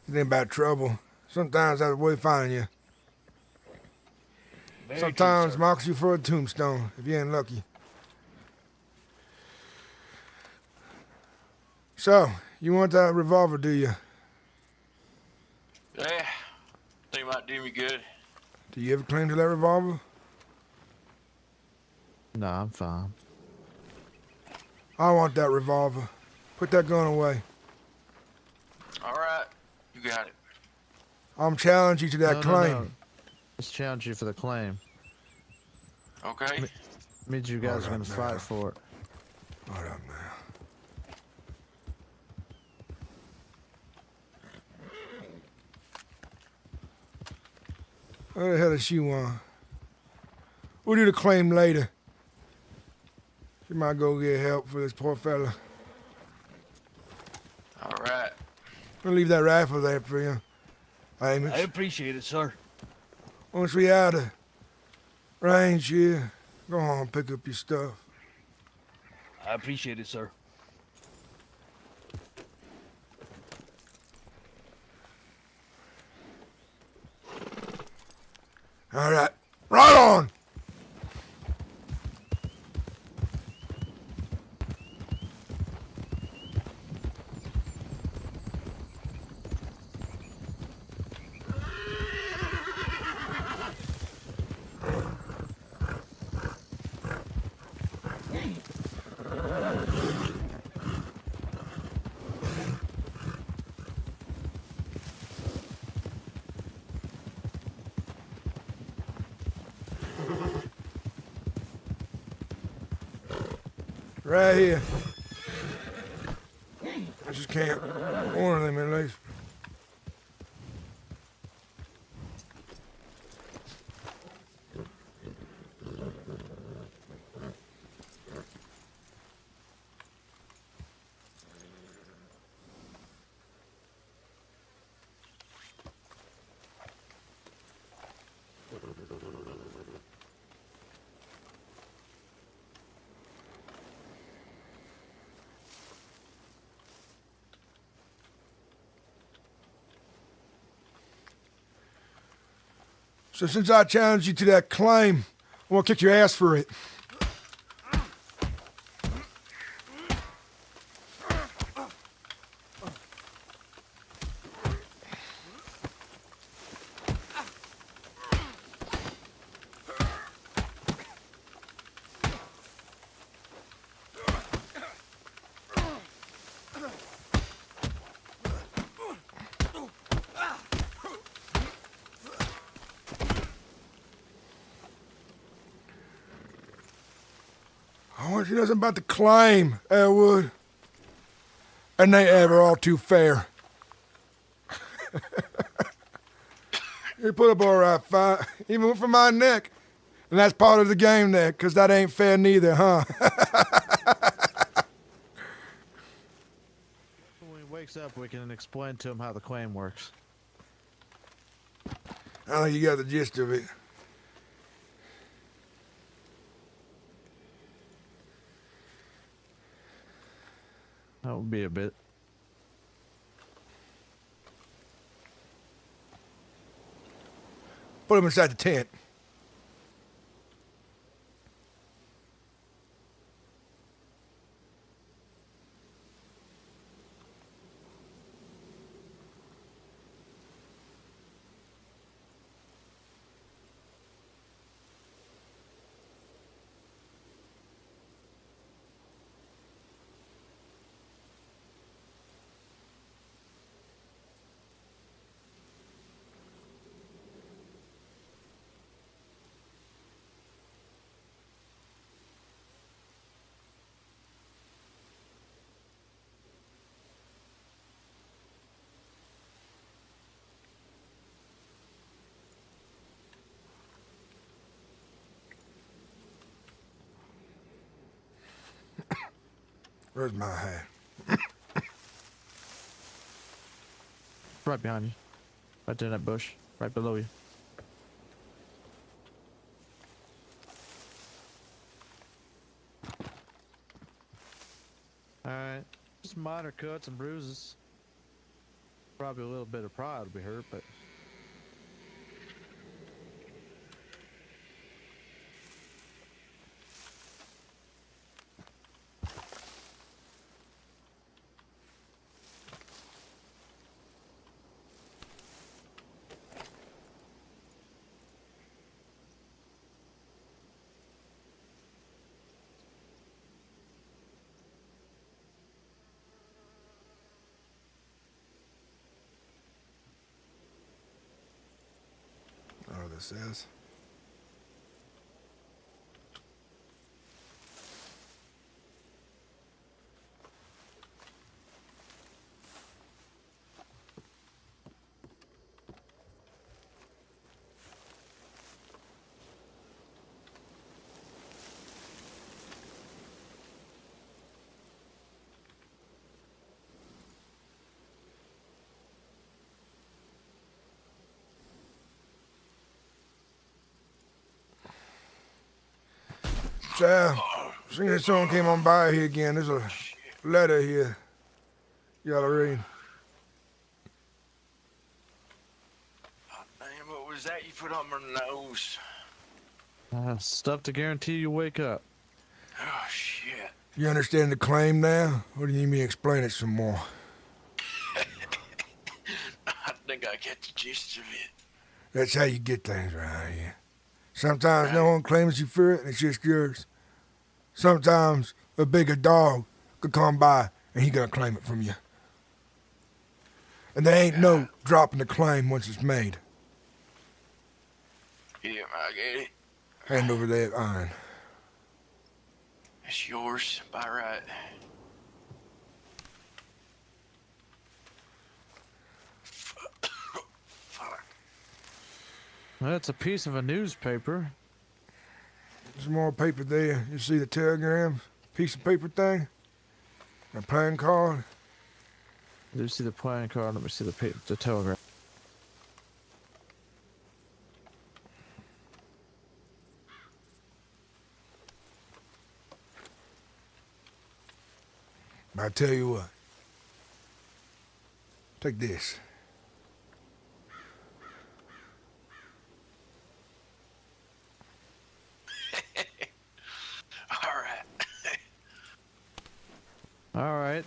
Speaker 1: It ain't about trouble. Sometimes that's the way to find you.
Speaker 15: Very
Speaker 1: Sometimes
Speaker 15: true, sir.
Speaker 1: marks you for a tombstone, if you ain't lucky. So, you want that revolver, do you?
Speaker 14: Yeah, think it might do me good.
Speaker 1: Do you ever cling to that revolver?
Speaker 13: No, I'm fine.
Speaker 1: I want that revolver. Put that gun away.
Speaker 14: All right, you got it.
Speaker 1: I'm challenging you to that
Speaker 13: No,
Speaker 1: claim.
Speaker 13: no. Let's challenge you for the claim.
Speaker 14: Okay.
Speaker 13: Means you guys are
Speaker 1: Hold
Speaker 13: gonna
Speaker 1: up now.
Speaker 13: fight for it.
Speaker 1: Hold up now. What the hell does she want? We'll do the claim later. She might go get help for this poor fella.
Speaker 14: All right.
Speaker 1: We'll leave that rifle there for you, Amos.
Speaker 15: I appreciate it, sir.
Speaker 1: Once we out of range here, go home and pick up your stuff.
Speaker 15: I appreciate it, sir.
Speaker 1: All right. Right on. Right here. I just can't. One of them at least. So since I challenged you to that claim, I want to kick your ass for it. I want you to know something about the claim, Elwood. And they ever all too fair. You put up all right fight, even for my neck. And that's part of the game there, because that ain't fair neither, huh?
Speaker 13: When he wakes up, we can explain to him how the claim works.
Speaker 1: I think you got the gist of it.
Speaker 13: That would be a bit.
Speaker 1: Put him inside the tent. Where's my hat?
Speaker 13: Right behind you. Right there in that bush. Right below you. Alright. Just minor cuts and bruises. Probably a little bit of pride will be hurt, but...
Speaker 1: Oh, this is. Seeing that someone came on by here again, there's a letter here. You gotta read.
Speaker 14: Damn, what was was that you put on my nose?
Speaker 13: Stuff to guarantee you wake up.
Speaker 14: Oh, shit.
Speaker 1: You understand the claim now? Or do you need me to explain it some more?
Speaker 14: I think I get the gist of it.
Speaker 1: That's how you get things around here. Sometimes no one claims you for it, and it's just yours. Sometimes a bigger dog could come by, and he gonna claim it from you. And there ain't no dropping the claim once it's made.
Speaker 14: Yeah, I get it.
Speaker 1: Hand over that iron.
Speaker 14: It's yours by right. Fuck.
Speaker 13: That's a piece of a newspaper.
Speaker 1: There's more paper there. You see the telegram? Piece of paper thing? A playing card?
Speaker 13: I do see the playing card. Let me see the telegram.
Speaker 1: I tell you what. Take this.
Speaker 13: All right.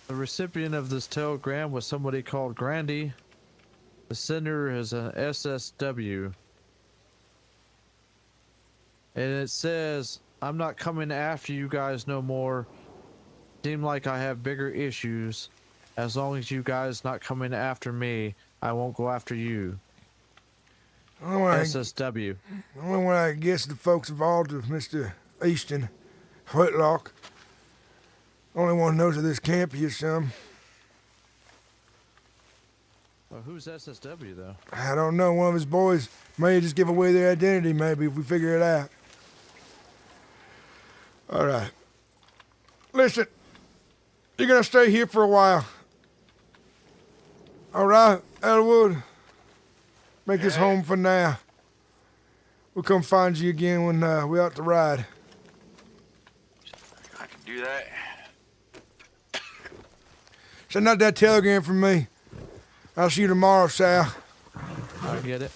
Speaker 13: The recipient of this telegram was somebody called Grandy. The sender is an SSW. And it says, I'm not coming after you guys no more. Seem like I have bigger issues. As long as you guys not coming after me, I won't go after you. SSW.
Speaker 1: The only one I guess the folks involved is Mr. Easton, Whitlock. Only one knows of this camp here, some.
Speaker 13: Well, who's SSW, though?
Speaker 1: I don't know. One of his boys may just give away their identity, maybe, if we figure it out. All right. Listen, you're going to stay here for a while. All right, Elwood? Make this home for now. We'll come find you again when we're out to ride.
Speaker 14: I can do that.
Speaker 1: Send out that telegram from me. I'll see you tomorrow, Sal.
Speaker 13: I get it.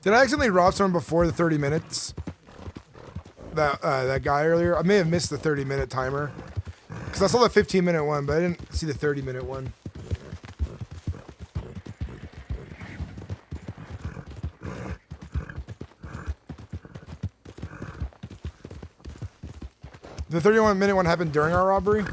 Speaker 1: Did I accidentally rob someone before the 30 minutes? That guy earlier? I may have missed the 30-minute timer. Because I saw the 15-minute one, but I didn't see the 30-minute one. The 31-minute one happened during our robbery?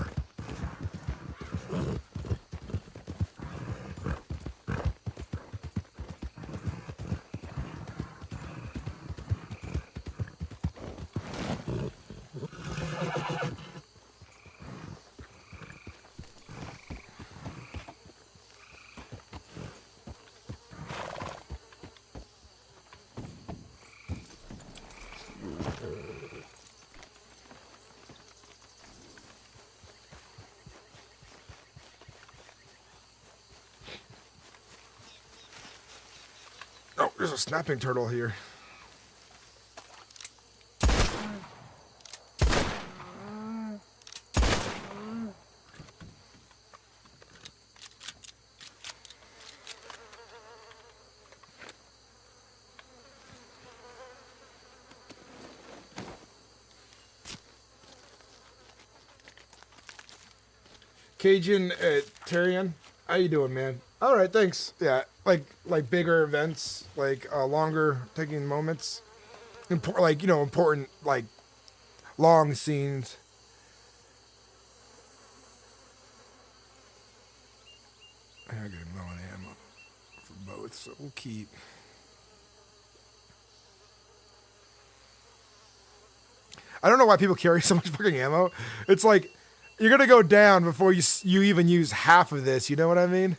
Speaker 1: Oh, there's a snapping turtle here. Cajun Tyrion, how you doing, man? All right, thanks. Yeah, like bigger events, like longer taking moments, like important like long scenes. I gotta get him low on ammo for both, so we'll keep. I don't know why people carry so much fucking ammo. It's like you're gonna go down before you even use half of this. You know what I mean?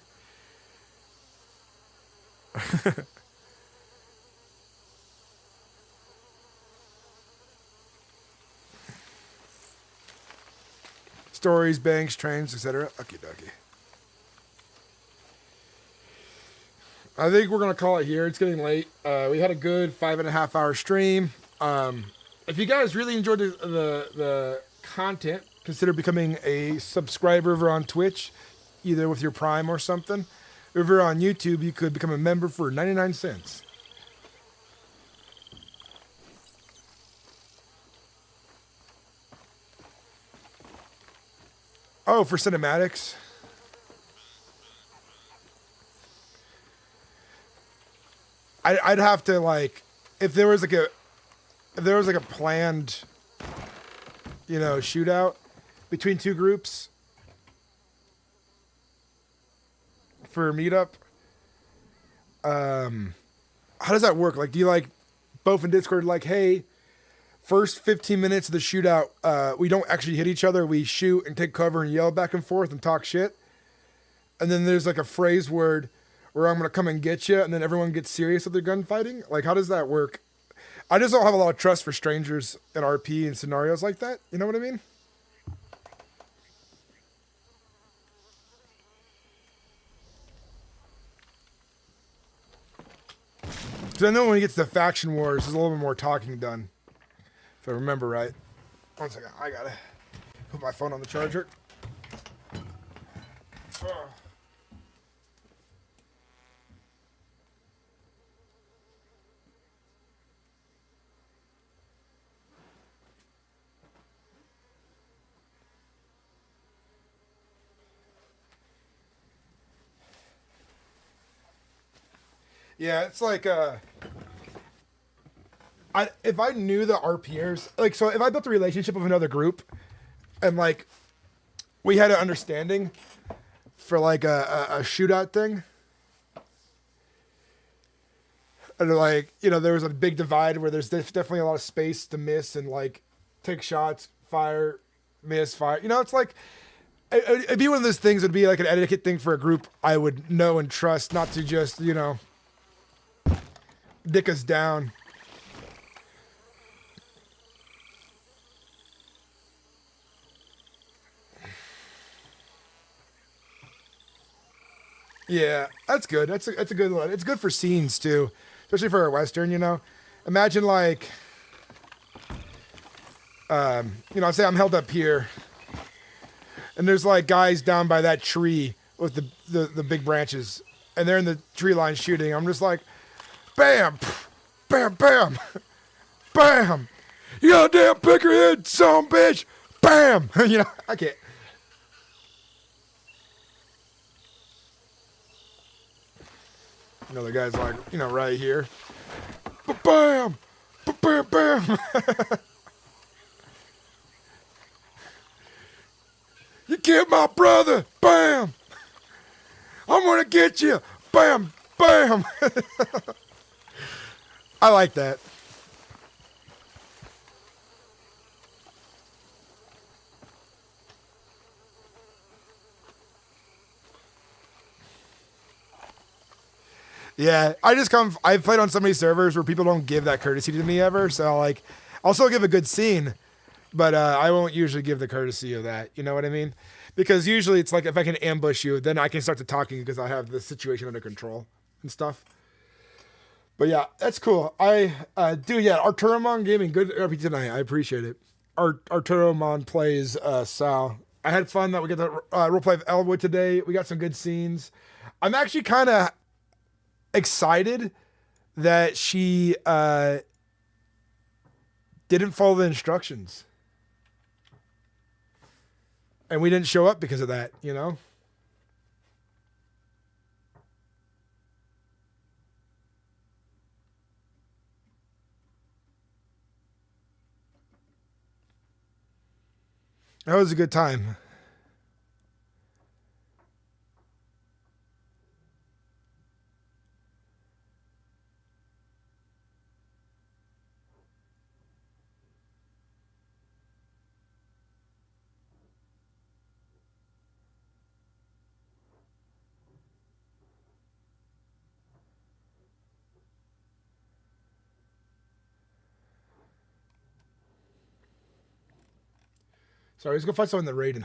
Speaker 1: Stories, banks, trains, etc. Okie dokie. I think we're gonna call it here. It's getting late. We had a good 5.5 hour stream. If you guys really enjoyed the content, consider becoming a subscriber over on Twitch, either with your Prime or something. Over on YouTube, you could become a member for 99 cents. Oh, for cinematics. I'd have to like, if there was like a planned, shootout between two groups for a meetup. How does that work? Like, do you like both in Discord like, hey, first 15 minutes of the shootout, we don't actually hit each other. We shoot and take cover and yell back and forth and talk shit. And then there's like a phrase word where I'm going to come and get you, and then everyone gets serious with their gunfighting? Like, how does that work? I just don't have a lot of trust for strangers in RP and scenarios like that. You know what I mean? Because I know when it gets to faction wars, there's a little bit more talking done. If I remember right. One second. I got to put my phone on the charger. Oh. Yeah, it's like if I knew the RPers, like, so if I built a relationship with another group and like we had an understanding for like a shootout thing, and like, there was a big divide where there's definitely a lot of space to miss and like take shots, fire, miss, fire. It's like it'd be one of those things. It'd be like an etiquette thing for a group I would know and trust, not to just dick us down. Yeah, that's good. That's a good one. It's good for scenes too, especially for a Western. Imagine like, say I'm held up here, and there's like guys down by that tree with the big branches, and they're in the tree line shooting. I'm just like, bam, bam, bam, bam. You goddamn pickerhead, son of a bitch, bam. I can't. The guy's like, right here. Bam! Bam! Bam! You killed my brother! Bam! I'm gonna get you! Bam! Bam! I like that. Yeah, I've played on so many servers where people don't give that courtesy to me ever, so like, I'll still give a good scene, but I won't usually give the courtesy of that, you know what I mean? Because usually it's like, if I can ambush you, then I can start to talking because I have the situation under control and stuff. But yeah, that's cool. Arturomon Gaming, good RP tonight, I appreciate it. Arturomon plays Sal. I had fun that we got the roleplay of Elwood today. We got some good scenes. I'm actually kind of excited that she didn't follow the instructions and we didn't show up because of that. That was a good time. Sorry, let's go find someone in the raid and